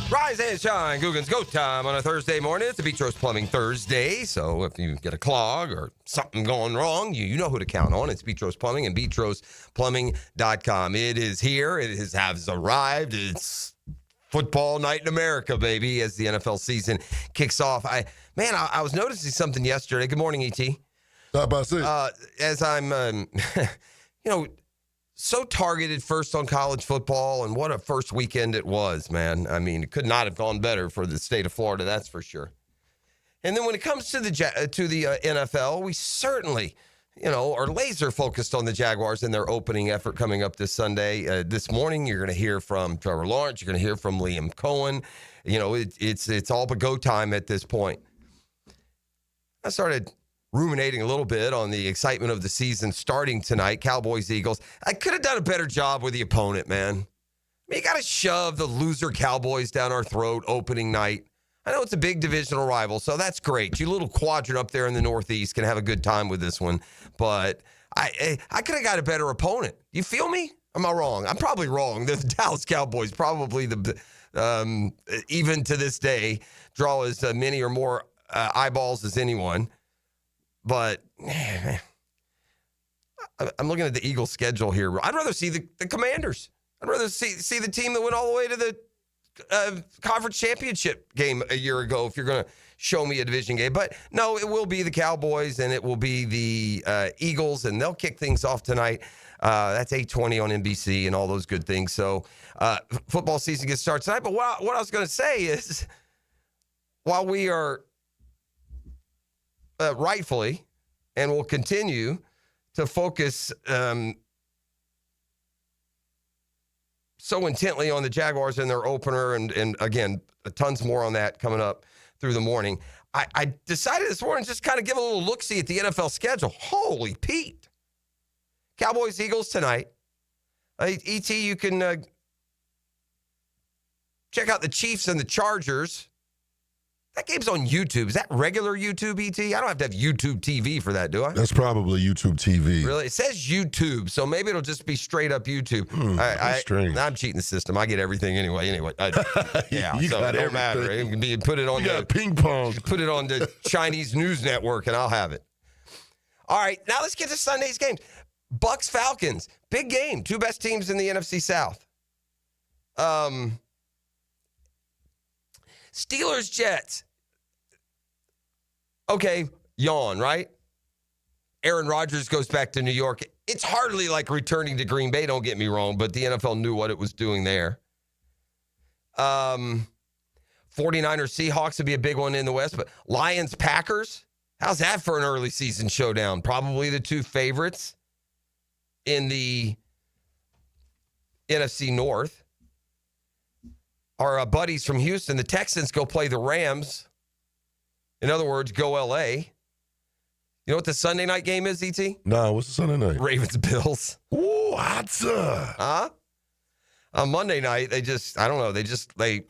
Rise and shine, Guggen's Go Time on a Thursday morning. It's a Beach Roast Plumbing Thursday, so if you get a clog or something going wrong, you know who to count on. It's Beach Roast Plumbing and beachroastplumbing.com. It is here. It has arrived. It's football night in America, baby, as the NFL season kicks off. I was noticing something yesterday. Good morning, E.T. As I'm, so targeted first on college football, and what a first weekend it was, man. I mean, it could not have gone better for the state of Florida, that's for sure. And then when it comes to the NFL, we certainly, are laser focused on the Jaguars and their opening effort coming up this Sunday. This morning, you're going to hear from Trevor Lawrence. You're going to hear from Liam Cohen. It's all but go time at this point. I started ruminating a little bit on the excitement of the season starting tonight, Cowboys-Eagles. I could have done a better job with the opponent, man. I mean, you got to shove the loser Cowboys down our throat opening night. I know it's a big divisional rival, so that's great. You little quadrant up there in the Northeast can have a good time with this one. But I could have got a better opponent. You feel me? Am I wrong? I'm probably wrong. The Dallas Cowboys probably even to this day, draw as many or more eyeballs as anyone. But, man, I'm looking at the Eagles' schedule here. I'd rather see the Commanders. I'd rather see the team that went all the way to the conference championship game a year ago if you're going to show me a division game. But, no, it will be the Cowboys and it will be the Eagles, and they'll kick things off tonight. That's 8:20 on NBC and all those good things. So football season gets started tonight. But what I was going to say is while we are rightfully, and will continue to focus so intently on the Jaguars and their opener, and again, tons more on that coming up through the morning. I decided this morning just kind of give a little look-see at the NFL schedule. Holy Pete. Cowboys-Eagles tonight. E.T., you can check out the Chiefs and the Chargers. That game's on YouTube. Is that regular YouTube, E.T.? I don't have to have YouTube TV for that, do I? That's probably YouTube TV. Really? It says YouTube, so maybe it'll just be straight up YouTube. Strange. I'm cheating the system. I get everything anyway. Yeah, you so got it don't everything. matter. It can be put it on You got ping pong. Put it on the Chinese news network, and I'll have it. All right, now let's get to Sunday's games. Bucks Falcons, big game. Two best teams in the NFC South. Steelers Jets. Okay, yawn, right? Aaron Rodgers goes back to New York. It's hardly like returning to Green Bay, don't get me wrong, but the NFL knew what it was doing there. 49ers Seahawks would be a big one in the West, but Lions Packers, how's that for an early season showdown? Probably the two favorites in the NFC North. Our buddies from Houston, the Texans, go play the Rams. In other words, go L.A. You know what the Sunday night game is, E.T.? No, what's the Sunday night? Ravens-Bills. Ooh, hot. On Monday night, they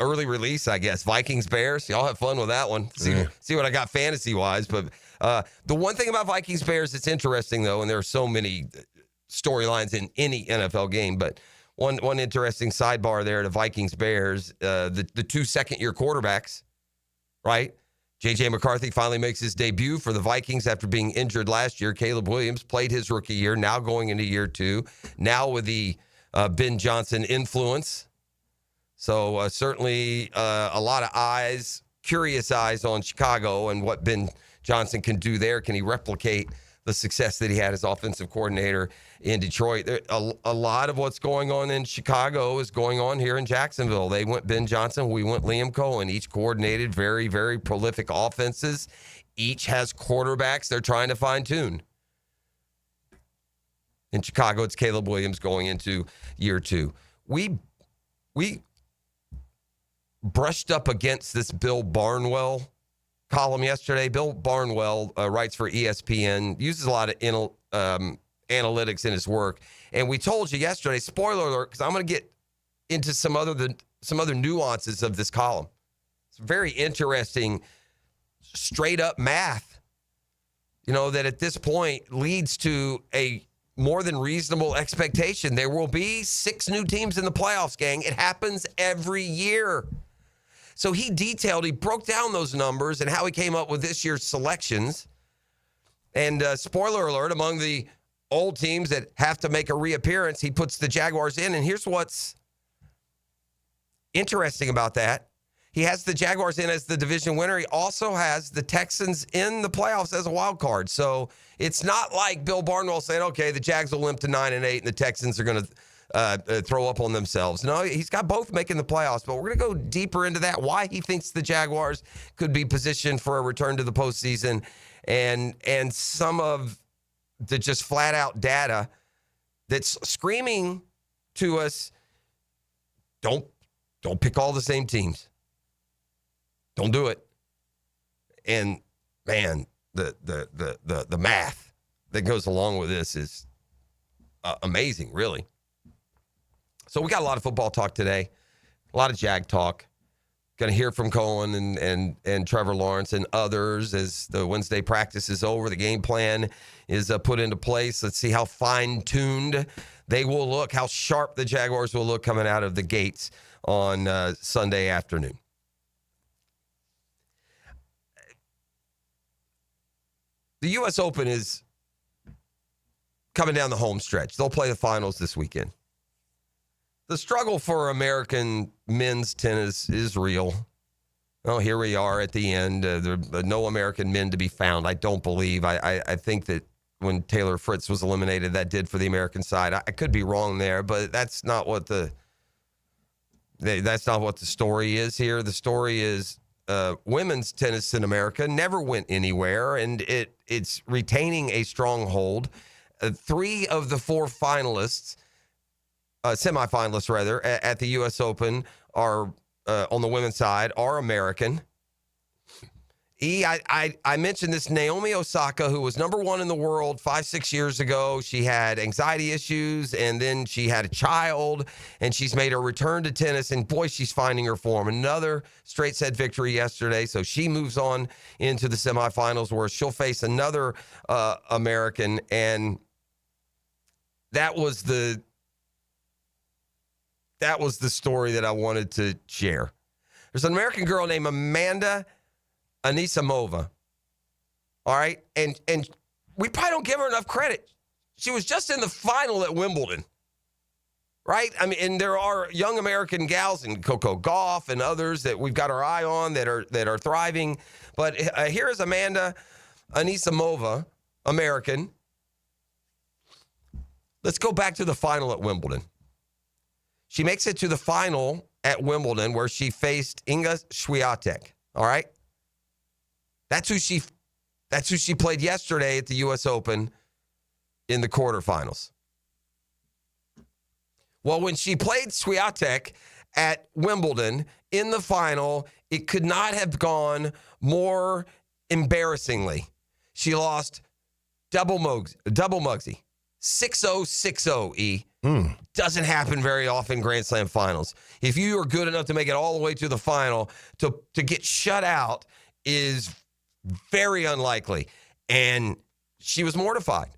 early release, I guess. Vikings-Bears. Y'all have fun with that one. See what I got fantasy-wise. But the one thing about Vikings-Bears that's interesting, though, and there are so many storylines in any NFL game, but one interesting sidebar there to Vikings-Bears, the two second-year quarterbacks, right? J.J. McCarthy finally makes his debut for the Vikings after being injured last year. Caleb Williams played his rookie year, now going into year two, now with the Ben Johnson influence. So certainly a lot of eyes, curious eyes on Chicago and what Ben Johnson can do there. Can he replicate the success that he had as offensive coordinator in Detroit? A lot of what's going on in Chicago is going on here in Jacksonville. They went Ben Johnson. We went Liam Cohen. Each coordinated very, very prolific offenses. Each has quarterbacks they're trying to fine-tune. In Chicago, it's Caleb Williams going into year two. We brushed up against this Bill Barnwell column yesterday. Bill Barnwell writes for ESPN, uses a lot of analytics in his work. And we told you yesterday, spoiler alert, because I'm going to get into some other nuances of this column. It's very interesting, straight up math, that at this point leads to a more than reasonable expectation. There will be 6 new teams in the playoffs, gang. It happens every year. So he broke down those numbers and how he came up with this year's selections. And spoiler alert, among the old teams that have to make a reappearance, he puts the Jaguars in. And here's what's interesting about that. He has the Jaguars in as the division winner. He also has the Texans in the playoffs as a wild card. So it's not like Bill Barnwell saying, okay, the Jags will limp to 9-8 and the Texans are going to throw up on themselves. No, he's got both making the playoffs, but we're going to go deeper into that, why he thinks the Jaguars could be positioned for a return to the postseason, and some of the just flat-out data that's screaming to us, don't pick all the same teams. Don't do it. And, man, the math that goes along with this is amazing, really. So we got a lot of football talk today, a lot of Jag talk. Going to hear from Cohen and Trevor Lawrence and others as the Wednesday practice is over. The game plan is put into place. Let's see how fine-tuned they will look, how sharp the Jaguars will look coming out of the gates on Sunday afternoon. The U.S. Open is coming down the home stretch. They'll play the finals this weekend. The struggle for American men's tennis is real. Well, here we are at the end. There are no American men to be found, I don't believe. I think that when Taylor Fritz was eliminated, that did for the American side. I could be wrong there, but that's not what the story is here. The story is women's tennis in America never went anywhere, and it's retaining a stronghold. 3 of the 4 finalists, semifinalists rather, at the U.S. Open are on the women's side are American. I mentioned this Naomi Osaka, who was number 1 in the world 5-6 years ago. She had anxiety issues, and then she had a child, and she's made her return to tennis, and boy, she's finding her form. Another straight set victory yesterday, so she moves on into the semifinals where she'll face another American, and that was the story that I wanted to share. There's an American girl named Amanda Anisimova. All right. And we probably don't give her enough credit. She was just in the final at Wimbledon. Right? I mean, and there are young American gals in Coco Gauff and others that we've got our eye on that are thriving. But here is Amanda Anisimova, American. Let's go back to the final at Wimbledon. She makes it to the final at Wimbledon where she faced Iga Swiatek. All right? That's who she played yesterday at the U.S. Open in the quarterfinals. Well, when she played Swiatek at Wimbledon in the final, it could not have gone more embarrassingly. She lost double Mugsy. 6-0, 6-0, E. Doesn't happen very often in Grand Slam finals. If you are good enough to make it all the way to the final, to get shut out is very unlikely. And she was mortified.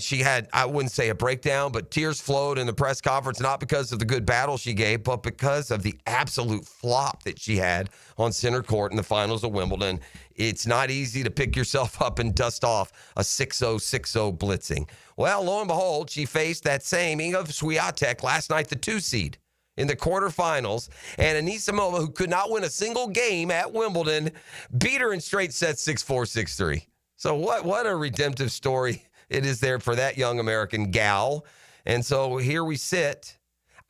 She had, I wouldn't say a breakdown, but tears flowed in the press conference, not because of the good battle she gave, but because of the absolute flop that she had on center court in the finals of Wimbledon. It's not easy to pick yourself up and dust off a 6-0, 6-0 blitzing. Well, lo and behold, she faced that same Iga Swiatek last night, the 2 seed in the quarterfinals, and Anisimova, who could not win a single game at Wimbledon, beat her in straight sets 6-4, 6-3. So what a redemptive story it is there for that young American gal. And so here we sit.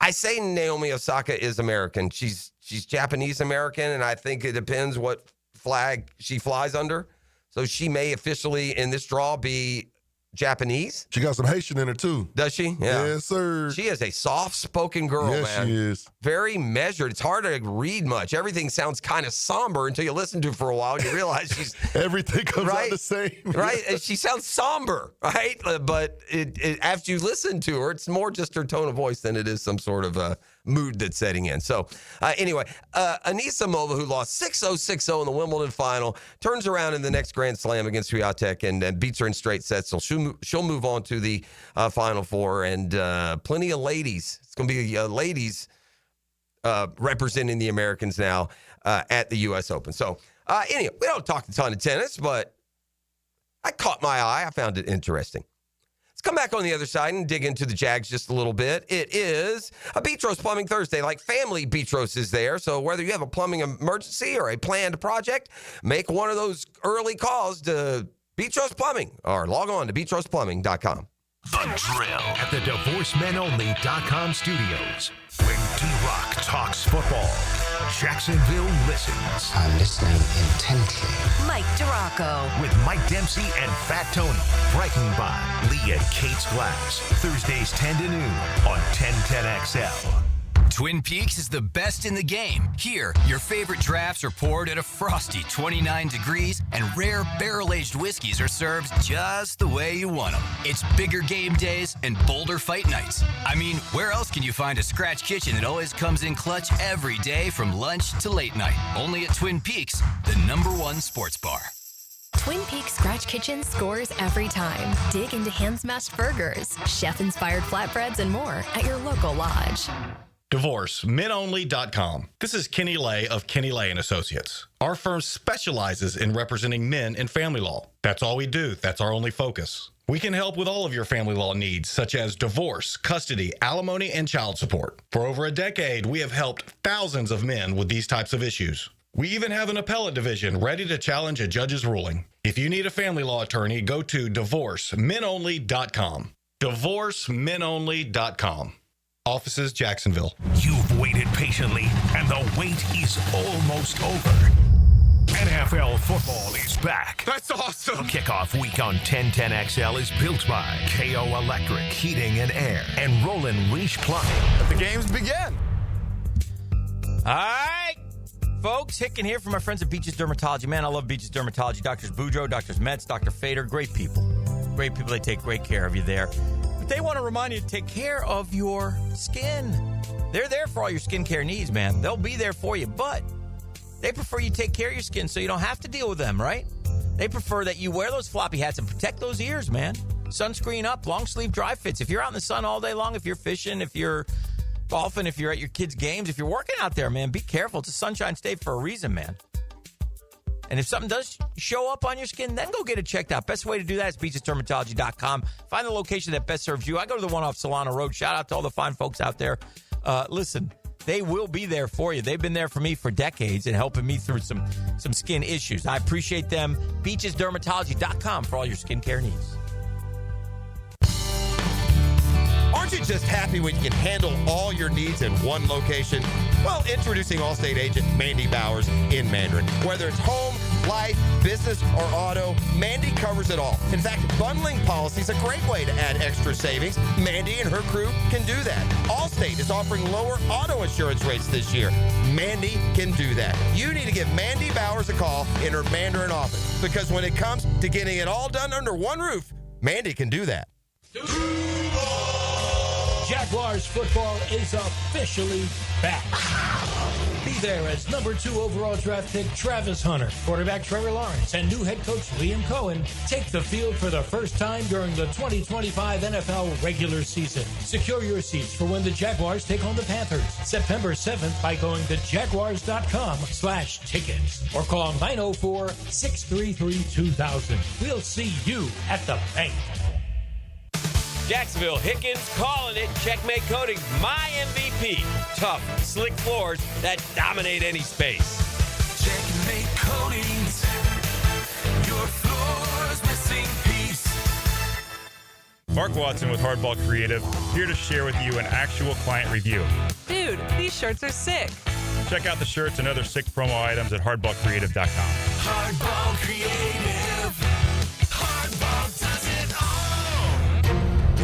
I say Naomi Osaka is American. She's Japanese American, and I think it depends what flag she flies under. So she may officially in this draw be Japanese. She got some Haitian in her, too. Does she? Yeah. Yes, sir. She is a soft-spoken girl, yes, man. She is. Very measured. It's hard to read much. Everything sounds kind of somber until you listen to it for a while and you realize she's... Everything comes out the same. Right? She sounds somber, right? But after you listen to her, it's more just her tone of voice than it is some sort of mood that's setting in. So, anyway, Anisimova, who lost 6-0, 6-0 in the Wimbledon final, turns around in the next Grand Slam against Swiatek and beats her in straight sets. So she'll move on to the Final Four, and plenty of ladies. It's going to be ladies representing the Americans now at the U.S. Open. So, anyway, we don't talk a ton of tennis, but I caught my eye. I found it interesting. Let's come back on the other side and dig into the Jags just a little bit. It is a Beach Roast Plumbing Thursday. Like family Beach Roast is there. So whether you have a plumbing emergency or a planned project, make one of those early calls to Beach Roast Plumbing or log on to beachroastplumbing.com. The Drill at the DivorceMenOnly.com studios. When D-Rock talks football, Jacksonville listens. I'm listening intently. Mike DiRocco. With Mike Dempsey and Fat Tony. Brightened by Lee and Kate's Glass. Thursdays 10 to noon on 1010XL. Twin Peaks is the best in the game. Here, your favorite drafts are poured at a frosty 29 degrees, and rare barrel-aged whiskeys are served just the way you want them. It's bigger game days and bolder fight nights. I mean, where else can you find a scratch kitchen that always comes in clutch every day from lunch to late night? Only at Twin Peaks, the #1 sports bar. Twin Peaks Scratch Kitchen scores every time. Dig into hand-smashed burgers, chef-inspired flatbreads, and more at your local lodge. DivorceMenOnly.com. This is Kenny Lay of Kenny Lay & Associates. Our firm specializes in representing men in family law. That's all we do. That's our only focus. We can help with all of your family law needs, such as divorce, custody, alimony, and child support. For over a decade, we have helped thousands of men with these types of issues. We even have an appellate division ready to challenge a judge's ruling. If you need a family law attorney, go to DivorceMenOnly.com. DivorceMenOnly.com. Offices, Jacksonville. You've waited patiently, and the wait is almost over. NFL football is back. That's awesome. Kickoff week on 1010XL is built by KO Electric Heating and Air and Roland Leash Plumbing. The games begin. All right, folks, Hicken here from my friends at Beaches Dermatology. Man, I love Beaches Dermatology. Doctors Boudreaux, Doctors Metz, Dr. Fader, great people. Great people. They take great care of you there. But they want to remind you to take care of your skin. They're there for all your skincare needs, man. They'll be there for you, but they prefer you take care of your skin so you don't have to deal with them, right? They prefer that you wear those floppy hats and protect those ears, man. Sunscreen up, long sleeve dry fits. If you're out in the sun all day long, if you're fishing, if you're golfing, if you're at your kids' games, if you're working out there, man, be careful. It's a sunshine state for a reason, man. And if something does show up on your skin, then go get it checked out. Best way to do that is beachesdermatology.com. Find the location that best serves you. I go to the one off Solana Road. Shout out to all the fine folks out there. Listen, they will be there for you. They've been there for me for decades and helping me through some skin issues. I appreciate them. Beachesdermatology.com for all your skincare needs. Aren't you just happy when you can handle all your needs in one location? Well, introducing Allstate agent Mandy Bowers in Mandarin. Whether it's home, life, business, or auto, Mandy covers it all. In fact, bundling policy is a great way to add extra savings. Mandy and her crew can do that. Allstate is offering lower auto insurance rates this year. Mandy can do that. You need to give Mandy Bowers a call in her Mandarin office, because when it comes to getting it all done under one roof, Mandy can do that. Jaguars football is officially back. Be there as number 2 overall draft pick Travis Hunter, quarterback Trevor Lawrence, and new head coach Liam Cohen take the field for the first time during the 2025 NFL regular season. Secure your seats for when the Jaguars take on the Panthers September 7th by going to jaguars.com/tickets or call 904-633-2000. We'll see you at the bank. Jacksonville, Hickens calling it. Checkmate Coatings, my MVP. Tough, slick floors that dominate any space. Checkmate Coatings, your floor's missing piece. Mark Watson with Hardball Creative, here to share with you an actual client review. Dude, these shirts are sick. Check out the shirts and other sick promo items at hardballcreative.com. Hardball Creative. Hardball does it all.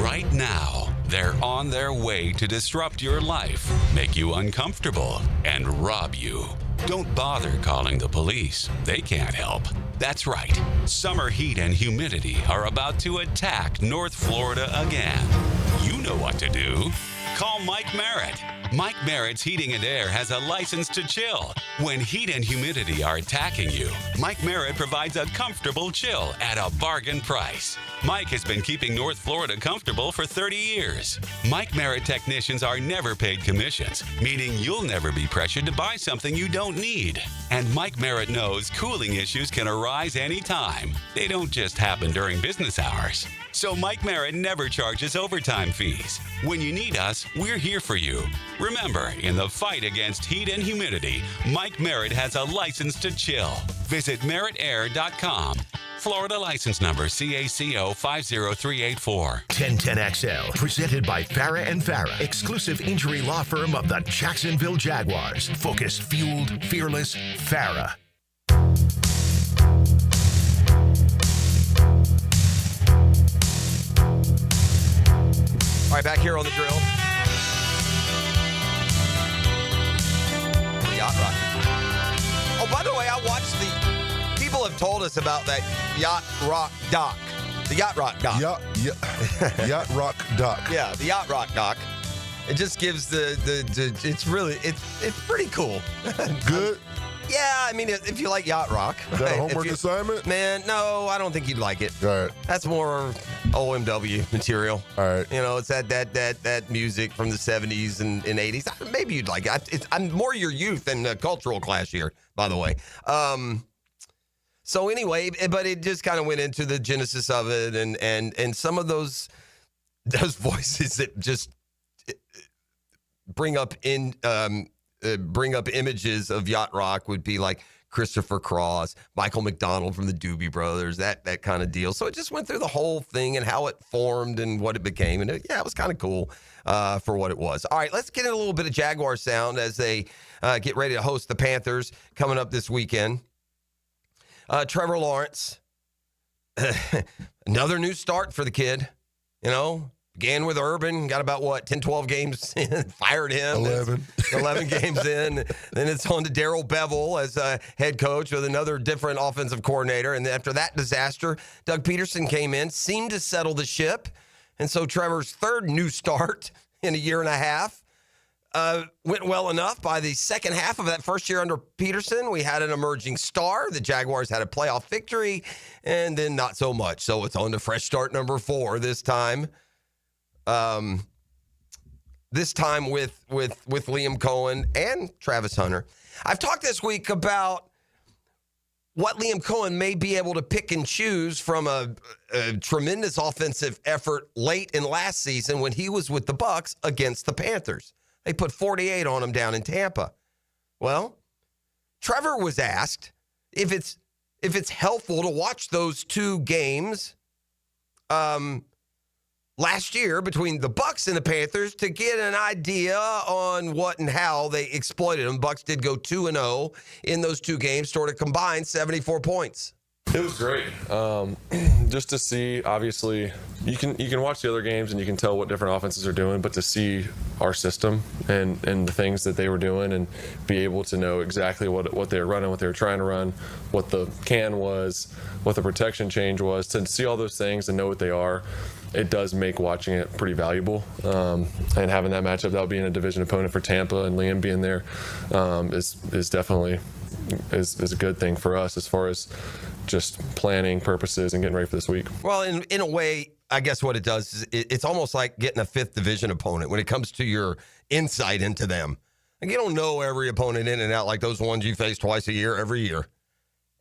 Right now, they're on their way to disrupt your life, make you uncomfortable, and rob you. Don't bother calling the police. They can't help. That's right. Summer heat and humidity are about to attack North Florida again. You know what to do. Call Mike Merritt. Mike Merritt's Heating and Air has a license to chill. When heat and humidity are attacking you, Mike Merritt provides a comfortable chill at a bargain price. Mike has been keeping North Florida comfortable for 30 years. Mike Merritt technicians are never paid commissions, meaning you'll never be pressured to buy something you don't need. And Mike Merritt knows cooling issues can arise anytime. They don't just happen during business hours. So Mike Merritt never charges overtime fees. When you need us, we're here for you. Remember, in the fight against heat and humidity, Mike Merritt has a license to chill. Visit merrittair.com. Florida license number CACO 50384. 1010XL, presented by Farah and Farah, exclusive injury law firm of the Jacksonville Jaguars. Focused, fueled, fearless, Farah. All right, back here on the drill. The Yacht Rock. Oh, by the way, I watched people have told us about that Yacht Rock doc. The Yacht Rock doc. Yacht Rock doc. Yeah, the Yacht Rock doc. It just gives it's pretty cool. Good? Yeah, I mean, if you like Yacht Rock. Is that a homework assignment? Man, no, I don't think you'd like it. All right. That's more OMW material. All right. You know, it's that music from the 70s and 80s. Maybe you'd like it. I'm more your youth than the cultural clash here, by the way. So anyway, but it just kind of went into the genesis of it and some of those voices that just bring up images of Yacht Rock would be like Christopher Cross, Michael McDonald from the Doobie Brothers, that kind of deal. So it just went through the whole thing and how it formed and what it became. And it was kind of cool for what it was. All right, let's get in a little bit of Jaguar sound as they get ready to host the Panthers coming up this weekend. Trevor Lawrence, another new start for the kid, you know. Began with Urban, got about 10, 12 games in, fired him. 11 games in. Then it's on to Darrell Bevell as a head coach with another different offensive coordinator. And after that disaster, Doug Peterson came in, seemed to settle the ship. And so Trevor's third new start in a year and a half went well enough. By the second half of that first year under Peterson, we had an emerging star. The Jaguars had a playoff victory, and then not so much. So it's on to fresh start number 4 this time. This time with Liam Cohen and Travis Hunter. I've talked this week about what Liam Cohen may be able to pick and choose from a tremendous offensive effort late in last season when he was with the Bucs against the Panthers. They put 48 on him down in Tampa. Well, Trevor was asked if it's helpful to watch those two games last year between the Bucs and the Panthers to get an idea on what and how they exploited them. Bucs did go 2-0 in those two games, scored a combined 74 points. It was great. Just to see, obviously, you can watch the other games and you can tell what different offenses are doing, but to see our system and the things that they were doing and be able to know exactly what they were running, what they were trying to run, what the can was, what the protection change was, to see all those things and know what they are, it does make watching it pretty valuable. And having that matchup, that being a division opponent for Tampa and Liam being there, is definitely is a good thing for us as far as just planning purposes and getting ready for this week. Well, in a way, I guess what it does is it's almost like getting a 5th division opponent when it comes to your insight into them. Like, you don't know every opponent in and out like those ones you face twice a year, every year.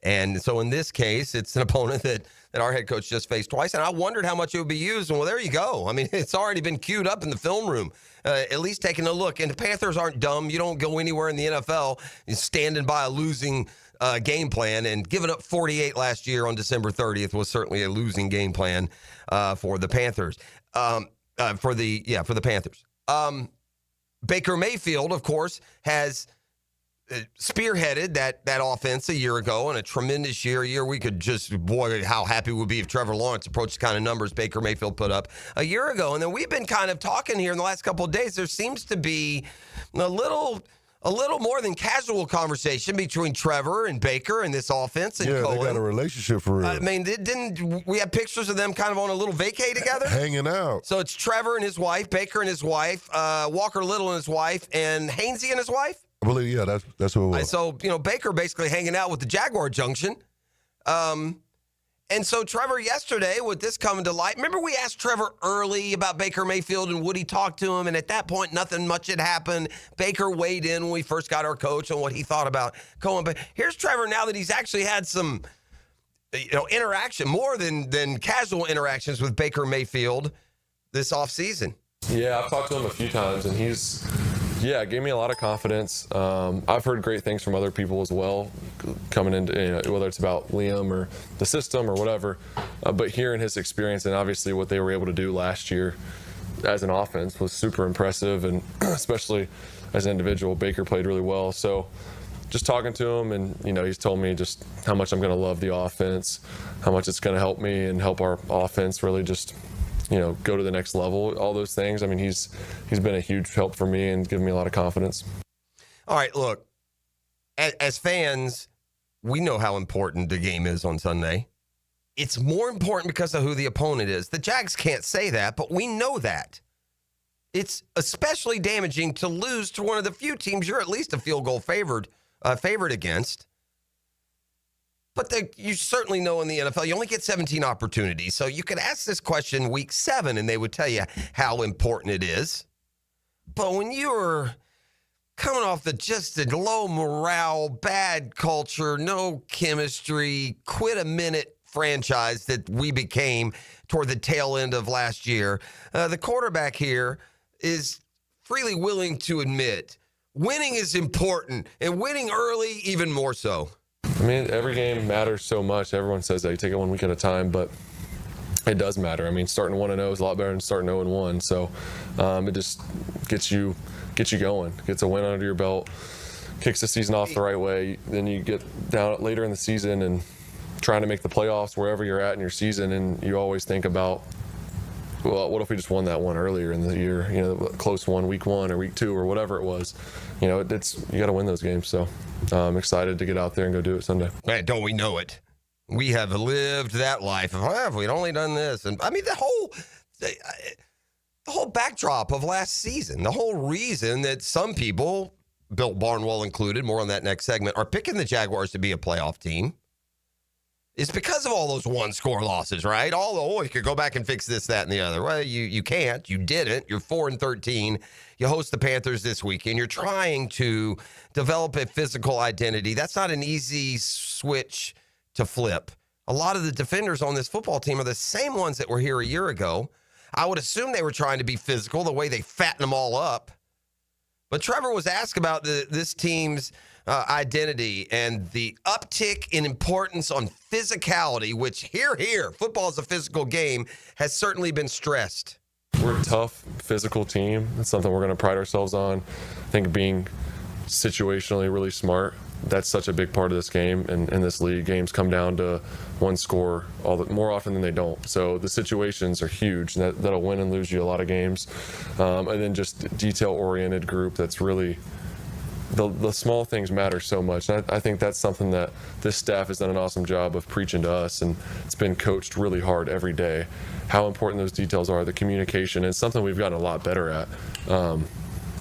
And so in this case, it's an opponent that our head coach just faced twice. And I wondered how much it would be used. And well, there you go. I mean, it's already been queued up in the film room, at least taking a look. And the Panthers aren't dumb. You don't go anywhere in the NFL standing by a losing game plan. And giving up 48 last year on December 30th was certainly a losing game plan for the Panthers. For the Panthers. Baker Mayfield, of course, has spearheaded that offense a year ago, and a tremendous year we could just, boy, how happy we'd be if Trevor Lawrence approached the kind of numbers Baker Mayfield put up a year ago. And then we've been kind of talking here in the last couple of days. There seems to be a little a little more than casual conversation between Trevor and Baker and this offense and Cohen. They got a relationship for real. I mean, didn't we have pictures of them kind of on a little vacay together? Hanging out. So it's Trevor and his wife, Baker and his wife, Walker Little and his wife, and Hainsey and his wife? I believe, yeah, that's what it was. So, Baker basically hanging out with the Jaguar Junction. And so Trevor yesterday, with this coming to light, remember we asked Trevor early about Baker Mayfield and would he talk to him? And at that point, nothing much had happened. Baker weighed in when we first got our coach on what he thought about Cohen. But here's Trevor now that he's actually had some, interaction, more than casual interactions with Baker Mayfield this offseason. Yeah, I've talked to him a few times, and gave me a lot of confidence. I've heard great things from other people as well, coming into, whether it's about Liam or the system or whatever. But hearing his experience and obviously what they were able to do last year as an offense was super impressive, and especially as an individual, Baker played really well. So just talking to him, and he's told me just how much I'm going to love the offense, how much it's going to help me and help our offense really just go to the next level, all those things. I mean, he's been a huge help for me and given me a lot of confidence. All right, look, as fans, we know how important the game is on Sunday. It's more important because of who the opponent is. The Jags can't say that, but we know that. It's especially damaging to lose to one of the few teams you're at least a field goal favored against. But you certainly know in the NFL, you only get 17 opportunities. So you could ask this question week 7, and they would tell you how important it is. But when you're coming off just the low morale, bad culture, no chemistry, quit-a-minute franchise that we became toward the tail end of last year, the quarterback here is freely willing to admit winning is important, and winning early even more so. I mean, every game matters so much. Everyone says that you take it 1 week at a time, but it does matter. I mean, starting 1-0 is a lot better than starting 0-1. So it just gets you going, gets a win under your belt, kicks the season off the right way. Then you get down later in the season and trying to make the playoffs wherever you're at in your season, and you always think about, well, what if we just won that one earlier in the year? Close one, week 1 or week 2 or whatever it was. You got to win those games. So I'm excited to get out there and go do it Sunday. Man, don't we know it? We have lived that life. If we'd only done this, and I mean the whole backdrop of last season, the whole reason that some people, Bill Barnwell included, more on that next segment, are picking the Jaguars to be a playoff team. It's because of all those one-score losses, right? You could go back and fix this, that, and the other. Well, you can't. You didn't. You're 4-13. You host the Panthers this weekend. You're trying to develop a physical identity. That's not an easy switch to flip. A lot of the defenders on this football team are the same ones that were here a year ago. I would assume they were trying to be physical, the way they fatten them all up. But Trevor was asked about this team's identity and the uptick in importance on physicality, which here, football is a physical game, has certainly been stressed. We're a tough, physical team. That's something we're going to pride ourselves on. I think being situationally really smart, that's such a big part of this game. And in this league, games come down to one score more often than they don't. So the situations are huge. That'll win and lose you a lot of games. And then just detail-oriented group that's really the small things matter so much. And I think that's something that this staff has done an awesome job of preaching to us, and it's been coached really hard every day. How important those details are, the communication, is something we've gotten a lot better at.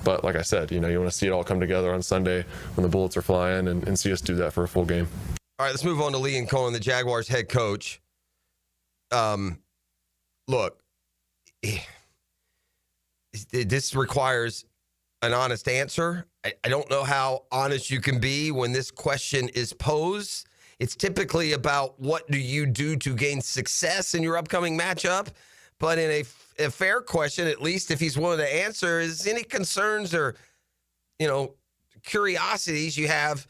But like I said, you want to see it all come together on Sunday when the bullets are flying and see us do that for a full game. All right, let's move on to Liam Cohen, the Jaguars head coach. Look, this requires an honest answer. I don't know how honest you can be when this question is posed. It's typically about what do you do to gain success in your upcoming matchup. But in a fair question, at least if he's willing to answer, is any concerns or, curiosities you have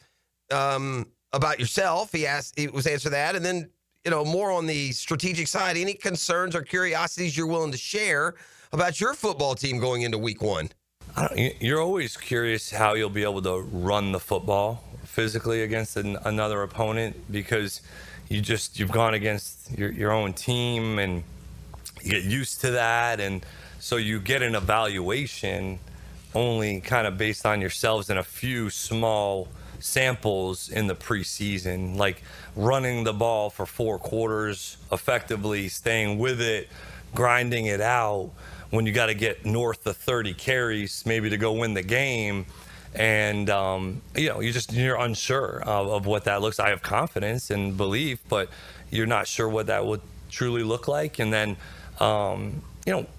about yourself? He was answer that. And then, more on the strategic side, any concerns or curiosities you're willing to share about your football team going into week 1? You're always curious how you'll be able to run the football physically against another opponent, because you've gone against your own team and you get used to that, and so you get an evaluation only kind of based on yourselves and a few small samples in the preseason, like running the ball for 4 quarters effectively, staying with it, grinding it out when you got to get north of 30 carries maybe to go win the game. And, you're unsure of what that looks. I have confidence and belief, but you're not sure what that would truly look like. And then,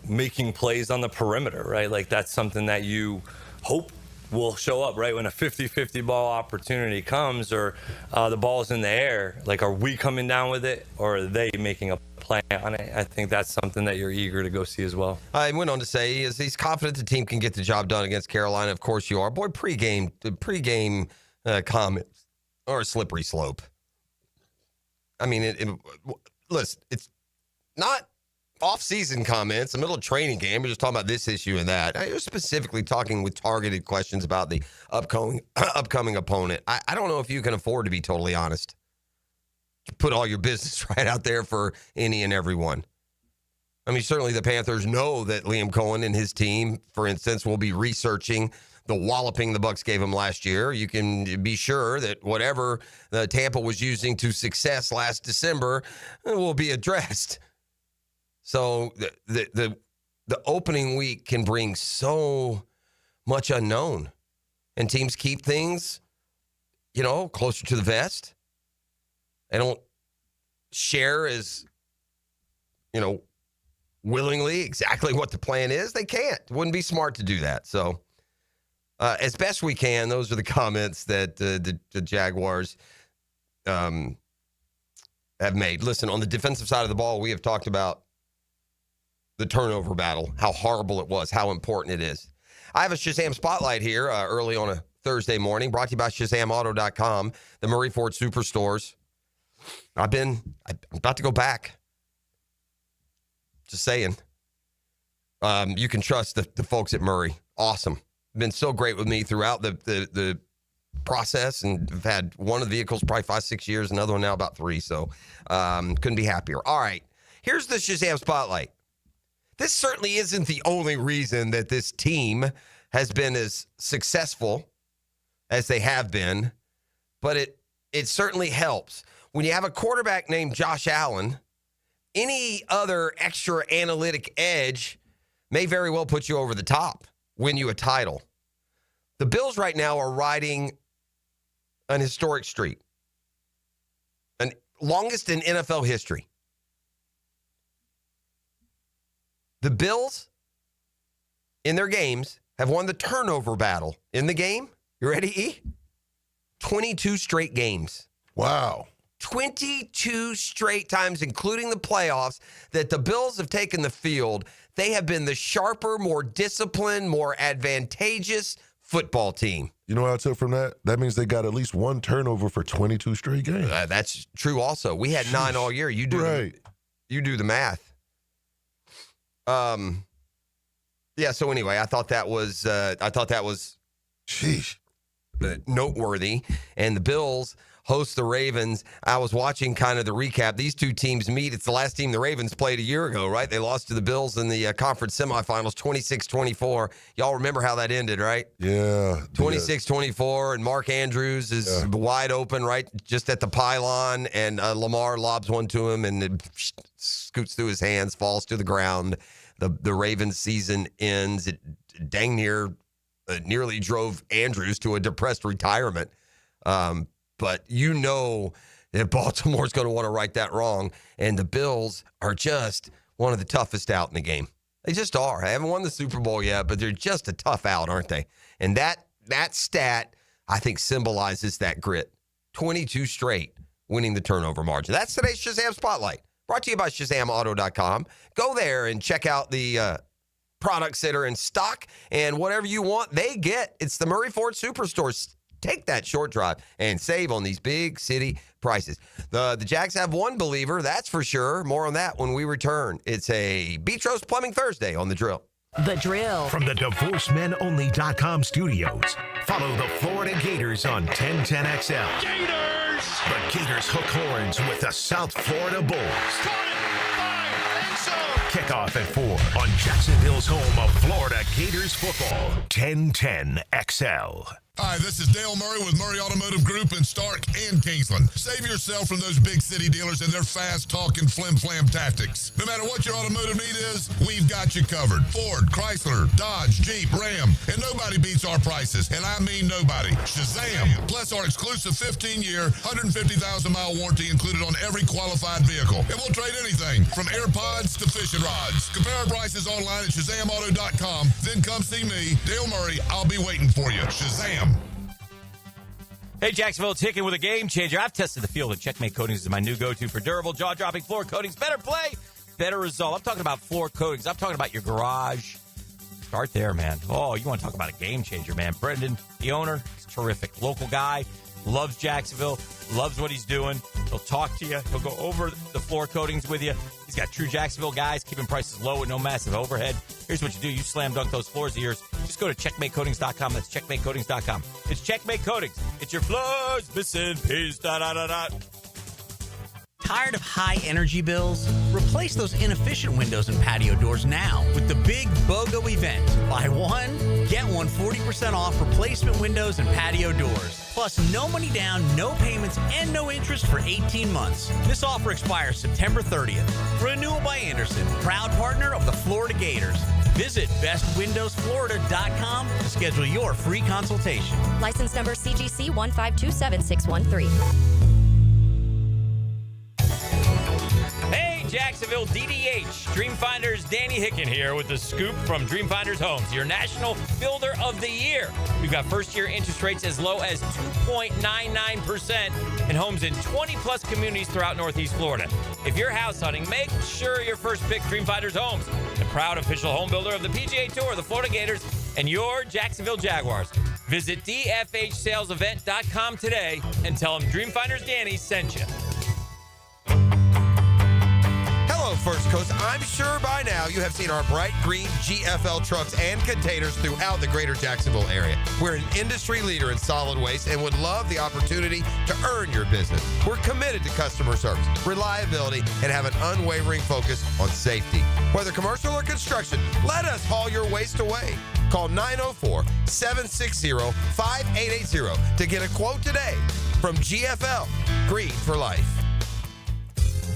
making plays on the perimeter, right? Like that's something that you hope will show up, right? When a 50-50 ball opportunity comes or the ball's in the air, like are we coming down with it or are they making a play on it? I think that's something that you're eager to go see as well. I went on to say he's confident the team can get the job done against Carolina. Of course you are. Boy, pregame comments are a slippery slope. I mean, listen, it's not off-season comments, the middle of training game. We're just talking about this issue and that. I was specifically talking with targeted questions about the upcoming opponent. I don't know if you can afford to be totally honest. Put all your business right out there for any and everyone. I mean, certainly the Panthers know that Liam Cohen and his team, for instance, will be researching the walloping the Bucs gave him last year. You can be sure that whatever the Tampa was using to success last December will be addressed. So the opening week can bring so much unknown, and teams keep things, closer to the vest. They don't share as, willingly exactly what the plan is. They can't. It wouldn't be smart to do that. So as best we can, those are the comments that the Jaguars have made. Listen, on the defensive side of the ball, we have talked about the turnover battle, how horrible it was, how important it is. I have a Shazam Spotlight here early on a Thursday morning, brought to you by ShazamAuto.com, the Murray Ford Superstores. I'm about to go back. Just saying. You can trust the folks at Murray. Awesome. Been so great with me throughout the process, and I've had one of the vehicles probably 5-6 years, another one now about 3, so couldn't be happier. All right, here's the Shazam Spotlight. This certainly isn't the only reason that this team has been as successful as they have been, but it certainly helps. When you have a quarterback named Josh Allen, any other extra analytic edge may very well put you over the top, win you a title. The Bills right now are riding an historic streak, an longest in NFL history. The Bills, in their games, have won the turnover battle in the game. You ready, E? 22 straight games. Wow. 22 straight times, including the playoffs, that the Bills have taken the field. They have been the sharper, more disciplined, more advantageous football team. You know what I took from that? That means they got at least one turnover for 22 straight games. That's true also. We had 9 all year. You do the math. Yeah, so anyway, I thought that was noteworthy. And the Bills host the Ravens. I was watching kind of the recap. These two teams meet. It's the last team the Ravens played a year ago, right? They lost to the Bills in the conference semifinals, 26-24. Y'all remember how that ended, right? Yeah. 26-24, and Mark Andrews is wide open, right, just at the pylon, and Lamar lobs one to him, and it scoots through his hands, falls to the ground. The Ravens season ends. It dang nearly drove Andrews to a depressed retirement. But you know that Baltimore's going to want to right that wrong. And the Bills are just one of the toughest out in the game. They just are. They haven't won the Super Bowl yet, but they're just a tough out, aren't they? And that stat, I think, symbolizes that grit. 22 straight winning the turnover margin. That's today's Shazam Spotlight. Brought to you by ShazamAuto.com. Go there and check out the products that are in stock, and whatever you want, they get. It's the Murray Ford Superstores. Take that short drive and save on these big city prices. The Jags have one believer, that's for sure. More on that when we return. It's a Beach Roast Plumbing Thursday on The Drill. The Drill. From the DivorceMenOnly.com studios, follow the Florida Gators on 1010XL. Gators! The Gators hook horns with the South Florida Bulls. Caught it! Fire! And so! Kickoff at 4 on Jacksonville's home of Florida Gators football. 1010 XL. Hi, this is Dale Murray with Murray Automotive Group in Stark and Kingsland. Save yourself from those big city dealers and their fast-talking flim-flam tactics. No matter what your automotive need is, we've got you covered. Ford, Chrysler, Dodge, Jeep, Ram, and nobody beats our prices, and I mean nobody. Shazam! Plus our exclusive 15-year, 150,000-mile warranty included on every qualified vehicle. And we'll trade anything from AirPods to fishing rods. Compare our prices online at ShazamAuto.com. Then come see me, Dale Murray. I'll be waiting for you. Shazam! Hey, Jacksonville, it's Hicken with a game changer. I've tested the field, and Checkmate Coatings is my new go-to for durable, jaw-dropping floor coatings. Better play, better result. I'm talking about floor coatings. I'm talking about your garage. Start there, man. Oh, you want to talk about a game changer, man. Brendan, the owner, is terrific. Local guy, loves Jacksonville, loves what he's doing. He'll talk to you. He'll go over the floor coatings with you. He's got true Jacksonville guys, keeping prices low with no massive overhead. Here's what you do. You slam dunk those floors of yours. Just go to checkmatecoatings.com. That's checkmatecoatings.com. It's Checkmate Coatings. It's your floors missing piece. Da-da-da-da. Tired of high energy bills? Replace those inefficient windows and patio doors now with the big BOGO event. Buy one, get one 40% off replacement windows and patio doors. Plus, no money down, no payments, and no interest for 18 months. This offer expires September 30th. Renewal by Anderson, proud partner of the Florida Gators. Visit bestwindowsflorida.com to schedule your free consultation. License number CGC 1527613. Hey, Jacksonville DDH. Dreamfinders Danny Hicken here with the scoop from Dreamfinders Homes, your national builder of the year. We've got first-year interest rates as low as 2.99% and homes in 20-plus communities throughout Northeast Florida. If you're house hunting, make sure your first pick Dreamfinders Homes, the proud official home builder of the PGA Tour, the Florida Gators, and your Jacksonville Jaguars. Visit dfhsalesevent.com today and tell them Dreamfinders Danny sent you. Hello, First Coast. I'm sure by now you have seen our bright green GFL trucks and containers throughout the greater Jacksonville area. We're an industry leader in solid waste and would love the opportunity to earn your business. We're committed to customer service, reliability, and have an unwavering focus on safety. Whether commercial or construction, let us haul your waste away. Call 904-760-5880 to get a quote today from GFL, Green for Life.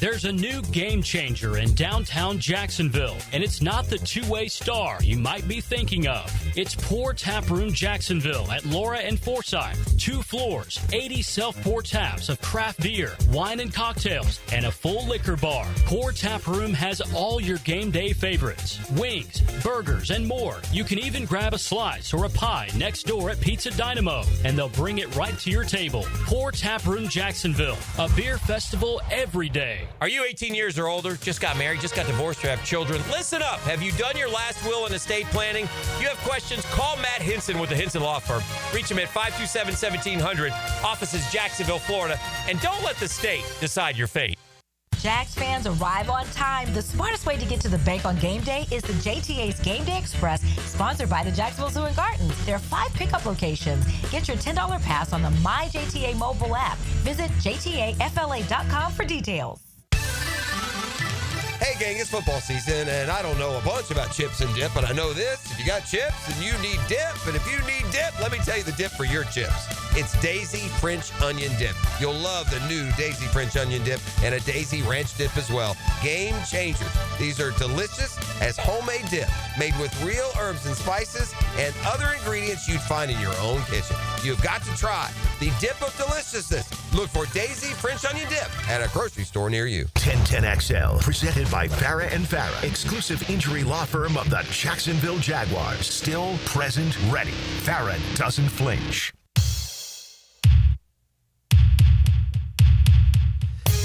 There's a new game changer in downtown Jacksonville, and it's not the two-way star you might be thinking of. It's Pour Tap Room Jacksonville at Laura and Forsyth. 2 floors, 80 self-pour taps of craft beer, wine and cocktails, and a full liquor bar. Pour Tap Room has all your game day favorites, wings, burgers, and more. You can even grab a slice or a pie next door at Pizza Dynamo, and they'll bring it right to your table. Pour Tap Room Jacksonville, a beer festival every day. Are you 18 years or older, just got married, just got divorced, or have children? Listen up. Have you done your last will and estate planning? You have questions? Call Matt Hinson with the Hinson Law Firm. Reach him at 527-1700, offices Jacksonville, Florida. And don't let the state decide your fate. Jags fans, arrive on time. The smartest way to get to the bank on game day is the JTA's Game Day Express, sponsored by the Jacksonville Zoo and Gardens. There are 5 pickup locations. Get your $10 pass on the MyJTA mobile app. Visit jtafla.com for details. Hey, gang, it's football season, and I don't know a bunch about chips and dip, but I know this. If you got chips and you need dip, and if you need dip, let me tell you the dip for your chips. It's Daisy French Onion Dip. You'll love the new Daisy French Onion Dip and a Daisy Ranch Dip as well. Game changers. These are delicious as homemade dip, made with real herbs and spices and other ingredients you'd find in your own kitchen. You've got to try the dip of deliciousness. Look for Daisy French Onion Dip at a grocery store near you. 1010XL, presented by Farah and Farah, exclusive injury law firm of the Jacksonville Jaguars. Still, present, ready. Farah doesn't flinch.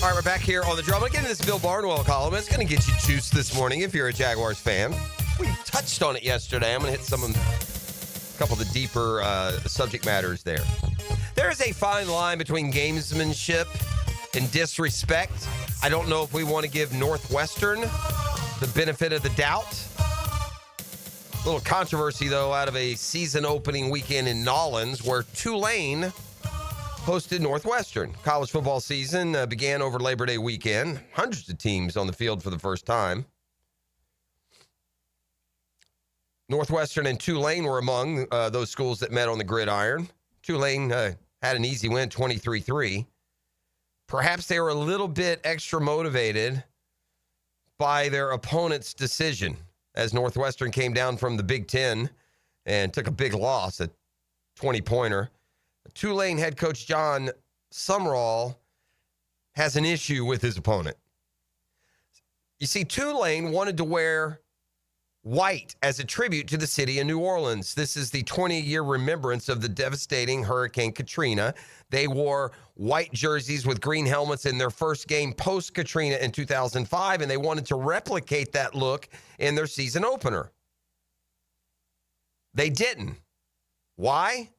All right, we're back here on the drama. Again, this Bill Barnwell column. It's going to get you juiced this morning if you're a Jaguars fan. We touched on it yesterday. I'm going to hit a couple of the deeper subject matters there. There is a fine line between gamesmanship and disrespect. I don't know if we want to give Northwestern the benefit of the doubt. A little controversy, though, out of a season opening weekend in Nollins where Tulane hosted Northwestern. College football season began over Labor Day weekend. Hundreds of teams on the field for the first time. Northwestern and Tulane were among those schools that met on the gridiron. Tulane had an easy win, 23-3. Perhaps they were a little bit extra motivated by their opponent's decision as Northwestern came down from the Big Ten and took a big loss, a 20-pointer. Tulane head coach John Sumrall has an issue with his opponent. You see, Tulane wanted to wear white as a tribute to the city of New Orleans. This is the 20-year remembrance of the devastating Hurricane Katrina. They wore white jerseys with green helmets in their first game post-Katrina in 2005, and they wanted to replicate that look in their season opener. They didn't. Why?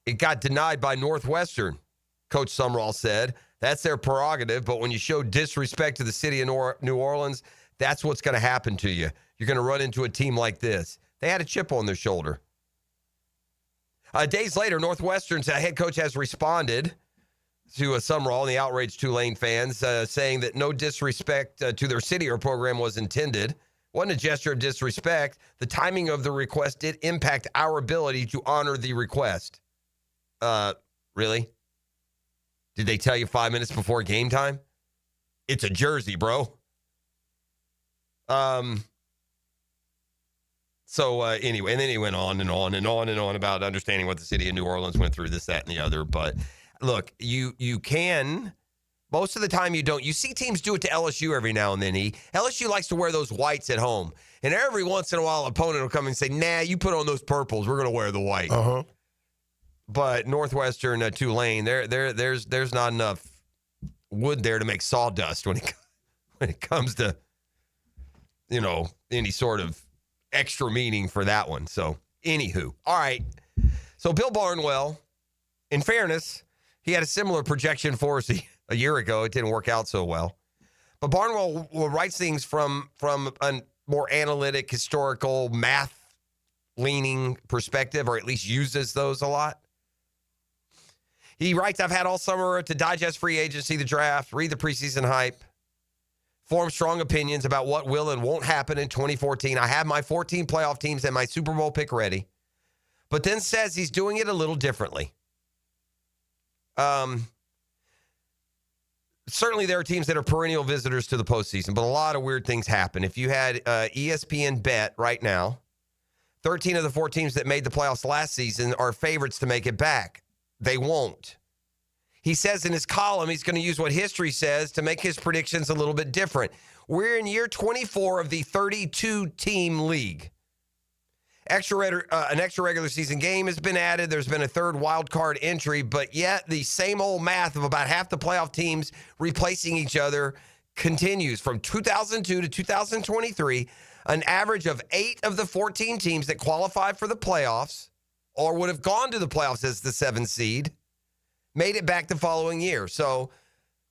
It got denied by Northwestern, Coach Sumrall said. That's their prerogative, but when you show disrespect to the city of New Orleans, that's what's going to happen to you. You're going to run into a team like this. They had a chip on their shoulder. Days later, Northwestern's head coach has responded to Sumrall and the outraged Tulane fans, saying that no disrespect to their city or program was intended. Wasn't a gesture of disrespect. The timing of the request did impact our ability to honor the request. Really? Did they tell you 5 minutes before game time? It's a jersey, bro. Anyway, and then he went on and on and on and on about understanding what the city of New Orleans went through, this, that, and the other. But look, you can, most of the time you don't. You see teams do it to LSU every now and then. LSU likes to wear those whites at home. And every once in a while, an opponent will come and say, nah, you put on those purples. We're going to wear the white. Uh-huh. But Northwestern, Tulane, there's not enough wood there to make sawdust when it comes to, any sort of extra meaning for that one. So, anywho. All right. So, Bill Barnwell, in fairness, he had a similar projection for us a year ago. It didn't work out so well. But Barnwell writes things from a more analytic, historical, math-leaning perspective, or at least uses those a lot. He writes, I've had all summer to digest free agency, the draft, read the preseason hype, form strong opinions about what will and won't happen in 2014. I have my 14 playoff teams and my Super Bowl pick ready, but then says he's doing it a little differently. Certainly there are teams that are perennial visitors to the postseason, but a lot of weird things happen. If you had ESPN bet right now, 13 of the 4 teams that made the playoffs last season are favorites to make it back. They won't. He says in his column he's going to use what history says to make his predictions a little bit different. We're in year 24 of the 32-team league. An extra regular season game has been added. There's been a third wild card entry, but yet the same old math of about half the playoff teams replacing each other continues. From 2002 to 2023, an average of 8 of the 14 teams that qualified for the playoffs or would have gone to the playoffs as the 7th seed made it back the following year. So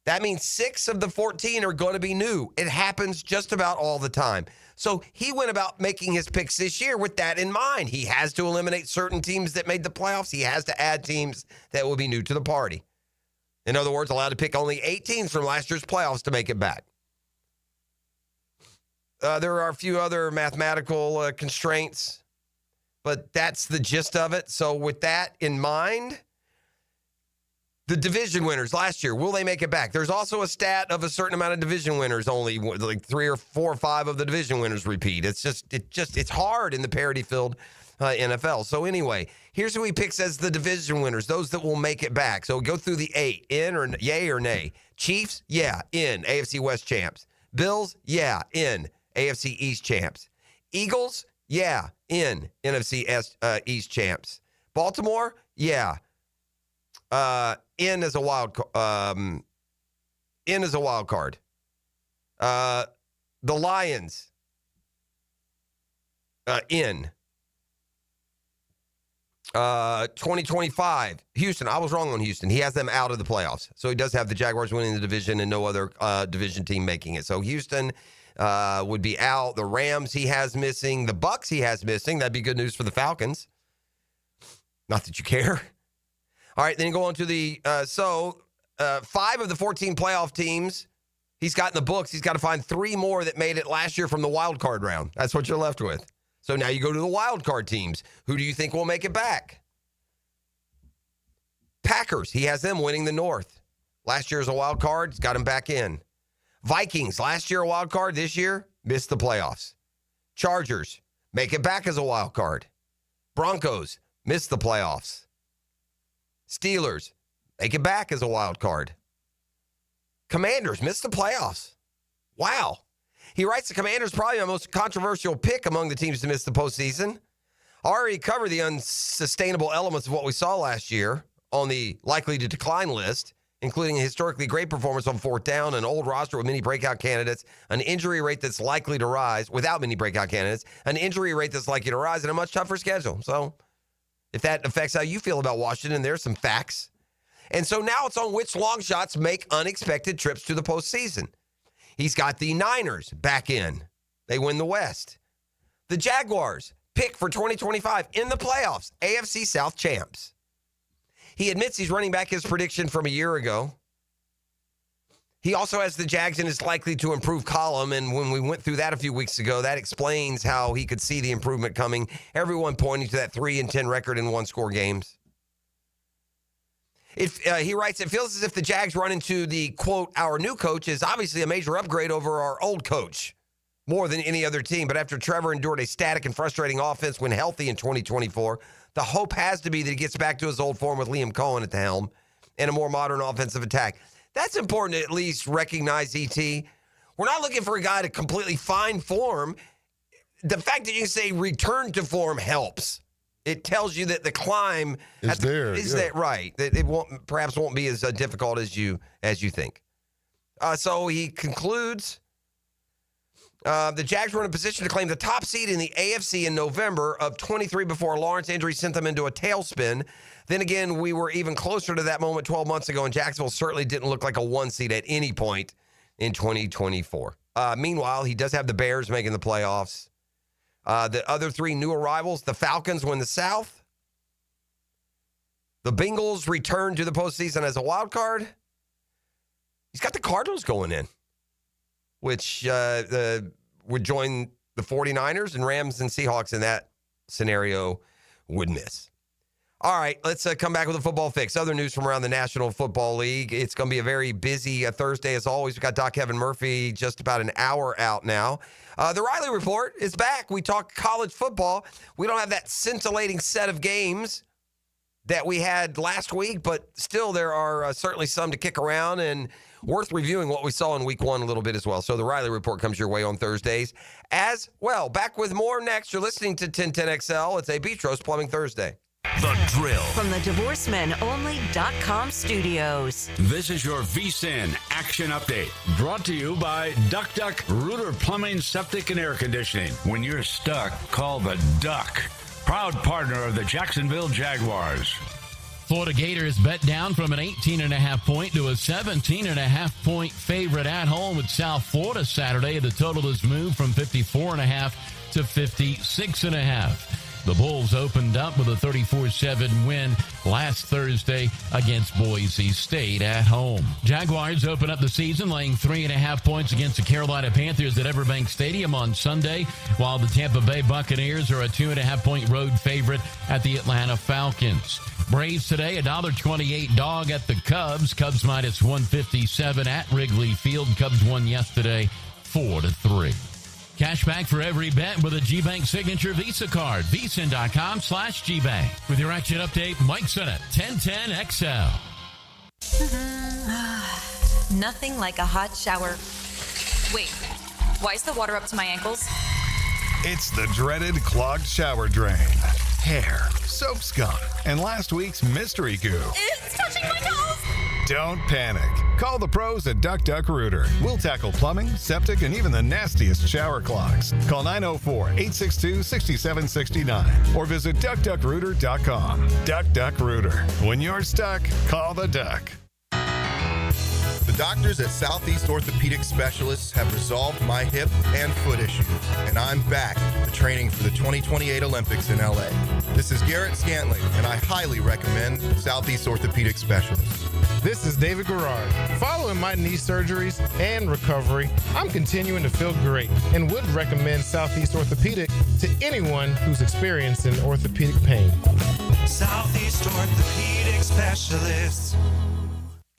that means 6 of the 14 are going to be new. It happens just about all the time. So he went about making his picks this year with that in mind. He has to eliminate certain teams that made the playoffs. He has to add teams that will be new to the party. In other words, allowed to pick only 8 teams from last year's playoffs to make it back. There are a few other mathematical constraints, but that's the gist of it. So with that in mind, the division winners last year, will they make it back? There's also a stat of a certain amount of division winners, only like 3 or 4 or 5 of the division winners repeat. It's hard in the parity-filled NFL. So anyway, here's who he picks as the division winners, those that will make it back. So go through the 8, in or yay or nay. Chiefs, yeah, in, AFC West champs. Bills, yeah, in, AFC East champs. Eagles, yeah, in, NFC East champs. Baltimore, yeah. In as a wild card. The Lions, in. 2025, Houston. I was wrong on Houston. He has them out of the playoffs. So he does have the Jaguars winning the division and no other division team making it. So Houston would be out. The Rams he has missing. The Bucks he has missing. That'd be good news for the Falcons. Not that you care. All right, then you go on to the 5 of the 14 playoff teams he's got in the books. He's got to find 3 more that made it last year from the wild card round. That's what you're left with. So now you go to the wild card teams. Who do you think will make it back? Packers. He has them winning the North. Last year as a wild card, he's got him back in. Vikings. Last year a wild card. This year, missed the playoffs. Chargers. Make it back as a wild card. Broncos. Missed the playoffs. Steelers. Make it back as a wild card. Commanders. Missed the playoffs. Wow. He writes the Commanders probably the most controversial pick among the teams to miss the postseason. Already covered the unsustainable elements of what we saw last year on the likely to decline list, including a historically great performance on fourth down, an old roster with many breakout candidates, an injury rate that's likely to rise without many breakout candidates, an injury rate that's likely to rise, and a much tougher schedule. So if that affects how you feel about Washington, there's some facts. And so now it's on which long shots make unexpected trips to the postseason. He's got the Niners back in. They win the West. The Jaguars pick for 2025 in the playoffs, AFC South champs. He admits he's running back his prediction from a year ago. He also has the Jags in his likely to improve column, and when we went through that a few weeks ago, that explains how he could see the improvement coming. Everyone pointing to that 3-10 record in one-score games. He writes, it feels as if the Jags run into the, quote, our new coach is obviously a major upgrade over our old coach, more than any other team. But after Trevor endured a static and frustrating offense when healthy in 2024, the hope has to be that he gets back to his old form with Liam Cohen at the helm and a more modern offensive attack. That's important to at least recognize, E.T. We're not looking for a guy to completely find form. The fact that you say return to form helps. It tells you that the climb is there. Right? That it perhaps won't be as difficult as you think. So he concludes. The Jags were in a position to claim the top seed in the AFC in November of 23 before a Lawrence injury sent them into a tailspin. Then again, we were even closer to that moment 12 months ago, and Jacksonville certainly didn't look like a one seed at any point in 2024. Meanwhile, he does have the Bears making the playoffs. The other three new arrivals, the Falcons win the South. The Bengals return to the postseason as a wild card. He's got the Cardinals going in, which would join the 49ers, and Rams and Seahawks in that scenario would miss. All right, let's come back with a football fix. Other news from around the National Football League. It's going to be a very busy Thursday as always. We've got Doc Kevin Murphy just about an hour out now. The Riley Report is back. We talk college football. We don't have that scintillating set of games that we had last week, but still there are certainly some to kick around and worth reviewing what we saw in week one a little bit as well. So the Riley Report comes your way on Thursdays as well. Back with more next. You're listening to 1010XL. It's a Betros Plumbing Thursday. The Drill. From the DivorceMenOnly.com studios. This is your VSIN Action Update. Brought to you by Duck Duck Rooter Plumbing, Septic, and Air Conditioning. When you're stuck, call the Duck. Proud partner of the Jacksonville Jaguars. Florida Gators bet down from an 18.5 point to a 17.5 point favorite at home with South Florida Saturday. The total has moved from 54.5 to 56.5. The Bulls opened up with a 34-7 win last Thursday against Boise State at home. Jaguars open up the season laying 3.5 points against the Carolina Panthers at Everbank Stadium on Sunday, while the Tampa Bay Buccaneers are a 2.5 point road favorite at the Atlanta Falcons. Braves today, $1.28 dog at the Cubs. Cubs minus 157 at Wrigley Field. Cubs won yesterday 4-3. Cash back for every bet with a GBank signature Visa card. VSIN.com/GBank. With your action update, Mike Sennett, 1010XL. Nothing like a hot shower. Wait, why is the water up to my ankles? It's the dreaded clogged shower drain. Hair, soap scum, and last week's mystery goo. It's touching my toes! Don't panic. Call the pros at Duck Duck Rooter. We'll tackle plumbing, septic, and even the nastiest shower clogs. Call 904-862-6769 or visit DuckDuckRooter.com. Duck Duck Rooter. When you're stuck, call the Duck. The doctors at Southeast Orthopedic Specialists have resolved my hip and foot issues, and I'm back to training for the 2028 Olympics in LA. This is Garrett Scantling, and I highly recommend Southeast Orthopedic Specialists. This is David Garrard. Following my knee surgeries and recovery, I'm continuing to feel great and would recommend Southeast Orthopedic to anyone who's experiencing orthopedic pain. Southeast Orthopedic Specialists.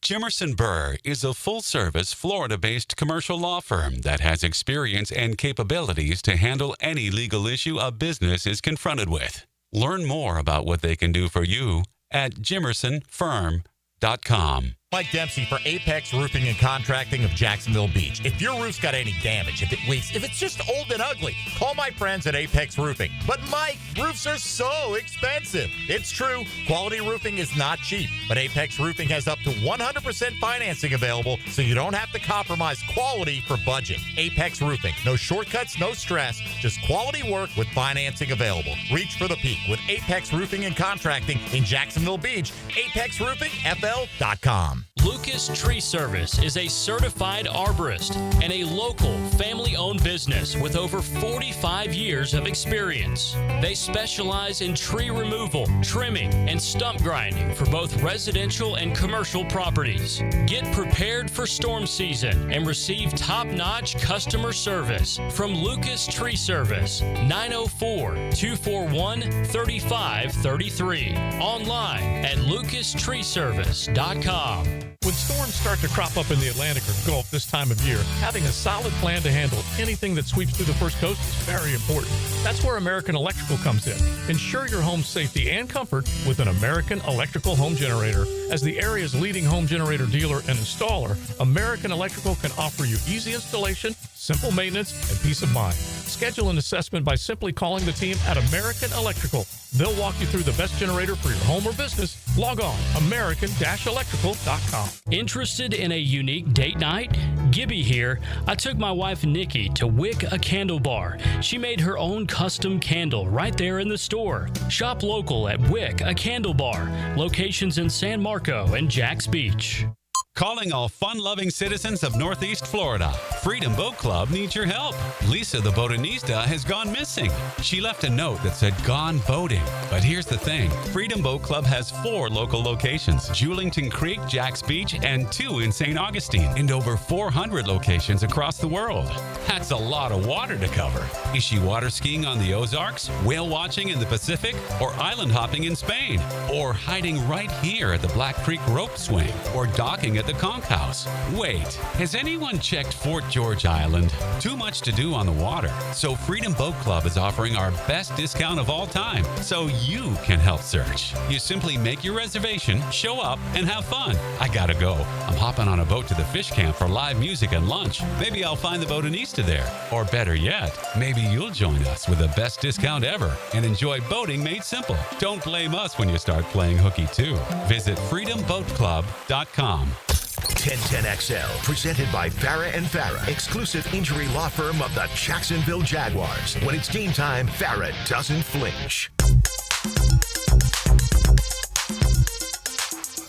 Jimerson Burr is a full-service, Florida-based commercial law firm that has experience and capabilities to handle any legal issue a business is confronted with. Learn more about what they can do for you at jimersonfirm.com. Mike Dempsey for Apex Roofing and Contracting of Jacksonville Beach. If your roof's got any damage, if it leaks, if it's just old and ugly, call my friends at Apex Roofing. But Mike, roofs are so expensive. It's true, quality roofing is not cheap, but Apex Roofing has up to 100% financing available, so you don't have to compromise quality for budget. Apex Roofing, no shortcuts, no stress, just quality work with financing available. Reach for the peak with Apex Roofing and Contracting in Jacksonville Beach. ApexRoofingFL.com. Lucas Tree Service is a certified arborist and a local family-owned business with over 45 years of experience. They specialize in tree removal, trimming, and stump grinding for both residential and commercial properties. Get prepared for storm season and receive top-notch customer service from Lucas Tree Service, 904-241-3533. Online at lucastreeservice.com. When storms start to crop up in the Atlantic or Gulf this time of year, having a solid plan to handle anything that sweeps through the First Coast is very important. That's where American Electrical comes in. Ensure your home's safety and comfort with an American Electrical home generator. As the area's leading home generator dealer and installer, American Electrical can offer you easy installation, simple maintenance, and peace of mind. Schedule an assessment by simply calling the team at American Electrical. They'll walk you through the best generator for your home or business. Log on, american-electrical.com. Interested in a unique date night? Gibby here. I took my wife Nikki to Wick a Candle Bar. She made her own custom candle right there in the store. Shop local at Wick a Candle Bar. Locations in San Marco and Jacks Beach. Calling all fun-loving citizens of Northeast Florida. Freedom Boat Club needs your help. Lisa the Botanista has gone missing. She left a note that said gone boating. But here's the thing. Freedom Boat Club has 4 local locations. Julington Creek, Jacks Beach, and 2 in St. Augustine. And over 400 locations across the world. That's a lot of water to cover. Is she water skiing on the Ozarks, whale watching in the Pacific, or island hopping in Spain? Or hiding right here at the Black Creek Rope Swing? Or docking at the Conch House? Wait, has anyone checked Fort George Island? Too much to do on the water. So Freedom Boat Club is offering our best discount of all time, so you can help search. You simply make your reservation, show up, and have fun. I gotta go. I'm hopping on a boat to the fish camp for live music and lunch. Maybe I'll find the Botanista there. Or better yet, maybe you'll join us with the best discount ever and enjoy boating made simple. Don't blame us when you start playing hooky too. Visit freedomboatclub.com. 1010XL, presented by Farah and Farah, exclusive injury law firm of the Jacksonville Jaguars. When it's game time, Farah doesn't flinch.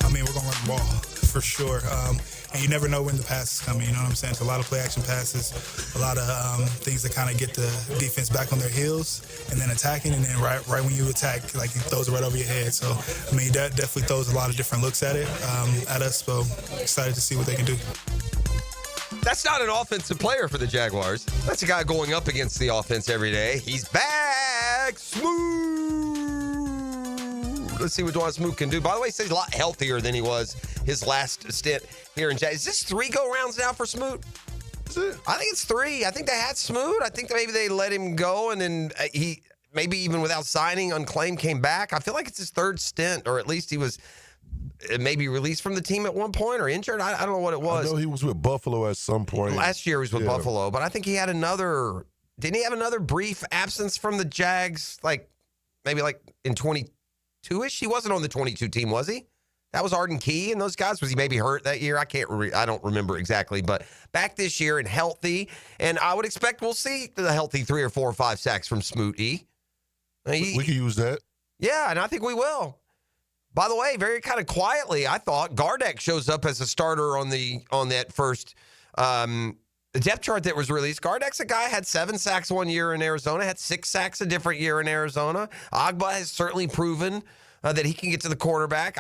I mean, we're going to run the ball for sure. And you never know when the pass is coming, you know what I'm saying? So a lot of play-action passes, a lot of things that kind of get the defense back on their heels, and then attacking, and then right when you attack, like, he throws it right over your head. So, I mean, that definitely throws a lot of different looks at it, at us, so excited to see what they can do. That's not an offensive player for the Jaguars. That's a guy going up against the offense every day. He's back. Smooth. Let's see what Dwan Smoot can do. By the way, he says he's a lot healthier than he was his last stint here in Jags. Is this 3 go-rounds now for Smoot? Is it? I think it's 3. I think they had Smoot. I think maybe they let him go, and then he, maybe even without signing, unclaimed, came back. I feel like it's his 3rd stint, or at least he was maybe released from the team at one point or injured. I don't know what it was. I know he was with Buffalo at some point. Last year he was with Buffalo, but I think he had another – didn't he have another brief absence from the Jags, maybe in 22-ish? He wasn't on the 22 team, was he? That was Arden Key and those guys. Was he maybe hurt that year? I don't remember exactly, but back this year and healthy. And I would expect we'll see the healthy 3 or 4 or 5 sacks from Smoot E. We could use that. Yeah, and I think we will. By the way, very kind of quietly, I thought Gardeck shows up as a starter on that first depth chart that was released. Gardeck's a guy had 7 sacks one year in Arizona, had 6 sacks a different year in Arizona. Agba has certainly proven that he can get to the quarterback.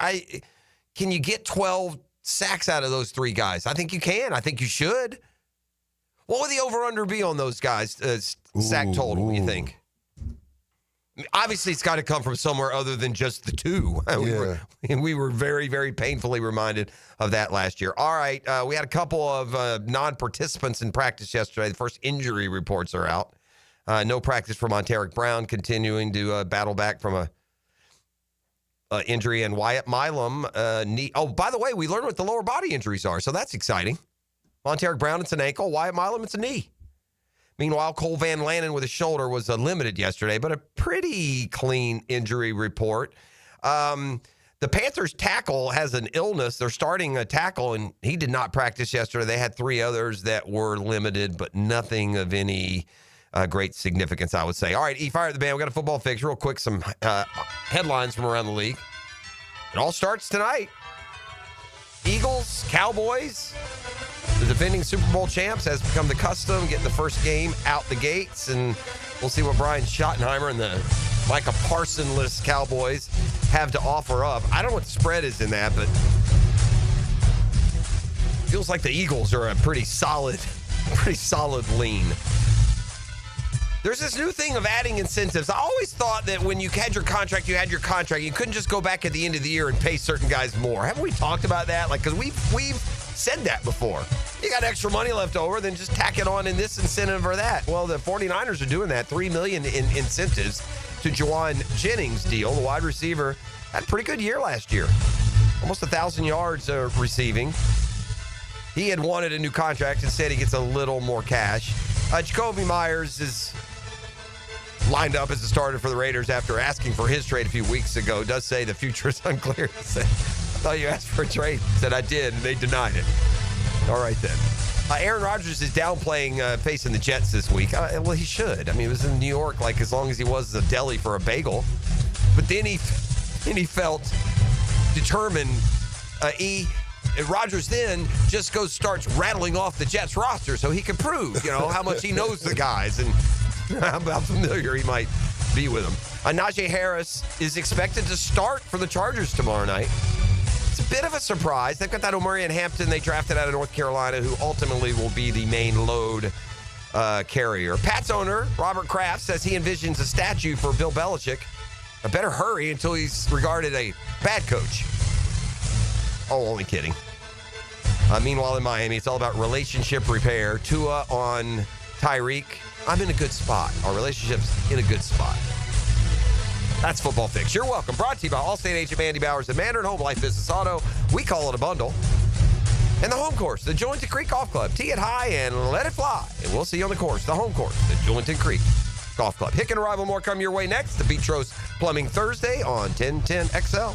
Can you get 12 sacks out of those 3 guys? I think you can. I think you should. What would the over-under be on those guys' sack total, you think? Obviously, it's got to come from somewhere other than just the 2. We were very, very painfully reminded of that last year. All right, we had a couple of non-participants in practice yesterday. The first injury reports are out. No practice for Monteric Brown, continuing to battle back from a injury, and Wyatt Milam knee. Oh, by the way, we learned what the lower body injuries are, so that's exciting. Monteric Brown, it's an ankle. Wyatt Milam, it's a knee. Meanwhile, Cole Van Lanen with a shoulder was limited yesterday, but a pretty clean injury report. The Panthers tackle has an illness. They're starting a tackle, and he did not practice yesterday. They had 3 others that were limited, but nothing of any great significance, I would say. All right, fire the band. We got a football fix. Real quick, some headlines from around the league. It all starts tonight. Eagles, Cowboys. The defending Super Bowl champs has become the custom, getting the first game out the gates, and we'll see what Brian Schottenheimer and the Micah Parsons-less Cowboys have to offer up. I don't know what the spread is in that, but feels like the Eagles are a pretty solid lean. There's this new thing of adding incentives. I always thought that when you had your contract, you had your contract. You couldn't just go back at the end of the year and pay certain guys more. Haven't we talked about that? Like, because we've said that before. You got extra money left over, then just tack it on in this incentive or that. Well, the 49ers are doing that. $3 million in incentives to Juwan Jennings deal. The wide receiver had a pretty good year last year. Almost 1,000 yards receiving. He had wanted a new contract. Instead, he gets a little more cash. Jacoby Myers is lined up as a starter for the Raiders after asking for his trade a few weeks ago. Does say the future is unclear. He said, I thought you asked for a trade. He said, I did, and they denied it. All right, then. Aaron Rodgers is downplaying facing the Jets this week. Well, he should. I mean, he was in New York like as long as he was at a deli for a bagel. But then he felt determined. Rodgers then just starts rattling off the Jets roster so he can prove, how much he knows the guys and how familiar he might be with them. Najee Harris is expected to start for the Chargers tomorrow night. It's a bit of a surprise. They've got that Omarion Hampton they drafted out of North Carolina, who ultimately will be the main load carrier. Pat's owner, Robert Kraft, says he envisions a statue for Bill Belichick. I better hurry until he's regarded a bad coach. Oh, only kidding. Meanwhile, in Miami, it's all about relationship repair. Tua on Tyreek. I'm in a good spot. Our relationship's in a good spot. That's Football Fix. You're welcome. Brought to you by Allstate agent Andy Bowers and Mandarin Home Life Business Auto. We call it a bundle. And the home course, the Jointon Creek Golf Club. Tee it high and let it fly. And we'll see you on the course, the home course, the Jointon Creek Golf Club. Hick and Arrival more come your way next. The Beach Rose Plumbing Thursday on 1010XL.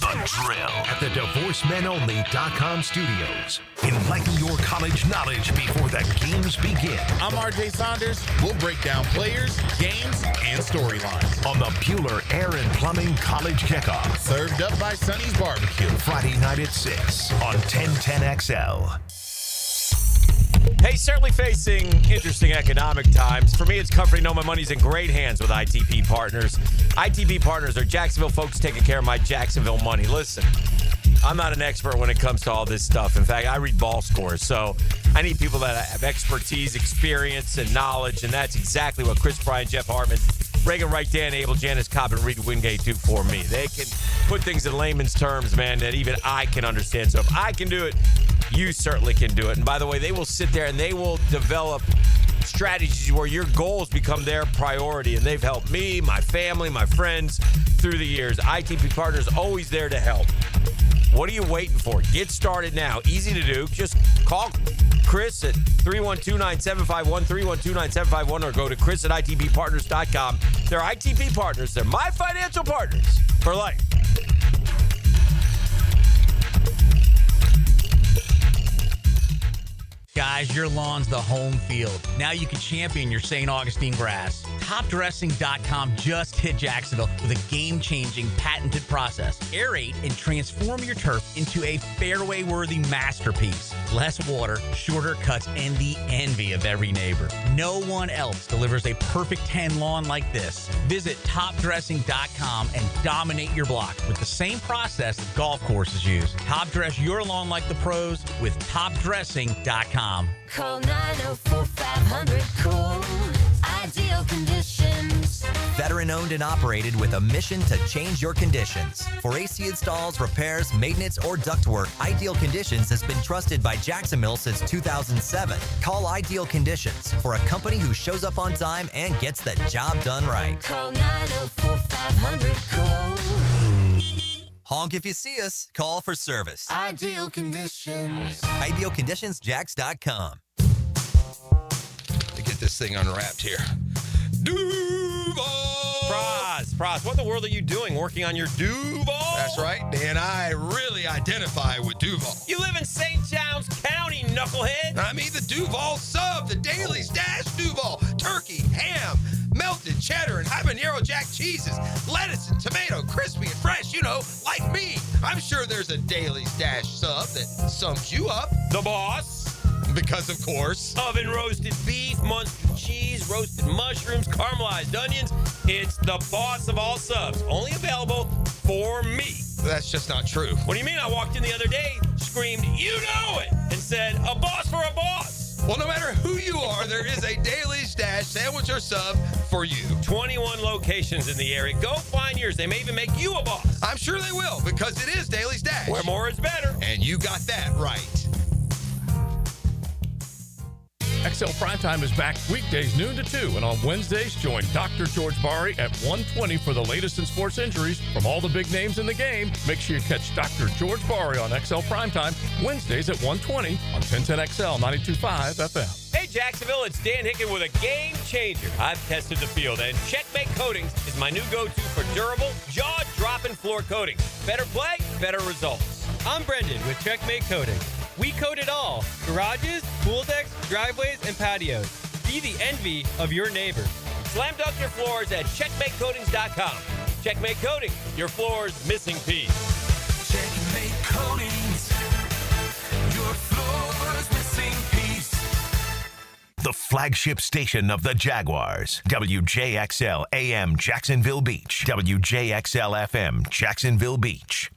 The Drill at the DivorceMenOnly.com studios. Enlighten your college knowledge before the games begin. I'm RJ Saunders. We'll break down players, games, and storylines on the Bueller Air and Plumbing College Kickoff. Served up by Sonny's Barbecue. Friday night at 6 on 1010XL. Hey, certainly facing interesting economic times. For me, it's comforting to know my money's in great hands with ITP Partners. ITP Partners are Jacksonville folks taking care of my Jacksonville money. Listen, I'm not an expert when it comes to all this stuff. In fact, I read ball scores, so I need people that have expertise, experience, and knowledge, and that's exactly what Chris Bryan, Jeff Hartman, Reagan Wright, Dan Abel, Janice Cobb, and Reed Wingate do for me. They can put things in layman's terms, man, that even I can understand. So if I can do it, you certainly can do it. And by the way, they will sit there and they will develop strategies where your goals become their priority. And they've helped me, my family, my friends through the years. ITP Partners, always there to help. What are you waiting for? Get started now. Easy to do. Just call Chris at 312-9751, 312-9751, or go to Chris at ITPPartners.com. They're ITP Partners. They're my financial partners for life. Guys, your lawn's the home field. Now you can champion your St. Augustine grass. TopDressing.com just hit Jacksonville with a game-changing patented process. Aerate and transform your turf into a fairway-worthy masterpiece. Less water, shorter cuts, and the envy of every neighbor. No one else delivers a perfect 10 lawn like this. Visit TopDressing.com and dominate your block with the same process that golf courses use. Top dress your lawn like the pros with TopDressing.com. Call 904-500-COOL. Ideal Conditions. Veteran owned and operated with a mission to change your conditions. For AC installs, repairs, maintenance, or ductwork, Ideal Conditions has been trusted by Jacksonville since 2007. Call Ideal Conditions for a company who shows up on time and gets the job done right. Call 904-500-COOL. Honk if you see us. Call for service. Ideal Conditions. IdealConditionsJacks.com. To get this thing unwrapped here. Duval! Praz, what in the world are you doing working on your Duval? That's right, Dan. I really identify with Duval. You live in St. Johns County, knucklehead. I mean the Duval sub, the Daily Stash Duval. Turkey, ham, melted cheddar, and habanero jack cheeses. Lettuce and tomato, crispy and fresh, like me. I'm sure there's a Daily Stash sub that sums you up. The boss. Because, of course. Oven roasted beef, munster cheese, roasted mushrooms, caramelized onions. It's the boss of all subs. Only available for me. That's just not true. What do you mean? I walked in the other day, screamed, "You know it!" and said, "A boss for a boss." Well, no matter who you are, there is a Daily Stash sandwich or sub for you. 21 locations in the area. Go find yours. They may even make you a boss. I'm sure they will, because it is Daily Stash. Where more is better. And you got that right. XL Primetime is back weekdays noon to 2, and on Wednesdays, join Dr. George Bari at 1:20 for the latest in sports injuries from all the big names in the game. Make sure you catch Dr. George Bari on XL Primetime Wednesdays at 1:20 on 1010XL 92.5 FM. Hey, Jacksonville, it's Dan Hicken with a game changer. I've tested the field, and Checkmate Coatings is my new go-to for durable, jaw-dropping floor coatings. Better play, better results. I'm Brendan with Checkmate Coatings. We coat it all: garages, pool decks, driveways, and patios. Be the envy of your neighbors. Slam dunk your floors at checkmatecoatings.com. Checkmate Coatings, your floor's missing piece. Checkmate Coatings, your floor's missing piece. The flagship station of the Jaguars. WJXL AM Jacksonville Beach. WJXL FM Jacksonville Beach.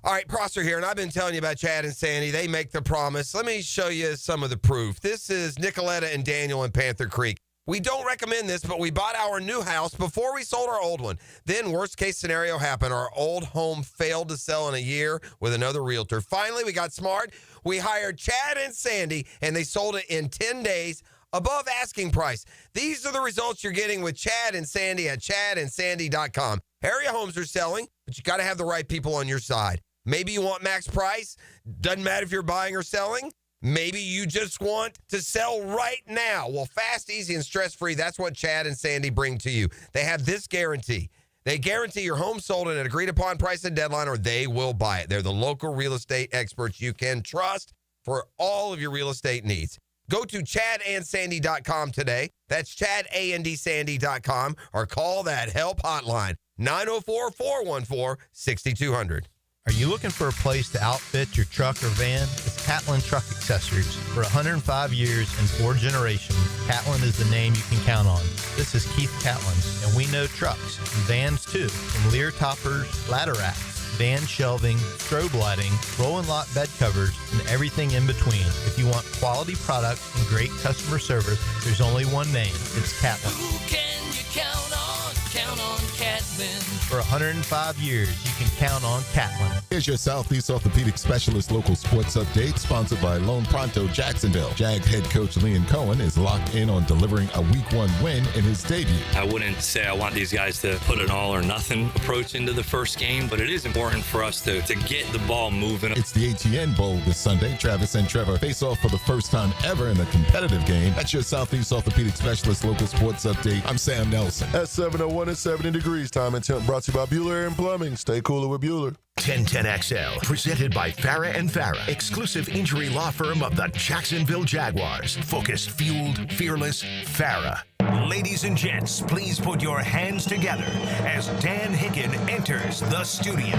All right, Prosser here, and I've been telling you about Chad and Sandy. They make the promise. Let me show you some of the proof. This is Nicoletta and Daniel in Panther Creek. We don't recommend this, but we bought our new house before we sold our old one. Then worst case scenario happened. Our old home failed to sell in a year with another realtor. Finally, we got smart. We hired Chad and Sandy, and they sold it in 10 days above asking price. These are the results you're getting with Chad and Sandy at chadandsandy.com. Area homes are selling, but you got to have the right people on your side. Maybe you want max price. Doesn't matter if you're buying or selling. Maybe you just want to sell right now. Well, fast, easy, and stress-free, that's what Chad and Sandy bring to you. They have this guarantee. They guarantee your home sold at an agreed-upon price and deadline, or they will buy it. They're the local real estate experts you can trust for all of your real estate needs. Go to chadandsandy.com today. That's chadandsandy.com, or call that help hotline, 904-414-6200. Are you looking for a place to outfit your truck or van? It's Catlin Truck Accessories. For 105 years and 4 generations, Catlin is the name you can count on. This is Keith Catlin, and we know trucks and vans too, from Lear toppers, ladder racks, van shelving, strobe lighting, roll and lock bed covers, and everything in between. If you want quality products and great customer service, there's only one name. It's Catlin. Who can you count on? Count on Catlin. For 105 years, you can count on Catlin. Here's your Southeast Orthopedic Specialist local sports update, sponsored by Lone Pronto Jacksonville. Jags head coach Liam Cohen is locked in on delivering a Week 1 win in his debut. I wouldn't say I want these guys to put an all or nothing approach into the first game, but it is important for us to get the ball moving. It's the ATN Bowl this Sunday. Travis and Trevor face off for the first time ever in a competitive game. That's your Southeast Orthopedic Specialist local sports update. I'm Sam Nelson. At 7:01 and 70 degrees, time and temp brought to you by Bueller and Plumbing. Stay cooler with Bueller. 1010XL, presented by Farah and Farah, exclusive injury law firm of the Jacksonville Jaguars. Focused, fueled, fearless, Farah. Ladies and gents, please put your hands together as Dan Hicken enters the studio.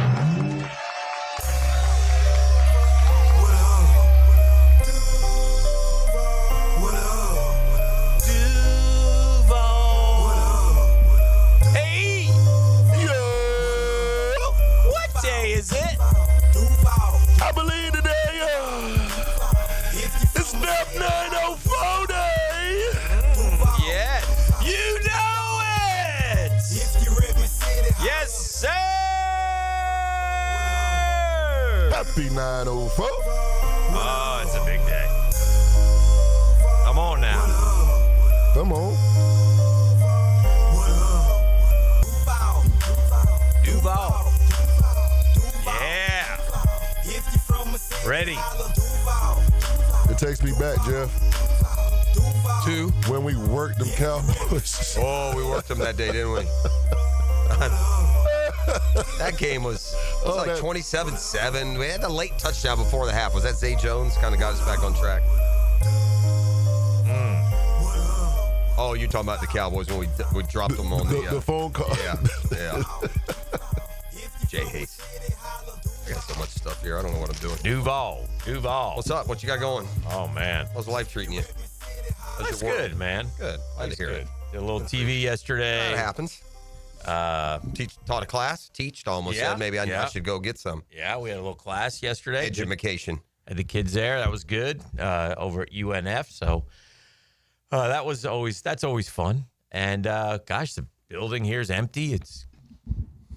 Hey! What day is it? I believe today it's Step 904 day. Yes. You know it! Yes, sir! Happy 904. Oh, it's a big day. Come on now. Come on. Duval. Yeah. Ready. It takes me back, Jeff. To when we worked them Cowboys. Oh, we worked them that day, didn't we? That game was like 27-7. We had a late touchdown before the half. Was that Zay Jones? Kind of got us back on track. Oh, you're talking about the Cowboys when we dropped them on the phone call. Yeah. Jay Hayes. I got so much stuff here. I don't know what I'm doing. Duval. What's up? What you got going? Oh, man. How's life treating you? That's good, man. Good. Glad to hear it. Did a little TV yesterday. That happens. Taught a class. Teached almost said. Maybe I should go get some. Yeah, we had a little class yesterday. Edumacation. Had the kids there. That was good over at UNF. So that's always fun. And gosh, the building here is empty. It's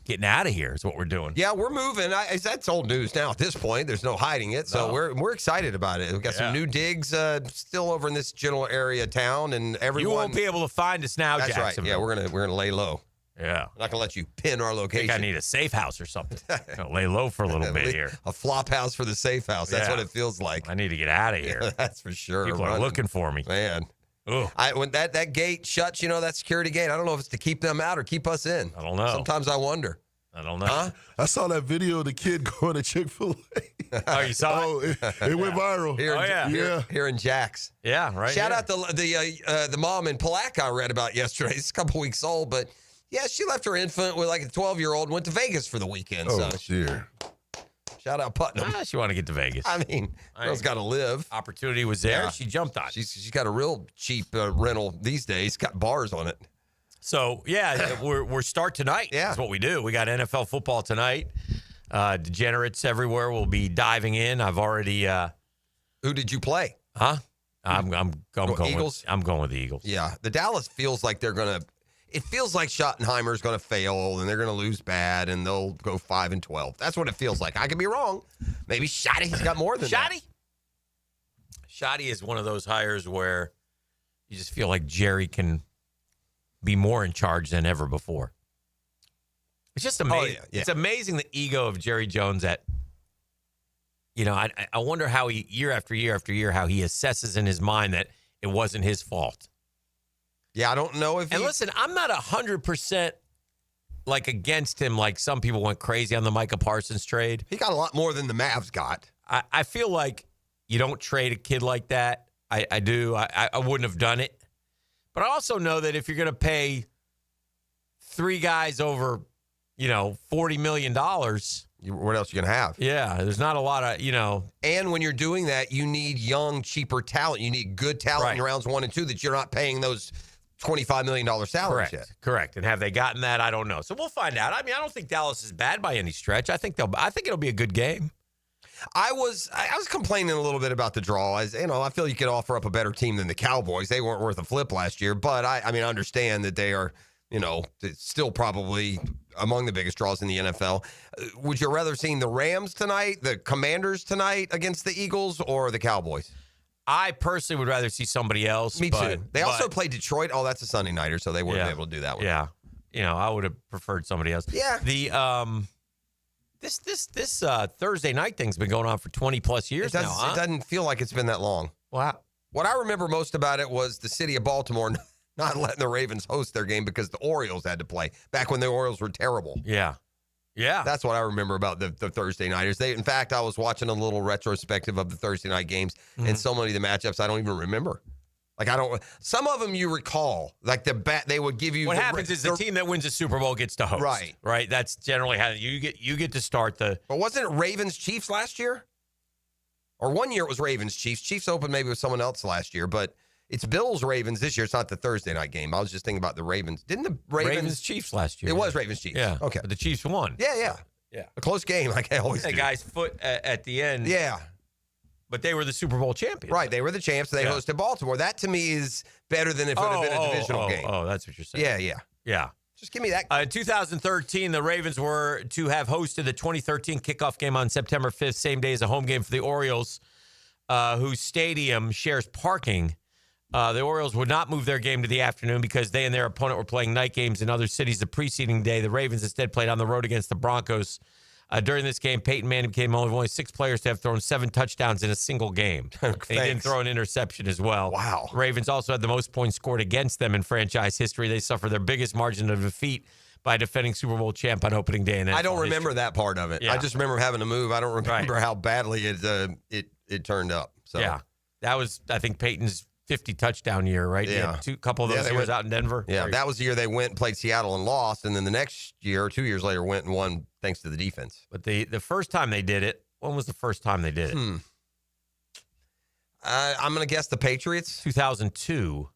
getting out of here is what we're doing. Yeah, we're moving. That's old news now at this point. There's no hiding it. So we're excited about it. We've got some new digs still over in this general area of town, and everyone. You won't be able to find us now, That's Jackson. right. Yeah, we're gonna lay low. Yeah. I'm not gonna let you pin our I location. think I need a safe house or something. Gonna lay low for a little bit here. A flop house for the safe house. That's what it feels like. I need to get out of here. That's for sure. People are looking for me. Man. Ugh. When that gate shuts, that security gate, I don't know if it's to keep them out or keep us in. I don't know. Sometimes I wonder. I don't know. Huh? I saw that video of the kid going to Chick-fil-A. Oh, you saw it? It went viral. Here in Jax. Yeah, right. Shout out the mom in Palatka I read about yesterday. It's a couple weeks old, but yeah, she left her infant with like a 12-year-old, went to Vegas for the weekend. Oh, so dear. Shout out Putnam. She wanted to get to Vegas. I mean, girl's got to live. Opportunity was there. Yeah. She jumped on it. She's got a real cheap rental these days. Got bars on it. So, yeah, we're start tonight. Yeah. That's what we do. We got NFL football tonight. Degenerates everywhere will be diving in. I've already Who did you play? Huh? I'm going Eagles? I'm going with the Eagles. Yeah. The Dallas feels like it feels like Schottenheimer's going to fail and they're going to lose bad and they'll go 5-12. That's what it feels like. I could be wrong. Maybe Schotty's got more than that. Shotty is one of those hires where you just feel like Jerry can be more in charge than ever before. It's just amazing. Oh, yeah. It's amazing the ego of Jerry Jones I wonder how he, year after year after year, how he assesses in his mind that it wasn't his fault. Yeah, I don't know if. And listen, I'm not 100% like against him. Like some people went crazy on the Micah Parsons trade. He got a lot more than the Mavs got. I feel like you don't trade a kid like that. I do. I wouldn't have done it. But I also know that if you're going to pay three guys over, $40 million. What else you going to have? Yeah, there's not a lot of, And when you're doing that, you need young, cheaper talent. You need good talent in rounds 1 and 2 that you're not paying those $25 million salaries yet. Correct. And have they gotten that? I don't know. So we'll find out. I mean, I don't think Dallas is bad by any stretch. I think it'll be a good game. I was complaining a little bit about the draw. I feel you could offer up a better team than the Cowboys. They weren't worth a flip last year, but I understand that they are, still probably among the biggest draws in the NFL. Would you rather seen the Rams tonight, the Commanders tonight against the Eagles, or the Cowboys? I personally would rather see somebody else. Me too. They also play Detroit. Oh, that's a Sunday nighter, so they wouldn't be able to do that one. Yeah. I would have preferred somebody else. Yeah. The this Thursday night thing's been going on for 20 plus years now. Huh? It doesn't feel like it's been that long. Wow. What I remember most about it was the city of Baltimore not letting the Ravens host their game because the Orioles had to play back when the Orioles were terrible. Yeah. Yeah. That's what I remember about the Thursday nighters. In fact, I was watching a little retrospective of the Thursday night games, and so many of the matchups I don't even remember. Like, some of them you recall. Like, they would give you. What happens is the team that wins the Super Bowl gets to host. Right. That's generally how you get to start the. But wasn't it Ravens Chiefs last year? Or one year it was Ravens Chiefs. Chiefs opened maybe with someone else last year, but it's Bills Ravens this year. It's not the Thursday night game. I was just thinking about the Ravens. Didn't the Ravens Chiefs last year? It was Ravens Chiefs. Yeah. Okay. But the Chiefs won. Yeah. A close game, like I always the do. guy's foot at the end. Yeah. But they were the Super Bowl champions. Right. They were the champs. They hosted Baltimore. That to me is better than if it had been a divisional game. Oh, that's what you're saying. Yeah. Just give me that. In 2013, the Ravens were to have hosted the 2013 kickoff game on September 5th, same day as a home game for the Orioles, whose stadium shares parking. The Orioles would not move their game to the afternoon because they and their opponent were playing night games in other cities the preceding day. The Ravens instead played on the road against the Broncos. During this game, Peyton Manning became one of only 6 players to have thrown 7 touchdowns in a single game. He didn't throw an interception as well. Wow. The Ravens also had the most points scored against them in franchise history. They suffered their biggest margin of defeat by defending Super Bowl champ on opening day. I don't remember that part of it. Yeah. I just remember having to move. I don't remember how badly it turned up. So yeah, that was, I think, Peyton's 50 touchdown year, right? Yeah. A couple of those years out in Denver. Yeah, that was the year they went and played Seattle and lost, and then the next year, or 2 years later, went and won thanks to the defense. But the first time they did it, when was the first time they did it? I'm going to guess the Patriots. 2002.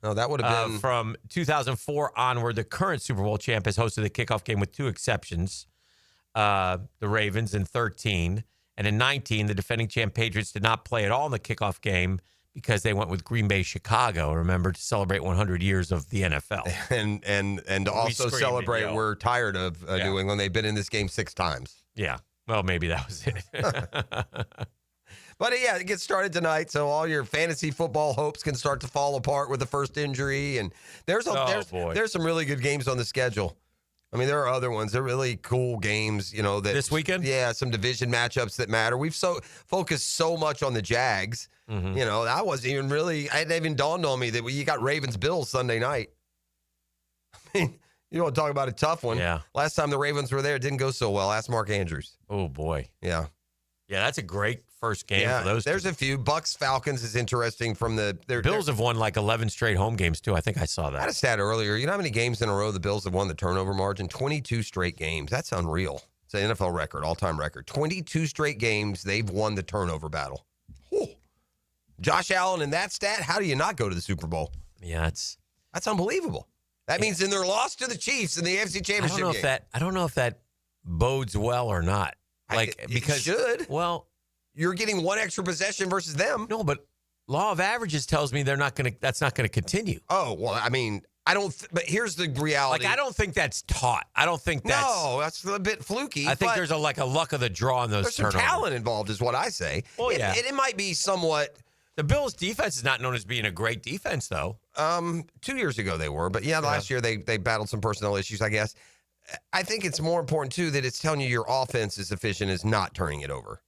No, that would have been from 2004 onward. The current Super Bowl champ has hosted the kickoff game with 2 exceptions. The Ravens in 13, and in 19, the defending champ Patriots did not play at all in the kickoff game because they went with Green Bay, Chicago, remember, to celebrate 100 years of the NFL. And to also celebrate we're tired of New England. They've been in this game 6 times. Yeah. Well, maybe that was it. But, yeah, it gets started tonight, so all your fantasy football hopes can start to fall apart with the first injury. And there's some really good games on the schedule. I mean, there are other ones. They're really cool games, that this weekend? Yeah, some division matchups that matter. We've focused so much on the Jags. Mm-hmm. I wasn't even really, it hadn't even dawned on me that you got Ravens-Bills Sunday night. I mean, you want to talk about a tough one. Yeah. Last time the Ravens were there, it didn't go so well. Ask Mark Andrews. Oh, boy. Yeah. Yeah, that's a great first game for those there's two. a few. Bucks-Falcons is interesting from the... Bills have won like 11 straight home games, too. I think I saw that. I had a stat earlier. You know how many games in a row the Bills have won the turnover margin? 22 straight games. That's unreal. It's an NFL record, all-time record. 22 straight games, they've won the turnover battle. Whew. Josh Allen in that stat, how do you not go to the Super Bowl? Yeah, that's unbelievable. That means in their loss to the Chiefs in the AFC Championship game. I don't know if that bodes well or not. Because it should. Well, you're getting one extra possession versus them. No, but law of averages tells me that's not going to continue. Oh, well, I mean, but here's the reality. I don't think that's taught. I don't think that's... No, that's a bit fluky. I think there's a luck of the draw in those there's turnovers. There's some talent involved is what I say. Well, yeah. It might be somewhat... The Bills' defense is not known as being a great defense, though. 2 years ago they were, but last year they battled some personnel issues, I guess. I think it's more important, too, that it's telling you your offense is efficient as not turning it over.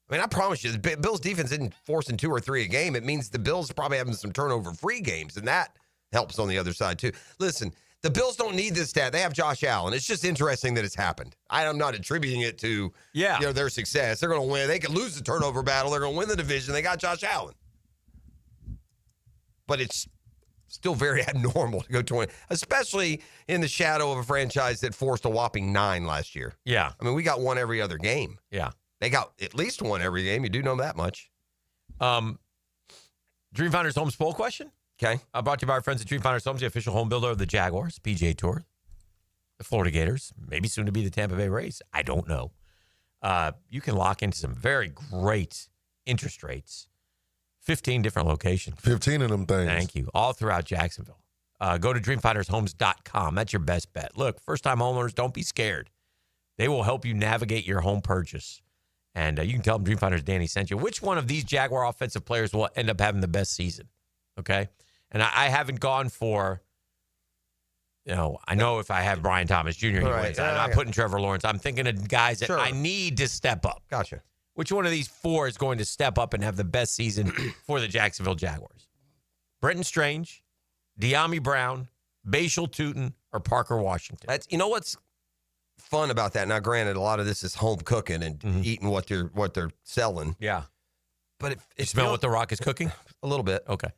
I mean, I promise you, the Bills' defense isn't forcing 2 or 3 a game. It means the Bills are probably having some turnover-free games, and that helps on the other side, too. Listen, the Bills don't need this stat. They have Josh Allen. It's just interesting that it's happened. I'm not attributing it to their success. They're going to win. They could lose the turnover battle. They're going to win the division. They got Josh Allen. But it's still very abnormal to go 20, especially in the shadow of a franchise that forced a whopping 9 last year. Yeah. I mean, we got one every other game. Yeah. They got at least one every game. You do know that much. Dreamfinders Homes poll question. Okay. Brought to you by our friends at Dreamfinders Homes, the official home builder of the Jaguars, PGA Tour, the Florida Gators, maybe soon to be the Tampa Bay Rays. I don't know. You can lock into some very great interest rates. 15 different locations. 15 of them things. Thank you. All throughout Jacksonville. Go to dreamfindershomes.com. That's your best bet. Look, first-time homeowners, don't be scared. They will help you navigate your home purchase. And you can tell them Dreamfinders Danny sent you. Which one of these Jaguar offensive players will end up having the best season? Okay? And I haven't gone for, I know if I have Brian Thomas Jr., he wins. I'm not putting Trevor Lawrence. I'm thinking of guys that I need to step up. Gotcha. Which one of these 4 is going to step up and have the best season for the Jacksonville Jaguars? Brenton Strange, De'Ami Brown, Bashal Tootin, or Parker Washington? You know what's fun about that? Now, granted, a lot of this is home cooking and eating what they're selling. Yeah. But you smell what The Rock is cooking? A little bit. Okay.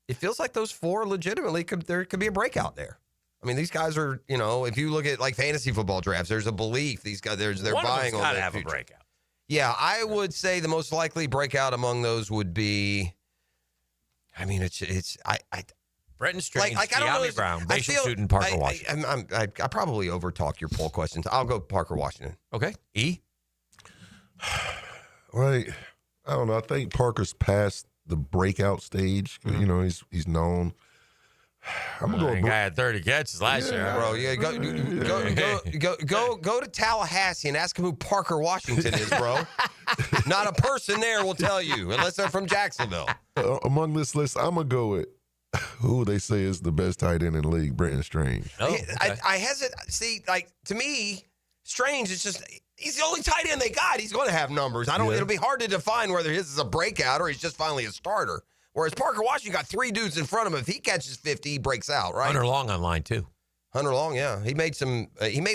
it feels like those four legitimately there could be a breakout there. I mean, these guys are, if you look at like fantasy football drafts, there's a belief they're One buying of on got to have future. a breakout. Yeah, I would say the most likely breakout among those would be. I mean, Brenton Strange, I don't know. Brown, Bashal Tootin, Parker Washington. I probably overtalk your poll questions. I'll go Parker Washington. Okay. E? Right. I don't know. I think Parker's past the breakout stage. He's known. I'm gonna go. Guy had 30 catches last year, bro. Yeah, go to Tallahassee and ask him who Parker Washington is, bro. Not a person there will tell you unless they're from Jacksonville. Among this list, I'm gonna go with who they say is the best tight end in the league, Brenton Strange. Oh, okay. I hesitate. See, to me, Strange is just. He's the only tight end they got. He's going to have numbers. It'll be hard to define whether his is a breakout or he's just finally a starter. Whereas Parker Washington got three dudes in front of him. If he catches 50, he breaks out, right? Hunter Long online, too. Hunter Long, yeah. He made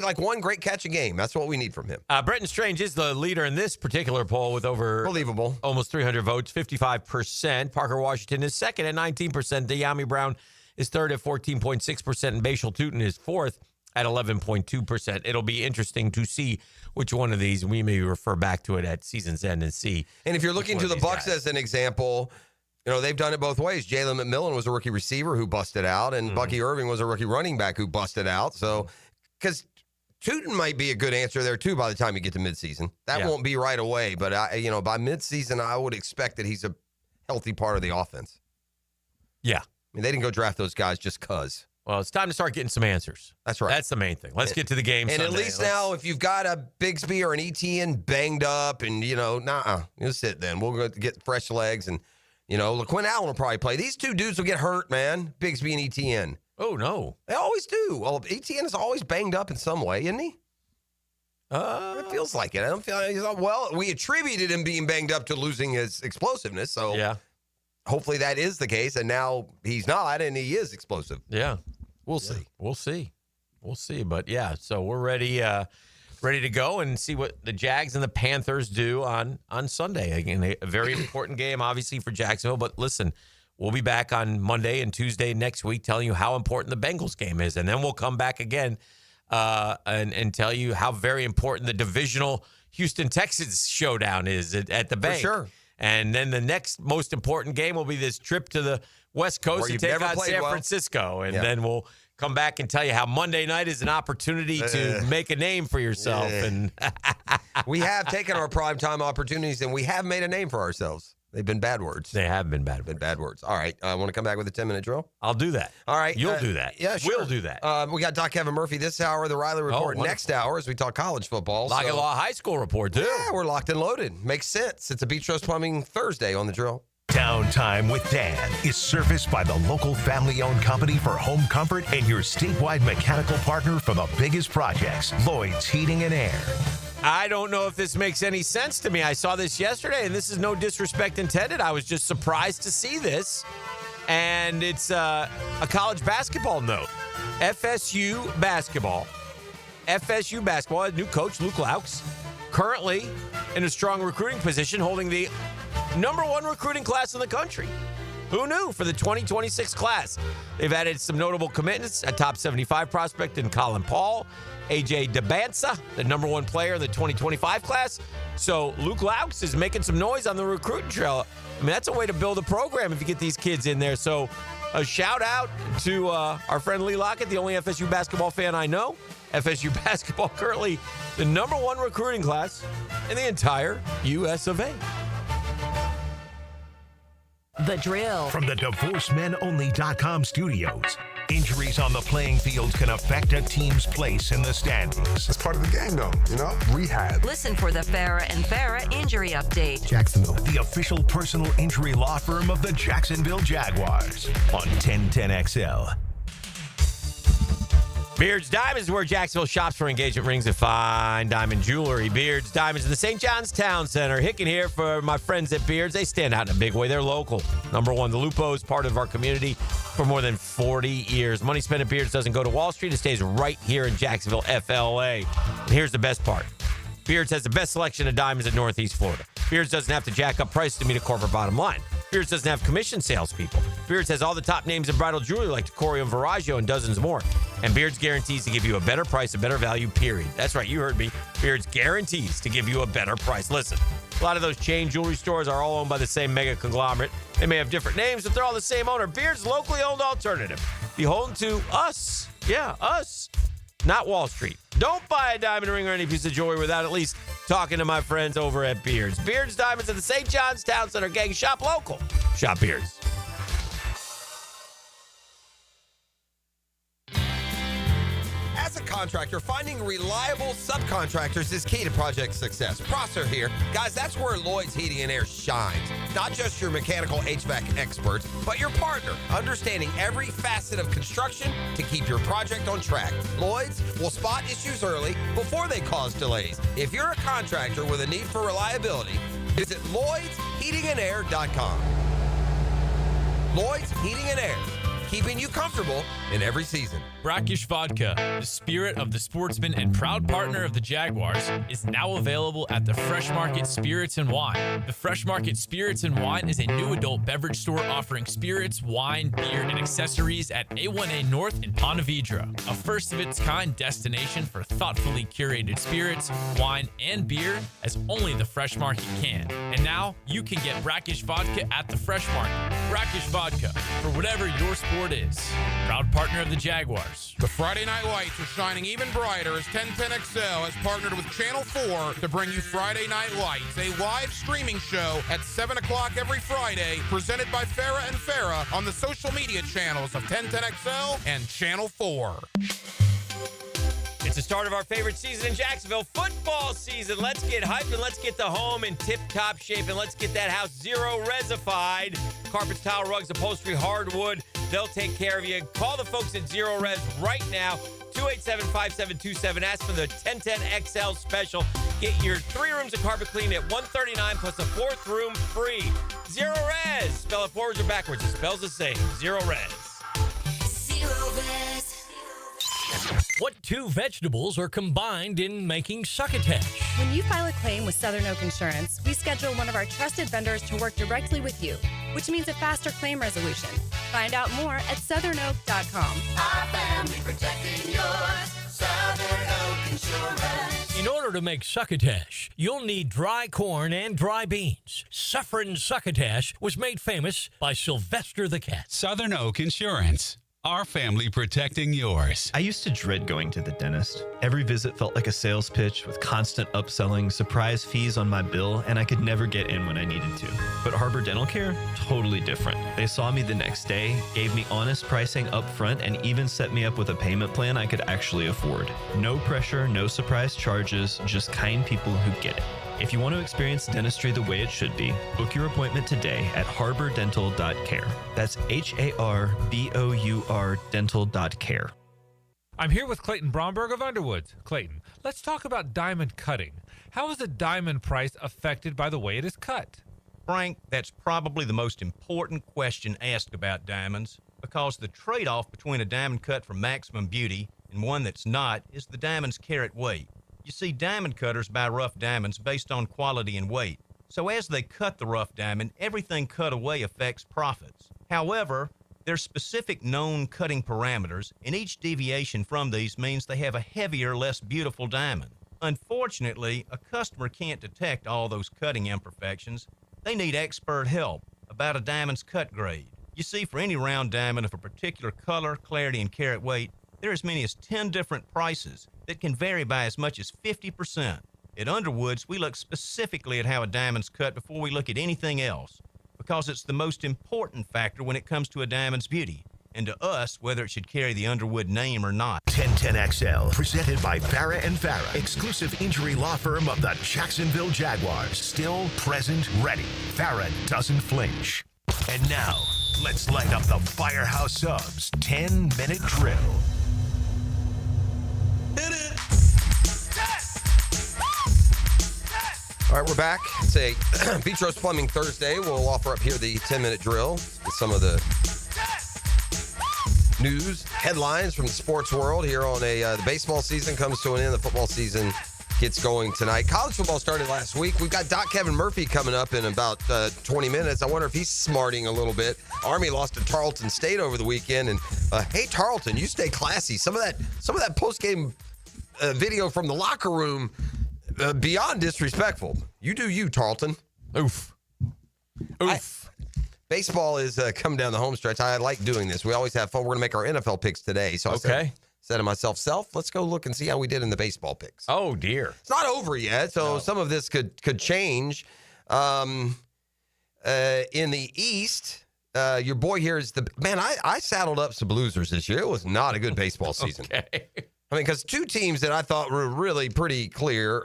like one great catch a game. That's what we need from him. Brenton Strange is the leader in this particular poll with almost 300 votes, 55%. Parker Washington is second at 19%. De'Ami Brown is third at 14.6%. And Bashal Tootin is fourth at 11.2%. It'll be interesting to see which one of these. We may refer back to it at season's end and see. And if you're looking to the Bucs as an example, they've done it both ways. Jalen McMillan was a rookie receiver who busted out, and Bucky Irving was a rookie running back who busted out. So, because Tootin might be a good answer there, too, by the time you get to midseason. That won't be right away, but, by midseason, I would expect that he's a healthy part of the offense. Yeah. I mean, they didn't go draft those guys just because. Well, it's time to start getting some answers. That's right. That's the main thing. Let's get to the game And Sunday. at least now, if you've got a Bigsby or an Etienne banged up and, you'll sit then. We'll go get fresh legs and, LaQuinn Allen will probably play. These two dudes will get hurt, man, Bigsby and Etienne. Oh, no. They always do. Well, Etienne is always banged up in some way, isn't he? It feels like it. I don't feel like we attributed him being banged up to losing his explosiveness, so yeah. Hopefully that is the case, and now he's not, and he is explosive. Yeah. We'll see. We'll see. But, yeah, so we're ready to go and see what the Jags and the Panthers do on Sunday. Again, a very important game, obviously, for Jacksonville. But, listen, we'll be back on Monday and Tuesday next week telling you how important the Bengals game is. And then we'll come back again and tell you how very important the divisional Houston-Texans showdown is at the Bank. For sure. And then the next most important game will be this trip to the West Coast to take on San Francisco. And then we'll come back and tell you how Monday night is an opportunity to make a name for yourself. And we have taken our primetime opportunities, and we have made a name for ourselves. They've been bad words. They have been bad words. All right. I want to come back with a 10-minute drill? I'll do that. All right. You'll do that. Yeah, sure. We'll do that. We got Doc Kevin Murphy this hour, the Riley Report next hour as we talk college football. Lockett Law High School Report, too. Yeah, we're locked and loaded. Makes sense. It's a Beach Roast Plumbing Thursday on the drill. Downtime with Dan is serviced by the local family-owned company for home comfort and your statewide mechanical partner for the biggest projects, Lloyd's Heating and Air. I don't know if this makes any sense to me. I saw this yesterday, and this is no disrespect intended. I was just surprised to see this. And it's a college basketball note. FSU basketball, new coach, Luke Laux, currently in a strong recruiting position, holding the #1 recruiting class in the country. Who knew for the 2026 class? They've added some notable commitments, a top 75 prospect in Colin Paul, AJ DeBansa, the #1 player in the 2025 class. So Luke Laux is making some noise on the recruiting trail. I mean, that's a way to build a program if you get these kids in there. So a shout out to our friend Lee Lockett, the only FSU basketball fan I know. FSU basketball currently the #1 recruiting class in the entire U.S. of A. The Drill. From the DivorceMenOnly.com studios. Injuries on the playing field can affect a team's place in the standings. It's part of the game, though, rehab. Listen for the Farrah and Farrah Injury Update. Jacksonville, the official personal injury law firm of the Jacksonville Jaguars on 1010XL. Beards Diamonds is where Jacksonville shops for engagement rings and fine diamond jewelry. Beards Diamonds in the St. John's Town Center. Hicken here for my friends at Beards. They stand out in a big way. They're local. #1, the Lupo is part of our community for more than 40 years. Money spent at Beards doesn't go to Wall Street. It stays right here in Jacksonville, FLA. And here's the best part. Beards has the best selection of diamonds in Northeast Florida. Beards doesn't have to jack up prices to meet a corporate bottom line. Beards doesn't have commission salespeople. Beards has all the top names in bridal jewelry like Decorio and Viraggio and dozens more. And Beards guarantees to give you a better price, a better value, period. That's right, you heard me. Beards guarantees to give you a better price. Listen, a lot of those chain jewelry stores are all owned by the same mega conglomerate. They may have different names, but they're all the same owner. Beards' locally owned alternative. Beholden to us. Yeah, us. Not Wall Street. Don't buy a diamond ring or any piece of jewelry without at least talking to my friends over at Beards. Beards Diamonds at the St. John's Town Center. Gang, shop local. Shop Beards. As a contractor, finding reliable subcontractors is key to project success. Prosser here. Guys, that's where Lloyd's Heating and Air shines. Not just your mechanical HVAC expert, but your partner, understanding every facet of construction to keep your project on track. Lloyd's will spot issues early before they cause delays. If you're a contractor with a need for reliability, visit LloydsHeatingandAir.com. Lloyd's Heating and Air, keeping you comfortable in every season. Brackish Vodka, the spirit of the sportsman and proud partner of the Jaguars, is now available at the Fresh Market Spirits and Wine. The Fresh Market Spirits and Wine is a new adult beverage store offering spirits, wine, beer, and accessories at A1A North in Ponte Vedra, a first-of-its-kind destination for thoughtfully curated spirits, wine, and beer as only the Fresh Market can. And now, you can get Brackish Vodka at the Fresh Market. Brackish Vodka, for whatever your sport is. Proud partner of the Jaguars. The Friday night lights are shining even brighter as 1010XL has partnered with Channel 4 to bring you Friday Night Lights, a live streaming show at 7 o'clock every Friday, presented by Farrah and Farrah on the social media channels of 1010XL and Channel 4. It's the start of our favorite season in Jacksonville, football season. Let's get hyped and let's get the home in tip-top shape and let's get that house zero-resified. Carpets, tile, rugs, upholstery, hardwood, they'll take care of you. Call the folks at Zero Res right now, 287-5727. Ask for the 1010XL special. Get your 3 rooms of carpet cleaned at $139 plus a 4th room free. Zero Res. Spell it forwards or backwards. It spells the same. Zero Res. Zero Res. What 2 vegetables are combined in making succotash? When you file a claim with Southern Oak Insurance, we schedule one of our trusted vendors to work directly with you, which means a faster claim resolution. Find out more at southernoak.com. Our family protecting yours. Southern Oak Insurance. In order to make succotash, you'll need dry corn and dry beans. Suffering succotash was made famous by Sylvester the Cat. Southern Oak Insurance. Our family protecting yours. I used to dread going to the dentist. Every visit felt like a sales pitch with constant upselling, surprise fees on my bill, and I could never get in when I needed to. But Harbor Dental Care? Totally different. They saw me the next day, gave me honest pricing up front, and even set me up with a payment plan I could actually afford. No pressure, no surprise charges, just kind people who get it. If you want to experience dentistry the way it should be, book your appointment today at harbordental.care. That's HARBOUR dental.care. I'm here with Clayton Bromberg of Underwoods. Clayton, let's talk about diamond cutting. How is a diamond price affected by the way it is cut? Frank, that's probably the most important question asked about diamonds, because the trade-off between a diamond cut for maximum beauty and one that's not is the diamond's carat weight. You see, diamond cutters buy rough diamonds based on quality and weight. So as they cut the rough diamond, everything cut away affects profits. However, there's specific known cutting parameters, and each deviation from these means they have a heavier, less beautiful diamond. Unfortunately, a customer can't detect all those cutting imperfections. They need expert help about a diamond's cut grade. You see, for any round diamond of a particular color, clarity, and carat weight, there are as many as 10 different prices that can vary by as much as 50%. At Underwoods, we look specifically at how a diamond's cut before we look at anything else, because it's the most important factor when it comes to a diamond's beauty, and to us, whether it should carry the Underwood name or not. 1010XL, presented by Farrah and Farrah, exclusive injury law firm of the Jacksonville Jaguars. Still, present, ready. Farrah doesn't flinch. And now, let's light up the Firehouse Subs 10-minute drill. All right, we're back. It's a Beach Roast Plumbing Thursday. We'll offer up here the 10-minute drill with some of the news, headlines from the sports world here on the baseball season comes to an end. The football season gets going tonight. College football started last week. We've got Doc Kevin Murphy coming up in about 20 minutes. I wonder if he's smarting a little bit. Army lost to Tarleton State over the weekend, and hey, Tarleton, you stay classy. Some of that post-game video from the locker room, beyond disrespectful. You do you, Tarleton. Oof. Baseball is coming down the home stretch. I like doing this. We always have fun. We're going to make our NFL picks today. So I said to myself, let's go look and see how we did in the baseball picks. Oh, dear. It's not over yet, so some of this could change. In the East, your boy here is I saddled up some losers this year. It was not a good baseball season. Okay. I mean, because two teams that I thought were really pretty clear,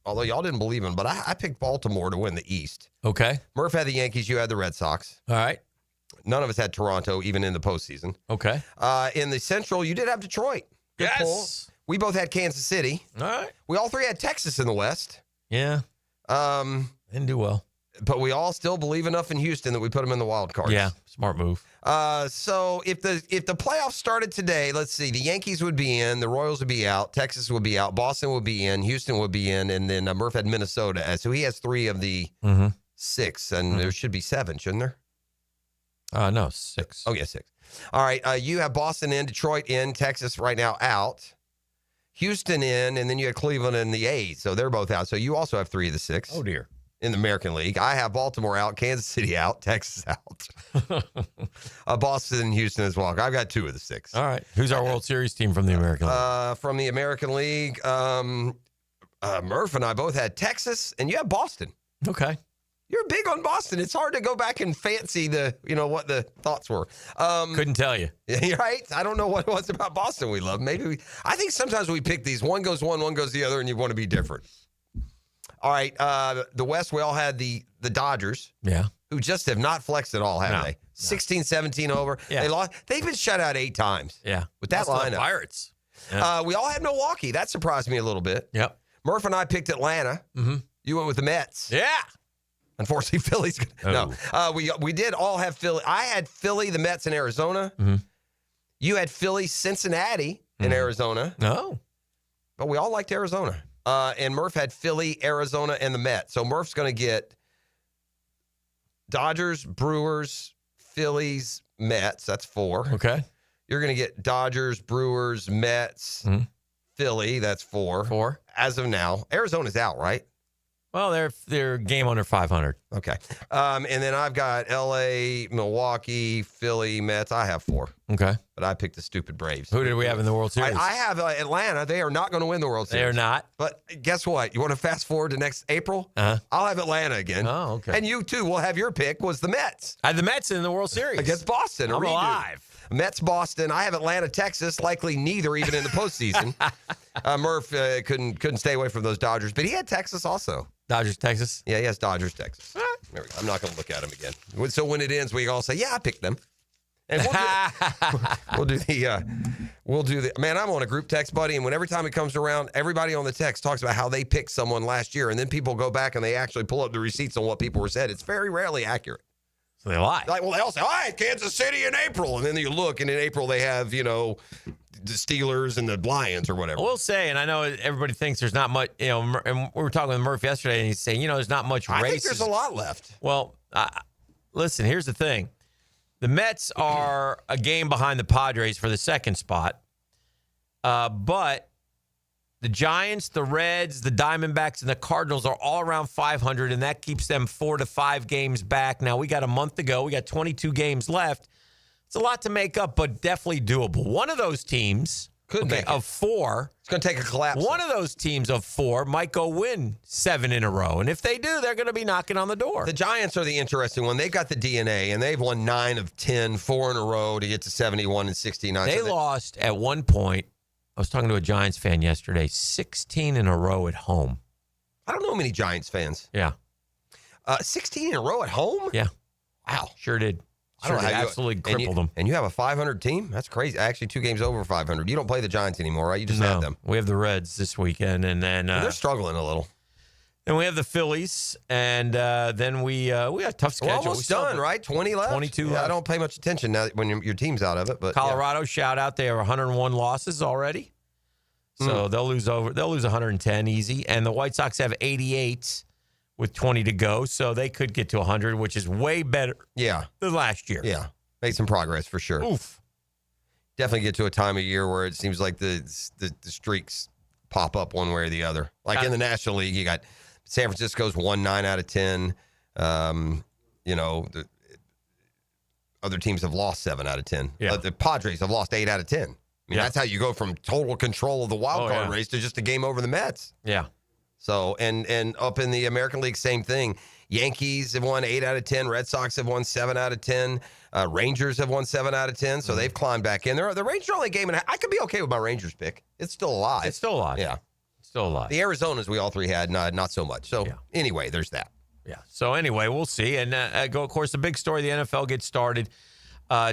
although y'all didn't believe them, but I picked Baltimore to win the East. Okay. Murph had the Yankees. You had the Red Sox. All right. None of us had Toronto, even in the postseason. Okay. In the Central, you did have Detroit. Good pull. We both had Kansas City. All right. We all three had Texas in the West. Yeah. Didn't do well. But we all still believe enough in Houston that we put them in the wild cards. Yeah, smart move. So if the playoffs started today, let's see, the Yankees would be in, the Royals would be out, Texas would be out, Boston would be in, Houston would be in, and then Murph had Minnesota. So he has 3 of the 6, and there should be 7, shouldn't there? No, 6. Oh, yeah, 6. All right, you have Boston in, Detroit in, Texas right now out, Houston in, and then you have Cleveland and the A's. So they're both out. So you also have 3 of the 6. Oh, dear. In the American League. I have Baltimore out, Kansas City out, Texas out. Boston and Houston as well. I've got 2 of the 6. All right. Who's our World Series team from the American League? From the American League, Murph and I both had Texas, and you have Boston. Okay. You're big on Boston. It's hard to go back and fancy what the thoughts were. Couldn't tell you. Right? I don't know what it was about Boston we love. I think sometimes we pick these. One goes one goes the other, and you want to be different. All right, the West, we all had the Dodgers. Yeah. Who just have not flexed at all, have they? 16-17 over. Yeah. They lost. They've been shut out 8 times. Yeah. With that Lost to the lineup. Pirates. Yeah. We all had Milwaukee. That surprised me a little bit. Yep. Murph and I picked Atlanta. Mm-hmm. You went with the Mets. Yeah. Unfortunately, Philly's no. We did all have Philly. I had Philly, the Mets in Arizona. Mm-hmm. You had Philly, Cincinnati in Arizona. No. But we all liked Arizona. And Murph had Philly, Arizona, and the Mets. So Murph's going to get Dodgers, Brewers, Phillies, Mets. That's 4. Okay. You're going to get Dodgers, Brewers, Mets, Philly. That's 4. 4. As of now. Arizona's out, right? Well, they're game under 500. Okay. And then I've got L.A., Milwaukee, Philly, Mets. I have 4. Okay. But I picked the stupid Braves. Who did we have in the World Series? I have Atlanta. They are not going to win the World Series. They're not. But guess what? You want to fast forward to next April? Uh-huh. I'll have Atlanta again. Oh, okay. And you, too, will have your pick was the Mets. I had the Mets in the World Series. Against Boston. I'm alive. Mets, Boston. I have Atlanta, Texas. Likely neither, even in the postseason. Murph couldn't stay away from those Dodgers. But he had Texas also. Dodgers, Texas? Yeah, he has Dodgers, Texas. There we go. I'm not going to look at him again. So when it ends, we all say, yeah, I picked them. And we'll do the man, I'm on a group text, buddy, and when every time it comes around, everybody on the text talks about how they picked someone last year, and then people go back and they actually pull up the receipts on what people were said. It's very rarely accurate. So they lie. Like, well, they all say, I had Kansas City in April, and then you look, and in April they have, the Steelers and the Lions or whatever. I will say, and I know everybody thinks there's not much, and we were talking with Murph yesterday, and he's saying, there's not much racism. I think there's a lot left. Well, listen, here's the thing. The Mets are a game behind the Padres for the second spot, but the Giants, the Reds, the Diamondbacks, and the Cardinals are all around 500, and that keeps them 4 to 5 games back. Now, we got a month to go. We got 22 games left. It's a lot to make up, but definitely doable. One of those teams of 4. It's going to take a collapse. One of those teams of 4 might go win 7 in a row. And if they do, they're going to be knocking on the door. The Giants are the interesting one. They've got the DNA, and they've won 9 of 10, 4 in a row to get to 71 and 69. They lost at one point. I was talking to a Giants fan yesterday, 16 in a row at home. I don't know many Giants fans. Yeah. 16 in a row at home? Yeah. Wow. Sure did. I don't know how absolutely crippled them. And you have a 500 team? That's crazy. Actually, 2 games over 500. You don't play the Giants anymore, right? You just have them. We have the Reds this weekend, and then they're struggling a little. Then we have the Phillies, and then we got a tough schedule. We're almost done, right? 20 left. 22 left. I don't pay much attention now when your team's out of it, but Colorado, shout out, they have 101 losses already. So they'll lose 110 easy. And the White Sox have 88 with 20 to go. So they could get to 100, which is way better than last year. Yeah. Made some progress for sure. Oof. Definitely get to a time of year where it seems like the streaks pop up one way or the other. Like in the National League, you got San Francisco's won 9 out of 10. The other teams have lost 7 out of 10. Yeah. The Padres have lost 8 out of 10. I mean, that's how you go from total control of the wild card race to just a game over the Mets. Yeah. So, and up in the American League, same thing. Yankees have won 8 out of 10. Red Sox have won 7 out of 10. Rangers have won 7 out of 10. So they've climbed back in. The Rangers are only a game and I could be okay with my Rangers pick. It's still alive. It's still alive. Yeah. Still alive. The Arizonas we all three had, not so much. So anyway, there's that. Yeah. So anyway, we'll see. And of course, the big story, the NFL gets started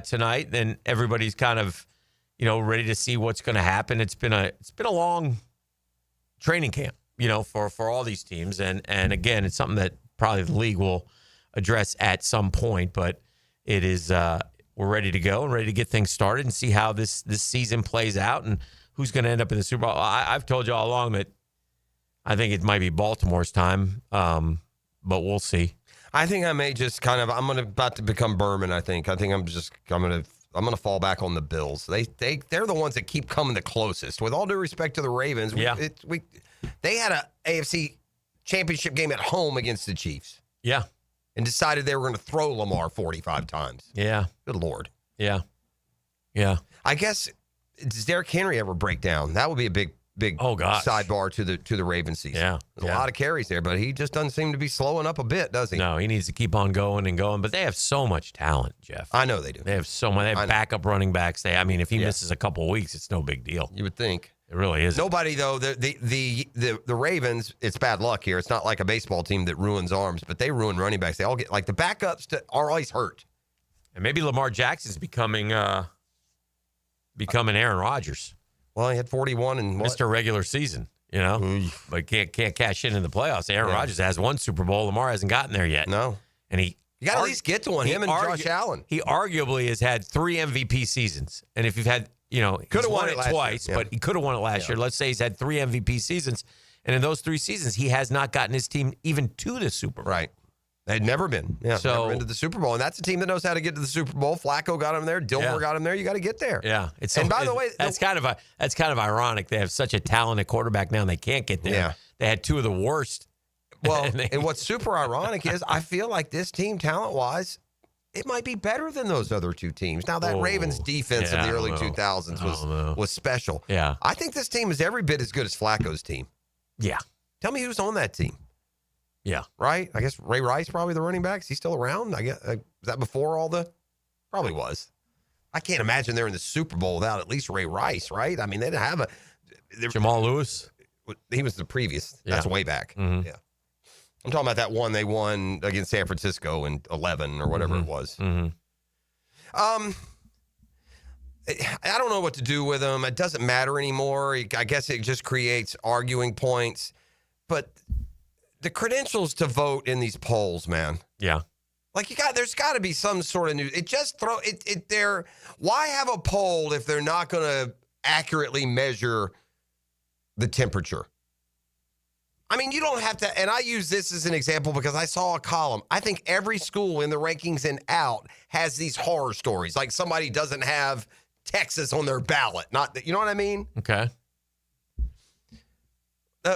tonight. Then everybody's kind of, ready to see what's going to happen. It's been a long training camp, for all these teams. And again, it's something that probably the league will address at some point. But it is we're ready to go and ready to get things started and see how this season plays out and who's going to end up in the Super Bowl. I've told you all along that I think it might be Baltimore's time, but we'll see. I think I may just I'm about to become Berman. I think I'm going to fall back on the Bills. They're the ones that keep coming the closest. With all due respect to the Ravens, they had a AFC championship game at home against the Chiefs. Yeah. And decided they were going to throw Lamar 45 times. Yeah. Good Lord. Yeah. Yeah. I guess, does Derrick Henry ever break down? That would be a big sidebar to the Ravens season. Yeah. There's a lot of carries there, but he just doesn't seem to be slowing up a bit, does he? No, he needs to keep on going and going. But they have so much talent, Jeff. I know they do. They have so much. They have backup running backs. If he misses a couple of weeks, it's no big deal. You would think. It really is. Nobody, though, the Ravens, it's bad luck here. It's not like a baseball team that ruins arms, but they ruin running backs. They all get, like, the backups are always hurt. And maybe Lamar Jackson's becoming Aaron Rodgers. Well, he had 41 and what? Mr. Regular season, but can't cash in the playoffs. Aaron Rodgers has one Super Bowl. Lamar hasn't gotten there yet. No. And you got to at least get to one. Him and Josh Allen. He arguably has had 3 MVP seasons. And if you've had, could have won it twice, year. But he could have won it last year. Let's say he's had 3 MVP seasons. And in those 3 seasons, he has not gotten his team even to the Super Bowl. Right. They'd never been. Yeah, never been to the Super Bowl. And that's a team that knows how to get to the Super Bowl. Flacco got him there. Dilfer got him there. You got to get there. Yeah. And by the way, that's kind of ironic. They have such a talented quarterback now and they can't get there. Yeah. They had 2 of the worst. Well, and what's super ironic is I feel like this team, talent-wise, it might be better than those other 2 teams. Now, that Ravens defense of the early 2000s was special. Yeah. I think this team is every bit as good as Flacco's team. Yeah. Tell me who's on that team. Yeah. Right? I guess Ray Rice probably the running back. Is he still around? I guess was that before all the? Probably was. I can't imagine they're in the Super Bowl without at least Ray Rice, right? I mean, they didn't have Jamal Lewis. He was the previous. That's way back. Mm-hmm. Yeah. I'm talking about that one they won against San Francisco in 11 or whatever it was. Mm-hmm. I don't know what to do with them. It doesn't matter anymore. I guess it just creates arguing points. But the credentials to vote in these polls, man. Yeah. Like there's got to be some sort of news. Why have a poll if they're not going to accurately measure the temperature? I mean, you don't have to, and I use this as an example because I saw a column. I think every school in the rankings and out has these horror stories. Like somebody doesn't have Texas on their ballot. You know what I mean? Okay.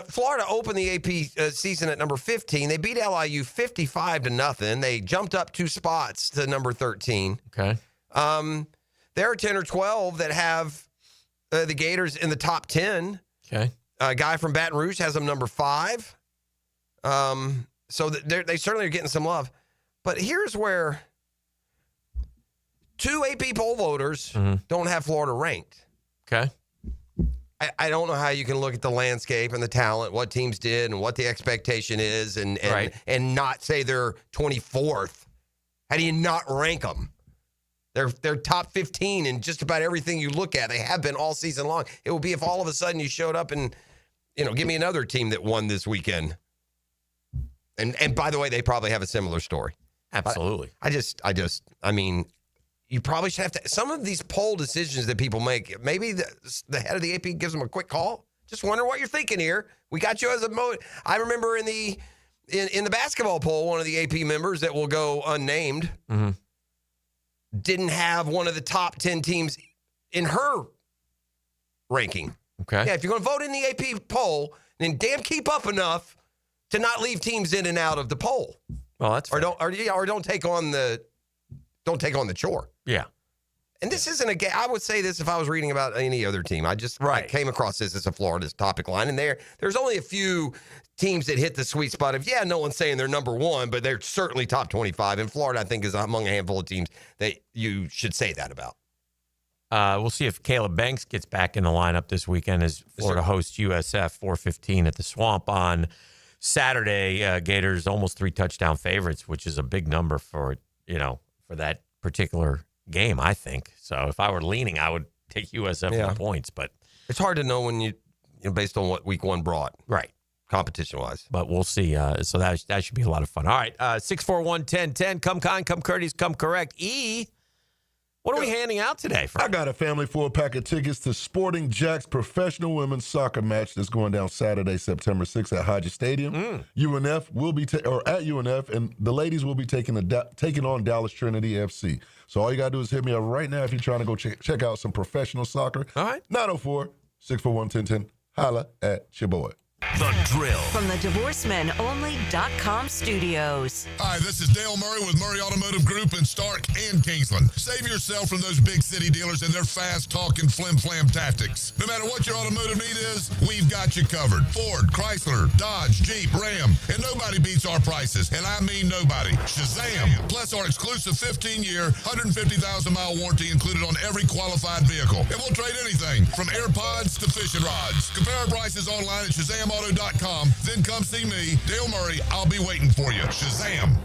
Florida opened the AP season at number 15. They beat LIU 55-0. They jumped up 2 spots to number 13. Okay. There are 10 or 12 that have the Gators in the top 10. Okay. A guy from Baton Rouge has them number 5. So they certainly are getting some love. But here's where 2 AP poll voters don't have Florida ranked. Okay. I don't know how you can look at the landscape and the talent, what teams did and what the expectation is and not say they're 24th. How do you not rank them? They're top 15 in just about everything you look at. They have been all season long. It would be if all of a sudden you showed up and, give me another team that won this weekend. And by the way, they probably have a similar story. Absolutely. I mean, you probably should have to, some of these poll decisions that people make, maybe the head of the AP gives them a quick call. Just wonder what you're thinking here. We got you as a I remember in the basketball poll, one of the AP members that will go unnamed didn't have one of the top 10 teams in her ranking. Okay. Yeah, if you're going to vote in the AP poll, then damn keep up enough to not leave teams in and out of the poll. Well, that's fair. Or don't take on the chore. Yeah. And this isn't a game. I would say this if I was reading about any other team. I came across this as a Florida's topic line, and there's only a few teams that hit the sweet spot of, no one's saying they're number one, but they're certainly top 25. And Florida, I think, is among a handful of teams that you should say that about. We'll see if Caleb Banks gets back in the lineup this weekend as Florida hosts USF 4:15 at the Swamp on Saturday. Gators almost 3 touchdown favorites, which is a big number for that particular game, I think. So if I were leaning, I would take USF for the points, but it's hard to know when you based on what week one brought. Right. Competition wise. But we'll see. So that should be a lot of fun. All right. 641-1010. Come kind, come courteous, come correct. What are we handing out today? I got a family 4-pack of tickets to Sporting Jack's professional women's soccer match that's going down Saturday, September 6th at Hodges Stadium. UNF will be at UNF, and the ladies will be taking on Dallas Trinity FC. So all you got to do is hit me up right now if you're trying to go check out some professional soccer. All right. 904-641-1010. Holla at your boy. The Drill. From the DivorceMenOnly.com studios. Hi, this is Dale Murray with Murray Automotive Group in Stark and Kingsland. Save yourself from those big city dealers and their fast-talking flim-flam tactics. No matter what your automotive need is, we've got you covered. Ford, Chrysler, Dodge, Jeep, Ram, and nobody beats our prices, and I mean nobody. Shazam! Plus our exclusive 15-year, 150,000-mile warranty included on every qualified vehicle. And we'll trade anything from AirPods to fishing rods. Compare our prices online at ShazamAuto.com. Then come see me, Dale Murray. I'll be waiting for you. Shazam!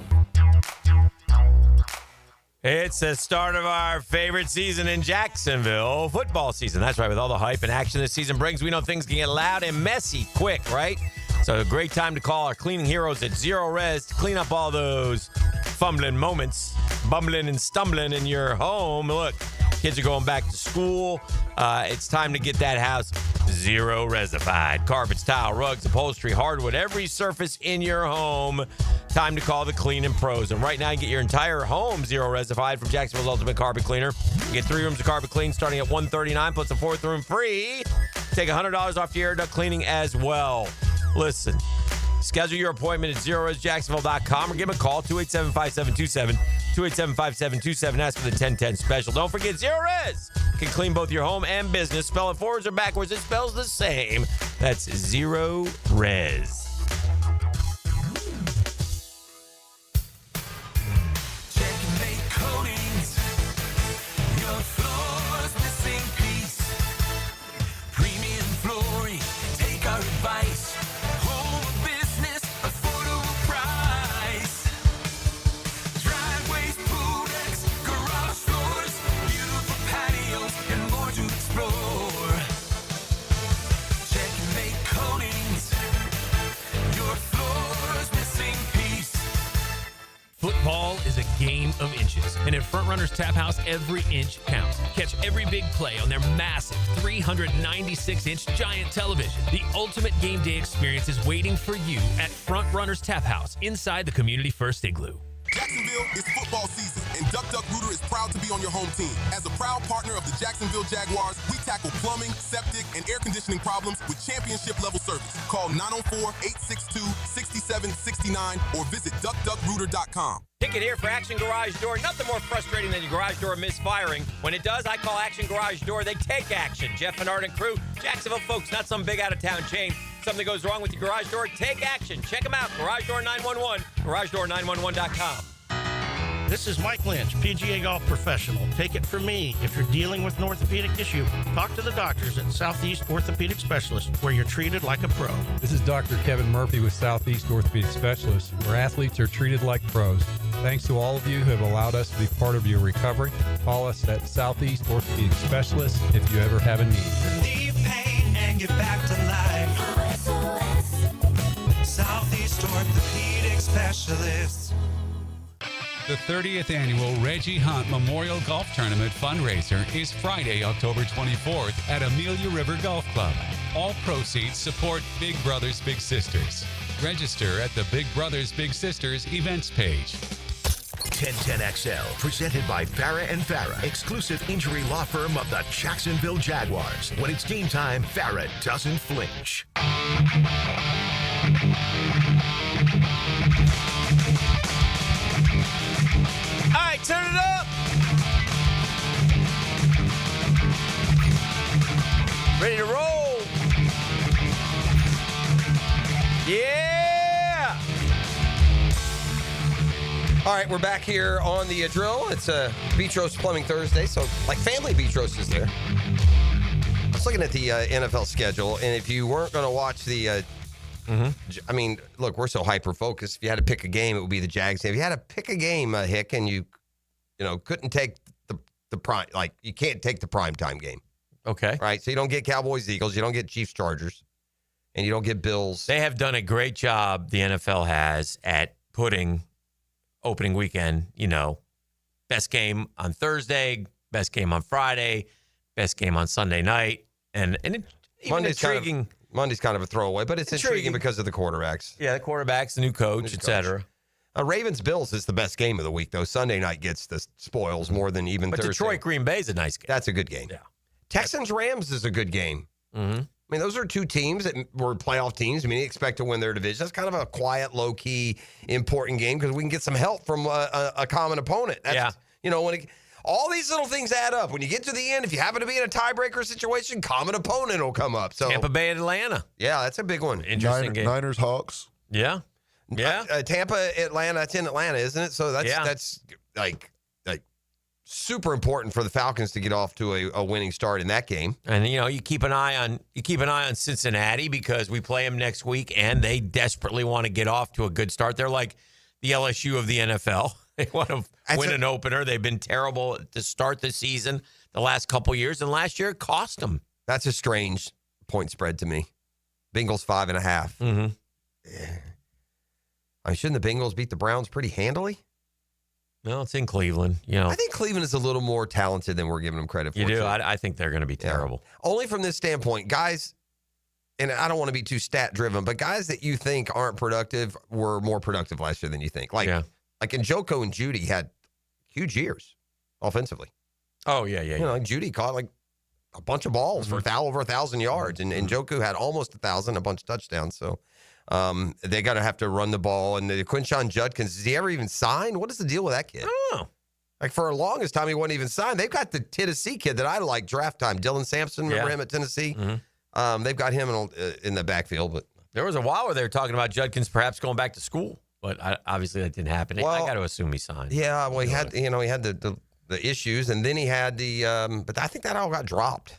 It's the start of our favorite season in Jacksonville, football season. That's right. With all the hype and action this season brings, we know things can get loud and messy quick, right? So a great time to call our cleaning heroes at Zero Res to clean up all those fumbling moments, bumbling and stumbling in your home. Look, kids are going back to school. It's time to get that house Zero Resified. Carpets, tile, rugs, upholstery, hardwood, every surface in your home. Time to call the cleaning pros. And right now, you get your entire home Zero Resified from Jacksonville's Ultimate Carpet Cleaner. You get 3 rooms of carpet clean starting at $139 plus a 4th room free. Take $100 off your air duct cleaning as well. Listen, schedule your appointment at ZeroResJacksonville.com or give them a call, 287-5727, 287-5727. Ask for the 1010 special. Don't forget, Zero Res can clean both your home and business. Spell it forwards or backwards, it spells the same. That's Zero Res. Checkmate Coatings. Your floor's missing piece. Premium flooring. Take our advice. Home or business, affordable price. Driveways, pool decks, garage doors, beautiful patios, and more to explore. Checkmate Coatings. Your floor's missing piece. Football is a game of inches, and at Front Runners Tap House, every inch counts. Catch every big play on their massive 396-inch giant television. The ultimate game day experience is waiting for you at Front Runners Tap House inside the Community First Igloo. Jacksonville is football season, and Duck Duck Rooter is proud to be on your home team. As a proud partner of the Jacksonville Jaguars, we tackle plumbing, septic, and air conditioning problems with championship-level service. Call 904-862-6769 or visit duckduckrooter.com. Ticket here for Action Garage Door. Nothing more frustrating than your garage door misfiring. When it does, I call Action Garage Door. They take action. Jeff and Art and crew, Jacksonville folks, not some big out-of-town chain. Something goes wrong with your garage door, take action. Check them out. Garage Door 911, garagedoor911.com. This is Mike Lynch, PGA Golf Professional. Take it from me. If you're dealing with an orthopedic issue, talk to the doctors at Southeast Orthopedic Specialists, where you're treated like a pro. This is Dr. Kevin Murphy with Southeast Orthopedic Specialists, where athletes are treated like pros. Thanks to all of you who have allowed us to be part of your recovery. Call us at Southeast Orthopedic Specialists if you ever have a need. Relieve pain and get back to life. Southeast Orthopedic Specialists. The 30th annual Reggie Hunt Memorial Golf Tournament fundraiser is Friday, October 24th at Amelia River Golf Club. All proceeds support Big Brothers Big Sisters. Register at the Big Brothers Big Sisters events page. 1010XL, presented by Farah and Farah, exclusive injury law firm of the Jacksonville Jaguars. When it's game time, Farah doesn't flinch. All right, turn it up. Ready to roll. Yeah. All right, we're back here on the drill. It's Beach Roast Plumbing Thursday, so like family beach roast is there. I was looking at the NFL schedule, and if you weren't going to watch the I mean, look, we're so hyper-focused. If you had to pick a game, it would be the Jags. If you had to pick a game, Hick, and you couldn't take the prime, like you can't take the primetime game. Okay. Right? So you don't get Cowboys-Eagles, you don't get Chiefs-Chargers, and you don't get Bills. They have done a great job, the NFL has, at putting opening weekend, best game on Thursday, best game on Friday, best game on Sunday night. And it, even Monday's intriguing. Monday's kind of a throwaway, but it's intriguing because of the quarterbacks. Yeah, the quarterbacks, the new coach, et cetera. Ravens-Bills is the best game of the week, though. Sunday night gets the spoils more than even Thursday. But Detroit-Green Bay is a nice game. That's a good game. Yeah. Texans-Rams is a good game. Mm-hmm. I mean, those are two teams that were playoff teams. I mean, you expect to win their division. That's kind of a quiet, low-key, important game because we can get some help from a common opponent. That's, all these little things add up. When you get to the end, if you happen to be in a tiebreaker situation, common opponent will come up. So Tampa Bay, Atlanta. Yeah, that's a big one. Interesting game. Niners, Hawks. Yeah. Yeah. Tampa, Atlanta. That's in Atlanta, isn't it? So that's like super important for the Falcons to get off to a winning start in that game. And you keep an eye on Cincinnati because we play them next week, and they desperately want to get off to a good start. They're like the LSU of the NFL. They want to win an opener. They've been terrible to start the season the last couple years, and last year it cost them. That's a strange point spread to me. Bengals 5.5. Mm-hmm. Yeah. I mean, shouldn't the Bengals beat the Browns pretty handily? No, it's in Cleveland. I think Cleveland is a little more talented than we're giving them credit for. You do? I think they're going to be terrible. Yeah. Only from this standpoint, guys, and I don't want to be too stat-driven, but guys that you think aren't productive were more productive last year than you think. Like Njoku and Judy had huge years offensively. Oh, yeah. Like Judy caught like a bunch of balls for over 1,000 yards, and Njoku had almost 1,000, a bunch of touchdowns. So they're going to have to run the ball. And Quinshon Judkins, is he ever even signed? What is the deal with that kid? I don't know. Like for the longest time, he wasn't even signed. They've got the Tennessee kid that I like draft time, Dylan Sampson. Remember him at Tennessee? Mm-hmm. They've got him in the backfield. But there was a while where they were talking about Judkins perhaps going back to school, but obviously that didn't happen. I got to assume he signed. Yeah, well, he had the issues, and then he had but I think that all got dropped.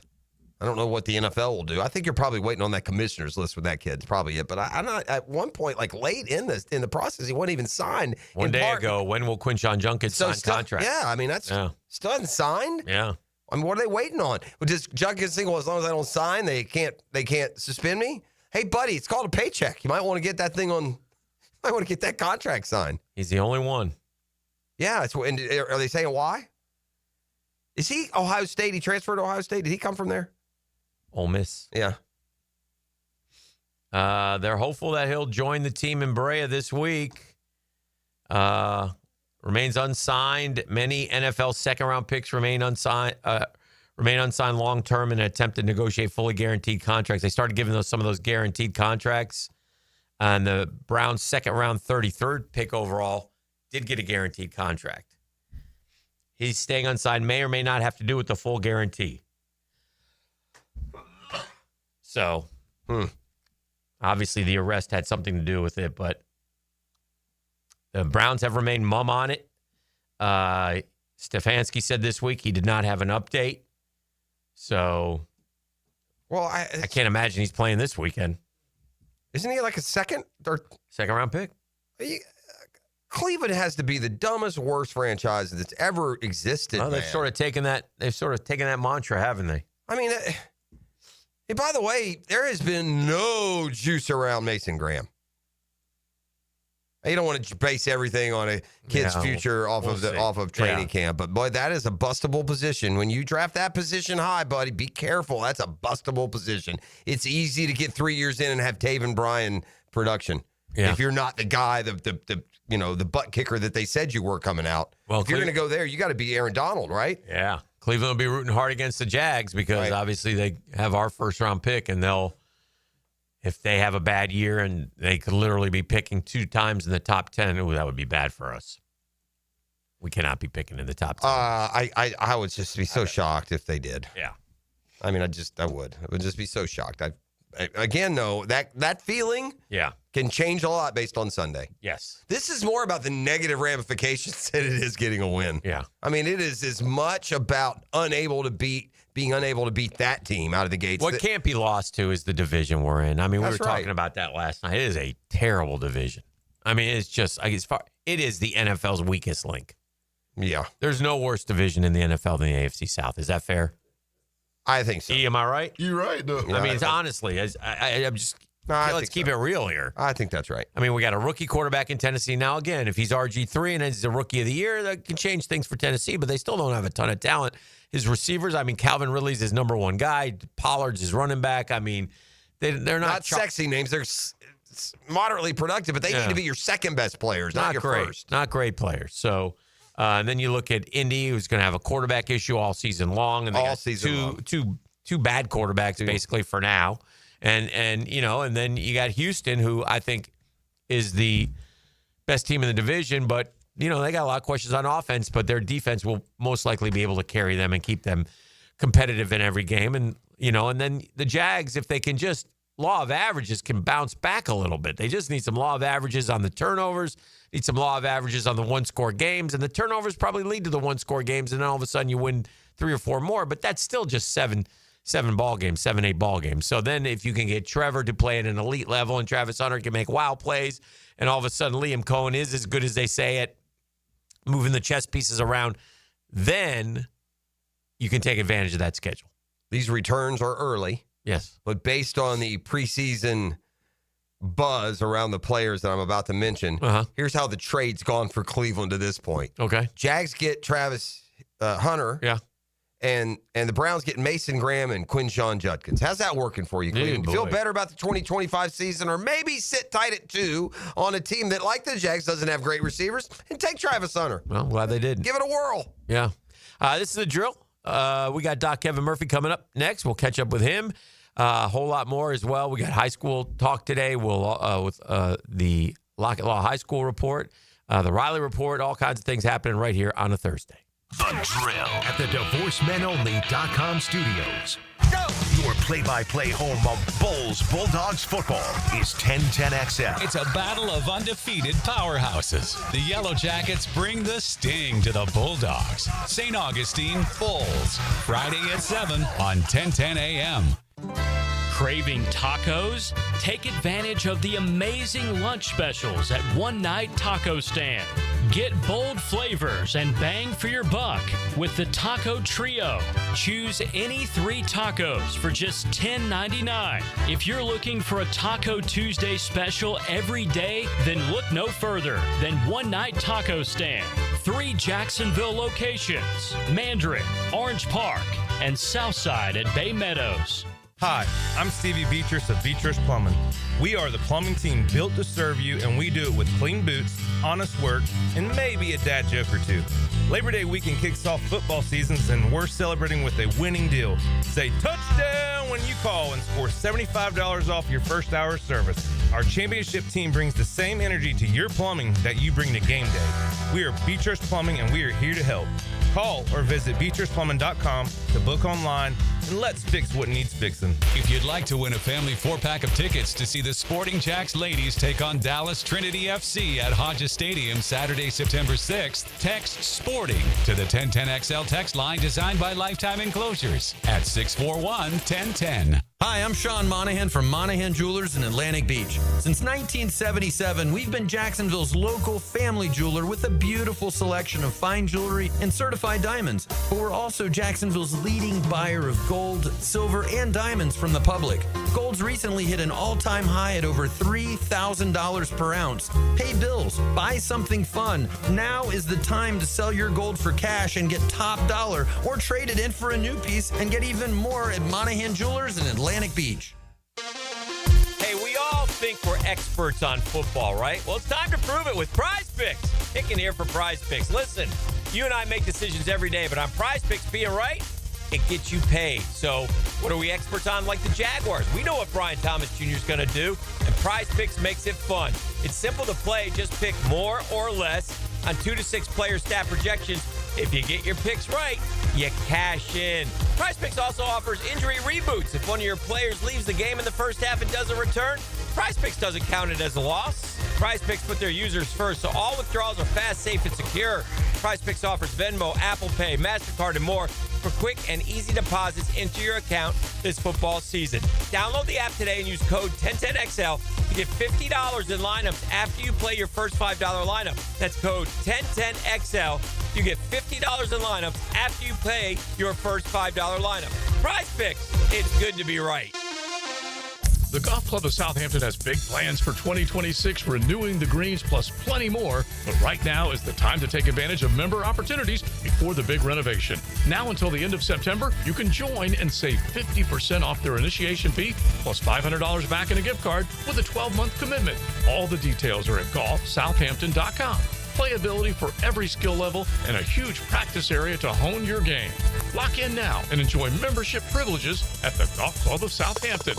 I don't know what the NFL will do. I think you're probably waiting on that commissioner's list with that kid. It's probably it. But I'm not at one point, like late in the process, he wasn't even signed. One day ago, when will Quinshon Judkins sign contract? Yeah, I mean still hasn't signed. Yeah. I mean, what are they waiting on? Well, does Judkins think, well, as long as I don't sign, they can't suspend me? Hey, buddy, it's called a paycheck. You might want to get that thing on. I want to get that contract signed. He's the only one. Yeah. And are they saying why? Is he Ohio State? He transferred to Ohio State. Did he come from there? Ole Miss. Yeah. They're hopeful that he'll join the team in Brea this week. Remains unsigned. Many NFL second-round picks remain unsigned long-term in an attempt to negotiate fully guaranteed contracts. They started giving some of those guaranteed contracts. And the Browns' second-round 33rd pick overall did get a guaranteed contract. He's staying unsigned may or may not have to do with the full guarantee. So, obviously the arrest had something to do with it, but the Browns have remained mum on it. Stefanski said this week he did not have an update. So, well, I can't imagine he's playing this weekend. Isn't he like a second round pick? Cleveland has to be the dumbest, worst franchise that's ever existed. Well, they've sort of taken that mantra, haven't they? I mean, hey, by the way, there has been no juice around Mason Graham. You don't want to base everything on a kid's future off of training camp. But, boy, that is a bustable position. When you draft that position high, buddy, be careful. That's a bustable position. It's easy to get 3 years in and have Taven Bryan production. Yeah. If you're not the guy, the butt kicker that they said you were coming out. Well, if you're going to go there, you got to be Aaron Donald, right? Yeah. Cleveland will be rooting hard against the Jags because obviously they have our first-round pick, and if they have a bad year and they could literally be picking 2 times in the top 10, that would be bad for us. We cannot be picking in the top 10. I would just be so shocked if they did. Yeah. I mean, I would. I would just be so shocked. Again, though, that feeling can change a lot based on Sunday. Yes. This is more about the negative ramifications than it is getting a win. Yeah. I mean, it is as much about being unable to beat that team out of the gates. What can't be lost to is the division we're in. I mean, we were That's talking right. about that last night. It is a terrible division. I mean, it's just it is the NFL's weakest link. Yeah. There's no worse division in the NFL than the AFC South. Is that fair? I think so. Am I right? You're right, though. I mean, it's honestly, I'm just let's keep it real here. I think that's right. I mean, we got a rookie quarterback in Tennessee now. Again, if he's RG3 and he's the rookie of the year, that can change things for Tennessee, but they still don't have a ton of talent. His receivers, I mean, Calvin Ridley's his number one guy. Pollard's his running back. I mean, they're not sexy names. They're moderately productive, but they need to be your second best players, not your great, first. Not great players. So, and then you look at Indy, who's going to have a quarterback issue all season long, and they got two bad quarterbacks basically for now, and then you got Houston, who I think is the best team in the division, but they got a lot of questions on offense, but their defense will most likely be able to carry them and keep them competitive in every game, and then the Jags, if they can just law of averages, can bounce back a little bit. They just need some law of averages on the turnovers, need some law of averages on the one-score games, and the turnovers probably lead to the one-score games, and then all of a sudden you win 3 or 4 more, but that's still just 7 ball games, 7-8 ball games. So then if you can get Trevor to play at an elite level and Travis Hunter can make wow plays, and all of a sudden Liam Cohen is as good as they say at moving the chess pieces around, then you can take advantage of that schedule. These returns are early. Yes. But based on the preseason buzz around the players that I'm about to mention, here's how the trade's gone for Cleveland to this point. Okay. Jags get Travis Hunter. Yeah. And the Browns get Mason Graham and Quinshon Judkins. How's that working for you, Cleveland? Feel better about the 2025 season, or maybe sit tight at 2 on a team that, like the Jags, doesn't have great receivers, and take Travis Hunter. Well, glad they did. Give it a whirl. Yeah. This is the drill. We got Doc Kevin Murphy coming up next. We'll catch up with him. A whole lot more as well. We got high school talk today. We'll with the Lockett Law High School report, the Riley report, all kinds of things happening right here on a Thursday. The Drill at the DivorceMenOnly.com studios. Go! Your play-by-play home of Bulls Bulldogs football is 1010XL. It's a battle of undefeated powerhouses. The Yellow Jackets bring the sting to the Bulldogs. St. Augustine Bulls, Friday at 7 on 1010 AM. Craving tacos? Take advantage of the amazing lunch specials at One Night Taco Stand. Get bold flavors and bang for your buck with the Taco Trio. Choose any 3 tacos for just $10.99. If you're looking for a Taco Tuesday special every day, then look no further than One Night Taco Stand. 3 Jacksonville locations: Mandarin, Orange Park, and Southside at Bay Meadows. Hi, I'm Stevie Beatrice of Beatrice Plumbing. We are the plumbing team built to serve you, and we do it with clean boots, honest work, and maybe a dad joke or 2. Labor Day weekend kicks off football seasons, and we're celebrating with a winning deal. Say touchdown when you call and score $75 off your first hour of service. Our championship team brings the same energy to your plumbing that you bring to game day. We are Beatrice Plumbing, and we are here to help. Call or visit BeatricePlumbing.com to book online, and let's fix what needs fixing. If you'd like to win a family 4-pack of tickets to see the Sporting Jacks ladies take on Dallas Trinity FC at Hodges Stadium Saturday, September 6th, text SPORTING to the 1010XL text line designed by Lifetime Enclosures at 641-1010. Hi, I'm Sean Monahan from Monahan Jewelers in Atlantic Beach. Since 1977, we've been Jacksonville's local family jeweler with a beautiful selection of fine jewelry and certified diamonds. But we're also Jacksonville's leading buyer of gold, silver, and diamonds from the public. Gold's recently hit an all-time high at over $3,000 per ounce. Pay bills, buy something fun. Now is the time to sell your gold for cash and get top dollar, or trade it in for a new piece and get even more at Monahan Jewelers in Atlantic Beach. Hey, we all think we're experts on football, right? Well, it's time to prove it with Prize Picks. Picking here for Prize Picks. Listen, you and I make decisions every day, but on Prize Picks, being right, it gets you paid. So what are we experts on? Like the Jaguars. We know what Brian Thomas Jr. is going to do, and Prize Picks makes it fun. It's simple to play. Just pick more or less on 2 to 6 player stat projections. If you get your picks right, you cash in. Prize Picks also offers injury reboots. If one of your players leaves the game in the first half and doesn't return, Prize Picks doesn't count it as a loss. Prize Picks put their users first, so all withdrawals are fast, safe, and secure. Prize Picks offers Venmo, Apple Pay, MasterCard, and more for quick and easy deposits into your account this football season. Download the app today and use code 1010XL to get $50 in lineups after you play your first $5 lineup. That's code 1010XL. You get $50 in lineups after you play your first $5 lineup. Prize Picks. It's good to be right. The Golf Club of Southampton has big plans for 2026, renewing the greens plus plenty more. But right now is the time to take advantage of member opportunities before the big renovation. Now until the end of September, you can join and save 50% off their initiation fee plus $500 back in a gift card with a 12-month commitment. All the details are at golfsouthampton.com. Playability for every skill level and a huge practice area to hone your game. Lock in now and enjoy membership privileges at the Golf Club of Southampton.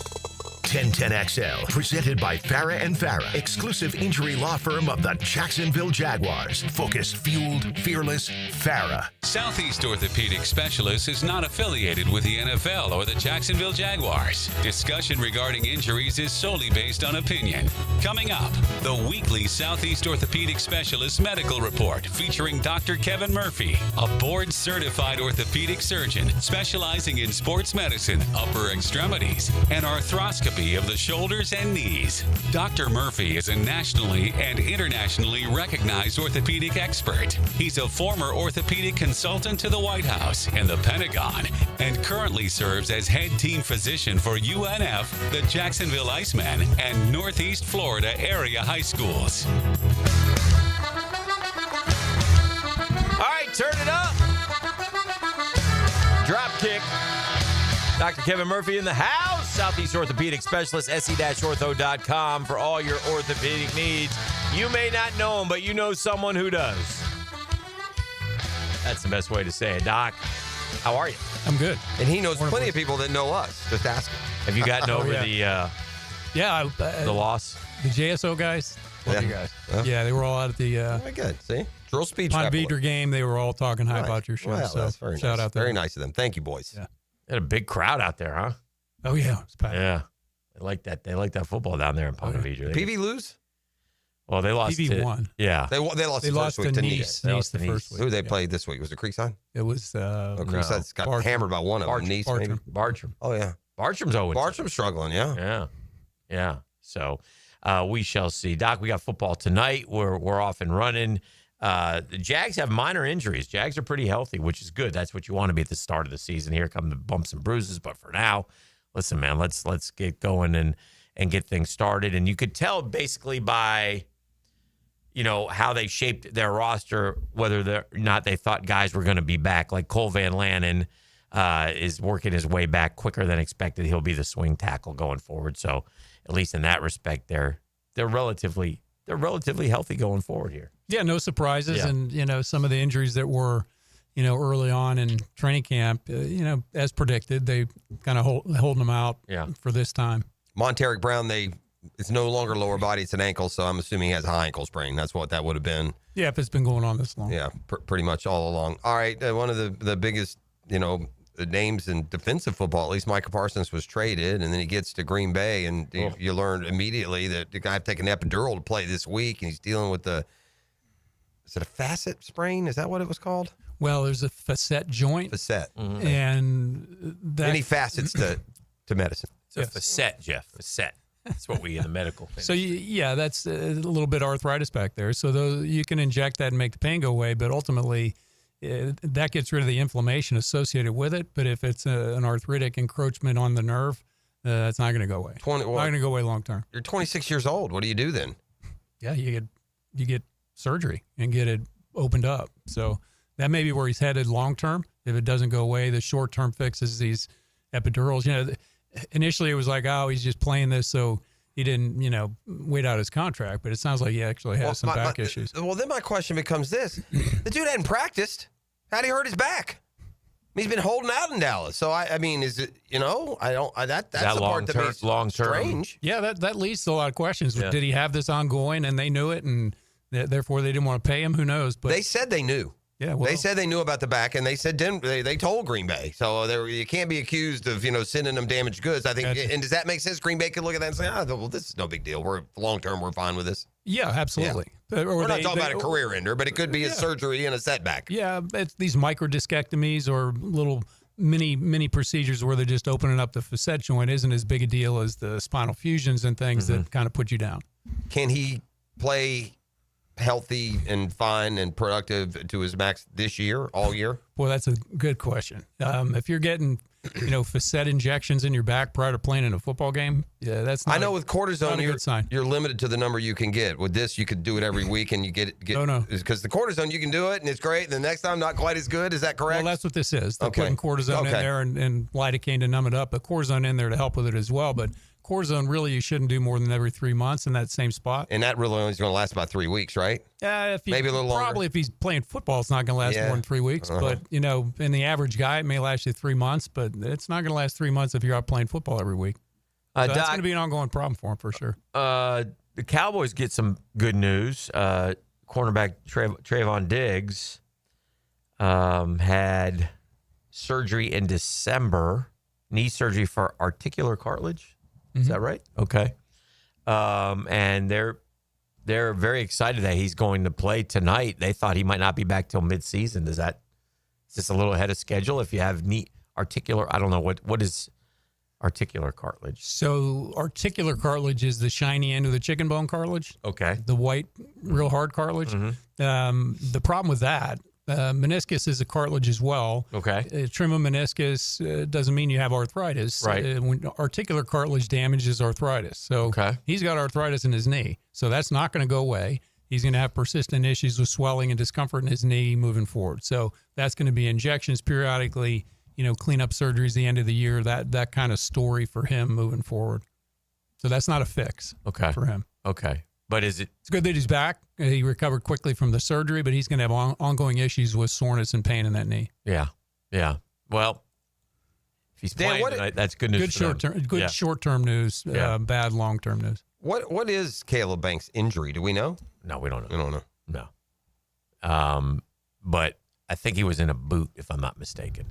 1010XL, presented by Farah and Farah, exclusive injury law firm of the Jacksonville Jaguars. Focused, fueled, fearless, Farah. Southeast Orthopedic Specialists is not affiliated with the NFL or the Jacksonville Jaguars. Discussion regarding injuries is solely based on opinion. Coming up, the weekly Southeast Orthopedic Specialist Medical Report featuring Dr. Kevin Murphy, a board-certified orthopedic surgeon specializing in sports medicine, upper extremities, and arthroscopy of the shoulders and knees. Dr. Murphy is a nationally and internationally recognized orthopedic expert. He's a former orthopedic consultant to the White House and the Pentagon, and currently serves as head team physician for UNF, the Jacksonville Icemen, and Northeast Florida area high schools. All right, turn it up. Drop kick. Dr. Kevin Murphy in the house. Southeast Orthopedic Specialist, se-ortho.com for all your orthopedic needs. You may not know him, but you know someone who does. That's the best way to say it. Doc, how are you? I'm good. And he knows plenty of people that know us. Just ask him. Have you gotten over the loss? The JSO guys? Yeah. You guys? Yeah, they were all out at the very good. See? Drill speech. Pond Beater game. They were all talking high about your show. Well, so that's very shout nice. out there. Very nice of them. Thank you, boys. Yeah. They had a big crowd out there, huh? Oh, yeah. It was packed. Yeah. They like that. They like that football down there in Ponte Vedra. PV lose? Well, they lost. PV won. Yeah. They lost the first week to Nice. Nice the first week. Who they played this week? Was it Creekside? It was Creekside's got hammered by one of them. Nice, maybe. Bartram. Oh, yeah. Bartram's 0-2. Bartram's struggling, yeah. Yeah. Yeah. So we shall see. Doc, we got football tonight. We're off and running. The Jags have minor injuries. Jags are pretty healthy, which is good. That's what you want to be at the start of the season. Here come the bumps and bruises. But for now, listen, man, let's get going and get things started. And you could tell basically by, how they shaped their roster, whether or not they thought guys were going to be back. Like Cole Van Lanen is working his way back quicker than expected. He'll be the swing tackle going forward. So at least in that respect, they're relatively healthy going forward here. Yeah, no surprises. Yeah. And, some of the injuries that were, early on in training camp, as predicted, they kind of holding them out for this time. Monteric Brown, it's no longer lower body, it's an ankle, so I'm assuming he has a high ankle sprain. That's what that would have been. Yeah, if it's been going on this long. Yeah, pretty much all along. All right, one of the biggest, names in defensive football, at least Micah Parsons was traded, and then he gets to Green Bay, and you learn immediately that the guy taking an epidural to play this week, and he's dealing with is it a facet sprain? Is that what it was called? Well, there's a facet joint. Facet. And that, many facets to medicine. It's a facet, Jeff. Facet. That's what we in the medical thing. So, yeah, that's a little bit arthritis back there. So you can inject that and make the pain go away, but ultimately that gets rid of the inflammation associated with it. But if it's an arthritic encroachment on the nerve, it's not going to go away. Not going to go away long term. You're 26 years old. What do you do then? Yeah, you get surgery and get it opened up. So that may be where he's headed long term. If it doesn't go away, the short term fix is these epidurals. You know, initially it was like, oh, he's just playing this so he didn't, wait out his contract. But it sounds like he actually has some back issues. Well, then my question becomes this: the dude hadn't practiced. How'd he hurt his back? He's been holding out in Dallas. So I mean, is it? That's the part that makes long term strange. Yeah, that leads to a lot of questions. Yeah. Did he have this ongoing and they knew it, and therefore they didn't want to pay him? Who knows? But they said they knew. Yeah, well, they said they knew about the back, and they said they told Green Bay. So you can't be accused of sending them damaged goods. I think, and does that make sense? Green Bay could look at that and say, well, this is no big deal. We're long term, we're fine with this. Yeah, absolutely. Yeah. We're not talking about a career ender, but it could be a surgery and a setback. Yeah, it's these microdiscectomies or little mini procedures where they're just opening up the facet joint isn't as big a deal as the spinal fusions and things that kind of put you down. Can he play healthy and fine and productive to his max this year, all year? Boy, that's a good question. If you're getting, facet injections in your back prior to playing in a football game, yeah, that's not. I know with cortisone, good sign. You're limited to the number you can get. With this, you could do it every week, and you get. No. Because the cortisone, you can do it, and it's great. And the next time, not quite as good. Is that correct? Well, that's what this is. They're putting cortisone in there and lidocaine to numb it up, but cortisone in there to help with it as well. But cortisone, really, you shouldn't do more than every 3 months in that same spot. And that really only is going to last about 3 weeks, right? Maybe a little longer. Probably if he's playing football, it's not going to last more than 3 weeks. But, in the average guy, it may last you 3 months, but it's not going to last 3 months if you're out playing football every week. So that's going to be an ongoing problem for him for sure. The Cowboys get some good news. Cornerback Trayvon Diggs had surgery in December, knee surgery for articular cartilage. Is that right? Okay. And they're very excited that he's going to play tonight. They thought he might not be back till midseason. Is this a little ahead of schedule? If you have knee articular, I don't know what is articular cartilage. So articular cartilage is the shiny end of the chicken bone cartilage. Okay. The white, real hard cartilage. The problem with that, meniscus is a cartilage as well. Okay. Trim a meniscus doesn't mean you have arthritis. Right. When articular cartilage damages arthritis. So he's got arthritis in his knee. So that's not going to go away. He's going to have persistent issues with swelling and discomfort in his knee moving forward. So that's going to be injections periodically, cleanup surgeries the end of the year, that kind of story for him moving forward. So that's not a fix for him. Okay. But it's good that he's back. He recovered quickly from the surgery, but he's going to have ongoing issues with soreness and pain in that knee. Yeah. Well, if he's playing tonight, that's good news. Good short-term news. Bad long-term news. What is Caleb Banks' injury? Do we know? No, we don't know. We don't know. No. But I think he was in a boot, if I'm not mistaken.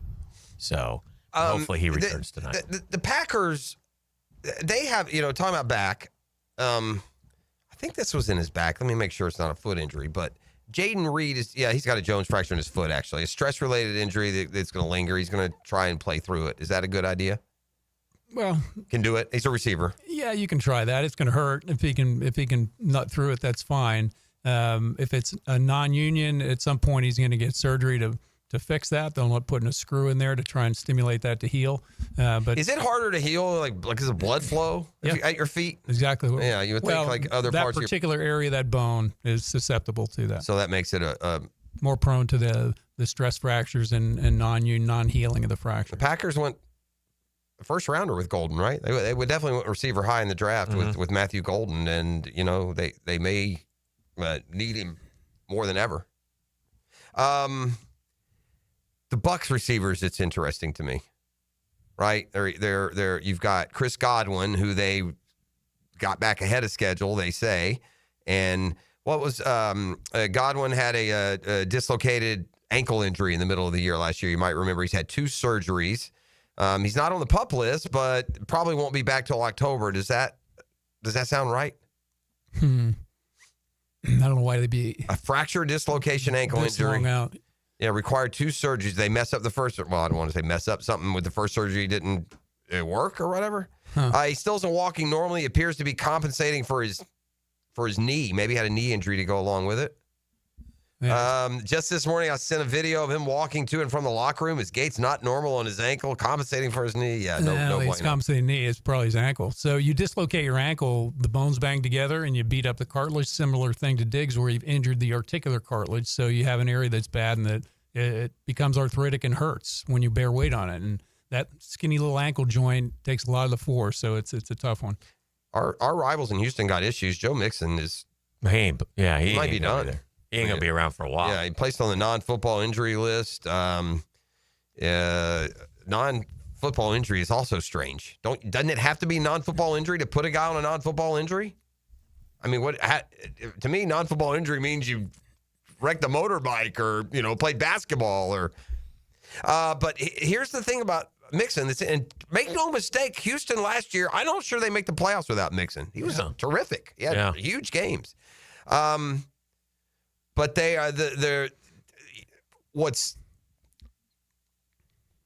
So hopefully he returns tonight. The Packers, they have, talking about back, I think this was in his back. Let me make sure it's not a foot injury. But Jaden Reed he's got a Jones fracture in his foot, actually. A stress-related injury that's going to linger. He's going to try and play through it. Is that a good idea? Well, can do it. He's a receiver. Yeah, you can try that. It's going to hurt. If he can nut through it, that's fine. If it's a non-union, at some point he's going to get surgery to fix that. They'll not putting a screw in there to try and stimulate that to heal. But is it harder to heal? Like is it blood flow at your feet? Exactly. Yeah, you would think like other parts. That particular area, that bone is susceptible to that. So that makes it a more prone to the stress fractures and non-healing of the fracture. The Packers went first rounder with Golden, right? They would definitely went receiver high in the draft with Matthew Golden, and they may need him more than ever. The Bucs receivers, it's interesting to me, right? They're you've got Chris Godwin, who they got back ahead of schedule, they say, and what was Godwin had a dislocated ankle injury in the middle of the year last year. You might remember he's had 2 surgeries. He's not on the PUP list, but probably won't be back till October. Does that sound right? I don't know why they'd be a fracture, dislocation, ankle injury. Long out. Yeah, required 2 surgeries. They mess up the first. Well, I don't want to say mess up something with the first surgery didn't work or whatever. He still isn't walking normally. He appears to be compensating for his knee. Maybe had a knee injury to go along with it. Yeah. Just this morning, I sent a video of him walking to and from the locker room. His gait's not normal on his ankle, compensating for his knee. Yeah, no it's compensating knee. It's probably his ankle. So you dislocate your ankle, the bones bang together, and you beat up the cartilage. Similar thing to Diggs, where you've injured the articular cartilage. So you have an area that's bad, and that it becomes arthritic and hurts when you bear weight on it. And that skinny little ankle joint takes a lot of the force. So it's a tough one. Our rivals in Houston got issues. Joe Mixon is. He might be done. He ain't going to be around for a while. Yeah, he placed on the non-football injury list. Non-football injury is also strange. Doesn't it have to be non-football injury to put a guy on a non-football injury? I mean, to me, non-football injury means you wrecked a motorbike or, played basketball or. But here's the thing about Mixon. And make no mistake, Houston last year, I'm not sure they make the playoffs without Mixon. He was terrific. He had huge games. But they are they're what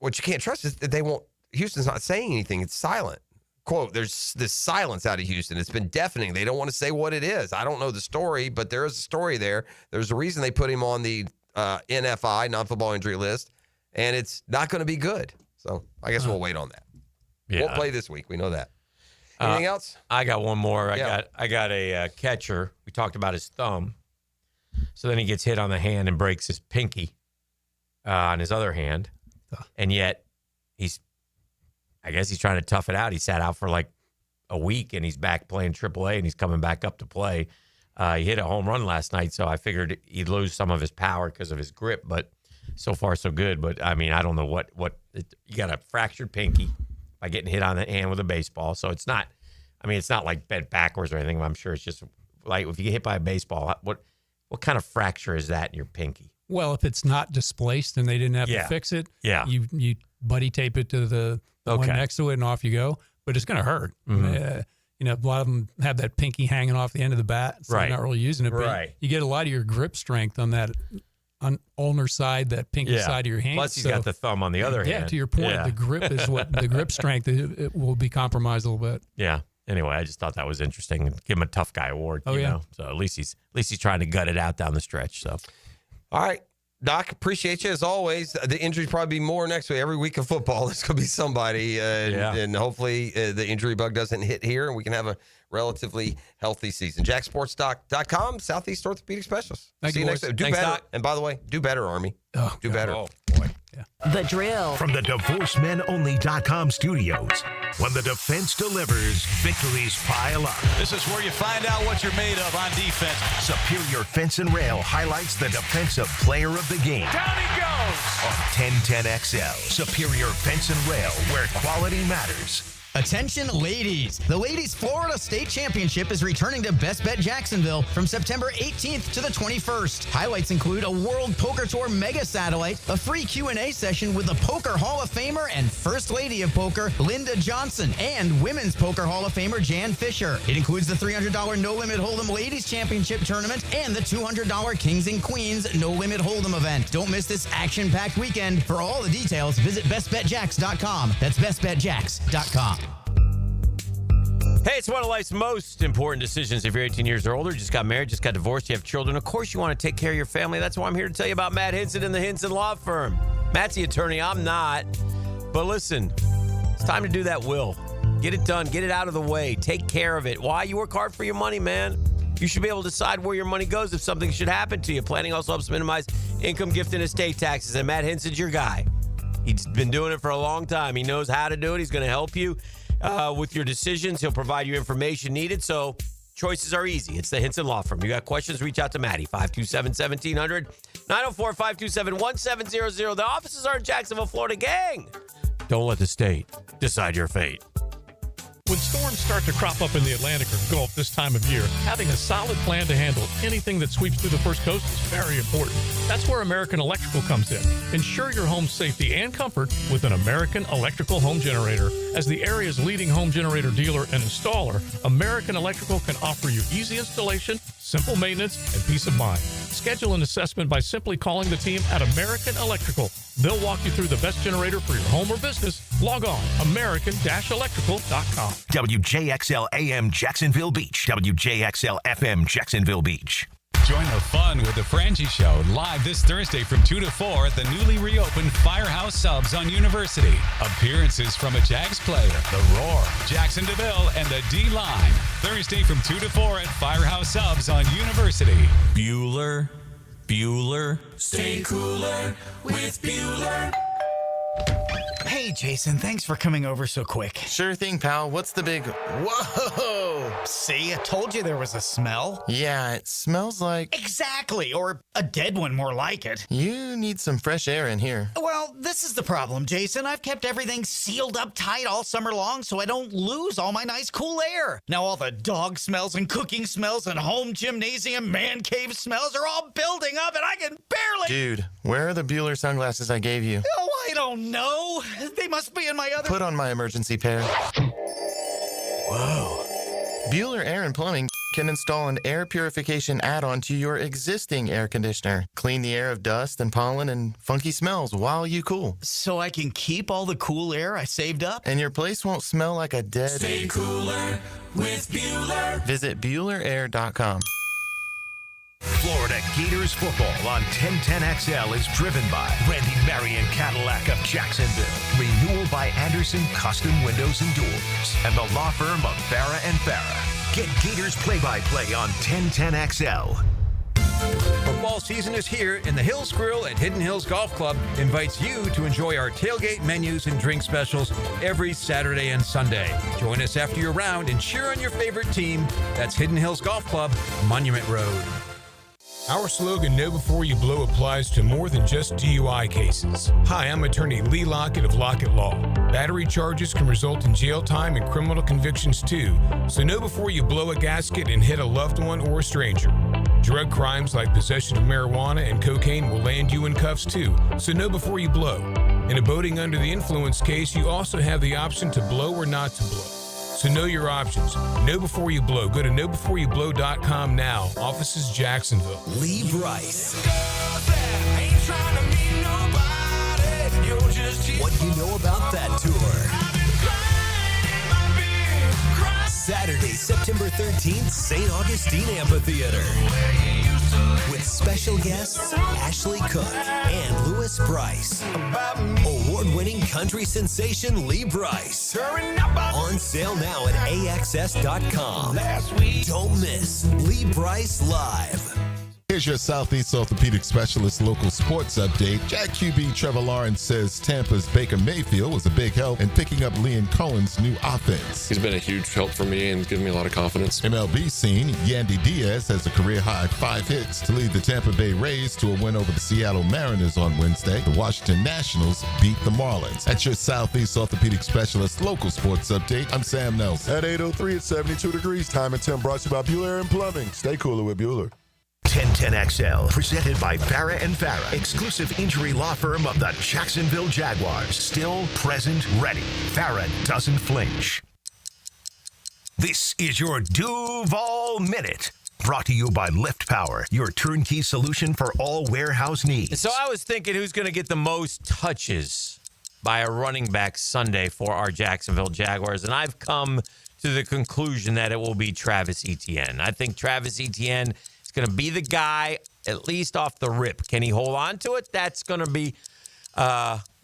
you can't trust is that they won't. Houston's not saying anything. It's silent. Quote, there's this silence out of Houston. It's been deafening. They don't want to say what it is. I don't know the story, but there is a story there. There's a reason they put him on the NFI, non-football injury list, and it's not going to be good. So I guess we'll wait on that. Yeah. Won't play this week. We know that. Anything else? I got one more. I got a catcher. We talked about his thumb. So then he gets hit on the hand and breaks his pinky on his other hand. And yet I guess he's trying to tough it out. He sat out for like a week and he's back playing AAA and he's coming back up to play. He hit a home run last night, so I figured he'd lose some of his power because of his grip, but so far so good. But I mean, I don't know what you got a fractured pinky by getting hit on the hand with a baseball. So it's not like bent backwards or anything. I'm sure it's just like if you get hit by a baseball, what kind of fracture is that in your pinky? Well, if it's not displaced and they didn't have to fix it, you buddy tape it to the one next to it and off you go. But it's going to hurt. Mm-hmm. A lot of them have that pinky hanging off the end of the bat, so they're not really using it. But you get a lot of your grip strength on that ulnar side, that pinky side of your hand. Plus, he's got the thumb on the other hand. Yeah, to your point, the grip is what the grip strength it will be compromised a little bit. Yeah. Anyway, I just thought that was interesting. Give him a tough guy award. You know? So at least he's trying to gut it out down the stretch. So, all right, Doc, appreciate you as always. The injuries probably be more next week. Every week of football, there's going to be somebody, and hopefully the injury bug doesn't hit here, and we can have a relatively healthy season. JackSports.com, Southeast Orthopedic Specialist. Thank See you next time. Do Thanks, better. Doc. And by the way, do better, Army. Do better. Oh boy. The Drill. From the DivorceMenOnly.com studios. When the defense delivers, victories pile up. This is where you find out what you're made of on defense. Superior Fence and Rail highlights the defensive player of the game. Down he goes! On 1010XL. Superior Fence and Rail, where quality matters. Attention ladies! The Ladies Florida State Championship is returning to Best Bet Jacksonville from September 18th to the 21st. Highlights include a World Poker Tour Mega Satellite, a free Q&A session with the Poker Hall of Famer and First Lady of Poker, Linda Johnson, and Women's Poker Hall of Famer, Jan Fisher. It includes the $300 No Limit Hold'em Ladies Championship Tournament and the $200 Kings and Queens No Limit Hold'em event. Don't miss this action-packed weekend. For all the details, visit bestbetjacks.com. That's bestbetjacks.com. Hey, it's one of life's most important decisions. If you're 18 years or older, just got married, just got divorced, you have children, of course you want to take care of your family. That's why I'm here to tell you about Matt Hinson and the Hinson Law Firm. Matt's the attorney. I'm not. But listen, it's time to do that will. Get it done. Get it out of the way. Take care of it. Why? You work hard for your money, man. You should be able to decide where your money goes if something should happen to you. Planning also helps minimize income, gift, and estate taxes. And Matt Hinson's your guy. He's been doing it for a long time. He knows how to do it. He's going to help you with your decisions. He'll provide you information needed. So choices are easy. It's the Hinson Law Firm. You got questions, reach out to Maddie, 527-1700, 904-527-1700. The offices are in Jacksonville, Florida. Gang, don't let the state decide your fate. When storms start to crop up in the Atlantic or Gulf this time of year, having a solid plan to handle anything that sweeps through the first coast is very important. That's where American Electrical comes in. Ensure your home's safety and comfort with an American Electrical home generator. As the area's leading home generator dealer and installer, American Electrical can offer you easy installation, simple maintenance, and peace of mind. Schedule an assessment by simply calling the team at American Electrical. They'll walk you through the best generator for your home or business. Log on, american-electrical.com. WJXL AM Jacksonville Beach. WJXL FM Jacksonville Beach. Join the fun with the Frangie Show live this Thursday from 2 to 4 at the newly reopened Firehouse Subs on University. Appearances from a Jags player, the Roar, Jackson DeVille, and the D-Line. Thursday from 2 to 4 at Firehouse Subs on University. Bueller. Stay cooler with Bueller. Hey, Jason, thanks for coming over so quick. Sure thing, pal. What's the big... Whoa! See, I told you there was a smell. Yeah, it smells like... Exactly, or a dead one more like it. You need some fresh air in here. Well, this is the problem, Jason. I've kept everything sealed up tight all summer long so I don't lose all my nice cool air. Now all the dog smells and cooking smells and home gymnasium man cave smells are all building up and I can barely... Dude, where are the Bueller sunglasses I gave you? Oh, I don't know. They must be in my other... Put on my emergency pair. Whoa. Bueller Air and Plumbing can install an air purification add-on to your existing air conditioner. Clean the air of dust and pollen and funky smells while you cool. So I can keep all the cool air I saved up? And your place won't smell like a dead... Stay cooler with Bueller. Visit BuellerAir.com. Florida Gators football on 1010XL is driven by Randy Marion Cadillac of Jacksonville. Renewal by Anderson Custom Windows and Doors. And the law firm of Farah and Farah. Get Gators play-by-play on 1010XL. Football season is here, and the Hills Grill at Hidden Hills Golf Club invites you to enjoy our tailgate menus and drink specials every Saturday and Sunday. Join us after your round and cheer on your favorite team. That's Hidden Hills Golf Club, Monument Road. Our slogan, Know Before You Blow, applies to more than just DUI cases. Hi, I'm attorney Lee Lockett of Lockett Law. Battery charges can result in jail time and criminal convictions too, so know before you blow a gasket and hit a loved one or a stranger. Drug crimes like possession of marijuana and cocaine will land you in cuffs too, so know before you blow. In a boating under the influence case, you also have the option to blow or not to blow. So know your options. Know before you blow. Go to knowbeforeyouBlow.com now. Offices Jacksonville. Lee Bryce. What you know about that tour? Saturday, September 13th, St. Augustine Amphitheater. With special guests Ashley Cook and Lewis Bryce. Award-winning country sensation Lee Bryce. On sale now at AXS.com. Don't miss Lee Bryce Live. Here's your Southeast Orthopedic Specialist local sports update. Jag QB Trevor Lawrence says Tampa's Baker Mayfield was a big help in picking up Liam Cohen's new offense. He's been a huge help for me and given me a lot of confidence. MLB scene, Yandy Diaz has a career-high 5 hits to lead the Tampa Bay Rays to a win over the Seattle Mariners on Wednesday. The Washington Nationals beat the Marlins. That's your Southeast Orthopedic Specialist local sports update. I'm Sam Nelson. At 8:03, it's 72 degrees. Time and Tim brought to you by Bueller and Plumbing. Stay cooler with Bueller. 1010XL, presented by Farah and Farah, exclusive injury law firm of the Jacksonville Jaguars. Still, present, ready. Farah doesn't flinch. This is your Duval Minute. Brought to you by Lift Power, your turnkey solution for all warehouse needs. So I was thinking who's going to get the most touches by a running back Sunday for our Jacksonville Jaguars, and I've come to the conclusion that it will be Travis Etienne. I think Travis Etienne is going to be the guy, at least off the rip. Can he hold on to it? That's going to be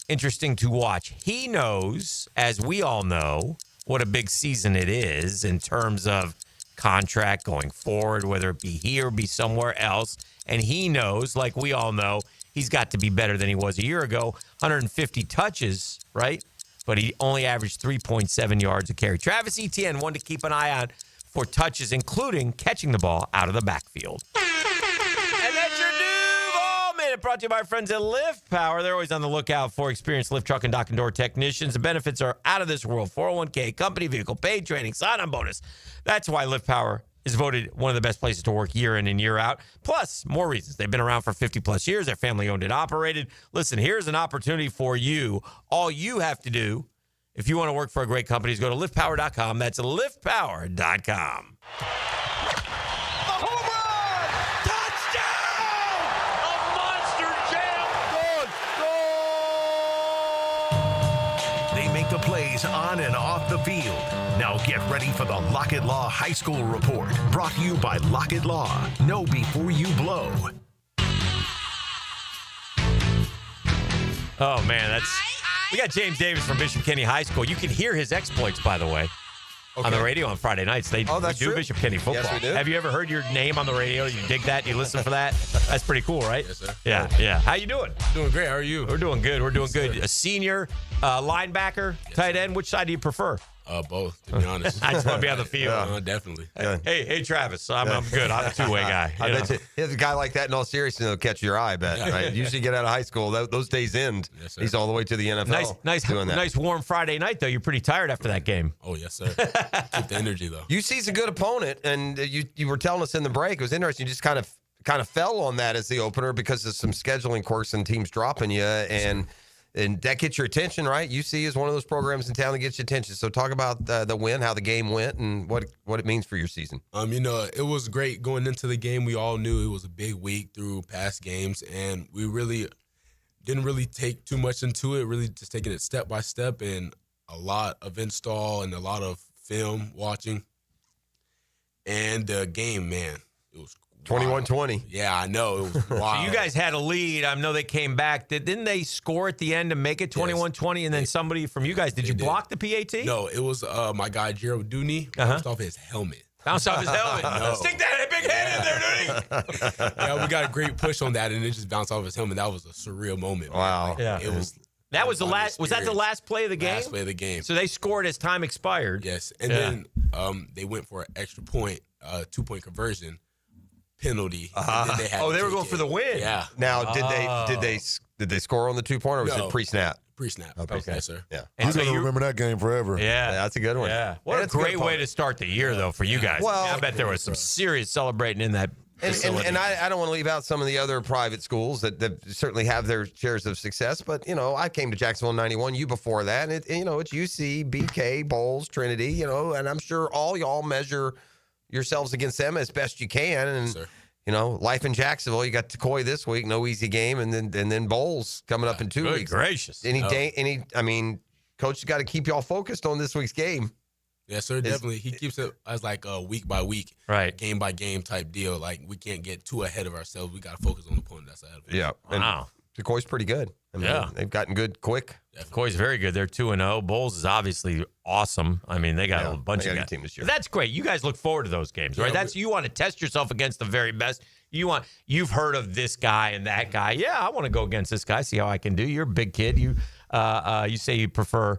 interesting to watch. He knows, as we all know, what a big season it is in terms of contract going forward, whether it be here or be somewhere else. And he knows, like we all know, he's got to be better than he was a year ago. 150 touches, right? But he only averaged 3.7 yards a carry. Travis Etienne, one to keep an eye on for touches, including catching the ball out of the backfield. And that's your Duval Minute, brought to you by our friends at Lift Power. They're always on the lookout for experienced lift truck and dock and door technicians. The benefits are out of this world. 401k, company vehicle, paid training, sign-on bonus. That's why Lift Power is voted one of the best places to work year in and year out. Plus, more reasons. They've been around for 50-plus years. They're family-owned and operated. Listen, here's an opportunity for you. All you have to do, if you want to work for a great company, is go to liftpower.com. That's liftpower.com. plays on and off the field. Now get ready for the Lockett Law High School Report, brought to you by Lockett Law. Know before you blow. Oh, man, we got James Davis from Bishop Kenny High School. You can hear his exploits, by the way, on the radio on Friday nights. We do true. Bishop Kenny football. Yes, we do. Have you ever heard your name on the radio? You dig that? You listen for that? That's pretty cool, right? Yes, sir. Yeah. How you doing? Doing great. How are you? We're doing good. A senior, linebacker, tight end. Which side do you prefer? Both, to be honest. I just want to be on the field. Definitely. Hey, Travis. I'm good. I'm a two-way guy. I bet you, if a guy like that, in all seriousness, will catch your eye. I bet. Right? Usually, get out of high school, those days end. Yes, sir. He's all the way to the NFL. Nice warm Friday night though. You're pretty tired after that game. Oh yes, sir. Keep the energy though. UC's a good opponent, and you were telling us in the break. It was interesting. You just kind of fell on that as the opener because of some scheduling quirks and teams dropping you, and that gets your attention, right? UC is one of those programs in town that gets your attention. So talk about the win, how the game went, and what it means for your season. It was great going into the game. We all knew it was a big week through past games, and we really didn't really take too much into it, really just taking it step by step and a lot of install and a lot of film watching. And the game, man, it was 21-20. Yeah, I know. It was wild. So you guys had a lead. I know they came back. Didn't they score at the end to make it 21-20? And then somebody from you guys, did you block the PAT? No, it was my guy, Gerald Dooney, bounced off his helmet. Bounced off his helmet. No. Stick that big head in there, Dooney. Yeah, we got a great push on that, and it just bounced off his helmet. That was a surreal moment. Wow. Yeah. It was. That was the last. Was that the last play of the game? Last play of the game. So they scored as time expired. Yes, and then they went for an extra point, 2-point conversion penalty. And then they had they were going for the win. Yeah. Now, did they score on the 2-pointer, or was No. it pre-snap? Pre-snap. Okay, Yes, sir. Yeah. You're going to remember that game forever. Yeah. That's a good one. Yeah. What a That's good great way fun. to start the year, though, for you guys. Well, I bet there was some serious celebrating in that. And I don't want to leave out some of the other private schools that certainly have their shares of success. But, I came to Jacksonville in 91, you before that. And, it's UC, BK, Bowles, Trinity, and I'm sure all y'all measure yourselves against them as best you can. And, life in Jacksonville, you got Tecoy this week, no easy game. And then Bowles coming up in 2 Good weeks. gracious. Coach has got to keep y'all focused on this week's game. Yes, sir, definitely. He keeps it as like a week by week, right, game by game type deal. Like we can't get too ahead of ourselves. We got to focus on the opponent that's ahead of us. Yeah. Wow. Tecoy's pretty good. They've gotten good quick. Tecoy's very good. They're 2-0. Bowles is obviously awesome. They got a bunch of got a guys. team this year. That's great. You guys look forward to those games, right? You want to test yourself against the very best. You've heard of this guy and that guy. Yeah, I want to go against this guy, see how I can do. You're a big kid. You say you prefer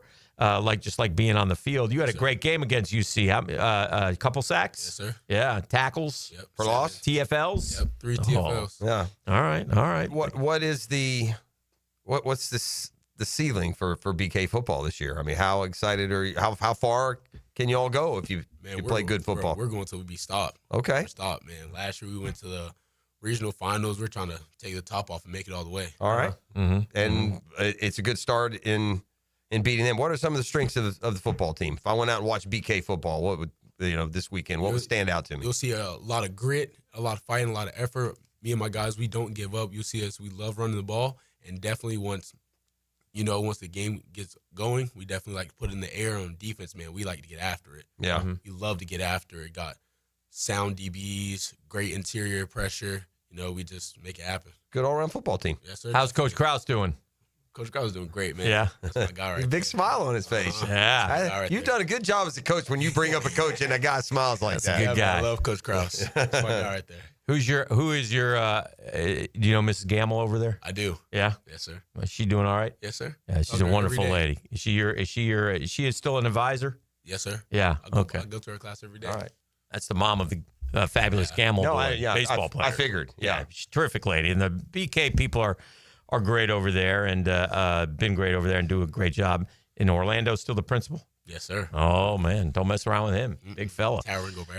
just like being on the field. You had a great game against UC. A couple sacks? Yes, sir. Yeah, tackles for loss? TFLs? Yep, 3 TFLs. Yeah. All right. What is what's the ceiling for BK football this year? How excited are you? How far can you all go if you play good football? We're going to be stopped. Okay. We're stopped, man. Last year we went to the regional finals. We're trying to take the top off and make it all the way. All right. And it's a good start in beating them. What are some of the strengths of the football team? If I went out and watched BK football, what would this weekend? What would stand out to me? You'll see a lot of grit, a lot of fighting, a lot of effort. Me and my guys, we don't give up. You'll see us. We love running the ball, and definitely once the game gets going, we definitely like to put it in the air on defense. Man, we like to get after it. Yeah, we love to get after it. Got sound DBs, great interior pressure. We just make it happen. Good all around football team. Yes, sir. How's Coach Krause doing? Coach Krause is doing great, man. Yeah. That's my guy right there. Big smile on his face. Yeah. You've done a good job as a coach when you bring up a coach and that guy smiles like That's that. a good guy. I love Coach Krause. That's my guy right there. Who is your do you know Mrs. Gamble over there? I do. Yeah. Yes, sir. Is she doing all right? Yes, sir. Yeah, she's a wonderful lady. Is she still an advisor? Yes, sir. Yeah. I go to her class every day. All right. That's the mom of the fabulous Gamble boy, baseball player. I figured. Yeah. She's a terrific lady. And the BK people are great over there and been great over there and do a great job. In Orlando, still the principal? Yes, sir. Oh, man. Don't mess around with him. Big fella.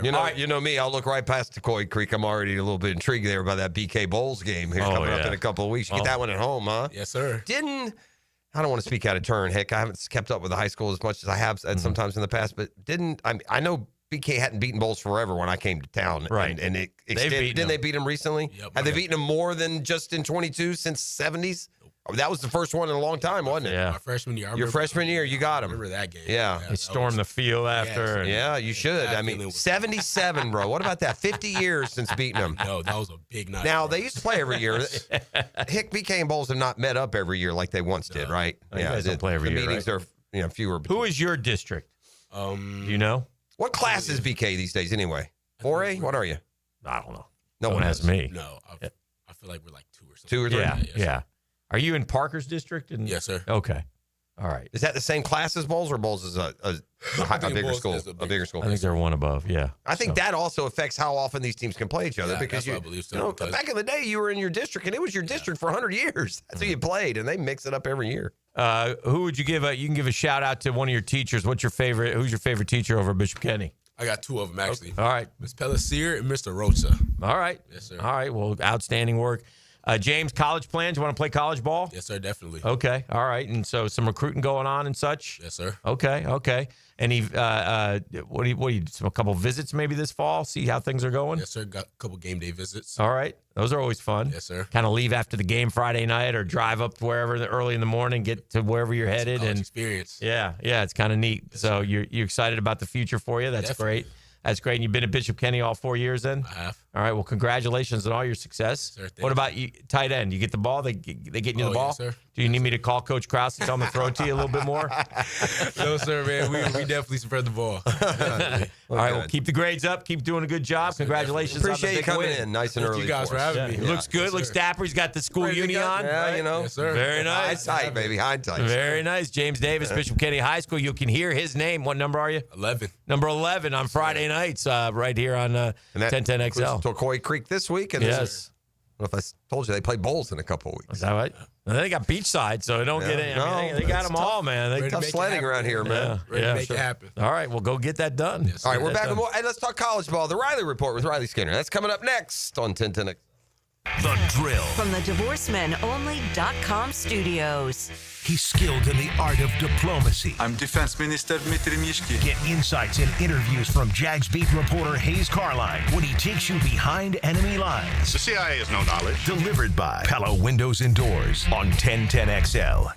You know me. I'll look right past Tecoy Creek. I'm already a little bit intrigued there by that BK Bowles game here coming up in a couple of weeks. You get that one at home, huh? Yes, sir. I don't want to speak out of turn. Heck, I haven't kept up with the high school as much as I have sometimes in the past, but I know BK hadn't beaten Bowles forever when I came to town. Right. And it extended. Didn't they beat him recently? Yep. Have they beaten him more than just in 22 since 70s? That was the first one in a long time, wasn't it? Yeah. My freshman year. Your freshman year, you got him. I remember that game. Yeah. They stormed the field after. Yeah, you should. I mean, 77, bro. What about that? 50 years since beating them. No, that was a big night. Now, they used to play every year. Hick BK Bowls have not met up every year like they once did, right? You guys don't play every the year, meetings right? are fewer. Who is your district? Do you know? What class is BK these days anyway? 4A? What are you? I don't know. No one has knows. me. No, I feel like we're like 2 or something. 2 or 3? Yeah, Yes, yeah. Are you in Parker's district? Yes, sir. Okay. All right. Is that the same class as Bowls, or Bowls is a bigger Bowls school? is A bigger school. I think they're one above. Yeah. I think that also affects how often these teams can play each other, Yeah, because that's what I believe so, you know, because- back in the day, you were in your district, and it was your district for 100 years. That's who you played, and they mix it up every year. Who would you give? You can give a shout out to one of your teachers. What's your favorite? Who's your favorite teacher over at Bishop Kenny? I got 2 of them, actually. All right. Ms. Pellissier and Mr. Rocha. All right. Yes, sir. All right. Well, outstanding work. James, college plans? You want to play college ball? Yes, sir, definitely. Okay. All right. And so some recruiting going on and such? Yes, sir. Okay. Okay. Any, what do you, a couple visits maybe this fall? See how things are going? Yes, sir. Got a couple game day visits. All right. Those are always fun. Yes, sir. Kind of leave after the game Friday night or drive up wherever early in the morning, get to wherever you're headed. College And experience. yeah, it's kind of neat. Yes, so you're excited about the future for you. That's Definitely. great. That's great. And you've been at Bishop Kenny all 4 years then? I have. All right. Well, congratulations on all your success. Yes, sir. Thank What you. about you, tight end? You get the ball? They getting you the ball? Yes, sir. Do you need me to call Coach Krause and tell him to throw it to you a little bit more? No, sir, man. We definitely spread the ball. All right. Well, keep the grades up. Keep doing a good job. Congratulations. Appreciate on you the big coming win. in nice and Thank early. you guys for having me. He looks good. Yes, looks sir. dapper. He's got the school Ready to uni go? on. Yeah, you know. Yes, sir. Very nice. Hindsight, baby. Hindsight. Very nice. James Davis, Bishop Kenny High School. You can hear his name. What number are you? 11. Number 11 on Friday nights, right here on 1010XL. Torquay Creek this week. And Yes. I don't know if I told you they play Bowls in a couple of weeks. Is that right? And they got Beachside, so they don't get in. I mean, they got them all, man. They Tough sledding around here, man. Ready to make it happen. All right, well, go get that done. Yes, All right, sir. we're back with more. Hey, let's talk college ball. The Riley Report with Riley Skinner. That's coming up next on 1010X. The Drill. From the DivorceMenOnly.com studios. He's skilled in the art of diplomacy. I'm Defense Minister Dmitry Mishkin. Get insights and interviews from Jags beat reporter Hayes Carline when he takes you behind enemy lines. The CIA has no knowledge. Delivered by Palo Windows and Doors on 1010XL.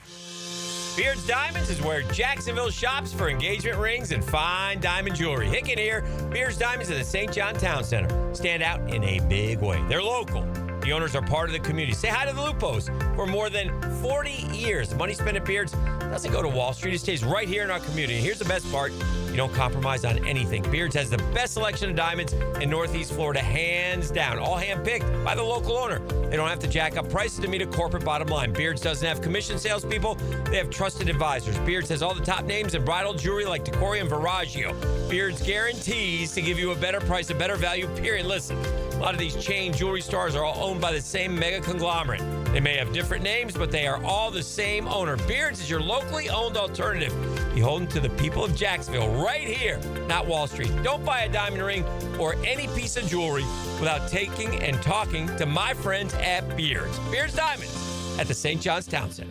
Beard's Diamonds is where Jacksonville shops for engagement rings and fine diamond jewelry. Hicken here. Beard's Diamonds at the St. John Town Center stand out in a big way. They're local. The owners are part of the community. Say hi to the Lupos. For more than 40 years, the money spent at Beard's doesn't go to Wall Street. It stays right here in our community. And here's the best part. You don't compromise on anything. Beard's has the best selection of diamonds in Northeast Florida, hands down. All hand-picked by the local owner. They don't have to jack up prices to meet a corporate bottom line. Beard's doesn't have commission salespeople. They have trusted advisors. Beard's has all the top names in bridal jewelry like Decoria and Viraggio. Beard's guarantees to give you a better price, a better value, period. Listen, a lot of these chain jewelry stores are all owned by the same mega conglomerate. They may have different names, but they are all the same owner. Beard's is your locally owned alternative. Beholden to the people of Jacksonville, right here, not Wall Street. Don't buy a diamond ring or any piece of jewelry without taking and talking to my friends at Beard's. Beard's Diamonds at the St. John's Town Center.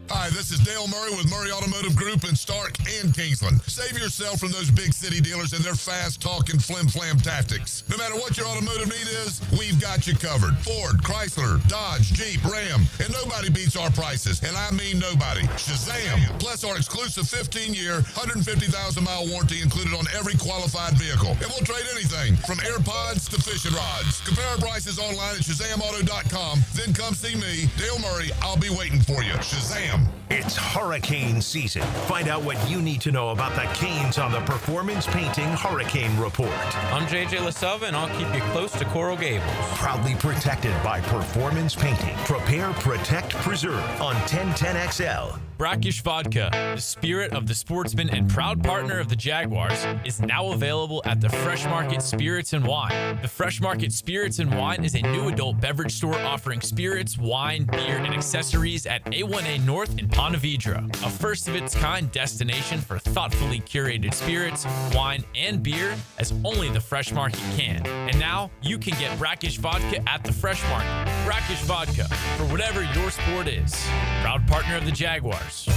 Hi, this is Dale Murray with Murray Automotive Group in Stark and Kingsland. Save yourself from those big city dealers and their fast-talking flim-flam tactics. No matter what your automotive need is, we've got you covered. Ford, Chrysler, Dodge, Jeep, Ram, and nobody beats our prices, and I mean nobody. Shazam! Plus our exclusive 15-year, 150,000-mile warranty included on every qualified vehicle. And we'll trade anything from AirPods to fishing rods. Compare our prices online at ShazamAuto.com. Then come see me, Dale Murray. I'll be waiting for you. Shazam! It's hurricane season. Find out what you need to know about the Canes on the Performance Painting Hurricane Report. I'm JJ LaSelva, and I'll keep you close to Coral Gables. Proudly protected by Performance Painting. Prepare, protect, preserve on 1010XL. Brackish Vodka, the spirit of the sportsman and proud partner of the Jaguars, is now available at the Fresh Market Spirits and Wine. The Fresh Market Spirits and Wine is a new adult beverage store offering spirits, wine, beer, and accessories at A1A North in Ponte Vedra, a first-of-its-kind destination for thoughtfully curated spirits, wine, and beer as only the Fresh Market can. And now, you can get Brackish Vodka at the Fresh Market. Brackish Vodka, for whatever your sport is. Proud partner of the Jaguars.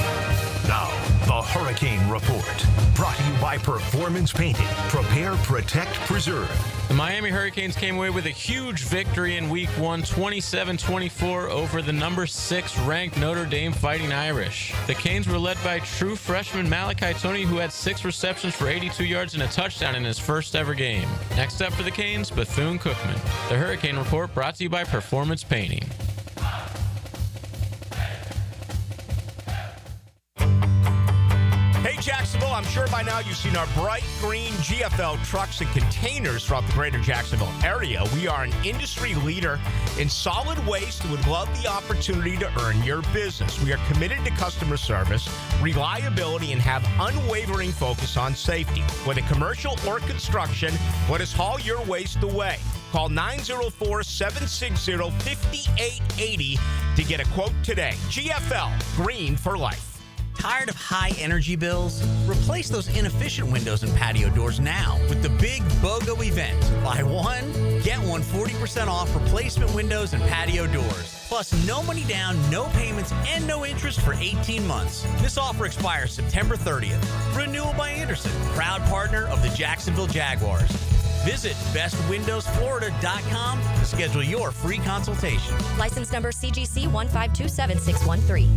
Now, the Hurricane Report. Brought to you by Performance Painting. Prepare, protect, preserve. The Miami Hurricanes came away with a huge victory in Week 1, 27-24 over the number 6 ranked Notre Dame Fighting Irish. The Canes were led by true freshman Malachi Tony, who had 6 receptions for 82 yards and a touchdown in his first ever game. Next up for the Canes, Bethune-Cookman. The Hurricane Report brought to you by Performance Painting. Hey, Jacksonville, I'm sure by now you've seen our bright green GFL trucks and containers throughout the greater Jacksonville area. We are an industry leader in solid waste and would love the opportunity to earn your business. We are committed to customer service, reliability, and have unwavering focus on safety. Whether commercial or construction, let us haul your waste away. Call 904-760-5880 to get a quote today. GFL, green for life. Tired of high energy bills? Replace those inefficient windows and patio doors now with the big BOGO event. Buy one, get one 40% off replacement windows and patio doors. Plus, no money down, no payments, and no interest for 18 months. This offer expires September 30th. Renewal by Anderson, proud partner of the Jacksonville Jaguars. Visit bestwindowsflorida.com to schedule your free consultation. License number CGC 1527613.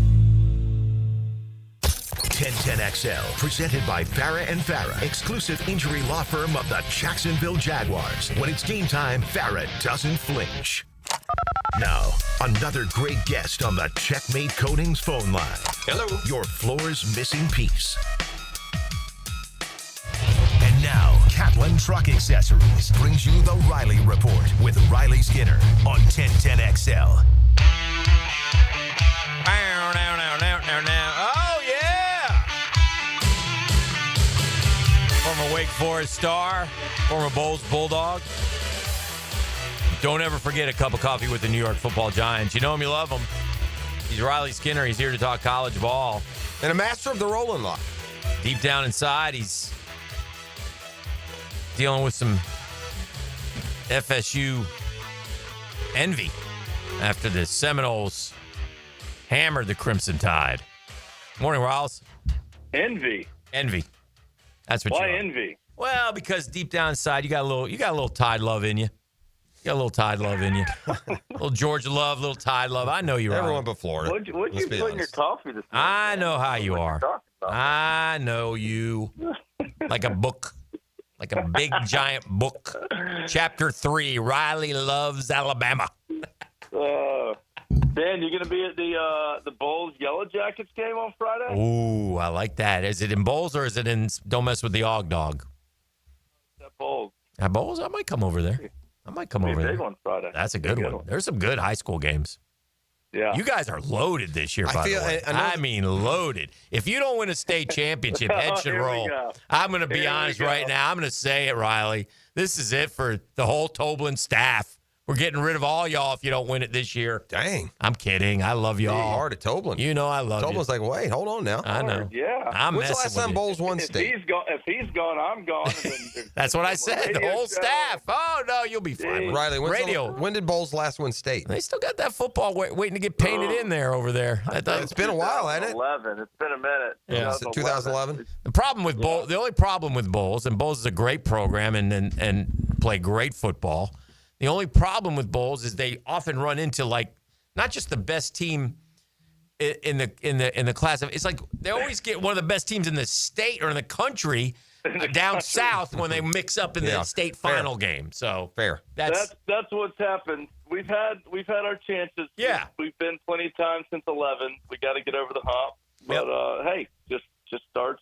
1010XL, presented by Farah and Farah, exclusive injury law firm of the Jacksonville Jaguars. When it's game time, Farah doesn't flinch. Now, another great guest on the Checkmate Coatings phone line. Hello. Your floor's missing piece. And now, Catlin Truck Accessories brings you the Riley Report with Riley Skinner on 1010XL. Oh, yeah! Former Wake Forest star, former Bulls Bulldog. Don't ever forget a cup of coffee with the New York Football Giants. You know him, you love him. He's Riley Skinner. He's here to talk college ball. And a master of the rolling lock. Deep down inside, he's dealing with some FSU envy after the Seminoles hammered the Crimson Tide. Morning, Riles. Envy. That's what Why you are. envy? Well, because deep down inside, you got a little Tide love in you. You got a little Tide love in you. A little Georgia love, little Tide love. I know you're everyone but Florida. What'd you put in your coffee this morning? I know how you are. I know you. Like a book. Like a big, giant book. Chapter 3, Riley Loves Alabama. Dan, you going to be at the Bulls Yellow Jackets game on Friday? Ooh, I like that. Is it in Bowls or is it in Don't Mess with the Og Dog? At Bulls. At Bowls? I might come over there. Big one Friday. That's a good one. There's some good high school games. Yeah. You guys are loaded this year, by the way. I mean, loaded. If you don't win a state championship, head should roll. I'm going to be honest right now. I'm going to say it, Riley. This is it for the whole Toblin staff. We're getting rid of all y'all if you don't win it this year. Dang. I'm kidding. I love y'all. You hard at Toblin. You know I love you. Toblin's like, wait, hold on now. I know. Yeah. I'm When's messing the last with time you. Bulls won state? If he's gone, I'm gone. That's what I said. The whole staff. Oh, no, you'll be fine. Riley, Radio. When did Bulls last win state? They still got that football waiting to get painted in there over there. It's been a while, hasn't it? 2011. It's been a minute. Yeah. 2011. The problem with Bulls, the only problem with Bulls, and Bulls is a great program and play great football. The only problem with Bulls is they often run into like not just the best team in the class. It's like they always get one of the best teams in the state or in the country down south when they mix up in the state final game. So fair. That's what's happened. We've had our chances. Yeah. We've been plenty of times since 11. We got to get over the hump. But hey, just starts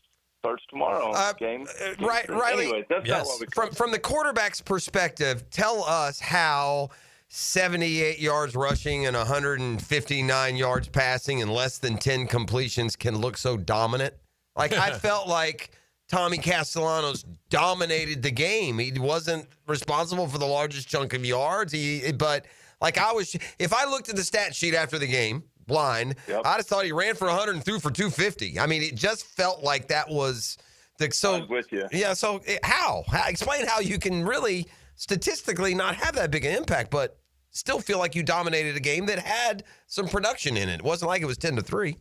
tomorrow. Game. Riley, anyway, that's not what we from the quarterback's perspective, tell us how 78 yards rushing and 159 yards passing and less than 10 completions can look so dominant. Like I felt like Tommy Castellanos dominated the game. He wasn't responsible for the largest chunk of yards. But if I looked at the stat sheet after the game, blind, I just thought he ran for 100 and threw for 250. I mean, it just felt like that was I'm with you. Yeah, so how? Explain how you can really statistically not have that big an impact, but still feel like you dominated a game that had some production in it. It wasn't like it was 10-3.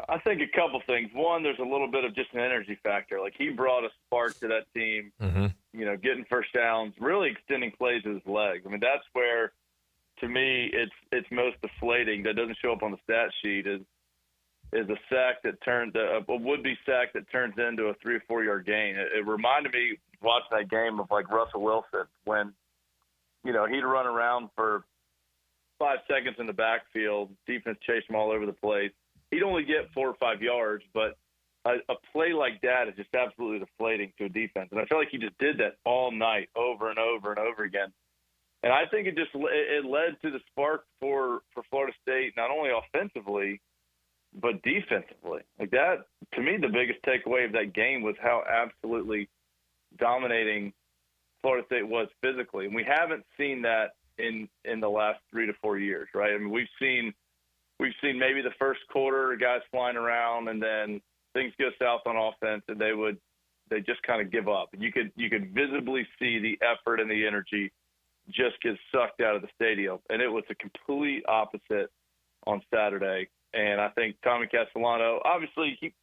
I think a couple things. One, there's a little bit of just an energy factor. Like, he brought a spark to that team, getting first downs, really extending plays with his legs. I mean, that's where, to me, it's most deflating. That doesn't show up on the stat sheet is a sack that turned a would-be sack that turns into a 3 or 4 yard gain. It reminded me watching that game of like Russell Wilson when, he'd run around for 5 seconds in the backfield, defense chased him all over the place. He'd only get 4 or 5 yards, but a play like that is just absolutely deflating to a defense. And I feel like he just did that all night, over and over and over again. And I think it led to the spark for Florida State, not only offensively, but defensively. Like that, to me, the biggest takeaway of that game was how absolutely dominating Florida State was physically. And we haven't seen that in the last 3 to 4 years, right? I mean, we've seen maybe the first quarter, guys flying around, and then things go south on offense, and they just kind of give up. You could visibly see the effort and the energy just get sucked out of the stadium, and it was a complete opposite on Saturday. And I think Tommy Castellano, obviously,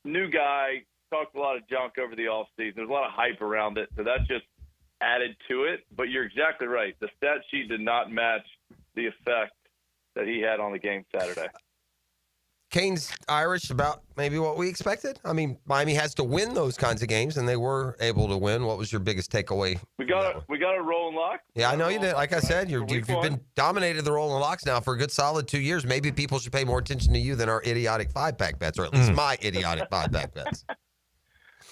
new guy, talked a lot of junk over the offseason. There's a lot of hype around it, so that just added to it. But you're exactly right. The stat sheet did not match the effect that he had on the game Saturday. Canes Irish about maybe what we expected. I mean, Miami has to win those kinds of games, and they were able to win. What was your biggest takeaway? We got a roll and lock. Yeah, I know you did. Like I said, you've been dominated the roll and locks now for a good solid 2 years. Maybe people should pay more attention to you than our idiotic 5-pack bets, or at least my idiotic 5-pack bets.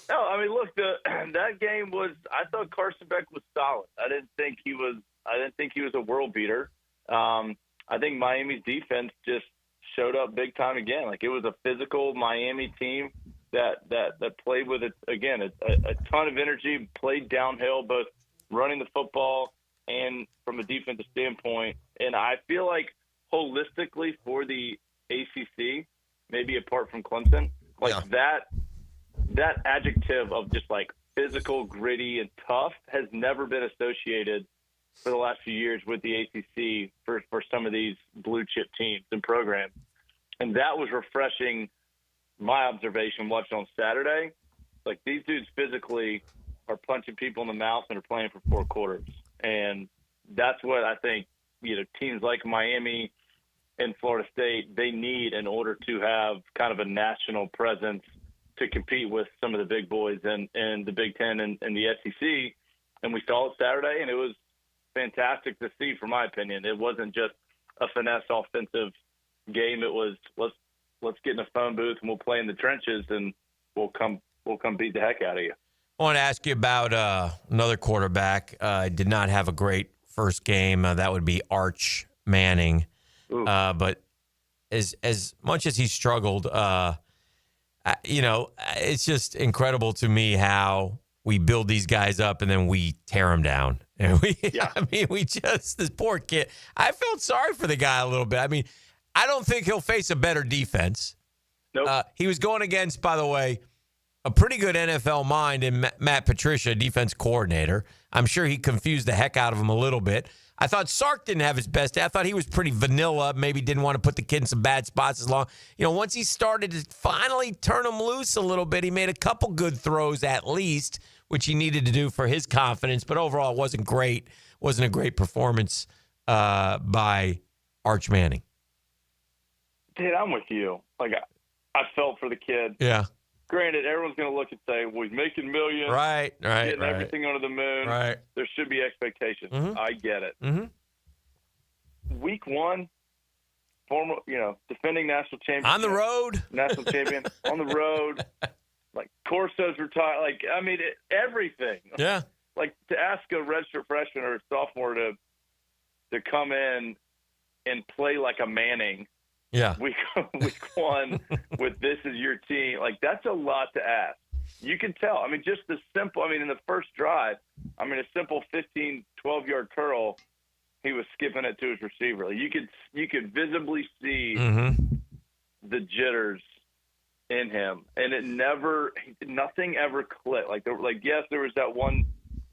No, I mean, look, that game was. I thought Carson Beck was solid. I didn't think he was a world beater. I think Miami's defense just showed up big time again. Like, it was a physical Miami team that played with a ton of energy, played downhill, both running the football and from a defensive standpoint. And I feel like holistically for the ACC, maybe apart from Clemson, that adjective of just like physical, gritty, and tough has never been associated for the last few years with the ACC for some of these blue chip teams and programs. And that was refreshing, my observation watching on Saturday. Like, these dudes physically are punching people in the mouth and are playing for 4 quarters. And that's what I think, teams like Miami and Florida State, they need in order to have kind of a national presence to compete with some of the big boys and the Big Ten and the SEC. And we saw it Saturday, and it was fantastic to see, from my opinion. It wasn't just a finesse offensive game. It was let's get in a phone booth and we'll play in the trenches and we'll come beat the heck out of you. I want to ask you about another quarterback. Did not have a great first game. That would be Arch Manning. But as much as he struggled, it's just incredible to me how we build these guys up and then we tear them down. And this poor kid, I felt sorry for the guy a little bit. I mean, I don't think he'll face a better defense. Nope. He was going against, by the way, a pretty good NFL mind in Matt Patricia, defense coordinator. I'm sure he confused the heck out of him a little bit. I thought Sark didn't have his best day. I thought he was pretty vanilla, maybe didn't want to put the kid in some bad spots as long. Once he started to finally turn him loose a little bit, he made a couple good throws at least, which he needed to do for his confidence. But overall, it wasn't great. Wasn't a great performance by Arch Manning. Dude, I'm with you. Like, I felt for the kid. Yeah. Granted, everyone's going to look and say, well, he's making millions. Right. Getting everything under the moon. Right. There should be expectations. Mm-hmm. I get it. Mm-hmm. Week 1, former, defending national champion. On the road. National champion. On the road. Like, Corso's retired. Like, I mean, everything. Yeah. Like, to ask a redshirt freshman or a sophomore to come in and play like a Manning. Yeah. Week 1 with this as your team, like, that's a lot to ask. You can tell. I mean, just the simple, in the first drive, a simple 15, 12-yard curl, he was skipping it to his receiver. Like, you could visibly see the jitters in him, and nothing ever clicked. Yes, there was that one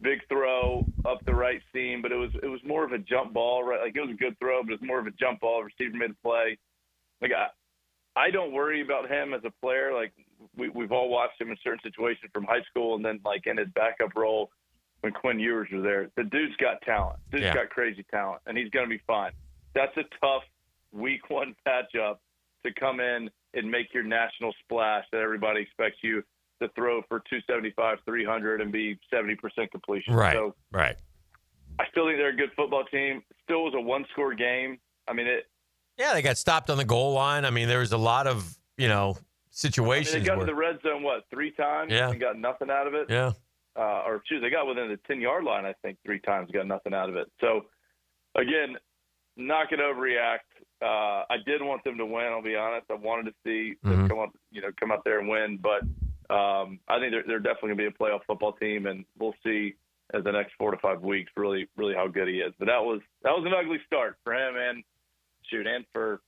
big throw up the right seam, but it was more of a jump ball, right? Like, it was a good throw, but it's more of a jump ball. Receiver made the play. Like, I don't worry about him as a player. Like, we've all watched him in certain situations from high school, and then like in his backup role when Quinn Ewers was there. The dude's got talent. Dude's got crazy talent, and he's going to be fine. That's a tough week one matchup to come in and make your national splash that everybody expects you to throw for 275, 300, and be 70% completion. Right, So right. I still think they're a good football team. Still was a one-score game. I mean, Yeah, they got stopped on the goal line. I mean, there was a lot of, situations. they got where, to the red zone, 3 times and got nothing out of it? Yeah. They got within the 10-yard line, I think, 3 times, got nothing out of it. So, again, not going to overreact. I did want them to win, I'll be honest. I wanted to see them come out there and win. But I think they're definitely going to be a playoff football team, and we'll see as the next 4 to 5 weeks really, really how good he is. But that was an ugly start for him and for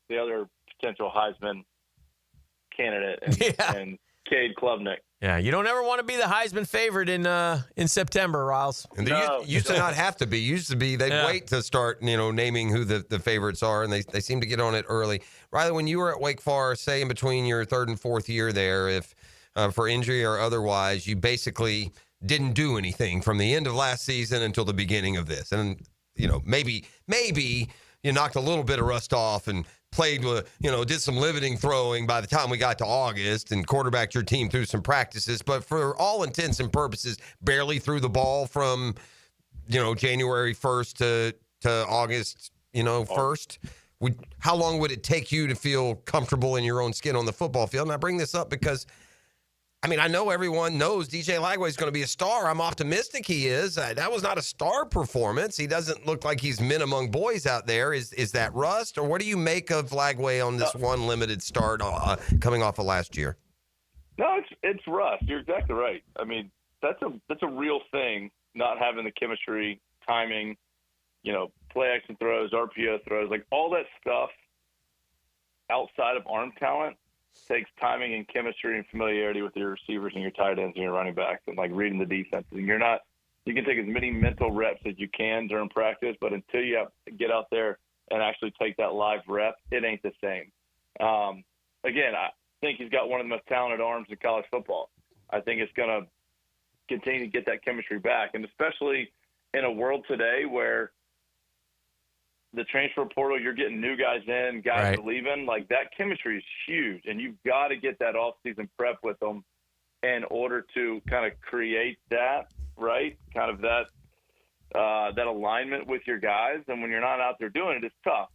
the other potential Heisman candidate and Cade Klubnik. Yeah, you don't ever want to be the Heisman favorite in September, Riles. And they used to not have to be. Used to be they'd wait to start, naming who the favorites are, and they seem to get on it early. Riley, when you were at Wake Forest, say in between your 3rd and 4th year there, if for injury or otherwise, you basically didn't do anything from the end of last season until the beginning of this, and maybe you knocked a little bit of rust off and played with, did some limiting throwing by the time we got to August and quarterbacked your team through some practices. But for all intents and purposes, barely threw the ball from, January 1st to August, 1st. How long would it take you to feel comfortable in your own skin on the football field? And I bring this up because, I know everyone knows DJ Lagway is going to be a star. I'm optimistic he is. That was not a star performance. He doesn't look like he's men among boys out there. Is that rust, or what do you make of Lagway on this one limited start coming off of last year? No, it's rust. You're exactly right. I mean, that's a real thing. Not having the chemistry, timing, play action throws, RPO throws, like all that stuff outside of arm talent takes timing and chemistry and familiarity with your receivers and your tight ends and your running backs and like reading the defense. And you can take as many mental reps as you can during practice, but until you get out there and actually take that live rep, it ain't the same. Again, I think he's got one of the most talented arms in college football. I think it's going to continue to get that chemistry back. And especially in a world today where the transfer portal, you're getting new guys in, guys are leaving. Like, that chemistry is huge, and you've got to get that off-season prep with them in order to kind of create that, right? Kind of that alignment with your guys. And when you're not out there doing it, it's tough.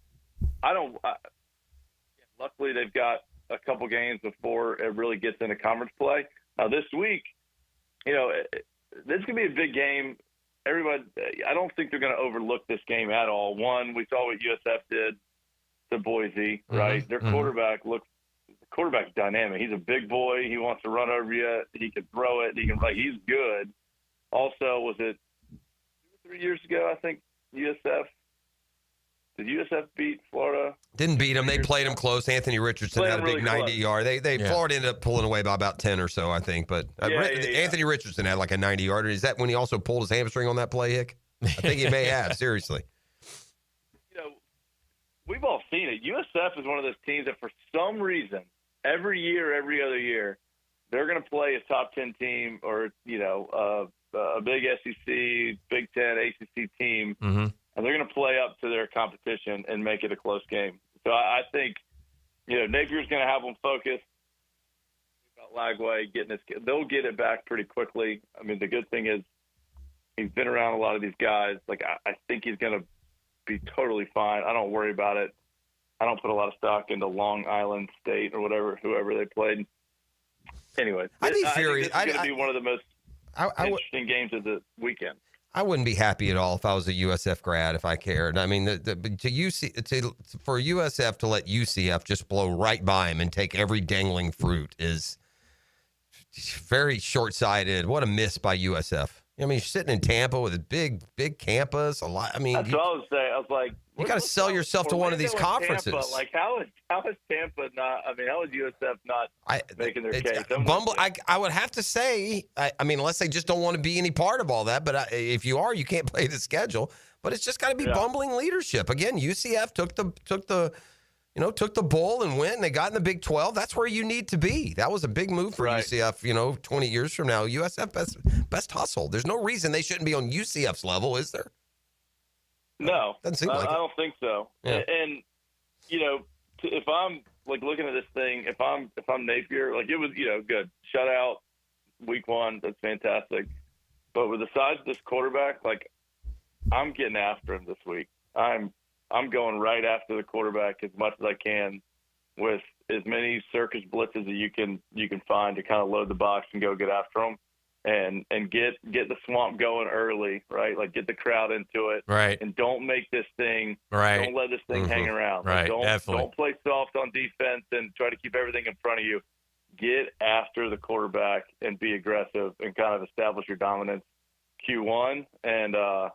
Luckily, they've got a couple games before it really gets into conference play. Now, this week, this is going to be a big game. Everybody, I don't think they're going to overlook this game at all. One, we saw what USF did to Boise, right? Their quarterback's dynamic. He's a big boy. He wants to run over you. He can throw it. He's good. Also, was it 2 or 3 years ago? I think did USF beat Florida? Didn't beat them. They played them close. Anthony Richardson had a big 90-yard. Florida ended up pulling away by about 10 or so, I think. But Anthony Richardson had like a 90-yarder. Is that when he also pulled his hamstring on that play, Hick? I think he may have, seriously. We've all seen it. USF is one of those teams that for some reason, every other year, they're going to play a top 10 team or, a big SEC, Big Ten, ACC team. And they're going to play up to their competition and make it a close game. So I think, Napier's going to have them focused. About Lagway they'll get it back pretty quickly. I mean, the good thing is he's been around a lot of these guys. Like, I think he's going to be totally fine. I don't worry about it. I don't put a lot of stock into Long Island State or whoever they played. Anyway, I think this is going to be one of the most interesting games of the weekend. I wouldn't be happy at all if I was a USF grad, if I cared. I mean, for USF to let UCF just blow right by him and take every dangling fruit is very short-sighted. What a miss by USF. I mean, you're sitting in Tampa with a big campus. That's what I was saying. I was like, You got to sell yourself to one of these Orlando and conferences. Tampa, like how is Tampa not? I mean, how is USF not making their case? I would have to say, I mean, unless they just don't want to be any part of all that. But if you are, you can't play the schedule. But it's just got to be bumbling leadership. Again, UCF took the bull and went, and they got in the Big 12. That's where you need to be. That was a big move for UCF. 20 years from now, USF best hustle. There's no reason they shouldn't be on UCF's level, is there? No, doesn't seem like I don't think so. Yeah. And if I'm like looking at this thing, if I'm Napier, like it was good shutout week 1, that's fantastic. But with the size of this quarterback, like I'm getting after him this week. I'm going right after the quarterback as much as I can with as many circus blitzes that you can find to kind of load the box and go get after them. And get the swamp going early, right? Like get the crowd into it, right? And don't make this thing, right? Don't let this thing hang around, right? Like don't play soft on defense and try to keep everything in front of you. Get after the quarterback and be aggressive and kind of establish your dominance Q1, and I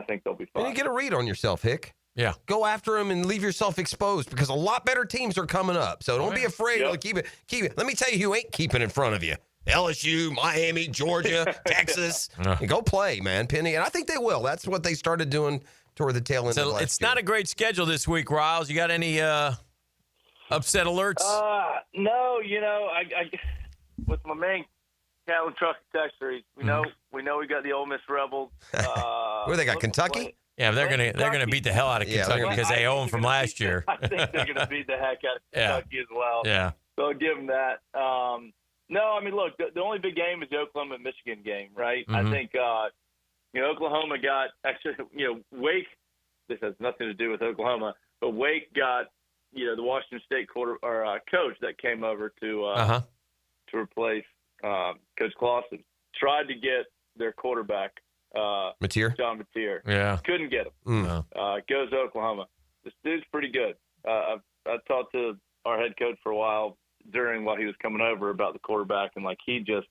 think they'll be fine. And you get a read on yourself, Hick. Yeah, go after him and leave yourself exposed because a lot better teams are coming up. So don't be afraid. Yep. Like, keep it. Let me tell you who ain't keeping in front of you. LSU, Miami, Georgia, Texas. Go play, man, Penny. And I think they will. That's what they started doing toward the tail end of last year. It's not a great schedule this week, Riles. You got any upset alerts? No, I with my main cattle truck texter, we know we got the Ole Miss Rebels. Where they got Kentucky? Yeah, they're gonna beat the hell out of Kentucky because they owe them from last year. I think they're gonna beat the heck out of Kentucky as well. Yeah. So I'll give them that. No, I mean, look, the only big game is the Oklahoma and Michigan game, right? Mm-hmm. I think, Oklahoma got actually, Wake. This has nothing to do with Oklahoma, but Wake got, the Washington State coach that came over to replace Coach Clawson. Tried to get their quarterback, Mateer? John Mateer. Yeah, couldn't get him. Goes to Oklahoma. This dude's pretty good. I talked to our head coach for a while while he was coming over about the quarterback, and like he just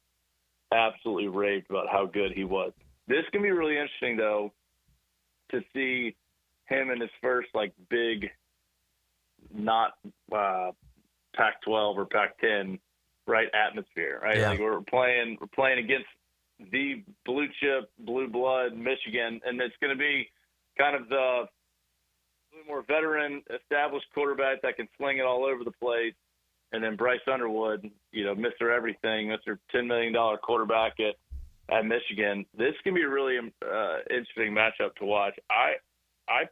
absolutely raved about how good he was. This can be really interesting though to see him in his first like big, not Pac-12 or Pac-10 right atmosphere, right? Yeah. Like we're playing against the blue chip, blue blood Michigan, and it's going to be kind of the more veteran, established quarterback that can sling it all over the place. And then Bryce Underwood, Mr. Everything, Mr. $10 million quarterback at Michigan. This can be a really interesting matchup to watch. I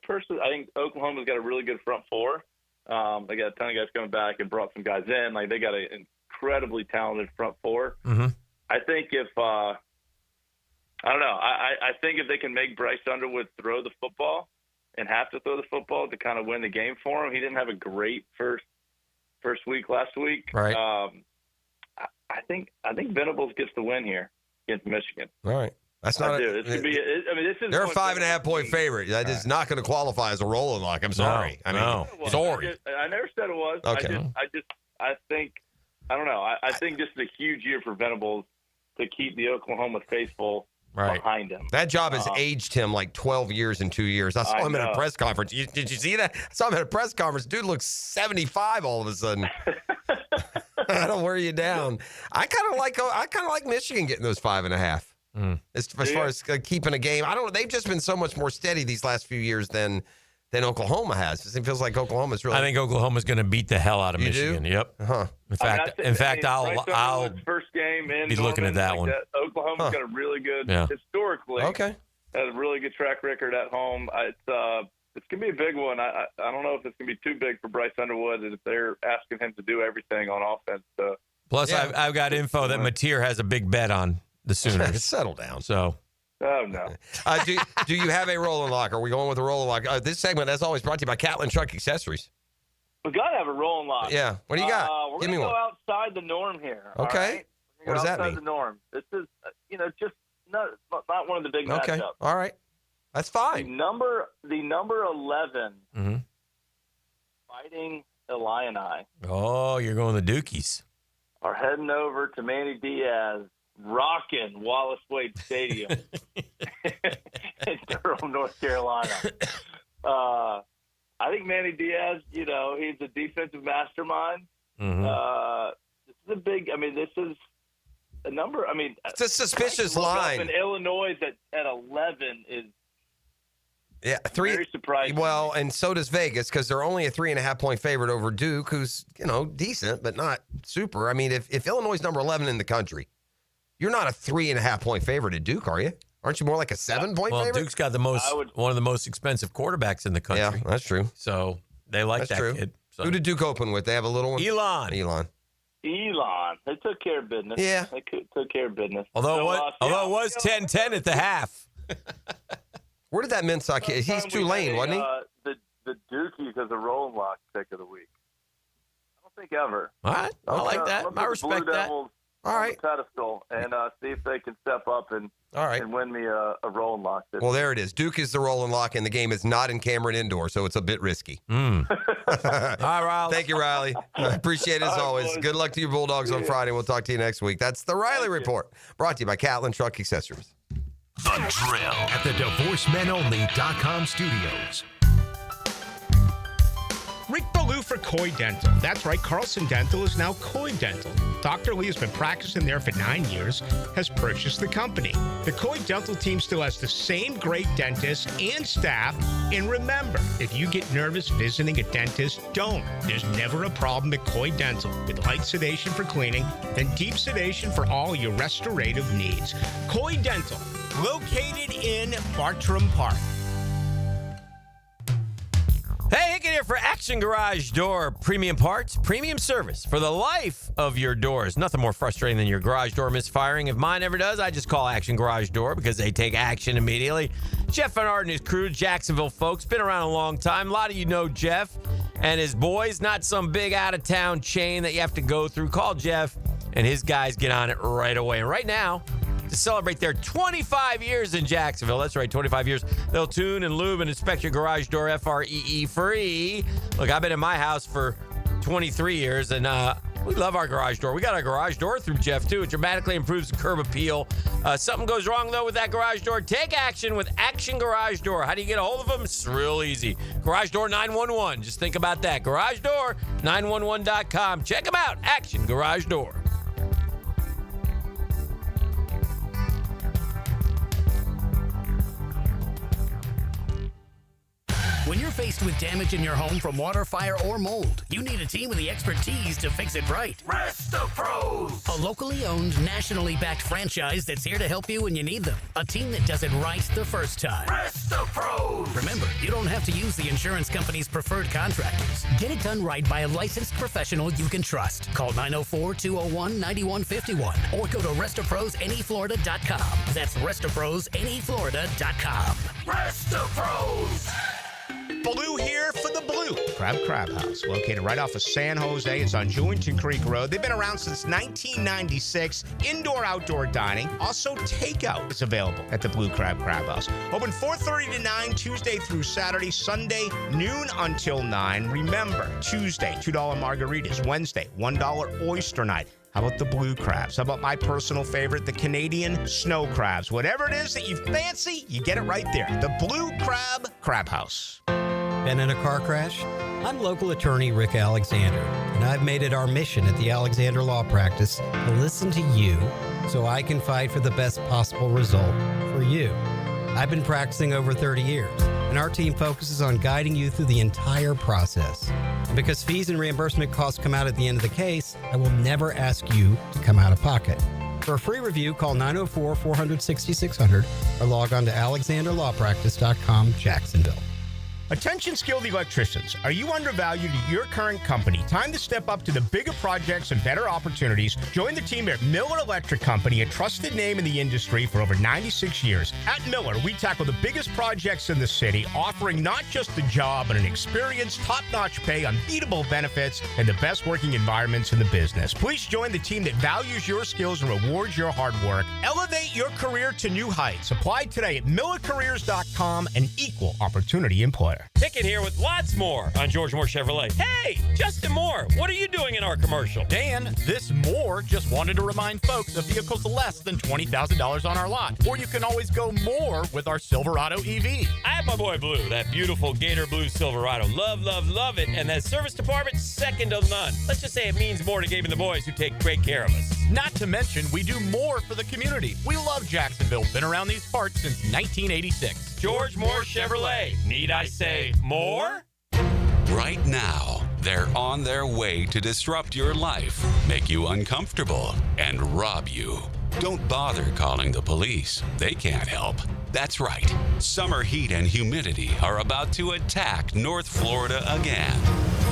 personally, I think Oklahoma's got a really good front four. They got a ton of guys coming back and brought some guys in. Like they got an incredibly talented front four. Mm-hmm. I think if I don't know. I think if they can make Bryce Underwood throw the football and have to throw the football to kind of win the game for him. He didn't have a great first week last week. Right. I think Venables gets the win here against Michigan. All right. That's not. This could be. This is. They're a 5.5 point favorite. That is not going to qualify as a rolling lock. I'm sorry. Sorry. I never said it was. Okay. I think. I don't know. I think this is a huge year for Venables to keep the Oklahoma faithful behind him. That job has aged him like 12 years in 2 years. I saw him at a press conference. Did you see that? I saw him at a press conference. Dude looks 75 all of a sudden. That'll wear you down. I kind of like Michigan getting those 5.5. As far as keeping a game. I don't know. They've just been so much more steady these last few years than Oklahoma has. It feels like Oklahoma's really. I think Oklahoma's going to beat the hell out of Michigan. Do? Yep. Uh-huh. In fact, I'll first game in be looking at that one. Oklahoma's got a really good historically. Okay. Has a really good track record at home. It's gonna be a big one. I don't know if it's gonna be too big for Bryce Underwood if they're asking him to do everything on offense. Plus, I've got info that Mateer has a big bet on the Sooners. Settle down. So. Oh, no. Do you have a rolling lock? Are we going with a rolling lock? This segment, as always, brought to you by Catlin Truck Accessories. We got to have a rolling lock. Yeah. What do you got? We're Give going me to go one. outside the norm here. Okay. Right? What does that mean? Outside the norm. This is, just not one of the big matchups. All right. That's fine. The number 11 Mm-hmm. Fighting Illini. Oh, you're going the Dukies. Are heading over to Manny Diaz, rocking Wallace Wade Stadium in Durham, North Carolina. I think Manny Diaz, he's a defensive mastermind. This is a big. This is a number. It's a suspicious line. In Illinois at 11 is. Yeah, very surprising. Well, and so does Vegas because they're only a 3.5-point favorite over Duke, who's decent but not super. If Illinois is number 11 in the country, you're not a 3.5-point favorite at Duke, are you? Aren't you more like a 7-point favorite? Duke's got one of the most expensive quarterbacks in the country. Yeah, that's true. So they like that kid. So. Who did Duke open with? They have a little one. Elon. They took care of business. Yeah, they took care of business. Although it was 10-10 at the half. Where did that Minsock hit? He's Tulane, wasn't he? The Dukies as a rolling lock pick of the week. I don't think ever. All right. I like that. I respect Blue that. Devils All right. on the pedestal and see if they can step up and win me a rolling lock. Well, there it is. Duke is the rolling lock, and the game is not in Cameron Indoor, so it's a bit risky. All right, Riley. Thank you, Riley. I appreciate it as always. Good luck to your Bulldogs on Friday. We'll talk to you next week. That's the Riley Report, brought to you by Catlin Truck Accessories. The Drill at the DivorceMenOnly.com studios. Rick Ballou for Coy Dental. That's right, Carlson Dental is now Coy Dental. Dr. Lee has been practicing there for 9 years, has purchased the company. The Coy Dental team still has the same great dentists and staff. And remember, if you get nervous visiting a dentist, don't. There's never a problem at Coy Dental with light sedation for cleaning and deep sedation for all your restorative needs. Coy Dental, located in Bartram Park. Hey, Hicken here for Action Garage Door. Premium parts, premium service for the life of your doors. Nothing more frustrating than your garage door misfiring. If mine ever does, I just call Action Garage Door because they take action immediately. Jeff Bernard and his crew, Jacksonville folks, been around a long time. A lot of you know Jeff and his boys, not some big out-of-town chain that you have to go through. Call Jeff and his guys get on it right away. And right now, to celebrate their 25 years in Jacksonville. That's right, 25 years. They'll tune and lube and inspect your garage door FREE free. Look, I've been in my house for 23 years, and we love our garage door. We got our garage door through Jeff, too. It dramatically improves the curb appeal. Something goes wrong, though, with that garage door. Take action with Action Garage Door. How do you get a hold of them? It's real easy. Garage Door 911. Just think about that. Garage Door 911.com. Check them out. Action Garage Door. When you're faced with damage in your home from water, fire, or mold, you need a team with the expertise to fix it right. Rest of Pros. A locally owned, nationally backed franchise that's here to help you when you need them. A team that does it right the first time. Rest of Pros. Remember, you don't have to use the insurance company's preferred contractors. Get it done right by a licensed professional you can trust. Call 904-201-9151 or go to restofprosneflorida.com. That's restofprosneflorida.com. Rest of Pros. Ballou here for the Blue Crab House, located right off of San Jose. It's on Jewington Creek Road. They've been around since 1996. Indoor-outdoor dining. Also, takeout is available at the Blue Crab House. Open 4:30 to 9, Tuesday through Saturday. Sunday, noon until 9. Remember, Tuesday, $2 margaritas. Wednesday, $1 oyster night. How about the blue crabs? How about my personal favorite, the Canadian snow crabs? Whatever it is that you fancy, you get it right there. The Blue Crab House. Been in a car crash? I'm local attorney Rick Alexander, and I've made it our mission at the Alexander Law Practice to listen to you so I can fight for the best possible result for you. I've been practicing over 30 years, and our team focuses on guiding you through the entire process. And because fees and reimbursement costs come out at the end of the case, I will never ask you to come out of pocket. For a free review, call 904-400-6600 or log on to alexanderlawpractice.com, Jacksonville. Attention skilled electricians. Are you undervalued at your current company? Time to step up to the bigger projects and better opportunities. Join the team at Miller Electric Company, a trusted name in the industry for over 96 years. At Miller, we tackle the biggest projects in the city, offering not just the job, but an experienced, top-notch pay, unbeatable benefits, and the best working environments in the business. Please join the team that values your skills and rewards your hard work. Elevate your career to new heights. Apply today at millercareers.com. ChevroletChevroletChevroletChevrolet.com, an equal opportunity employer. Pickett here with lots more on George Moore Chevrolet. Hey, Justin Moore, what are you doing in our commercial? Dan, this Moore just wanted to remind folks of vehicles less than $20,000 on our lot. Or you can always go more with our Silverado EV. I have my boy Blue, that beautiful Gator Blue Silverado. Love, love, love it. And that service department, second to none. Let's just say it means more to Gabe and the boys who take great care of us. Not to mention, we do more for the community. We love Jacksonville. Been around these parts since 1986. George Moore Chevrolet. Need I say more? Right now, they're on their way to disrupt your life, make you uncomfortable, and rob you. Don't bother calling the police. They can't help. That's right. Summer heat and humidity are about to attack North Florida again.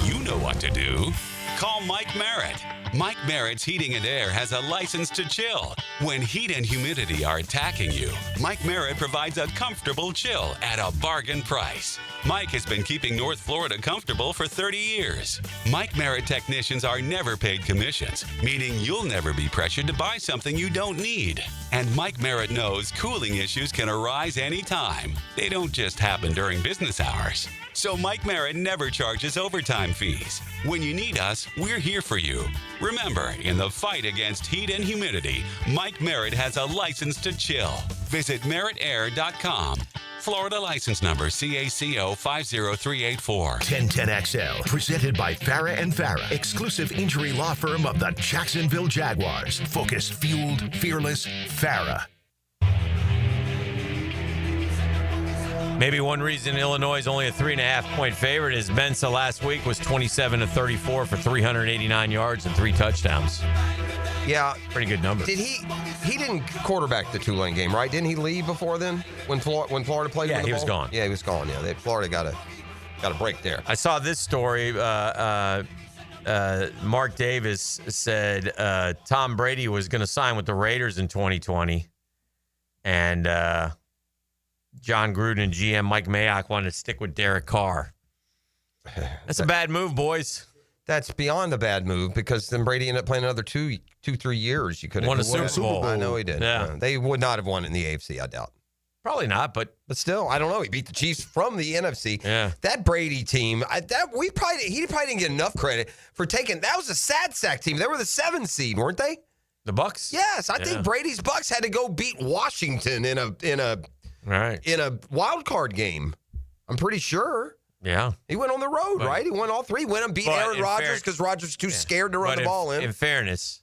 You know what to do. Call Mike Merritt. Mike Merritt's Heating and Air has a license to chill. When heat and humidity are attacking you, Mike Merritt provides a comfortable chill at a bargain price. Mike has been keeping North Florida comfortable for 30 years. Mike Merritt technicians are never paid commissions, meaning you'll never be pressured to buy something you don't need. And Mike Merritt knows cooling issues can arise anytime. They don't just happen during business hours. So Mike Merritt never charges overtime fees. When you need us, we're here for you. Remember, in the fight against heat and humidity, Mike Merritt has a license to chill. Visit merrittair.com. Florida license number CACO 50384. 1010XL, presented by Farah and Farah, exclusive injury law firm of the Jacksonville Jaguars. Focused, fueled, fearless, Farah. Maybe one reason Illinois is only a 3.5-point favorite is Mensa last week was 27-34 for 389 yards and 3 touchdowns. Yeah. Pretty good numbers. Did he didn't quarterback the Tulane game, right? Didn't he leave before then when Florida played him? Yeah, he was gone. Yeah, he was gone. Yeah, Florida got a break there. I saw this story. Mark Davis said Tom Brady was going to sign with the Raiders in 2020. And John Gruden and GM Mike Mayock wanted to stick with Derek Carr. That's a bad move, boys. That's beyond a bad move because then Brady ended up playing another 2-3 years. You could have won a Super Bowl. I know he did. Yeah. They would not have won it in the AFC, I doubt. Probably not, but still, I don't know. He beat the Chiefs from the NFC. Yeah. That Brady team, he probably didn't get enough credit for taking. That was a sad sack team. They were the 7 seed, weren't they? The Bucks? Yes, I think Brady's Bucks had to go beat Washington in a wild card game. I'm pretty sure. Yeah. He went on the road, right? He won all 3. Went and beat Aaron Rodgers because Rodgers was too scared to run the ball in. In fairness,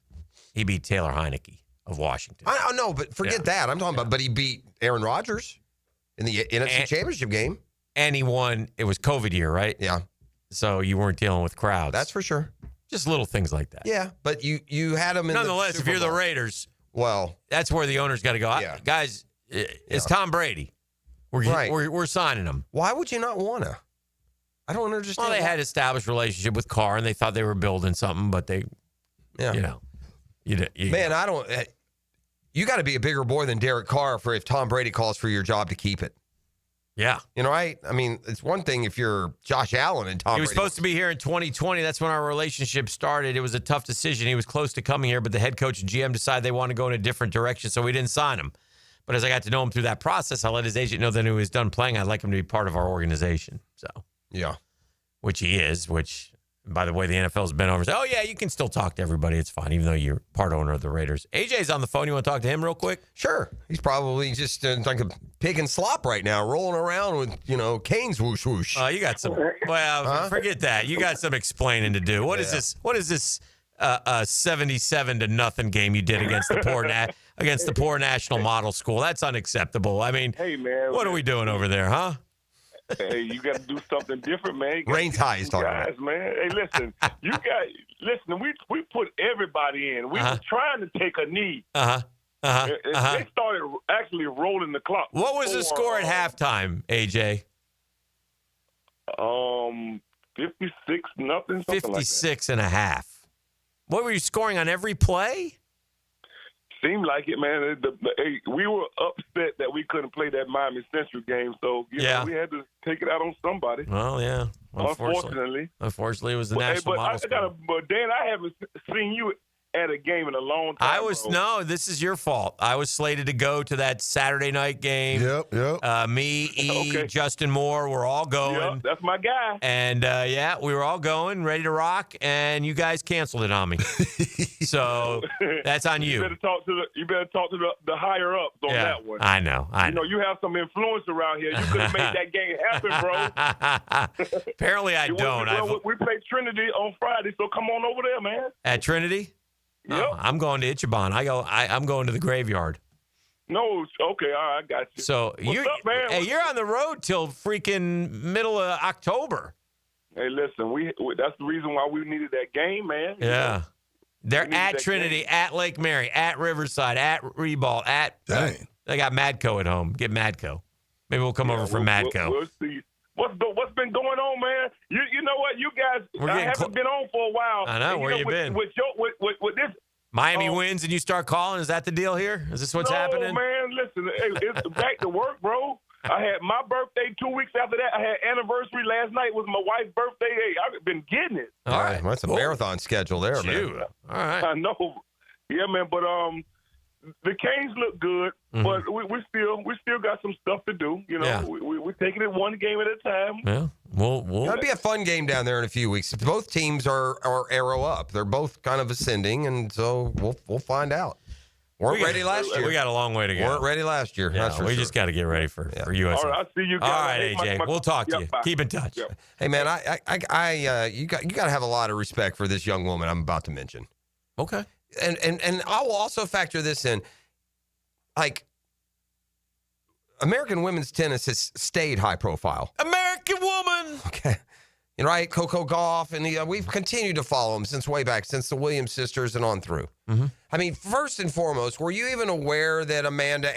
he beat Taylor Heineke of Washington. I know, but forget that. I'm talking about, but he beat Aaron Rodgers in the NFC Championship game. And he won. It was COVID year, right? Yeah. So you weren't dealing with crowds. That's for sure. Just little things like that. Yeah, but you had him in nonetheless, the if you're Super the Bowl. Raiders, well, that's where the owner's got to go. Yeah. Guys, it's Tom Brady. We're signing him. Why would you not want to? I don't understand. Well, they had established relationship with Carr, and they thought they were building something, but they, Man, I don't. You got to be a bigger boy than Derek Carr for if Tom Brady calls for your job to keep it. Yeah. You know, right? I mean, it's one thing if you're Josh Allen and Tom He was Brady. supposed to be here in 2020. That's when our relationship started. It was a tough decision. He was close to coming here, but the head coach and GM decided they wanted to go in a different direction, so we didn't sign him. But as I got to know him through that process, I let his agent know that when he was done playing, I'd like him to be part of our organization. So, yeah. Which he is, which, by the way, the NFL's been over and said, oh, yeah, you can still talk to everybody. It's fine, even though you're part owner of the Raiders. AJ's on the phone. You want to talk to him real quick? Sure. He's probably just like a pig in slop right now, rolling around with, canes whoosh whoosh. You got some. Well, forget that. You got some explaining to do. What is this? What is this 77-0 game you did against the poor National Model School? That's unacceptable. I mean, hey, man, what are we doing over there, huh? Hey, you got to do something different, man. Rain ties, talking guys, man. Hey, listen, we put everybody in. We were trying to take a knee. They started actually rolling the clock. What was the score at halftime, AJ? 56-0. 56.5. What were you scoring on every play? Seemed like it, man. We were upset that we couldn't play that Miami Central game, so we had to take it out on somebody. Well, yeah. Unfortunately, it was the National Model School. But Dan, I haven't seen you at a game in a long time. This is your fault. I was slated to go to that Saturday night game. Yep. Me, Justin Moore, we're all going. Yep, that's my guy. And we were all going, ready to rock, and you guys canceled it on me. So that's on you. You better talk to the higher ups on that one. I know. You know, you have some influence around here. You could have made that game happen, bro. Apparently, I don't. We play Trinity on Friday, so come on over there, man. At Trinity? Yep. Oh, I'm going to Ichiban. I'm going to the graveyard. No, okay, all right, I got you. So What's up, man? You're on the road till freaking middle of October. Hey, listen, that's the reason why we needed that game, man. Yeah. They're at Trinity, at Lake Mary, at Riverside, at Reball, Dang. They got Madco at home. Get Madco. Maybe we'll come over from Madco. We'll see. What's been going on, man? You know what? You guys, I haven't been on for a while. I know. Where you been? With this. Miami wins and you start calling? Is that the deal here? Is this what's happening? No, man. Listen, it's back to work, bro. I had my birthday 2 weeks after that. I had anniversary last night. Was my wife's birthday. Hey, I've been getting it. All right. That's a marathon schedule there, man. All right. I know. Yeah, man. But the Canes look good, but we still got some stuff to do. You know, we're taking it one game at a time. Yeah, It'll be a fun game down there in a few weeks. Both teams are arrow up. They're both kind of ascending, and so we'll find out. Weren't ready last year. We got a long way to go. Weren't ready last year. Yeah, that's for we sure. just got to get ready for USA. All right, I'll see you guys. All right, AJ. We'll talk to you. Bye. Keep in touch. Yep. Hey, man, you got to have a lot of respect for this young woman I'm about to mention. Okay. And I will also factor this in. Like, American women's tennis has stayed high profile. American woman. Okay. Right? Coco Gauff, and we've continued to follow them since way back, since the Williams sisters and on through. Mm-hmm. I mean, first and foremost, were you even aware that Amanda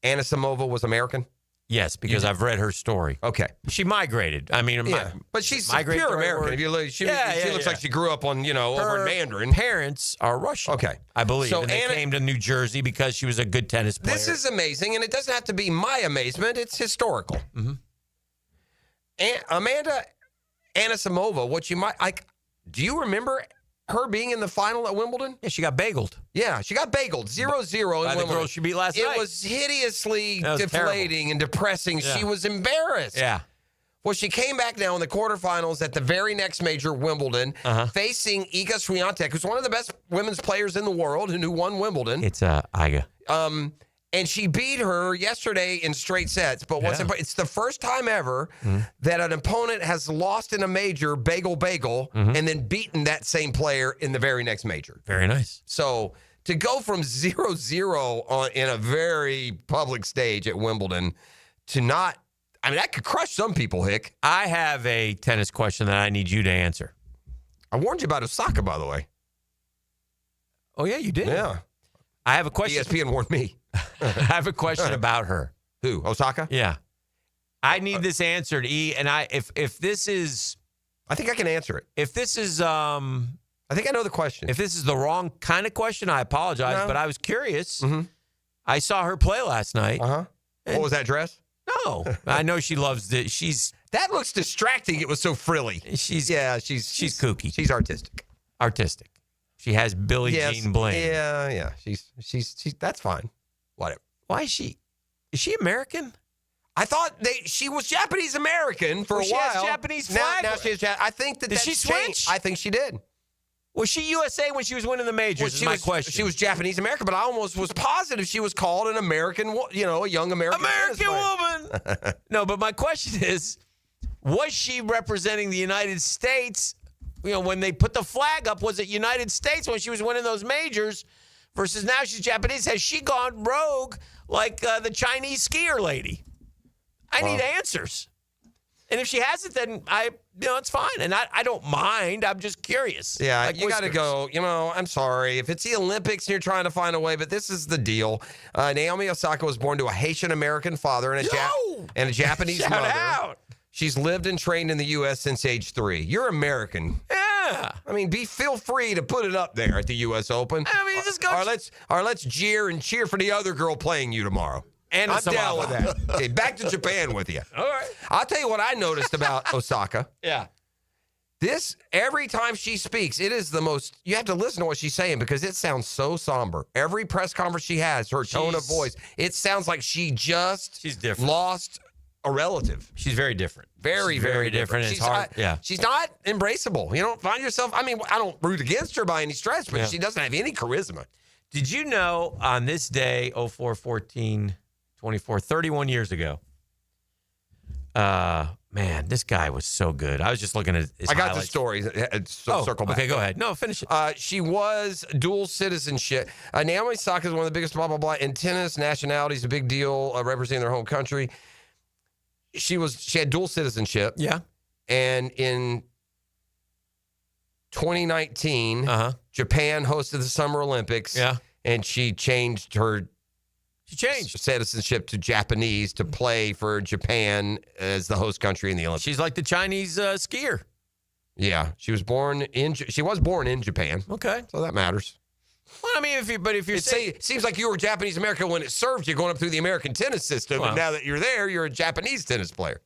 Anisimova was American? Yes, because I've read her story. Okay. She migrated. I mean, but she's pure American. If you look, she looks like she grew up on, over in Mandarin. Parents are Russian. Okay. I believe. So and they came to New Jersey because she was a good tennis player. This is amazing, and it doesn't have to be my amazement. It's historical. Mm-hmm. Amanda Anisimova, what you might like, do you remember her being in the final at Wimbledon? Yeah, she got bageled. Yeah, she got bageled 0-0 in By Wimbledon. the girl she beat last night. It was hideously That was deflating terrible. and depressing. Yeah. She was embarrassed. Yeah. Well, she came back now in the quarterfinals at the very next major, Wimbledon, facing Iga Swiatek, who's one of the best women's players in the world and who won Wimbledon. It's Iga. And she beat her yesterday in straight sets. But what's important, it's the first time ever that an opponent has lost in a major, bagel, and then beaten that same player in the very next major. Very nice. So to go from 0-0 in a very public stage at Wimbledon to not, I mean, that could crush some people, Hick. I have a tennis question that I need you to answer. I warned you about Osaka, by the way. Oh, yeah, you did? Yeah. I have a question. ESPN warned me. I have a question about her. Who? Osaka? Yeah. I need this answered, E. And if this is, I think I can answer it. If this is, I think I know the question. If this is the wrong kind of question, I apologize. No. But I was curious. I saw her play last night. What was that dress? No, I know she loves it. That looks distracting. It was so frilly. She's kooky. She's artistic. Artistic. She has Billie Jean bling. Yeah. She's that's fine. Whatever. Why is she? Is she American? I thought she was Japanese American for a while. She has Japanese flag. Now she has. I think that did she switch? Changed. I think she did. Was she USA when she was winning the majors? Well, question. She was Japanese American, but I almost was positive she was called an American. A young American woman. No, but my question is, was she representing the United States? When they put the flag up, was it United States when she was winning those majors? Versus now she's Japanese. Has she gone rogue like the Chinese skier lady? I need answers. And if she hasn't, then it's fine. And I don't mind. I'm just curious. Yeah, like you got to whiskers. go. I'm sorry. If it's the Olympics and you're trying to find a way, but this is the deal. Naomi Osaka was born to a Haitian-American father and a Japanese Shout mother. out. She's lived and trained in the U.S. since age 3. You're American. Yeah. I mean, feel free to put it up there at the U.S. Open. I mean, just go. Or let's jeer and cheer for the other girl playing you tomorrow. And I'm down with that. Okay, back to Japan with you. All right. I'll tell you what I noticed about Osaka. Yeah. Every time she speaks, it is the most, you have to listen to what she's saying because it sounds so somber. Every press conference she has, her tone of voice, it sounds like she's different. Lost a relative. She's very different. Very, very different. It's hard. She's not embraceable. You don't find yourself, I don't root against her by any stretch, but she doesn't have any charisma. Did you know on this day, 04/14/24, 31 years ago, man, this guy was so good. I was just looking at his got highlights. the story. Circle back. Okay, go ahead. No, finish it. She was dual citizenship. Naomi Osaka is one of the biggest blah, blah, blah. In tennis, nationality is a big deal, representing their home country. She had dual citizenship. Yeah. And in 2019, Japan hosted the Summer Olympics. Yeah. And she changed her citizenship to Japanese to play for Japan as the host country in the Olympics. She's like the Chinese skier. Yeah, she was born in Japan. Okay, so that matters. Well, I mean, it seems like you were Japanese American when it served you going up through the American tennis system, and now that you're there, you're a Japanese tennis player.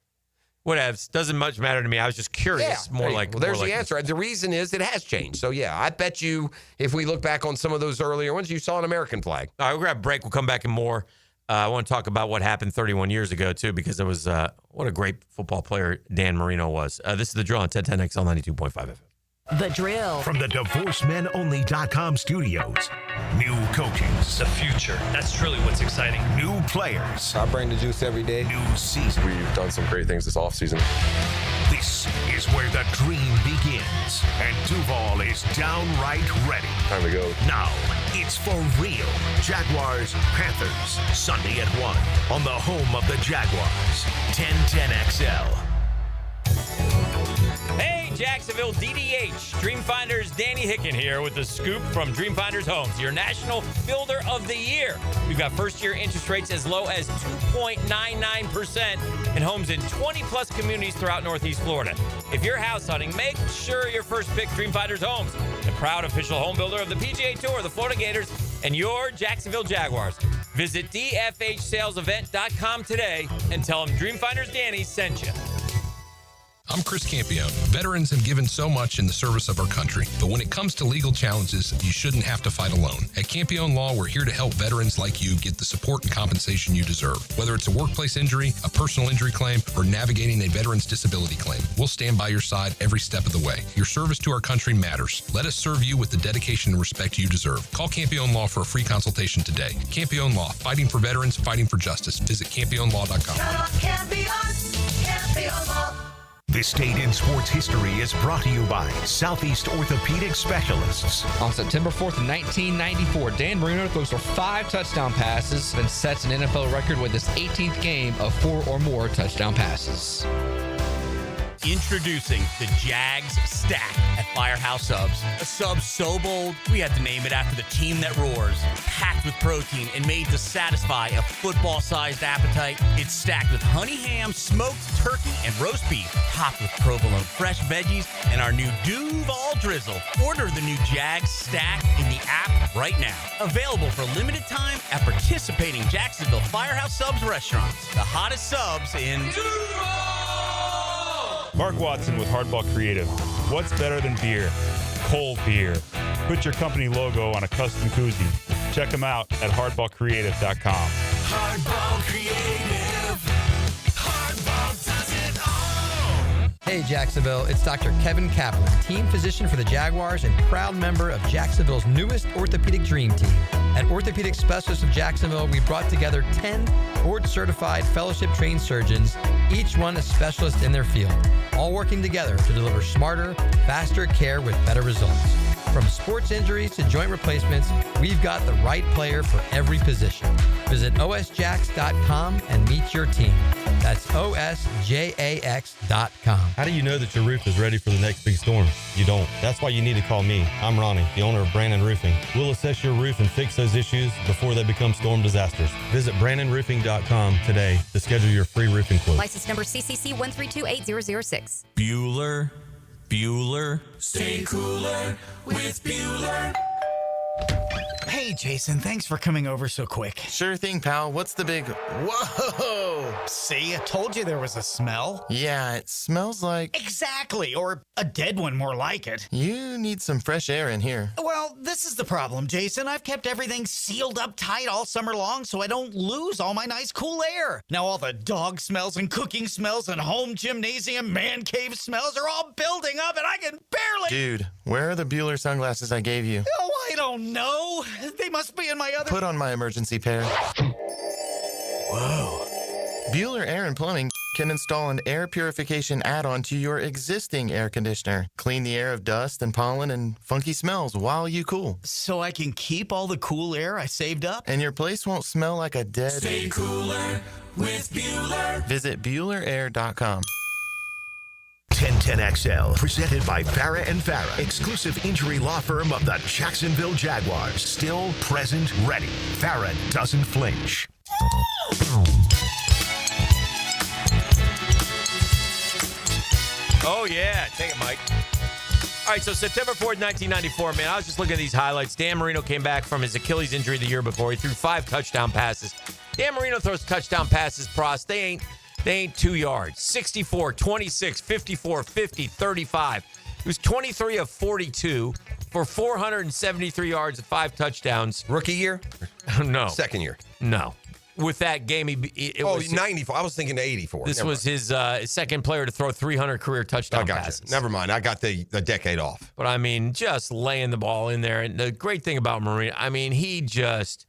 Whatevs. Doesn't much matter to me. I was just curious. Yeah, there's the answer. The reason is it has changed. So, yeah, I bet you if we look back on some of those earlier ones, you saw an American flag. All right, we'll grab a break. We'll come back and more. I want to talk about what happened 31 years ago, too, because it was what a great football player Dan Marino was. This is The Drill on 1010XL 92.5 FM. The Drill. From the DivorceMenOnly.com studios. New coaches. The future. That's truly what's exciting. New players. I bring the juice every day. New season. We've done some great things this offseason. This is where the dream begins. And Duval is downright ready. Time to go. Now, it's for real. Jaguars, Panthers. Sunday at 1 on the home of the Jaguars. 1010XL. Hey, Jacksonville DDH. Dreamfinders Danny Hicken here with the scoop from Dreamfinders Homes, your national builder of the year. We've got first-year interest rates as low as 2.99% and homes in 20-plus communities throughout Northeast Florida. If you're house hunting, make sure your first pick Dreamfinders Homes, the proud official home builder of the PGA Tour, the Florida Gators, and your Jacksonville Jaguars. Visit dfhsalesevent.com today and tell them Dreamfinders Danny sent you. I'm Chris Campione. Veterans have given so much in the service of our country, but when it comes to legal challenges, you shouldn't have to fight alone. At Campione Law, we're here to help veterans like you get the support and compensation you deserve. Whether it's a workplace injury, a personal injury claim, or navigating a veteran's disability claim, we'll stand by your side every step of the way. Your service to our country matters. Let us serve you with the dedication and respect you deserve. Call Campione Law for a free consultation today. Campione Law, fighting for veterans, fighting for justice. Visit CampioneLaw.com. Campione Law. This date in sports history is brought to you by Southeast Orthopedic Specialists. On September 4th, 1994, Dan Marino throws for 5 touchdown passes and sets an NFL record with his 18th game of 4 or more touchdown passes. Introducing the Jags Stack at Firehouse Subs. A sub so bold, we had to name it after the team that roars. Packed with protein and made to satisfy a football-sized appetite. It's stacked with honey ham, smoked turkey, and roast beef. Topped with provolone fresh veggies and our new Duval Drizzle. Order the new Jags Stack in the app right now. Available for limited time at participating Jacksonville Firehouse Subs restaurants. The hottest subs in Duval! Mark Watson with Hardball Creative. What's better than beer? Cold beer. Put your company logo on a custom koozie. Check them out at hardballcreative.com. Hardball Creative. Hardball does it all. Hey, Jacksonville, it's Dr. Kevin Kaplan, team physician for the Jaguars and proud member of Jacksonville's newest orthopedic dream team. At Orthopedic Specialists of Jacksonville, we brought together 10 board-certified fellowship-trained surgeons, each one a specialist in their field, all working together to deliver smarter, faster care with better results. From sports injuries to joint replacements, we've got the right player for every position. Visit osjax.com and meet your team. That's osjax.com. How do you know that your roof is ready for the next big storm? You don't. That's why you need to call me. I'm Ronnie, the owner of Brandon Roofing. We'll assess your roof and fix those issues before they become storm disasters. Visit BrandonRoofing.com today to schedule your free roofing quote. License number CCC 1328006. Bueller. Stay cooler with Bueller. Hey, Jason, thanks for coming over so quick. Sure thing, pal. What's the big... Whoa! See, I told you there was a smell. Yeah, it smells like... Exactly, or a dead one more like it. You need some fresh air in here. Well, this is the problem, Jason. I've kept everything sealed up tight all summer long so I don't lose all my nice cool air. Now all the dog smells and cooking smells and home gymnasium man cave smells are all building up and I can barely... Dude, where are the Bueller sunglasses I gave you? Oh, I don't know. They must be in my other... Put on my emergency pair. Whoa. Bueller Air and Plumbing can install an air purification add-on to your existing air conditioner. Clean the air of dust and pollen and funky smells while you cool. So I can keep all the cool air I saved up? And your place won't smell like a dead... Stay cooler with Bueller. Visit BuellerAir.com. 1010XL, presented by Farah and Farah, exclusive injury law firm of the Jacksonville Jaguars. Still, present, ready. Farah doesn't flinch. Oh, yeah. Take it, Mike. All right, so September 4th, 1994, man, I was just looking at these highlights. Dan Marino came back from his Achilles injury the year before. He threw 5 touchdown passes. Dan Marino throws touchdown passes, Pross. They ain't 2 yards. 64, 26, 54, 50, 35. He was 23 of 42 for 473 yards and 5 touchdowns. Rookie year? No. Second year? No. With that game, it was 94. I was thinking 84. This was his second player to throw 300 career touchdown passes. Never mind. I got the decade off. But, I mean, just laying the ball in there. And the great thing about Marino, I mean, he just,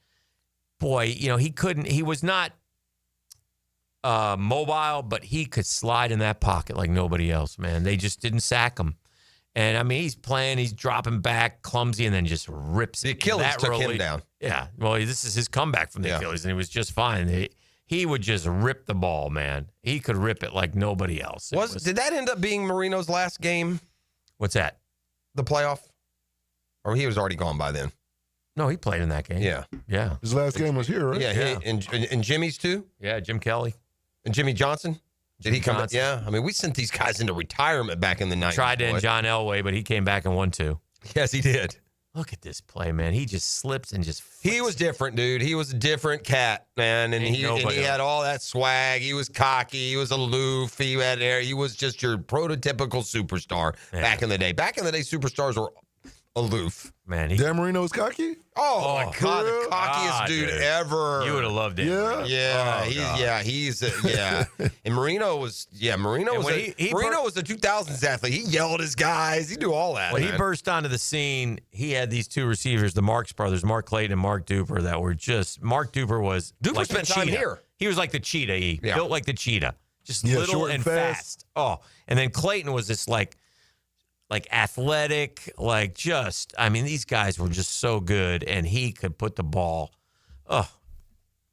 boy, he was not mobile, but he could slide in that pocket like nobody else, man. They just didn't sack him. And, I mean, he's playing, he's dropping back, clumsy, and then just rips the Achilles took him down. Yeah. Well, this is his comeback from the Achilles, and he was just fine. He would just rip the ball, man. He could rip it like nobody else. Did that end up being Marino's last game? What's that? The playoff? Or he was already gone by then? No, he played in that game. Yeah. Yeah. His last game was here, right? Yeah. And Jimmy's too? Yeah, Jim Kelly. And Jimmy Johnson? Did he come back? Yeah. I mean, we sent these guys into retirement back in the 90s. Tried to end John Elway, but he came back and won 2. Yes, he did. Look at this play, man. He just slips and just flicks. He was different, dude. He was a different cat, man. And he had all that swag. He was cocky. He was aloof. He had air. He was just your prototypical superstar back in the day. Back in the day, superstars were aloof. Man, Dan Marino was cocky? Oh my God, the cockiest dude ever. You would have loved it. Yeah. Yeah. And Marino was Marino was a 2000s athlete. He yelled at his guys. He do all that. When he burst onto the scene, he had these 2 receivers, the Marks brothers, Mark Clayton and Mark Duper, that were just Mark Duper was like spent the time cheetah. here. He was like the cheetah. Built like the cheetah. Just little and fast. Oh, and then Clayton was this like athletic, these guys were just so good, and he could put the ball. Oh,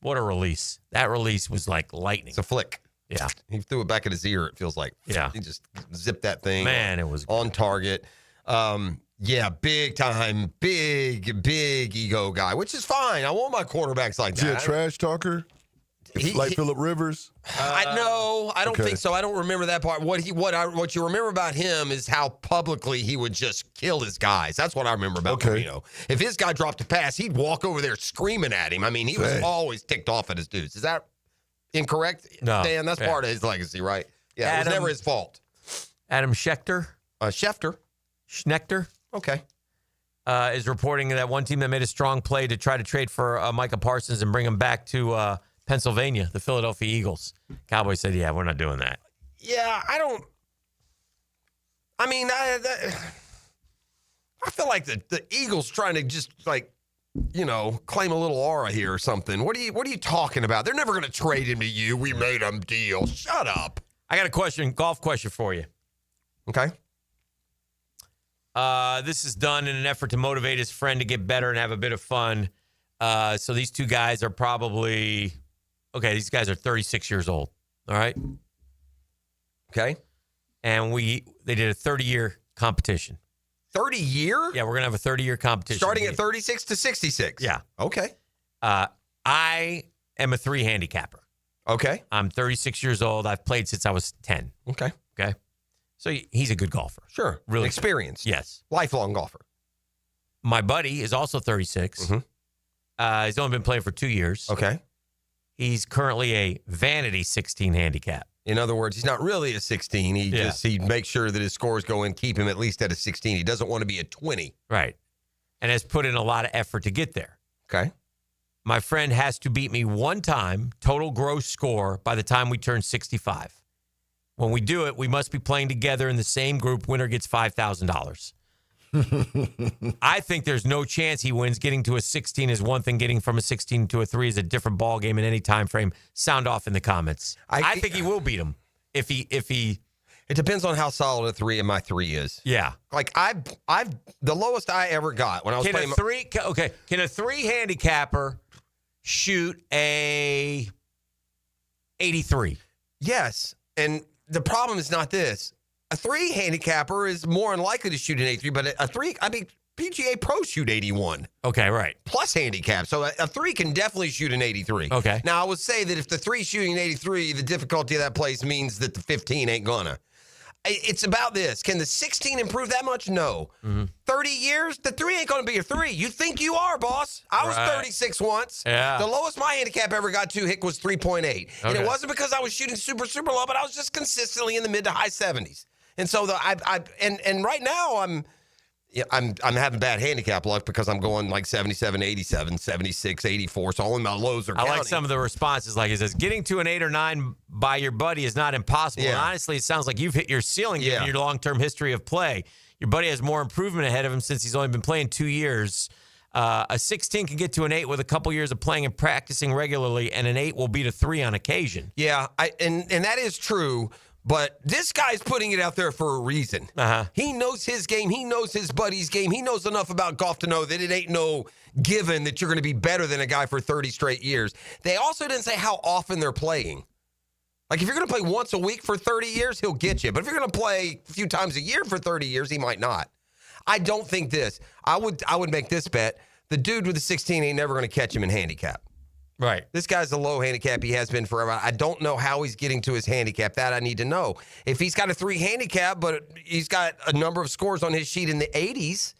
what a release. That release was like lightning. It's a flick. Yeah. He threw it back at his ear, it feels like. Yeah. He just zipped that thing. Man, it was good. On target. Big time, big ego guy, which is fine. I want my quarterbacks like Is he that. a trash talker? Like Phillip Rivers? I don't think so. I don't remember that part. What you remember about him is how publicly he would just kill his guys. That's what I remember about Marino. If his guy dropped a pass, he'd walk over there screaming at him. I mean, he was always ticked off at his dudes. Is that incorrect? No. Dan, that's part of his legacy, right? Yeah, it was never his fault. Adam Schefter. Schnechter. Okay. Is reporting that one team that made a strong play to try to trade for Micah Parsons and bring him back to Pennsylvania, the Philadelphia Eagles. Cowboys said, yeah, we're not doing that. Yeah, I feel like the Eagles trying to just claim a little aura here or something. What are you talking about? They're never going to trade him to you. We made them deal. Shut up. I got a golf question for you. Okay. This is done in an effort to motivate his friend to get better and have a bit of fun. So these 2 guys are probably... Okay, these guys are 36 years old. All right. Okay. And they did a 30-year competition. 30-year? Yeah, we're going to have a 30-year competition. Starting at 36 to 66? Yeah. Okay. I am a 3 handicapper. Okay. I'm 36 years old. I've played since I was 10. Okay. So he's a good golfer. Sure. Really experienced. Yes. Lifelong golfer. My buddy is also 36. Mm-hmm. He's only been playing for 2 years. Okay. He's currently a vanity 16 handicap. In other words, he's not really a 16. He makes sure that his scores go in, keep him at least at a 16. He doesn't want to be a 20. Right. And has put in a lot of effort to get there. Okay. My friend has to beat me one time, total gross score, by the time we turn 65. When we do it, we must be playing together in the same group. Winner gets $5,000. I think there's no chance he wins. Getting to a 16 is one thing. Getting from a 16 to a 3 is a different ball game in any time frame. Sound off in the comments. I think he will beat him if he. It depends on how solid a 3 my 3 is. Yeah. Like I've the lowest I ever got when I was playing. Can a 3 handicapper shoot a 83? Yes, and the problem is not this. A 3 handicapper is more unlikely to shoot an 83, but a 3, PGA pros shoot 81. Okay, right. Plus handicap. So a 3 can definitely shoot an 83. Okay. Now, I would say that if the 3 shooting an 83, the difficulty of that place means that the 15 ain't gonna. It's about this. Can the 16 improve that much? No. 30 years, the 3 ain't going to be a 3. You think you are, boss. I was 36 once. Yeah. The lowest my handicap ever got to hit was 3.8. And Okay. it wasn't because I was shooting super low, but I was just consistently in the mid to high 70s. And so and right now I'm having bad handicap luck because I'm going like 77, 87, 76, 84. So all of my lows are counting. I like some of the responses. Like it says, getting to an 8 or 9 by your buddy is not impossible. Yeah. And honestly, it sounds like you've hit your ceiling given your long-term history of play. Your buddy has more improvement ahead of him since he's only been playing 2 years. A 16 can get to an 8 with a couple years of playing and practicing regularly, and an 8 will beat a 3 on occasion. Yeah, and that is true. But this guy's putting it out there for a reason. He knows his game. He knows his buddy's game. He knows enough about golf to know that it ain't no given that you're going to be better than a guy for 30 straight years. They also didn't say how often they're playing. Like, if you're going to play once a week for 30 years, he'll get you. But if you're going to play a few times a year for 30 years, he might not. I don't think this. I would make this bet. The dude with the 16 ain't never going to catch him in handicap. Right. This guy's a low handicap. He has been forever. I don't know how he's getting to his handicap. That I need to know. If he's got a 3 handicap, but he's got a number of scores on his sheet in the 80s,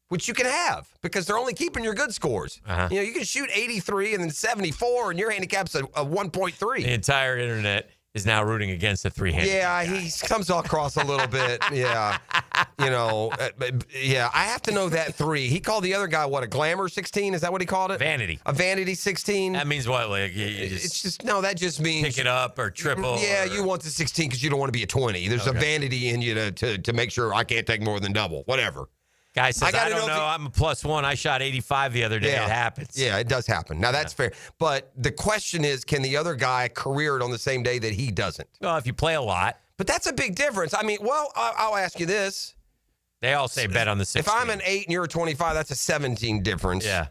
which you can have because they're only keeping your good scores. You know, you can shoot 83 and then 74, and your handicap's a 1.3. The entire internet is now rooting against a 3 handicap. Yeah, he comes across a little bit. Yeah. You know, I have to know that 3. He called the other guy, what, a glamour 16? Is that what he called it? Vanity. A vanity 16? That means what? Like that just means pick it up or triple. Yeah, you want the 16 because you don't want to be a 20. There's a vanity in you to make sure I can't take more than double. Whatever. Guy says, I don't know. I'm a +1. I shot 85 the other day. Yeah. It happens. Yeah, it does happen. Now, that's fair. But the question is, can the other guy career it on the same day that he doesn't? Well, if you play a lot. But that's a big difference. I mean, I'll ask you this. They all say bet on the 16. If I'm an 8 and you're a 25, that's a 17 difference. Yeah.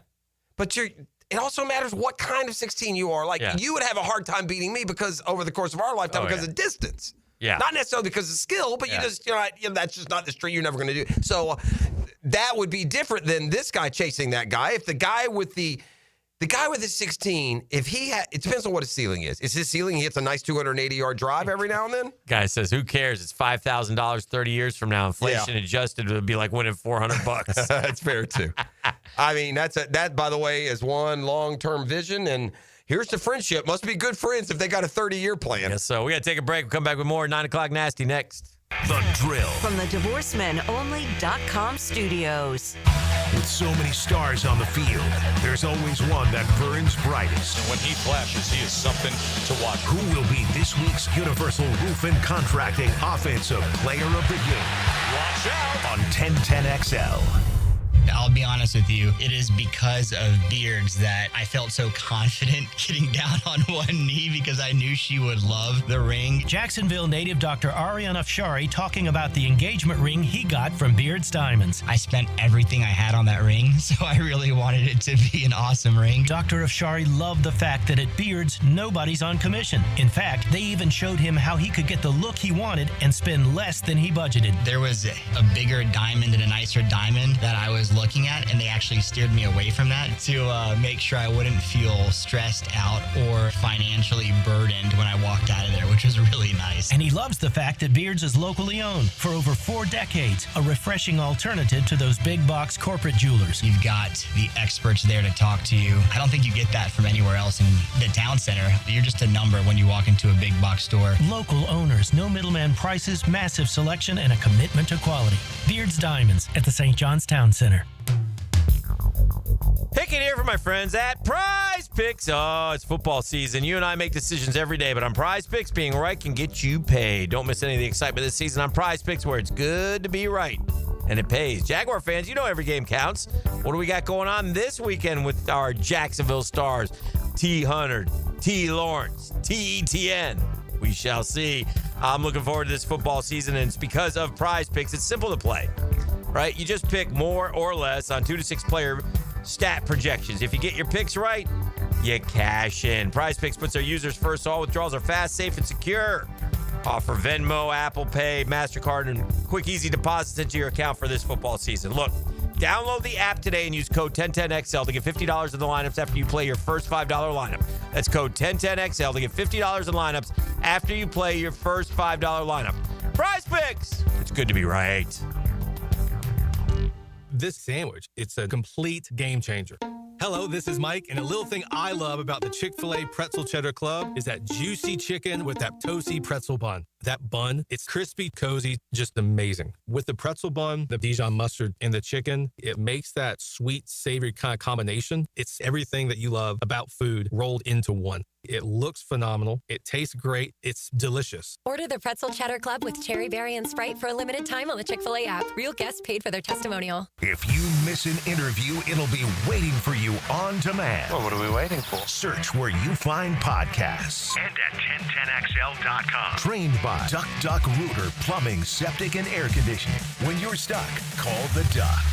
But it also matters what kind of 16 you are. Like, you would have a hard time beating me because over the course of our lifetime because of distance. Yeah. Not necessarily because of skill, but that's just not the street you're never going to do. So that would be different than this guy chasing that guy. If the guy with the 16, if it depends on what his ceiling is. Is his ceiling he hits a nice 280-yard drive every now and then? Guy says, who cares? It's $5,000 30 years from now. Inflation adjusted, it would be like winning $400. That's fair, too. I mean, that, by the way, is one long-term vision, and here's the friendship. Must be good friends if they got a 30-year plan. Yes, so we got to take a break. We'll come back with more 9 o'clock Nasty next. The Drill. From the DivorceMenOnly.com studios. With so many stars on the field, there's always one that burns brightest. And when he flashes, he is something to watch. Who will be this week's Universal Roof and Contracting Offensive Player of the Game? Watch out on 1010XL. I'll be honest with you, it is because of Beards that I felt so confident getting down on one knee because I knew she would love the ring. Jacksonville native Dr. Arian Afshari talking about the engagement ring he got from Beards Diamonds. I spent everything I had on that ring, so I really wanted it to be an awesome ring. Dr. Afshari loved the fact that at Beards, nobody's on commission. In fact, they even showed him how he could get the look he wanted and spend less than he budgeted. There was a bigger diamond and a nicer diamond that I was was looking at, and they actually steered me away from that to make sure I wouldn't feel stressed out or financially burdened when I walked out of there, which was really nice. And he loves the fact that Beards is locally owned for over 4 decades, a refreshing alternative to those big box corporate jewelers. You've got the experts there to talk to you. I don't think you get that from anywhere else in the town center. You're just a number when you walk into a big box store. Local owners, no middleman prices, massive selection, and a commitment to quality. Beards Diamonds at the St. John's Town Center. Pick it here for my friends at Prize Picks. Oh, it's football season. You and I make decisions every day, but on Prize Picks, being right can get you paid. Don't miss any of the excitement this season on Prize Picks, where it's good to be right, and it pays. Jaguar fans, you know every game counts. What do we got going on this weekend with our Jacksonville Stars? T. Hunter, T. Lawrence, T. Etienne. We shall see. I'm looking forward to this football season, and it's because of Prize Picks. It's simple to play, right? You just pick more or less on 2 to 6 player stat projections. If you get your picks right, you cash in. Prize Picks puts their users first. All withdrawals are fast, safe, and secure. Offer Venmo, Apple Pay, MasterCard, and quick, easy deposits into your account for this football season. Look, download the app today and use code 1010XL to get $50 in the lineups after you play your first $5 lineup. That's code 1010XL to get $50 in lineups after you play your first $5 lineup. Prize Picks! It's good to be right. This sandwich, it's a complete game changer. Hello, this is Mike, and a little thing I love about the Chick-fil-A Pretzel Cheddar Club is that juicy chicken with that toasty pretzel bun. That bun, it's crispy, cozy, just amazing. With the pretzel bun, the Dijon mustard, and the chicken, it makes that sweet, savory kind of combination. It's everything that you love about food rolled into one. It looks phenomenal. It tastes great. It's delicious. Order the Pretzel Cheddar Club with Cherry Berry and Sprite for a limited time on the Chick-fil-A app. Real guests paid for their testimonial. If you miss an interview, it'll be waiting for you on demand. Well, what are we waiting for? Search where you find podcasts. And at 1010XL.com. Trained by Duck Duck Rooter Plumbing, Septic, and Air Conditioning. When you're stuck, call the Duck.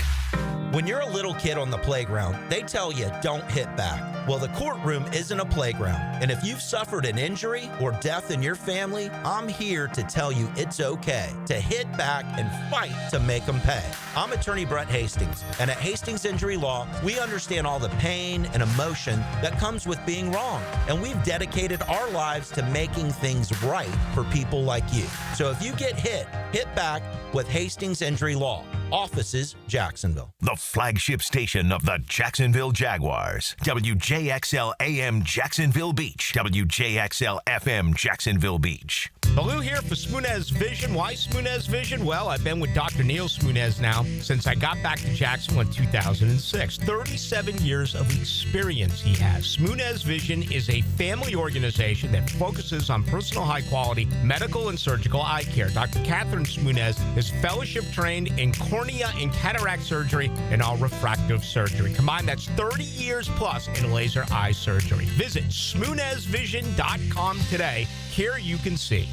When you're a little kid on the playground, they tell you don't hit back. Well, the courtroom isn't a playground. And if you've suffered an injury or death in your family, I'm here to tell you it's okay to hit back and fight to make them pay. I'm attorney Brett Hastings, and at Hastings Injury Law, we understand all the pain and emotion that comes with being wrong. And we've dedicated our lives to making things right for people like you. So if you get hit back with Hastings Injury Law. Offices, Jacksonville. The flagship station of the Jacksonville Jaguars. WJXL AM Jacksonville Beach. WJXL FM Jacksonville Beach. Baloo here for Smoonez Vision. Why Smoonez Vision? Well, I've been with Dr. Neil Smoonez now since I got back to Jacksonville in 2006. 37 years of experience he has. Smoonez Vision is a family organization that focuses on personal high-quality medical and surgical eye care. Dr. Catherine Smoonez is fellowship trained in cornea and cataract surgery and all refractive surgery. Combined, that's 30 years plus in laser eye surgery. Visit SmoonezVision.com today. Here you can see.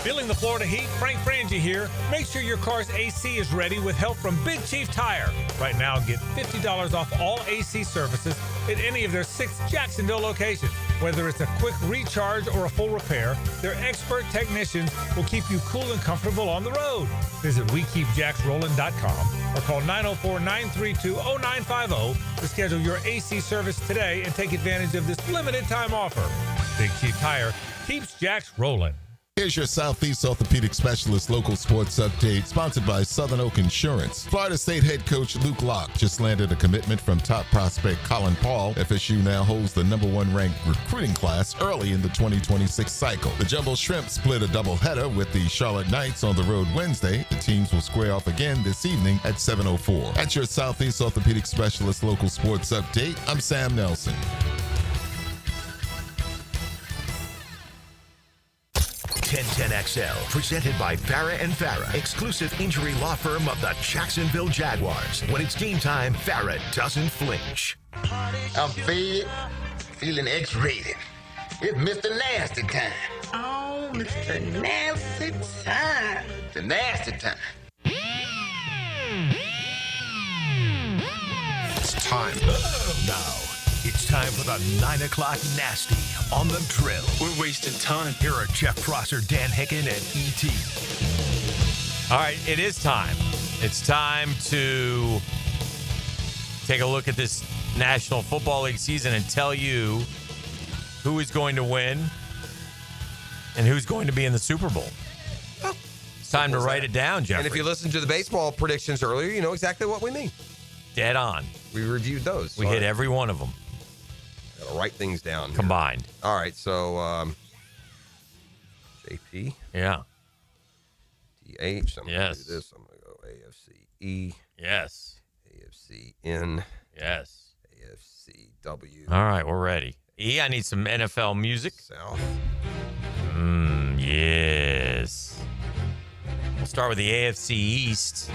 Feeling the Florida heat? Frank Frangie here. Make sure your car's AC is ready with help from Big Chief Tire. Right now, get $50 off all AC services at any of their 6 Jacksonville locations. Whether it's a quick recharge or a full repair, their expert technicians will keep you cool and comfortable on the road. Visit WeKeepJacksRollin.com or call 904-932-0950 to schedule your AC service today and take advantage of this limited time offer. Big Chief Tire keeps Jacks rolling. Here's your Southeast Orthopedic Specialist local sports update, sponsored by Southern Oak Insurance. Florida State head coach Luke Locke just landed a commitment from top prospect Colin Paul. FSU now holds the #1 ranked recruiting class early in the 2026 cycle. The Jumbo Shrimp split a doubleheader with the Charlotte Knights on the road Wednesday. The teams will square off again this evening at 7:04. That's your Southeast Orthopedic Specialist local sports update. I'm Sam Nelson. 1010XL, presented by Farah and Farah, exclusive injury law firm of the Jacksonville Jaguars. When it's game time, Farah doesn't flinch. I'm faded, feeling X-rated. It's Mr. Nasty time. Oh, Mr. Nasty time. The nasty time. It's time. Now, it's time for the 9 o'clock nasty on the drill. We're wasting time. Here are Jeff Prosser, Dan Hicken, and E.T. All right, it is time. It's time to take a look at this National Football League season and tell you who is going to win and who's going to be in the Super Bowl. It's time to write it down, Jeffrey. And if you listen to the baseball predictions earlier, you know exactly what we mean. Dead on. We reviewed those. We hit every one of them. Gotta write things down here. Combined. All right, so JP. Yeah. DH. I'm Yes. going to do this. I'm going to go AFC E. Yes. AFC N. Yes. AFC W. All right, we're ready. E, I need some NFL music. South. Yes. We'll start with the AFC East.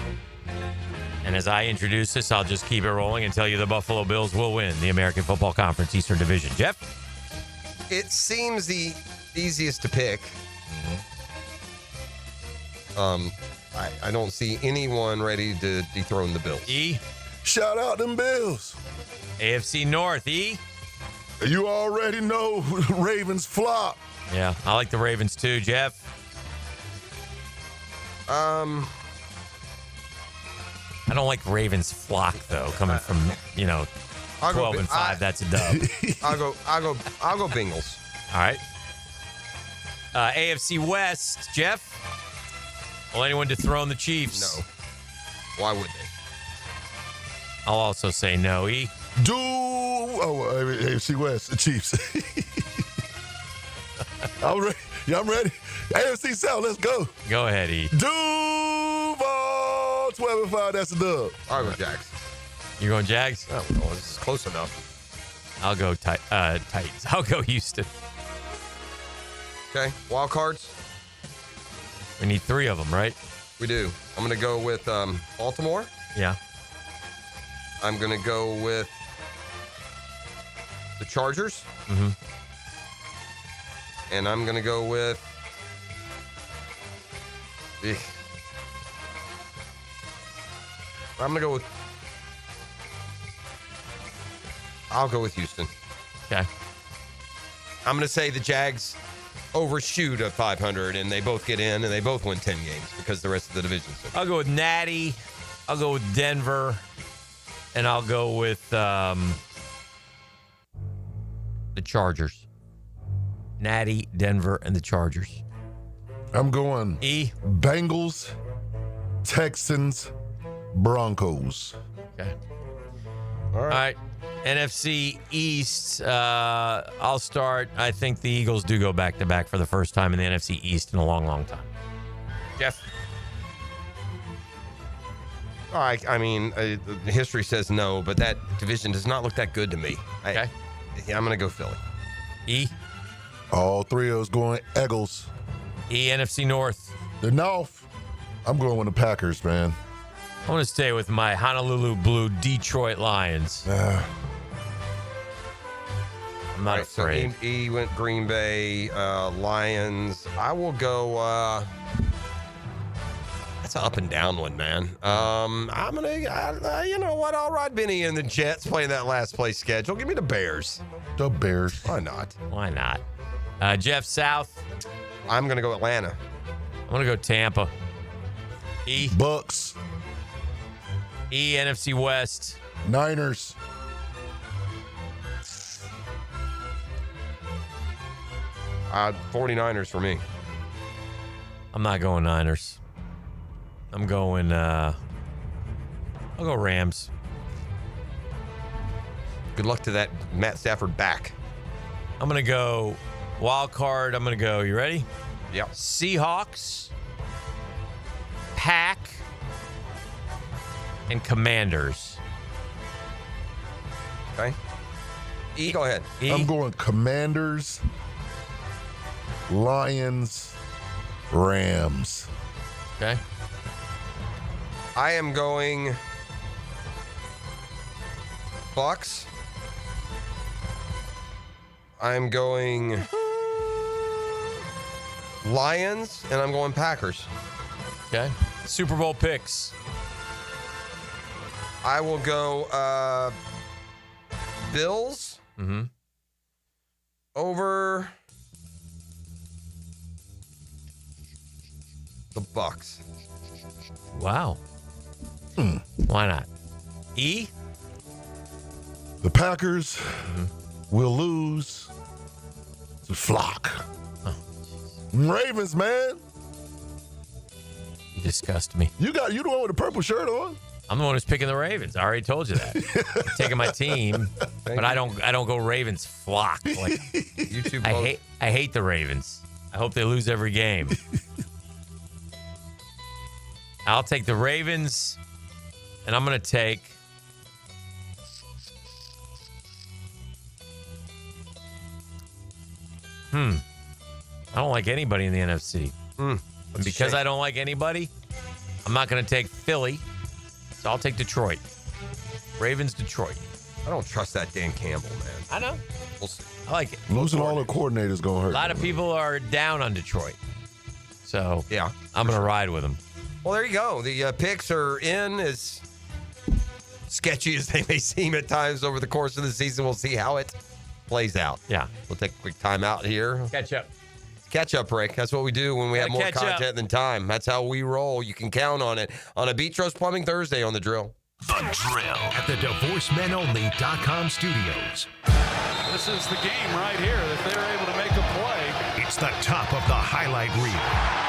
And as I introduce this, I'll just keep it rolling and tell you the Buffalo Bills will win the American Football Conference Eastern Division. Jeff? It seems the easiest to pick. I don't see anyone ready to dethrone the Bills. E? Shout out them Bills. AFC North. E? You already know Ravens flop. Yeah, I like the Ravens too. Jeff? Um, I don't like Ravens flock though. Coming from 12-5, that's a dub. I'll go Bengals. All right. AFC West, Jeff. Will anyone dethrone the Chiefs? No. Why would they? I'll also say no. E. AFC West, the Chiefs. I'm ready. Yeah, I'm ready. AFC South, let's go. Go ahead, E. Duval, 12-5, that's a dub. I'll go Jags. You going Jags? Oh, well, it's close enough. I'll go Titans. I'll go Houston. Okay, wild cards. We need 3 of them, right? We do. I'm going to go with Baltimore. Yeah. I'm going to go with the Chargers. Mm-hmm. And I'm going to go with... I'm going to go with... I'll go with Houston. Okay. I'm going to say the Jags overshoot at 500, and they both get in, and they both win 10 games because the rest of the division. I'll go with Natty. I'll go with Denver. And I'll go with the Chargers. Natty, Denver, and the Chargers. I'm going E. Bengals, Texans, Broncos. Okay. All right. NFC East, I'll start. I think the Eagles do go back-to-back for the first time in the NFC East in a long, long time. Jeff? All right. I mean, history says no, but that division does not look that good to me. Okay. I'm going to go Philly. E? All 3 of those going Eagles. E, NFC North. The North. I'm going with the Packers, man. I want to stay with my Honolulu Blue Detroit Lions. I'm not afraid. So E went Green Bay, Lions. I will go... That's an up and down one, man. I'm gonna, you know what? I'll ride Benny and the Jets playing that last place schedule. Give me the Bears. The Bears. Why not? Why not? Jeff, South. I'm gonna go Atlanta. I'm gonna go Tampa. E. Bucks. E, NFC West. Niners. Uh, 49ers for me. I'm not going Niners. I'm going, I'll go Rams. Good luck to that Matt Stafford back. I'm going to go wild card. I'm going to go, you ready? Yep. Seahawks, Pack, and Commanders. Okay. E, go ahead. E. I'm going Commanders, Lions, Rams. Okay. I am going Bucks. I'm going Lions, and I'm going Packers. Okay. Super Bowl picks. I will go Bills over the Bucks. Wow. Why not? E? The Packers will lose to Flock. Ravens, man. You disgust me. You the one with the purple shirt on. I'm the one who's picking the Ravens. I already told you that. I'm taking my team, but I don't go Ravens Flock. Like, you two I both. hate the Ravens. I hope they lose every game. I'll take the Ravens, and I'm going to take I don't like anybody in the NFC. And because I don't like anybody, I'm not going to take Philly, so I'll take Detroit. Ravens, Detroit. I don't trust that Dan Campbell, man. I know. We'll see. I like it. Losing all the coordinators going to hurt. A lot of people are down on Detroit. So, yeah, I'm going to ride with them. Well, there you go. The picks are in, as sketchy as they may seem at times over the course of the season. We'll see how it plays out. Yeah. We'll take a quick time out here. Catch up. Catch up break. That's what we do when we have more content than time. That's how we roll. You can count on it on a Beatrice Plumbing Thursday on The Drill. The Drill at the DivorceMenOnly.com studios. This is the game right here that they're able to make a play. It's the top of the highlight reel.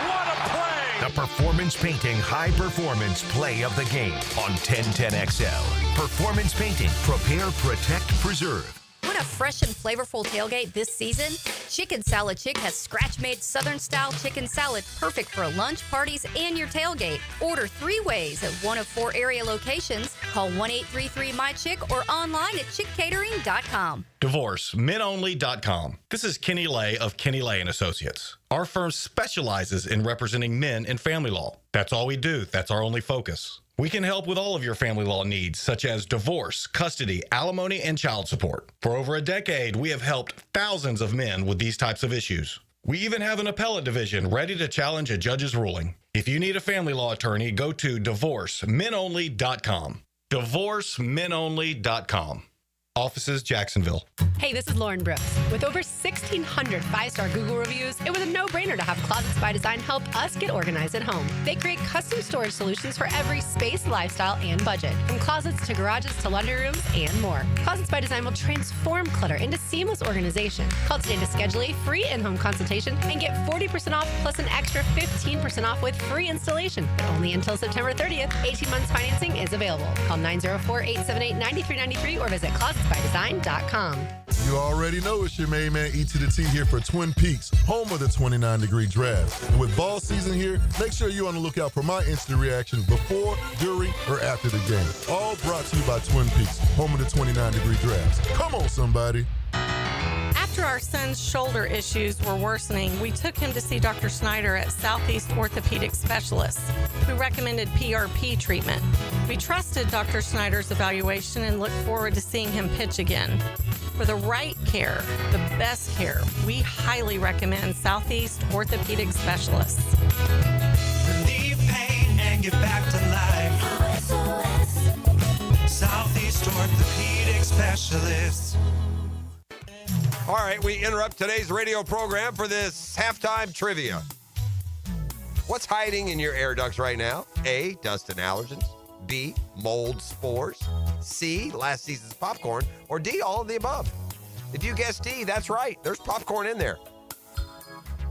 What a play! The Performance Painting High Performance Play of the Game on 1010XL. Performance Painting. Prepare, protect, preserve. Want a fresh and flavorful tailgate this season? Chicken Salad Chick has scratch-made Southern-style chicken salad perfect for lunch, parties, and your tailgate. Order 3 ways at one of 4 area locations. Call 1-833-MY-CHICK or online at chickcatering.com. DivorceMenOnly.com. This is Kenny Lay of Kenny Lay & Associates. Our firm specializes in representing men in family law. That's all we do. That's our only focus. We can help with all of your family law needs, such as divorce, custody, alimony, and child support. For over a decade, we have helped thousands of men with these types of issues. We even have an appellate division ready to challenge a judge's ruling. If you need a family law attorney, go to DivorceMenOnly.com. DivorceMenOnly.com. Offices, Jacksonville. Hey, this is Lauren Brooks. With over 1,600 five-star Google reviews, it was a no-brainer to have Closets by Design help us get organized at home. They create custom storage solutions for every space, lifestyle, and budget. From closets to garages to laundry rooms and more. Closets by Design will transform clutter into seamless organization. Call today to schedule a free in-home consultation and get 40% off plus an extra 15% off with free installation. But only until September 30th. 18 months financing is available. Call 904-878-9393 or visit closetsbydesign.com. You already know it's your main man, E to the T, here for Twin Peaks, home of the 29-degree draft. And with ball season here, make sure you're on the lookout for my instant reaction before, during, or after the game. All brought to you by Twin Peaks, home of the 29-degree drafts. Come on, somebody. After our son's shoulder issues were worsening, we took him to see Dr. Snyder at Southeast Orthopedic Specialists, who recommended PRP treatment. We trusted Dr. Snyder's evaluation and look forward to seeing him pitch again. For the right care, the best care, we highly recommend Southeast Orthopedic Specialists. Relieve pain and get back to life. Southeast Orthopedic Specialists. All right, we interrupt today's radio program for this halftime trivia. What's hiding in your air ducts right now? A, dust and allergens. B, mold spores. C, last season's popcorn. Or D, all of the above. If you guess D, that's right. There's popcorn in there.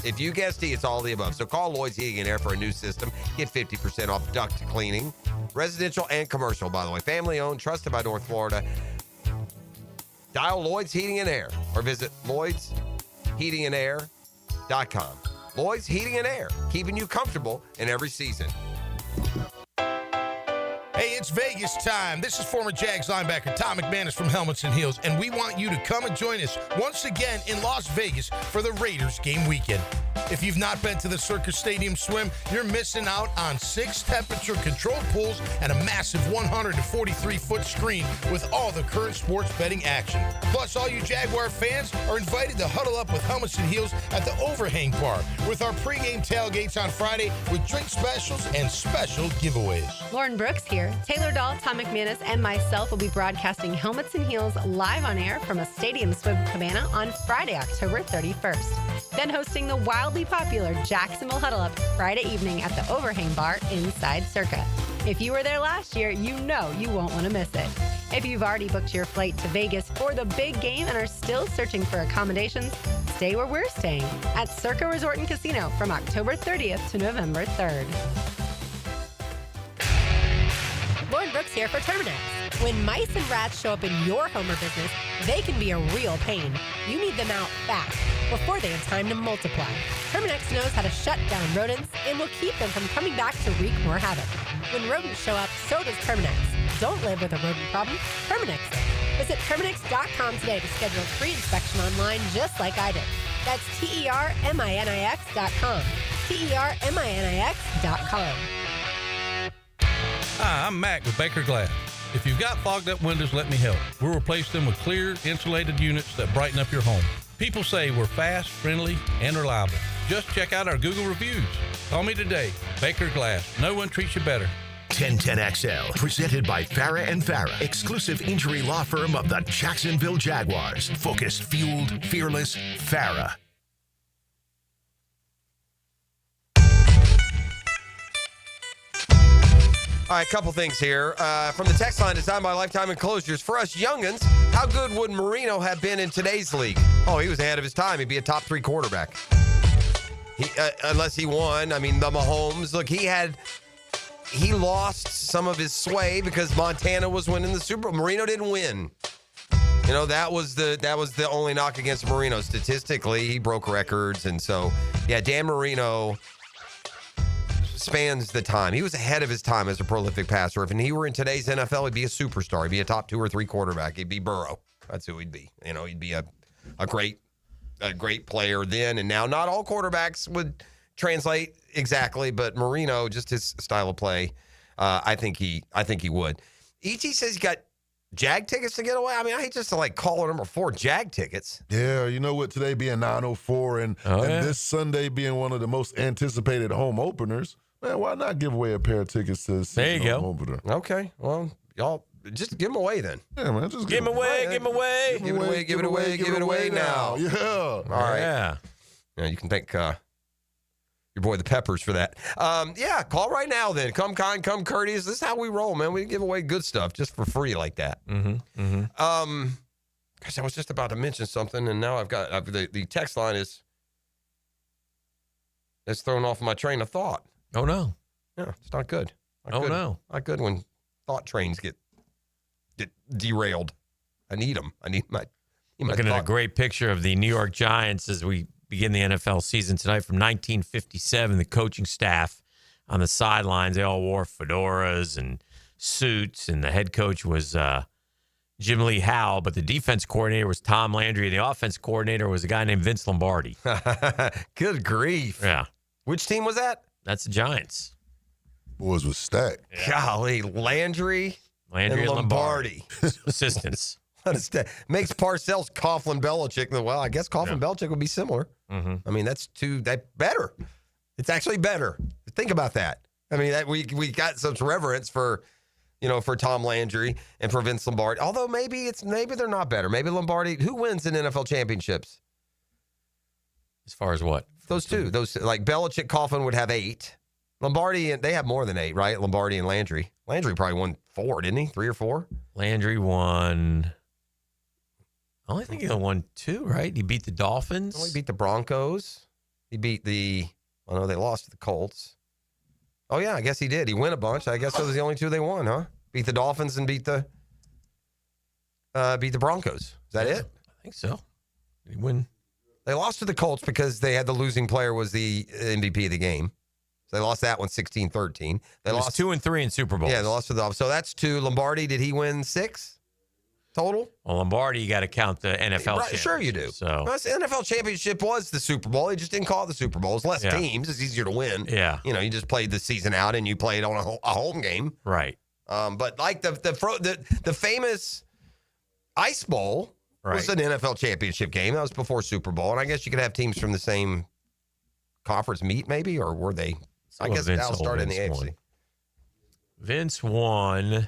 If you guess D, it's all of the above. So call Lloyd's Heating and Air for a new system. Get 50% off duct cleaning. Residential and commercial, by the way. Family owned, trusted by North Florida. Dial Lloyd's Heating and Air or visit Lloyd'sHeatingandAir.com. Lloyd's Heating and Air, keeping you comfortable in every season. Hey, it's Vegas time. This is former Jags linebacker Tom McManus from Helmets and Heels, and we want you to come and join us once again in Las Vegas for the Raiders game weekend. If you've not been to the Circus Stadium Swim, you're missing out on 6 temperature-controlled pools and a massive 143-foot screen with all the current sports betting action. Plus, all you Jaguar fans are invited to huddle up with Helmets and Heels at the Overhang Bar with our pregame tailgates on Friday with drink specials and special giveaways. Lauren Brooks here. Taylor Dahl, Tom McManus, and myself will be broadcasting Helmets and Heels live on air from a Stadium Swim cabana on Friday, October 31st. Then hosting the wildly popular Jacksonville Huddle Up Friday evening at the Overhang Bar inside Circa. If you were there last year, you know you won't want to miss it. If you've already booked your flight to Vegas for the big game and are still searching for accommodations, stay where we're staying at Circa Resort and Casino from October 30th to November 3rd. Lauren Brooks here for Terminix. When mice and rats show up in your home or business, they can be a real pain. You need them out fast before they have time to multiply. Terminix knows how to shut down rodents and will keep them from coming back to wreak more havoc. When rodents show up, so does Terminix. Don't live with a rodent problem, Terminix it. Visit Terminix.com today to schedule a free inspection online just like I did. That's TERMINIX.com. TERMINIX.com. Hi, I'm Mac with Baker Glass. If you've got fogged up windows, let me help. We'll replace them with clear, insulated units that brighten up your home. People say we're fast, friendly, and reliable. Just check out our Google reviews. Call me today. Baker Glass. No one treats you better. 1010XL, presented by Farah and Farah, exclusive injury law firm of the Jacksonville Jaguars. Focused, fueled, fearless, Farah. All right, a couple things here. From the text line designed by Lifetime Enclosures. For us youngins, how good would Marino have been in today's league? Oh, he was ahead of his time. He'd be a top 3 quarterback. Unless he won. I mean, the Mahomes. Look, he lost some of his sway because Montana was winning the Super Bowl. Marino didn't win. You know, that was the only knock against Marino. Statistically, he broke records. And so, yeah, Dan Marino spans the time. He was ahead of his time as a prolific passer. If he were in today's NFL, he'd be a superstar. He'd be a top 2 or 3 quarterback. He'd be Burrow. That's who he'd be. You know, he'd be a great player then and now. Not all quarterbacks would translate exactly, but Marino, just his style of play, I think he would. E.T. says he got Jag tickets to get away. I mean, I hate just to call number 4 Jag tickets. Yeah, you know what? Today being 9:04 and this Sunday being one of the most anticipated home openers. Man, why not give away a pair of tickets to the home opener? Okay, well, y'all just give them away then. Yeah, man, just give them away. Give it away now. Yeah. All right. Yeah. You can thank your boy the Peppers for that. Yeah, call right now then. Come kind, come courteous. This is how we roll, man. We give away good stuff just for free like that. Mm-hmm. Gosh, I was just about to mention something, and now I've got the text line is thrown off my train of thought. Oh, no. Yeah, it's not good. No. Not good when thought trains get derailed. I need them. I need my Looking at a great picture of the New York Giants as we begin the NFL season tonight from 1957. The coaching staff on the sidelines, they all wore fedoras and suits, and the head coach was Jim Lee Howe, but the defense coordinator was Tom Landry, and the offense coordinator was a guy named Vince Lombardi. Good grief. Yeah. Which team was that? That's the Giants. Boys was stacked. Yeah. Golly, Landry and Lombardi. Assistants. Makes Parcells Coughlin Belichick. Well, I guess Coughlin Belichick would be similar. Mm-hmm. I mean, that's better. It's actually better. Think about that. I mean, we got some reverence for Tom Landry and for Vince Lombardi. Although maybe they're not better. Maybe Lombardi. Who wins in NFL championships? As far as what? Those two. Those like Belichick, Coughlin would have 8. Lombardi, they have more than 8, right? Lombardi and Landry. Landry probably won 4, didn't he? 3 or 4? Landry won. I only think he won 2, right? He beat the Dolphins. He beat the Broncos. He beat they lost to the Colts. Oh, yeah, I guess he did. He won a bunch. I guess those are the only 2 they won, huh? Beat the Dolphins and beat the Broncos. Is that it? I think so. Did he win? They lost to the Colts because they had the losing player was the MVP of the game. So they lost that one 16-13. They lost 2 and 3 in Super Bowls. Yeah, they lost to the. So that's 2. Lombardi, did he win 6 total? Well, Lombardi, you got to count the NFL. Right, sure you do. So well, the NFL championship was the Super Bowl. They just didn't call it the Super Bowl. It's less teams. It's easier to win. Yeah. You just played the season out and you played on a home game. Right. But like the famous Ice Bowl was an NFL championship game. That was before Super Bowl. And I guess you could have teams from the same conference meet maybe, or were they? I guess Dallas started in the AFC. Vince won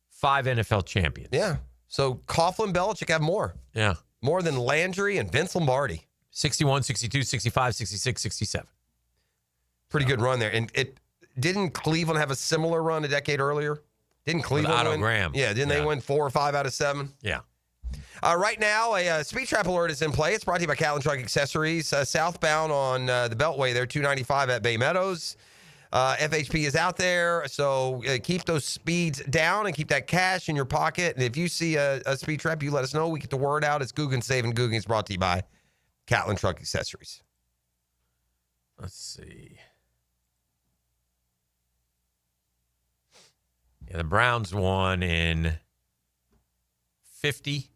5 NFL champions. Yeah. So Coughlin, Belichick have more. Yeah. More than Landry and Vince Lombardi. 61, 62, 65, 66, 67. Pretty good run there. And didn't Cleveland have a similar run a decade earlier? Didn't Cleveland Otto win? Graham. Yeah, didn't they win 4 or 5 out of 7? Yeah. Right now, a speed trap alert is in play. It's brought to you by Catlin Truck Accessories. Southbound on the Beltway there, 295 at Bay Meadows. FHP is out there, so keep those speeds down and keep that cash in your pocket. And if you see a speed trap, you let us know. We get the word out. It's Guggen Saving Guggen. It's brought to you by Catlin Truck Accessories. Let's see. Yeah, the Browns won in 50,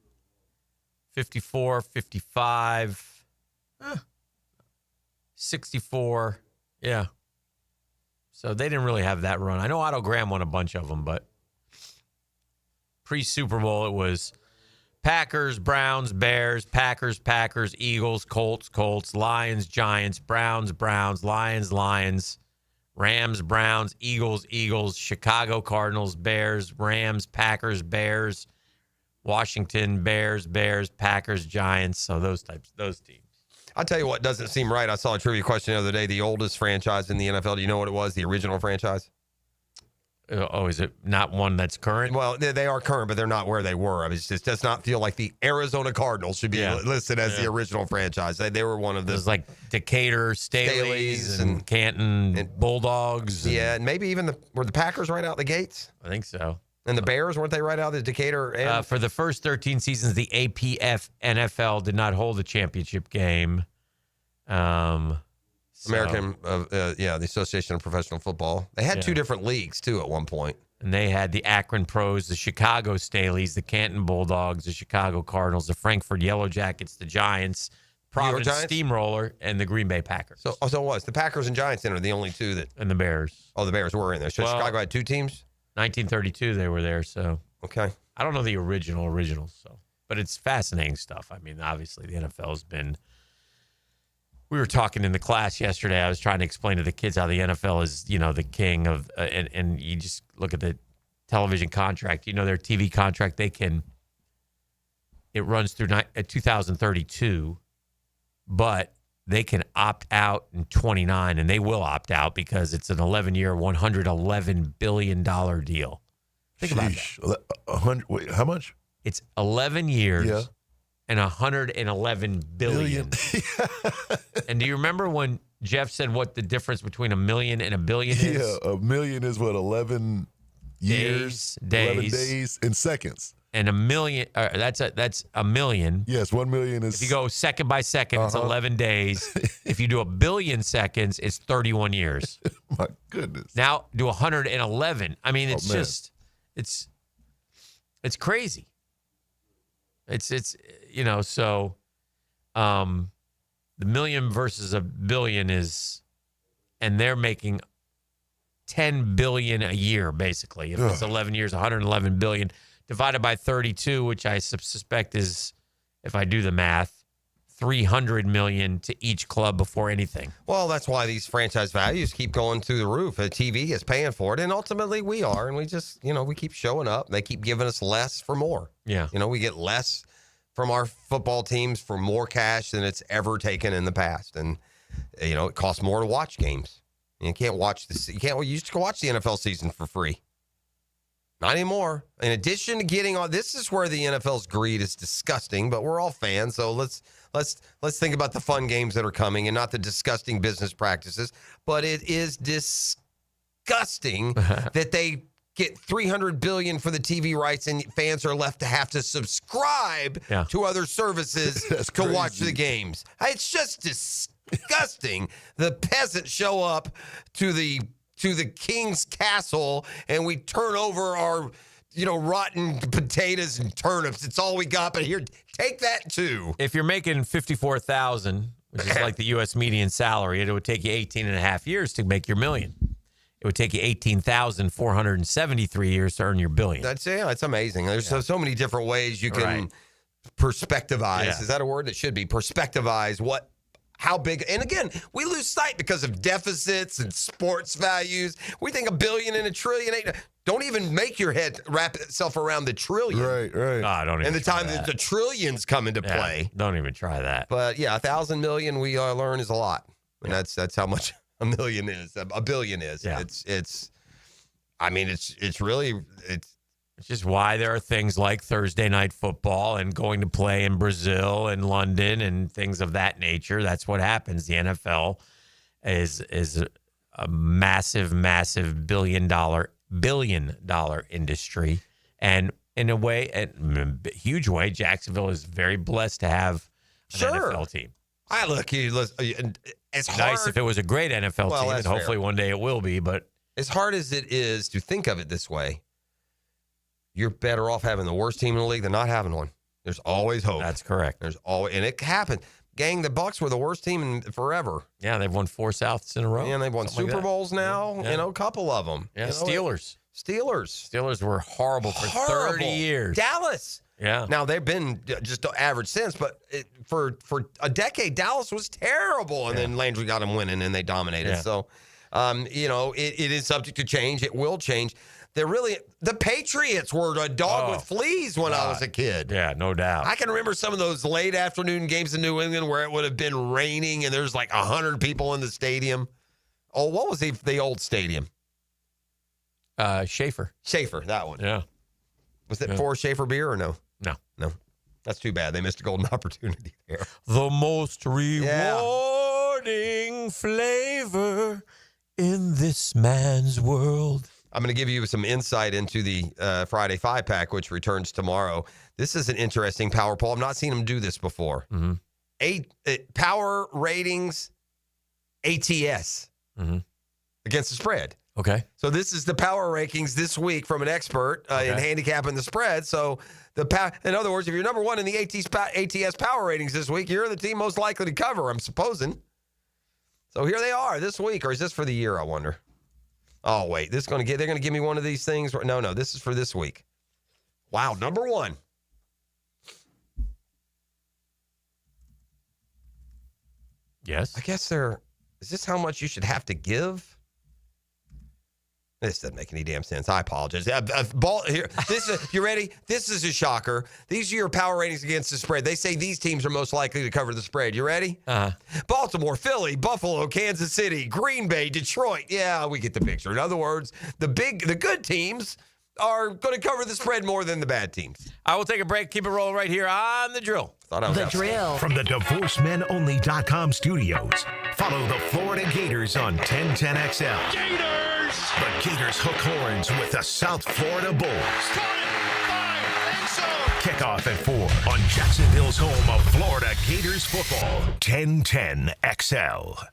54, 55, 64. Yeah. So they didn't really have that run. I know Otto Graham won a bunch of them, but pre-Super Bowl it was Packers, Browns, Bears, Packers, Eagles, Colts, Lions, Giants, Browns, Lions, Rams, Browns, Eagles, Chicago Cardinals, Bears, Rams, Packers, Bears, Washington, Bears, Packers, Giants. So those teams. I'll tell you what doesn't seem right. I saw a trivia question the other day. The oldest franchise in the NFL. Do you know what it was? The original franchise? Oh, is it not one that's current? Well, they are current, but they're not where they were. I mean, it just does not feel like the Arizona Cardinals should be listed as the original franchise. They were one of the... It was like Decatur, Staley's, and Canton and Bulldogs. Yeah, and maybe even were the Packers right out the gates? I think so. And the Bears, weren't they right out of the Decatur? And for the first 13 seasons, the APF NFL did not hold a championship game. The Association of Professional Football. They had 2 different leagues, too, at one point. And they had the Akron Pros, the Chicago Staleys, the Canton Bulldogs, the Chicago Cardinals, the Frankfurt Yellow Jackets, the Giants, Providence Steamroller, and the Green Bay Packers. So it was. The Packers and Giants are the only 2 that... And the Bears. Oh, the Bears were in there. So Chicago had 2 teams? 1932 they were there, so... Okay. I don't know the originals, so... But it's fascinating stuff. I mean, obviously, the NFL has been... We were talking in the class yesterday. I was trying to explain to the kids how the NFL is, the king of... and you just look at the television contract. Their TV contract, it runs through 2032, but they can opt out in 29, and they will opt out because it's an 11-year, $111 billion deal. Think about that. 100. Wait, how much? It's 11 years and $111 billion. And do you remember when Jeff said what the difference between $1 million and $1 billion is? Yeah, $1 million is what, 11 years, 11 days, and seconds. And $1 million, that's $1 million. Yes, 1 million is... If you go second by second, it's 11 days. If you do 1 billion seconds, it's 31 years. My goodness. Now do 111. I mean, it's it's crazy. So the million versus $1 billion is, and they're making $10 billion a year, basically. If it's 11 years, $111 billion. Divided by 32, which I suspect is, if I do the math, $300 million to each club before anything. Well, that's why these franchise values keep going through the roof. TV is paying for it, and ultimately we are, and we just, we keep showing up. They keep giving us less for more. Yeah. We get less from our football teams for more cash than it's ever taken in the past, and it costs more to watch games. You can't watch this. You used to watch the NFL season for free. Not anymore. In addition to getting on, this is where the NFL's greed is disgusting, but we're all fans, so let's think about the fun games that are coming and not the disgusting business practices. But it is disgusting that they get $300 billion for the TV rights and fans are left to have to subscribe to other services to watch the games. It's just disgusting. The peasants show up to the king's castle and we turn over our rotten potatoes and turnips. It's all we got, but here, take that too. If you're making $54,000, which is like the U.S. median salary, it would take you 18 and a half years to make your million. It would take you 18,473 years to earn your billion. That's amazing. There's so many different ways you can perspectivize. Yeah. Is that a word? That should be perspectivize how big, and again, we lose sight because of deficits and sports values. We think $1 billion and $1 trillion. Don't even make your head wrap itself around the trillion. Right. Don't even and the time that the trillions come into play. Don't even try that. But 1,000 million we learn is a lot. And that's how much a million is. A billion is. Yeah. It's really Which is why there are things like Thursday night football and going to play in Brazil and London and things of that nature. That's what happens. The NFL is a massive, massive billion dollar industry. And in a way, a huge way, Jacksonville is very blessed to have an NFL team. It's nice if it was a great NFL team, and hopefully one day it will be. But as hard as it is to think of it this way, you're better off having the worst team in the league than not having one. There's always hope. That's correct. There's always, and it happened. Gang, the Bucs were the worst team in forever. Yeah, they've won 4 Souths in a row. And they've won Something Super like Bowls now. Yeah. A couple of them. Yeah, Steelers. Steelers were horrible for 30 years. Dallas. Yeah. Now, they've been just average since, but for a decade, Dallas was terrible. And then Landry got them winning, and they dominated. Yeah. So, it is subject to change. It will change. The Patriots were a dog with fleas when I was a kid. Yeah, no doubt. I can remember some of those late afternoon games in New England where it would have been raining and there's like 100 people in the stadium. Oh, what was the old stadium? Schaefer, that one. Yeah. Was it for Schaefer beer or no? No. That's too bad. They missed a golden opportunity there. The most rewarding flavor in this man's world. I'm going to give you some insight into the Friday 5-pack, which returns tomorrow. This is an interesting power poll. I've not seen them do this before. Mm-hmm. Power ratings, ATS, against the spread. Okay. So this is the power rankings this week from an expert in handicapping the spread. So in other words, if you're number one in the ATS power ratings this week, you're the team most likely to cover, I'm supposing. So here they are this week, or is this for the year, I wonder? Oh, wait, they're going to give me one of these things. No, this is for this week. Wow, number one. Yes. I guess is this how much you should have to give? This doesn't make any damn sense. I apologize. Here, you ready? This is a shocker. These are your power ratings against the spread. They say these teams are most likely to cover the spread. You ready? Baltimore, Philly, Buffalo, Kansas City, Green Bay, Detroit. Yeah, we get the picture. In other words, the good teams are going to cover the spread more than the bad teams. I will take a break. Keep it rolling right here on The Drill. The Drill. From the DivorceMenOnly.com studios. Follow the Florida Gators on 1010XL. Gators! The Gators hook horns with the South Florida Bulls. Kickoff at 4 on Jacksonville's home of Florida Gators football. 1010XL.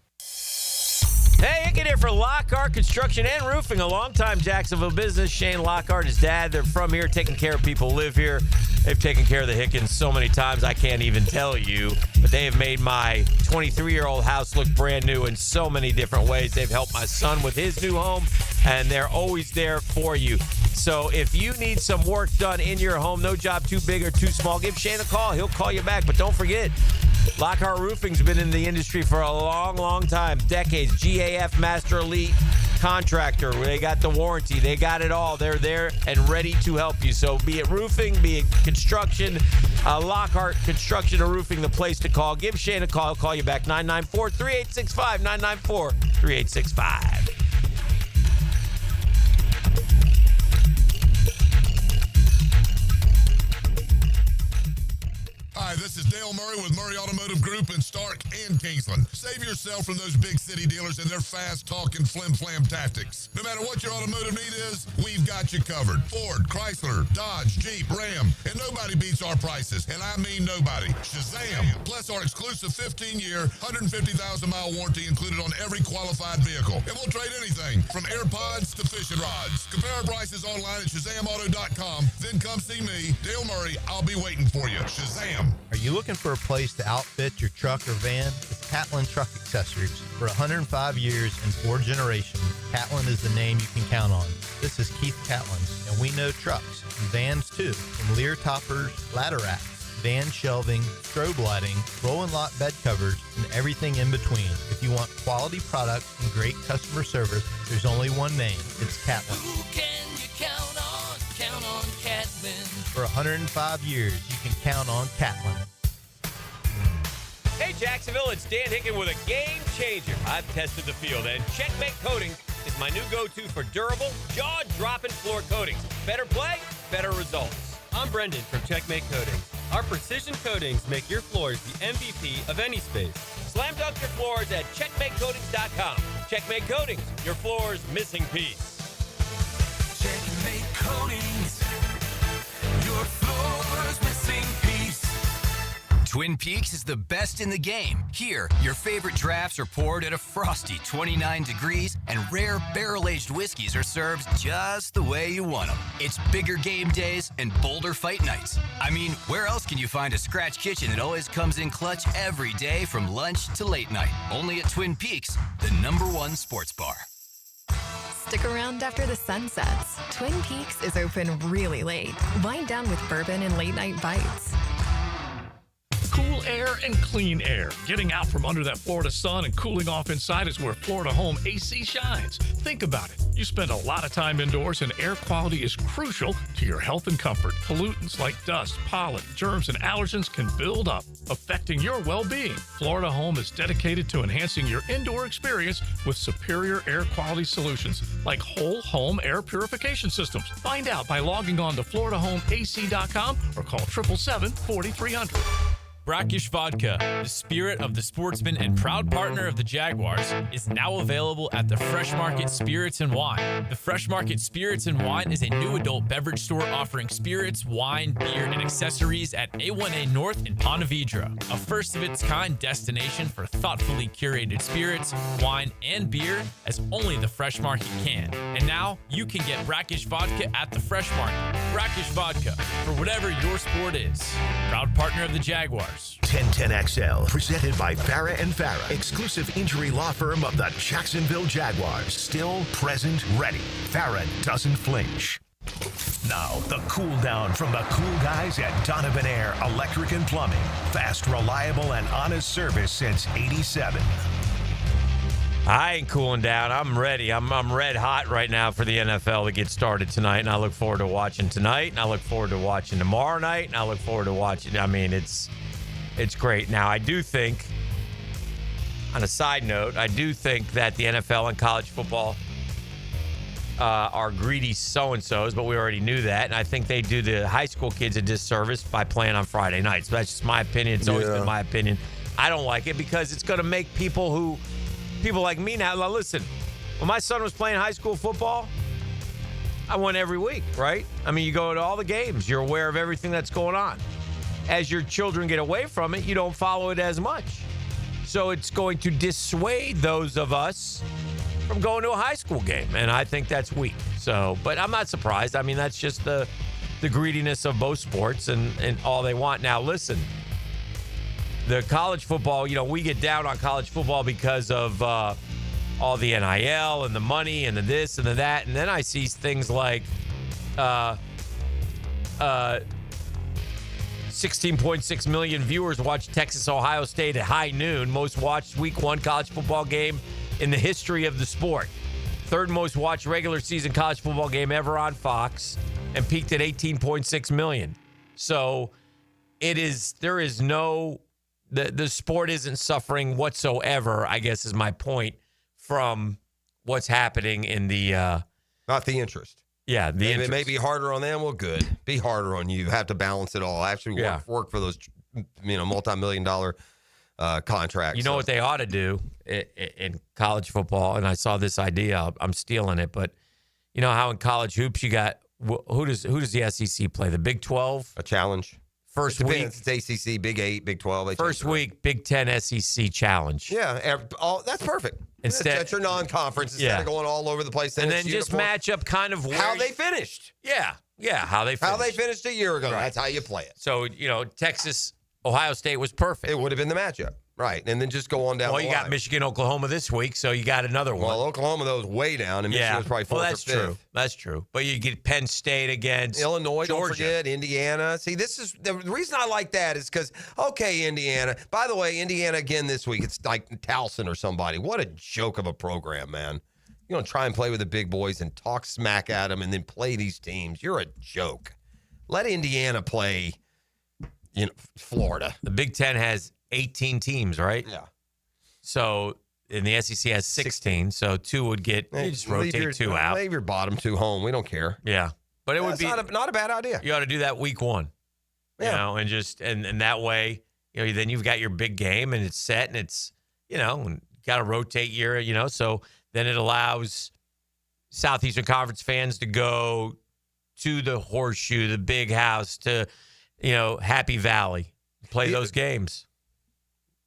Hey, Icken here for Lockhart Construction and Roofing, a longtime Jacksonville business. Shane Lockhart, his dad, they're from here, taking care of people who live here. They've taken care of the Hickens so many times I can't even tell you. But they have made my 23-year-old house look brand new in so many different ways. They've helped my son with his new home, and they're always there for you. So if you need some work done in your home, no job too big or too small, give Shane a call. He'll call you back. But don't forget, Lockhart Roofing's been in the industry for a long, long time. Decades. GAF Master Elite contractor. They got the warranty. They got it all. They're there and ready to help you. So be it roofing, be it construction, Lockhart Construction or Roofing, the place to call. Give Shane a call. He'll call you back. 994-3865. 994-3865. Hi, this is Dale Murray with Murray Automotive Group in Stark and Kingsland. Save yourself from those big city dealers and their fast-talking flim-flam tactics. No matter what your automotive need is, we've got you covered. Ford, Chrysler, Dodge, Jeep, Ram, and nobody beats our prices, and I mean nobody. Shazam! Plus our exclusive 15-year, 150,000-mile warranty included on every qualified vehicle. And we'll trade anything from AirPods to fishing rods. Compare our prices online at ShazamAuto.com. Then come see me, Dale Murray. I'll be waiting for you. Shazam! Are you looking for a place to outfit your truck or van? It's Catlin Truck Accessories. For 105 years and 4 generations, Catlin is the name you can count on. This is Keith Catlin, and we know trucks and vans too, from Lear toppers, ladder racks, van shelving, strobe lighting, rolling lot bed covers, and everything in between. If you want quality products and great customer service, there's only one name. It's Catlin. Who can you count on? Count on Catlin. For 105 years, you can count on Catlin. Hey, Jacksonville, it's Dan Hicken with a game changer. I've tested the field, and Checkmate Coatings is my new go-to for durable, jaw-dropping floor coatings. Better play, better results. I'm Brendan from Checkmate Coatings. Our precision coatings make your floors the MVP of any space. Slam dunk your floors at checkmatecoatings.com. Checkmate Coatings, your floor's missing piece. Checkmate Coatings, your floor's missing piece. Twin Peaks is the best in the game. Here, your favorite drafts are poured at a frosty 29 degrees, and rare barrel-aged whiskeys are served just the way you want them. It's bigger game days and bolder fight nights. I mean, where else can you find a scratch kitchen that always comes in clutch every day from lunch to late night? Only at Twin Peaks, the #1 sports bar. Stick around after the sun sets. Twin Peaks is open really late. Wind down with bourbon and late-night bites. Cool air and clean air. Getting out from under that Florida sun and cooling off inside is where Florida Home AC shines. Think about it. You spend a lot of time indoors, and air quality is crucial to your health and comfort. Pollutants like dust, pollen, germs, and allergens can build up, affecting your well-being. Florida Home is dedicated to enhancing your indoor experience with superior air quality solutions like whole home air purification systems. Find out by logging on to FloridaHomeAC.com or call 777-4300. Brackish Vodka, the spirit of the sportsman and proud partner of the Jaguars, is now available at the Fresh Market Spirits and Wine. The Fresh Market Spirits and Wine is a new adult beverage store offering spirits, wine, beer, and accessories at A1A North in Ponte Vedra, a first-of-its-kind destination for thoughtfully curated spirits, wine, and beer as only the Fresh Market can. And now, you can get Brackish Vodka at the Fresh Market. Brackish Vodka, for whatever your sport is. Proud partner of the Jaguars. 1010XL, presented by Farah and Farah, exclusive injury law firm of the Jacksonville Jaguars. Still, present, ready. Farah doesn't flinch. Now, the cool down from the cool guys at Donovan Air Electric and Plumbing. Fast, reliable, and honest service since '87. I ain't cooling down. I'm ready. I'm red hot right now for the NFL to get started tonight, and I look forward to watching tonight, and I look forward to watching tomorrow night, and I look forward to watching. I mean, it's great. Now, I do think, on a side note, I do think that the NFL and college football are greedy so-and-sos, but we already knew that, and I think they do the high school kids a disservice by playing on Friday nights. That's just my opinion. It's always been my opinion. I don't like it because it's going to make people like me now, listen, when my son was playing high school football, I went every week, right? I mean, you go to all the games. You're aware of everything that's going on. As your children get away from it, you don't follow it as much. So it's going to dissuade those of us from going to a high school game, and I think that's weak. So, but I'm not surprised. I mean, that's just the greediness of both sports and all they want. Now, listen. The college football, we get down on college football because of all the NIL and the money and the this and the that. And then I see things like 16.6 million viewers watch Texas-Ohio State at high noon. Most watched week 1 college football game in the history of the sport. Third most watched regular season college football game ever on Fox and peaked at 18.6 million. So there is no... The sport isn't suffering whatsoever, I guess is my point, from what's happening in the... Not the interest. Yeah, the interest. It may be harder on them. Well, good. Be harder on you. Have to balance it all. Actually work for those multi-million-dollar contracts. You know what they ought to do in college football, and I saw this idea. I'm stealing it, but you know how in college hoops you got... Who does the SEC play? The Big 12? A challenge. First week, it's ACC, Big 8, Big 12. First week, Big 10 SEC challenge. Yeah, that's perfect. That's your non-conference instead of going all over the place. And then just match up kind of how they finished. Yeah, how they finished. How they finished a year ago. Right. That's how you play it. So, Texas, Ohio State was perfect. It would have been the matchup. Right, and then just go on down the line. Well, you got Michigan, Oklahoma this week, so you got another one. Well, Oklahoma, though, is way down, and Michigan was probably 4th or 5th. True. That's true. But you get Penn State against Illinois, Georgia. Don't forget, Indiana. See, this is the reason I like that is because, Indiana. By the way, Indiana again this week. It's like Towson or somebody. What a joke of a program, man. You don't try and play with the big boys and talk smack at them and then play these teams. You're a joke. Let Indiana play Florida. The Big Ten has 18 teams, right? Yeah. So, and the SEC has 16, so 2 would get, you just rotate 2 out. Leave your bottom 2 home. We don't care. Yeah. But it would That's be not a bad idea. You ought to do that week 1. You know, and just and that way, you know, then you've got your big game and it's set and it's, you know, got to rotate your, you know, so then it allows Southeastern Conference fans to go to the Horseshoe, the Big House, to, you know, Happy Valley, play those games.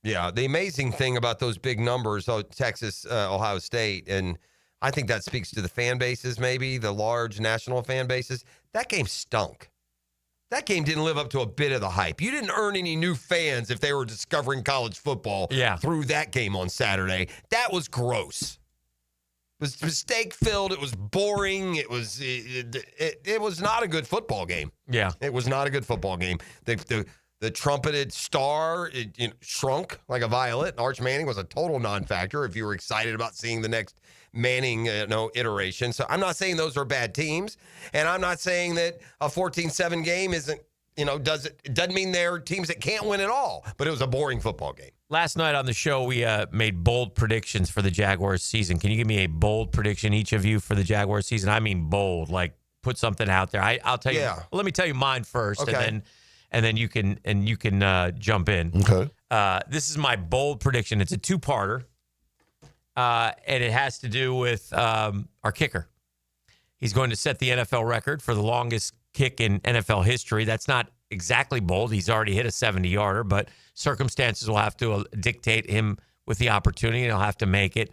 Yeah, the amazing thing about those big numbers, Texas, Ohio State, and I think that speaks to the fan bases, maybe, the large national fan bases. That game stunk. That game didn't live up to a bit of the hype. You didn't earn any new fans if they were discovering college football through that game on Saturday. That was gross. It was mistake-filled. It was boring. It was not a good football game. Yeah. It was not a good football game. The trumpeted star shrunk like a violet. Arch Manning was a total non-factor if you were excited about seeing the next Manning iteration. So I'm not saying those are bad teams, and I'm not saying that a 14-7 game isn't, it doesn't mean they're teams that can't win at all, but it was a boring football game. Last night on the show, we made bold predictions for the Jaguars season. Can you give me a bold prediction, each of you, for the Jaguars season? I mean bold, like put something out there. I'll tell you. Yeah. Well, let me tell you mine first, Okay. and then you can jump in. Okay. This is my bold prediction. It's a 2-parter, and it has to do with our kicker. He's going to set the NFL record for the longest kick in NFL history. That's not exactly bold. He's already hit a 70-yarder, but circumstances will have to dictate him with the opportunity, and he'll have to make it.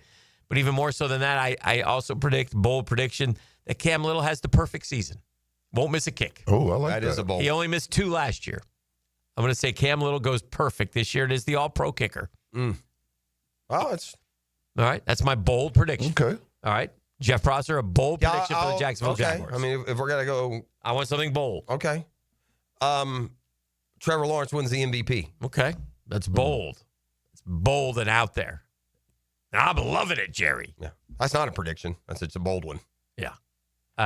But even more so than that, I also predict, bold prediction, that Cam Little has the perfect season. Won't miss a kick. Oh, I like that. That is a bold. He only missed 2 last year. I'm going to say Cam Little goes perfect this year. It is the all-pro kicker. Well, it's... All right. That's my bold prediction. Okay. All right. Jeff Prosser, a bold prediction for the Jacksonville Jaguars. I mean, if we're going to go... I want something bold. Okay. Trevor Lawrence wins the MVP. Okay. That's bold. It's bold and out there. I'm loving it, Jerry. Yeah. That's not a prediction. It's a bold one. Yeah.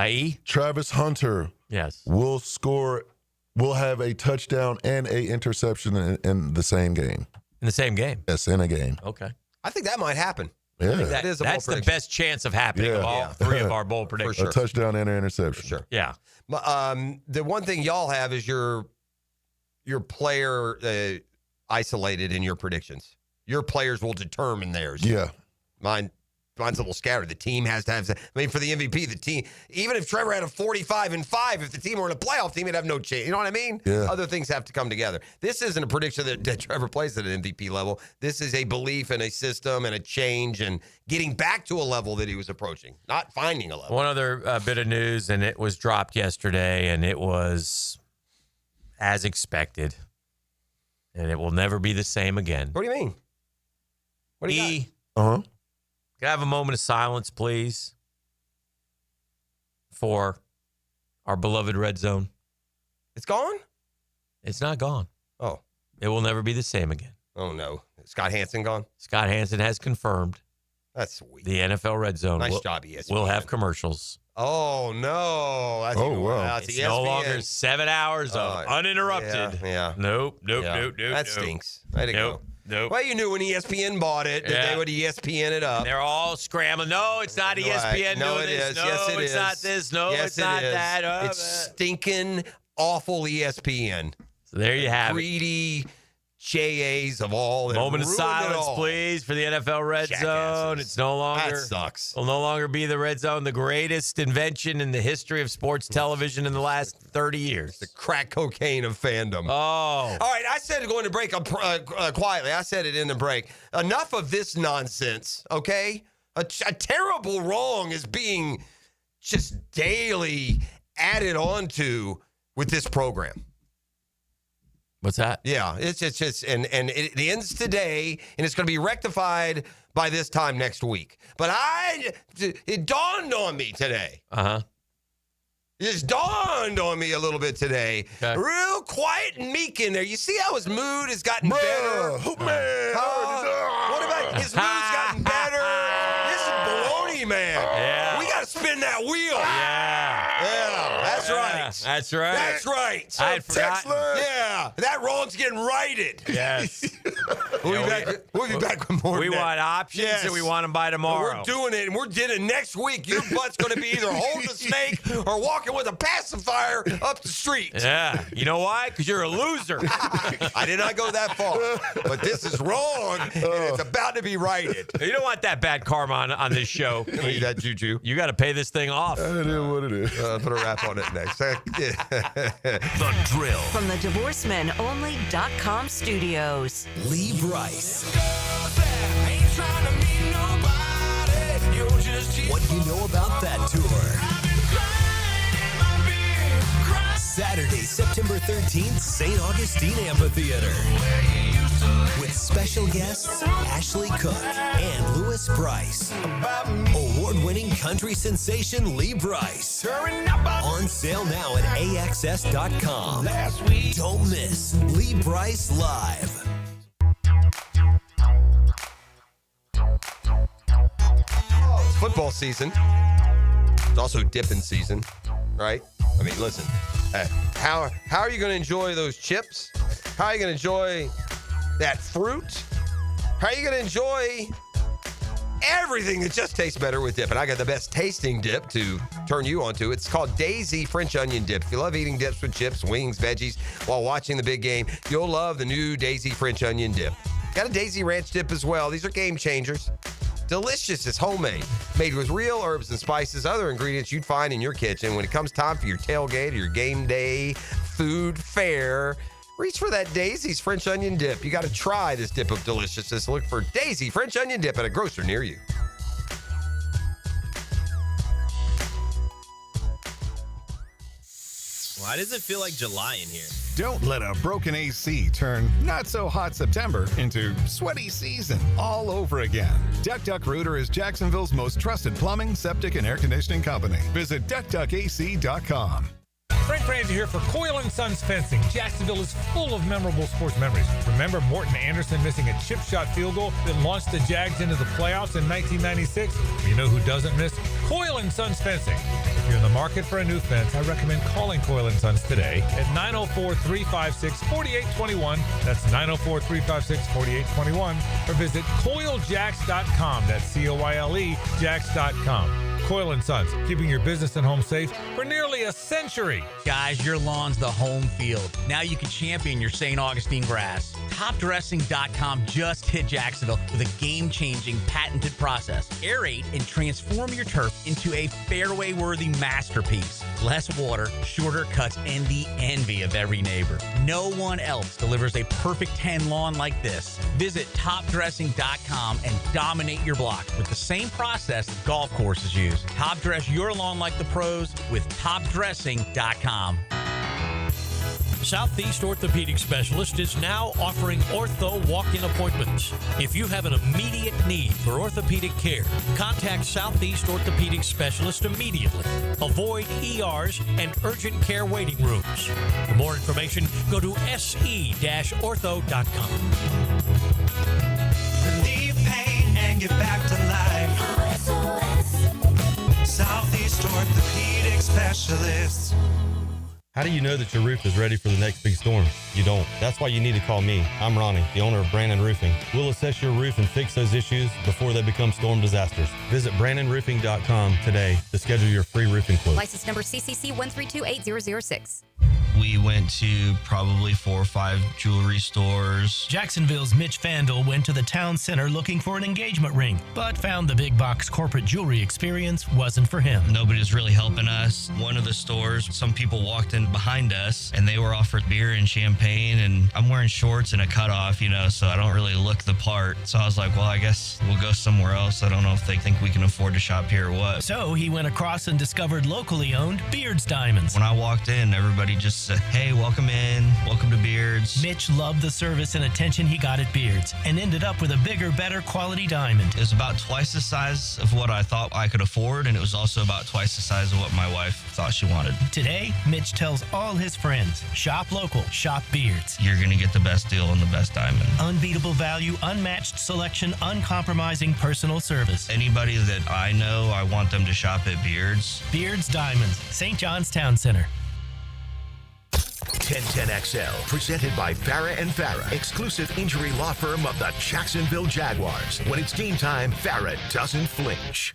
E? Travis Hunter will have a touchdown and a interception in the same game. In the same game? Yes, in a game. Okay. I think that might happen. Yeah. That is a bold That's the prediction. best chance of happening of all 3 of our bold predictions. sure. A touchdown and an interception. Sure. Yeah. The one thing y'all have is your player isolated in your predictions. Your players will determine theirs. Yeah. Mine's a little scattered. The team has to have. I mean, for the MVP, the team, even if Trevor had a 45-5, if the team were in a playoff team, it'd have no chance. You know what I mean? Yeah. Other things have to come together. This isn't a prediction that Trevor plays at an MVP level. This is a belief in a system and a change and getting back to a level that he was approaching, not finding a level. One other bit of news, and it was dropped yesterday, and it was as expected, and it will never be the same again. What do you mean? What do you got? Uh-huh. Can I have a moment of silence, please, for our beloved Red Zone? It's gone? It's not gone. Oh. It will never be the same again. Oh, no. Scott Hansen gone? Scott Hansen has confirmed That's sweet. the NFL Red Zone Nice job, ESPN. will have commercials. Oh, no. That's wow. It's no longer 7 hours of uninterrupted. Yeah. Nope. That stinks. Way to go. Nope. Well, you knew when ESPN bought it that they would ESPN it up. They're all scrambling. No, it's not ESPN No, doing it this. is. No, Yes, it's not this. No, Yes, it's not it is. that. It's stinking, awful ESPN. So there you have it. Greedy JAs of all. that Moment of ruined it silence, all. please, for the NFL Red Zone. It's no longer. That sucks. Will no longer be the Red Zone, the greatest invention in the history of sports television in the last 30 years. The crack cocaine of fandom. Oh. All right, I said going to break quietly. I said it in the break. Enough of this nonsense, okay? A terrible wrong is being just daily added onto with this program. What's that? Yeah, it's just and it ends today, and it's going to be rectified by this time next week. But it dawned on me today. It just dawned on me a little bit today. Okay. Real quiet and meek in there. You see how his mood has gotten better? What about his mood's gotten better? This is baloney, man. Yeah. We got to spin that wheel. Yeah. Yeah, that's right. Yes. That's right. That's right. I had forgotten. Yeah. That wrong's getting righted. Yes. We'll be back with more. We want options and we want them by tomorrow. We're doing it, and we're doing it next week. Your butt's going to be either holding a snake or walking with a pacifier up the street. Yeah. You know why? Because you're a loser. I did not go that far. But this is wrong, and it's about to be righted. You don't want that bad karma on this show. You need that juju. You got to pay this thing off. It is what it is. Put a wrap on it next. The Drill. From the DivorcemenOnly.com studios. Lee Bryce. What do you know about that tour? Saturday, September 13th, St. Augustine Amphitheater. With special guests Ashley Cook and Lewis Bryce. Award-winning country sensation Lee Bryce. On sale now at AXS.com. Don't miss Lee Bryce Live. Football season. It's also dipping season, right? I mean, listen, how are you going to enjoy those chips? How are you going to enjoy that fruit? How are you going to enjoy everything that just tastes better with dip? And I got the best tasting dip to turn you on to. It's called Daisy French Onion Dip. If you love eating dips with chips, wings, veggies while watching the big game, you'll love the new Daisy French Onion Dip. Got a Daisy Ranch dip as well. These are game changers. Delicious. It's homemade, made with real herbs and spices, other ingredients you'd find in your kitchen. When it comes time for your tailgate or your game day food fair, reach for that Daisy's French Onion Dip. You got to try this dip of deliciousness. Look for Daisy French Onion Dip at a grocer near you. Why does it feel like July in here? Don't let a broken AC turn not so hot September into sweaty season all over again. Duck Rooter is Jacksonville's most trusted plumbing, septic, and air conditioning company. Visit duckduckac.com. Frank Franzi here for Coyle & Sons Fencing. Jacksonville is full of memorable sports memories. Remember Morton Anderson missing a chip shot field goal that launched the Jags into the playoffs in 1996? You know who doesn't miss? Coyle & Sons Fencing. If you're in the market for a new fence, I recommend calling Coyle & Sons today at 904-356-4821. That's 904-356-4821. Or visit CoyleJacks.com. That's C-O-Y-L-E, Jacks.com. Coyle & Sons, keeping your business and home safe for nearly a century. Guys, your lawn's the home field. Now you can champion your St. Augustine grass. TopDressing.com just hit Jacksonville with a game-changing patented process. Aerate and transform your turf into a fairway-worthy masterpiece. Less water, shorter cuts, and the envy of every neighbor. No one else delivers a perfect 10 lawn like this. Visit TopDressing.com and dominate your block with the same process that golf courses use. Top dress your lawn like the pros with TopDressing.com. Southeast Orthopedic Specialist is now offering ortho walk-in appointments. If you have an immediate need for orthopedic care, contact Southeast Orthopedic Specialist immediately. Avoid ERs and urgent care waiting rooms. For more information, go to se-ortho.com. Relieve pain and get back to life. Southeast Orthopedic Specialists. How do you know that your roof is ready for the next big storm? You don't. That's why you need to call me. I'm Ronnie, the owner of Brandon Roofing. We'll assess your roof and fix those issues before they become storm disasters. Visit BrandonRoofing.com today to schedule your free roofing quote. License number CCC 1328006. We went to probably 4 or 5 jewelry stores. Jacksonville's Mitch Vandal went to the town center looking for an engagement ring, but found the big box corporate jewelry experience wasn't for him. Nobody was really helping us. One of the stores, some people walked in behind us and they were offered beer and champagne, and I'm wearing shorts and a cutoff, so I don't really look the part. So I was like, well, I guess we'll go somewhere else. I don't know if they think we can afford to shop here or what. So he went across and discovered locally owned Beards Diamonds. When I walked in, everybody just said, hey, welcome in, welcome to Beards. Mitch loved the service and attention he got at Beards and ended up with a bigger, better quality diamond. It was about twice the size of what I thought I could afford, and it was also about twice the size of what my wife thought she wanted. Today, Mitch tells all his friends, shop local, shop Beards. You're going to get the best deal on the best diamond. Unbeatable value, unmatched selection, uncompromising personal service. Anybody that I know, I want them to shop at Beards. Beards Diamonds, St. John's Town Center. 1010XL, presented by Farah and Farah, exclusive injury law firm of the Jacksonville Jaguars. When it's game time, Farah doesn't flinch.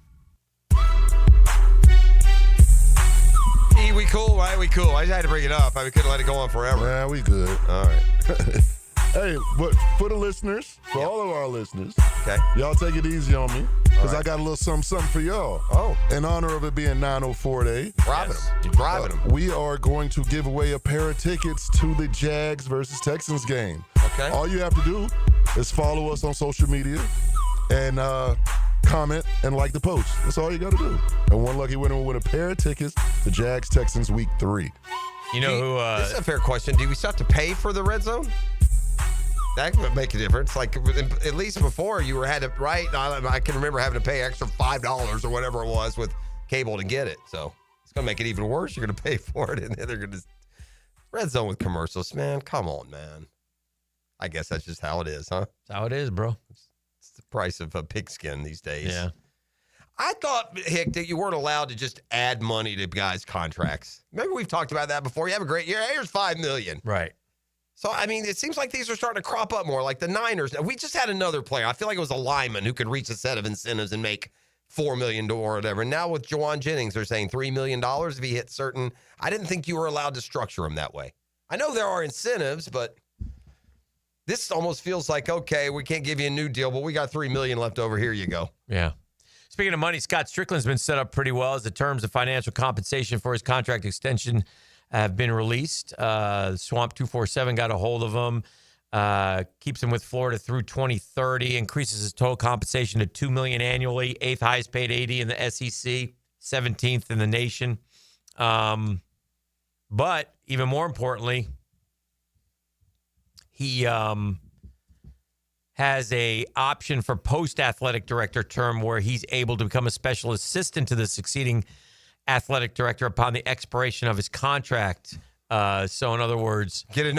We cool, right? We cool. I just had to bring it up. We couldn't let it go on forever. Yeah, we good. All right. Hey, but for the listeners, for all of our listeners, okay, y'all take it easy on me because right. I got a little something for y'all. Oh. In honor of it being 904 Day. Driving them. You're driving them. We are going to give away a pair of tickets to the Jags versus Texans game. Okay. All you have to do is follow us on social media and comment and like the post. That's all you got to do. And one lucky winner will win a pair of tickets to Jags Texans Week 3. You know who? This is a fair question. Do we still have to pay for the red zone? That would make a difference. Like, at least before, you had to, right? I can remember having to pay extra $5 or whatever it was with cable to get it. So it's going to make it even worse. You're going to pay for it, and then they're going to red zone with commercials. Man, come on, man. I guess that's just how it is, huh? That's how it is, bro. It's the price of a pigskin these days. Yeah. I thought, Hick, that you weren't allowed to just add money to guys' contracts. Maybe we've talked about that before. You have a great year. Here's $5 million. Right. So, I mean, it seems like these are starting to crop up more, like the Niners. We just had another player. I feel like it was a lineman who could reach a set of incentives and make $4 million or whatever. And now with Jawan Jennings, they're saying $3 million if he hits certain. I didn't think you were allowed to structure him that way. I know there are incentives, but this almost feels like, okay, we can't give you a new deal, but we got $3 million left over. Here you go. Yeah. Speaking of money, Scott Strickland's been set up pretty well as the terms of financial compensation for his contract extension have been released. Swamp 247 got a hold of him, keeps him with Florida through 2030, increases his total compensation to $2 million annually, 8th highest paid AD in the SEC, 17th in the nation. But even more importantly, he has a option for post-athletic director term where he's able to become a special assistant to the succeeding athletic director upon the expiration of his contract. So, in other words, golden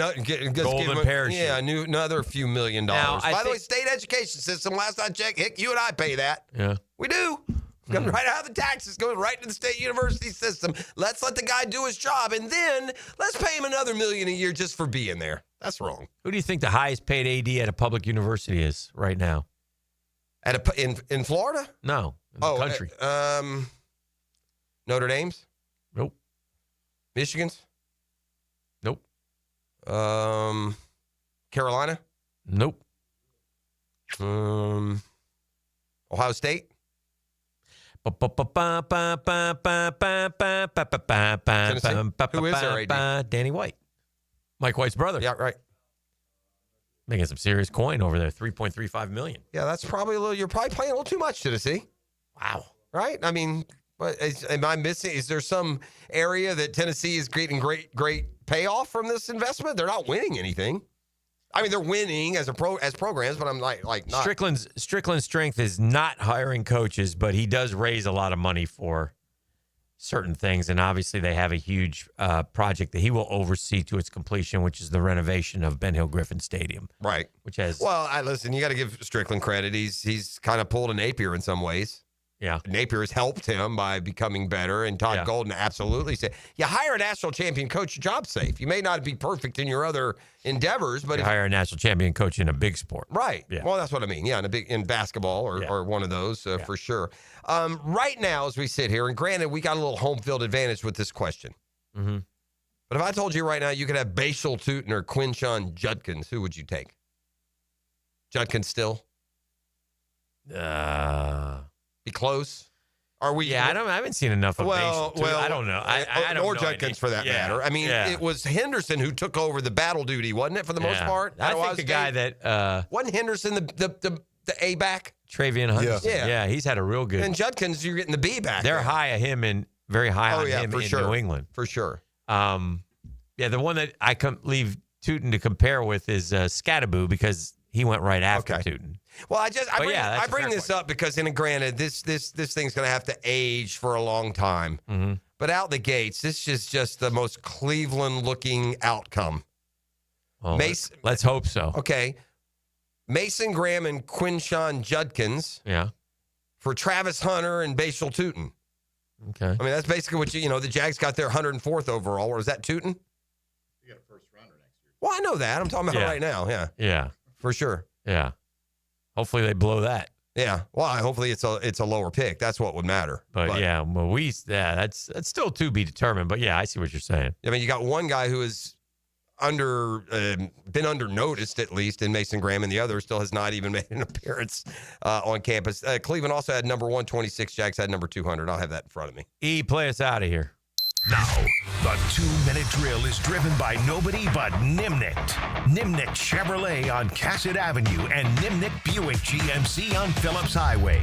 parachute. Yeah, another few $1 million. Now, By the way, state education system, last I checked, Hick, you and I pay that. Yeah. We do. Comes right out of the taxes, goes right to the state university system. Let's let the guy do his job, and then let's pay him another $1 million a year just for being there. That's wrong. Who do you think the highest paid AD at a public university is right now? In Florida? No, in the country. Notre Dame's? Nope. Michigan's? Nope. Carolina? Nope. Ohio State? Tennessee? Who is their AD? Danny White. Mike White's brother. Yeah, right. Making some serious coin over there, $3.35 million. Yeah, that's probably you're probably playing a little too much, Tennessee. Wow. Right? I mean, am I missing? Is there some area that Tennessee is getting great payoff from this investment? They're not winning anything. I mean, they're winning as programs, but I'm like not. Strickland's strength is not hiring coaches, but he does raise a lot of money for certain things, and obviously they have a huge project that he will oversee to its completion, which is the renovation of Ben Hill Griffin Stadium. Right. Which has listen, you got to give Strickland credit. He's kind of pulled a Napier in some ways. Yeah. Napier has helped him by becoming better, and Todd Golden absolutely said, you hire a national champion coach, your job's safe. You may not be perfect in your other endeavors, but you hire a national champion coach in a big sport. Right. Yeah. Well, that's what I mean. Yeah, in basketball or one of those for sure. Right now, as we sit here, and granted, we got a little home field advantage with this question. Mm-hmm. But if I told you right now you could have Bashal Tootin or Quinshawn Judkins, who would you take? Judkins still? Be close? Are we? Yeah, I haven't seen enough of Bashal. I don't know. I don't or know Judkins for that matter. I mean, it was Henderson who took over the battle duty, wasn't it, for the most part? I think the guy that wasn't Henderson the A back? Travian Henderson. Yeah, he's had a real good. And Judkins, you're getting the B back. They're high of him and very high on him for in sure. New England. For sure. The one that I leave Tootin to compare with is Scattaboo because he went right after Tootin. Well, I bring this up because, granted, this thing's going to have to age for a long time. Mm-hmm. But out the gates, this is just the most Cleveland-looking outcome. Well, let's hope so. Okay. Mason Graham and Quinshawn Judkins. Yeah. For Travis Hunter and Bashal Tootin. Okay. I mean, that's basically what the Jags got their 104th overall. Or is that Tootin? Well, I know that. I'm talking about right now. Yeah. Yeah. For sure. Yeah. Hopefully they blow that. Yeah. Well, hopefully it's a lower pick. That's what would matter. But yeah, that's still to be determined. But yeah, I see what you're saying. I mean, you got one guy who is been under noticed, at least, in Mason Graham, and the other still has not even made an appearance on campus. Cleveland also had number 126. Jags had number 200. I'll have that in front of me. Play us out of here. Now, the 2-minute drill is driven by nobody but Nimnik. Nimnik Chevrolet on Cassett Avenue and Nimnik Buick GMC on Phillips Highway.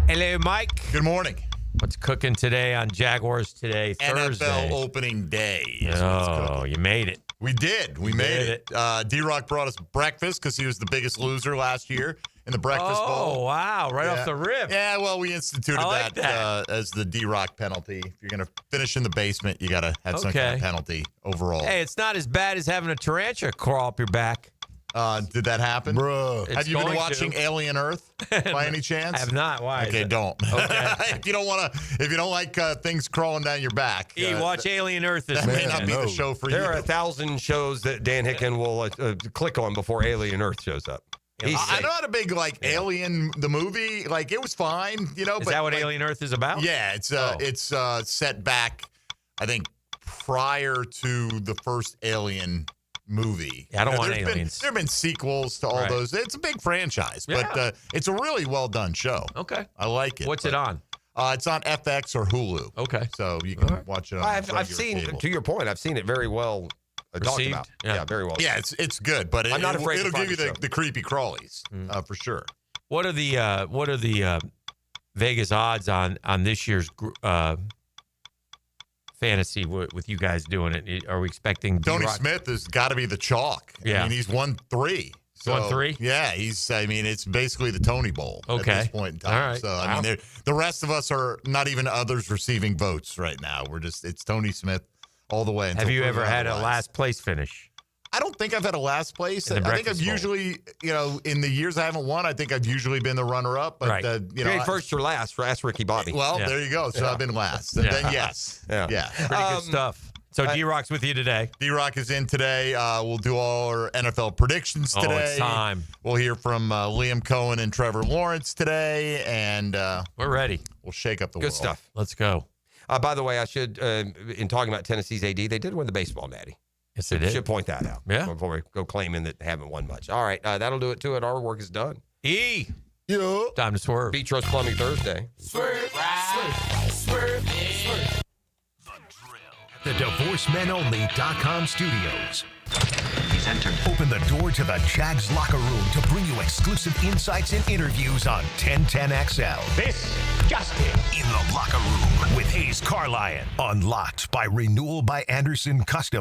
Hello, Mike. Good morning. What's cooking today on Jaguars today, Thursday? NFL opening day. Oh, you made it. We did. We made it. D-Rock brought us breakfast because he was the biggest loser last year in the breakfast bowl. Oh, wow. Right off the rip. Yeah, well, we instituted that as the D-Rock penalty. If you're going to finish in the basement, you got to have some kind of penalty overall. Hey, it's not as bad as having a tarantula crawl up your back. Did that happen? Bro. Have you been watching Alien Earth by any chance? I have not. Why? Okay, don't. Okay. If you don't like things crawling down your back. Watch Alien Earth. That may not be the show for you. There are 1,000 shows that Dan Hicken will click on before Alien Earth shows up. I'm not a big Alien the movie. It was fine, Is that what Alien Earth is about? Yeah, it's set back, I think, prior to the first Alien movie. Yeah, I don't want aliens. There have been sequels to all those. It's a big franchise, but it's a really well done show. Okay, I like it. What's it on? It's on FX or Hulu. Okay, so you can watch it on. I've seen cable. To your point. I've seen it very well. Talked about. Yeah, very well. Yeah, it's good, but I'm not afraid it'll give you the creepy crawlies for sure. What are the Vegas odds on this year's fantasy with you guys doing it? Are we expecting Tony Smith has got to be the chalk? Yeah, I mean, he's 1-3. So, 1-3? Yeah, it's basically the Tony Bowl at this point in time. All right. So, I mean, the rest of us are not even others receiving votes right now. It's Tony Smith all the way. Have you ever had a last place finish? I don't think I've had a last place. I think I've usually, in the years I haven't won, I think I've usually been the runner-up. But, first or last. Ask Ricky Bobby. Well, there you go. So I've been last. And then, yes. Yeah. Pretty good stuff. So D-Rock's with you today. D-Rock is in today. We'll do all our NFL predictions today. Oh, it's time. We'll hear from Liam Cohen and Trevor Lawrence today. And we're ready. We'll shake up the world. Good stuff. Let's go. By the way, I should, in talking about Tennessee's AD, they did win the baseball natty. Yes, they did. Should point that out before we go claiming that they haven't won much. All right, that'll do it to it. Our work is done. Time to swerve. Beach Roast Plumbing Thursday. Swerve. The DivorceMenOnly.com studios. He's entered. Open the door to the Jags locker room to bring you exclusive insights and interviews on 1010XL. This just in the locker room with Hayes Carlyon. Unlocked by Renewal by Anderson Custom.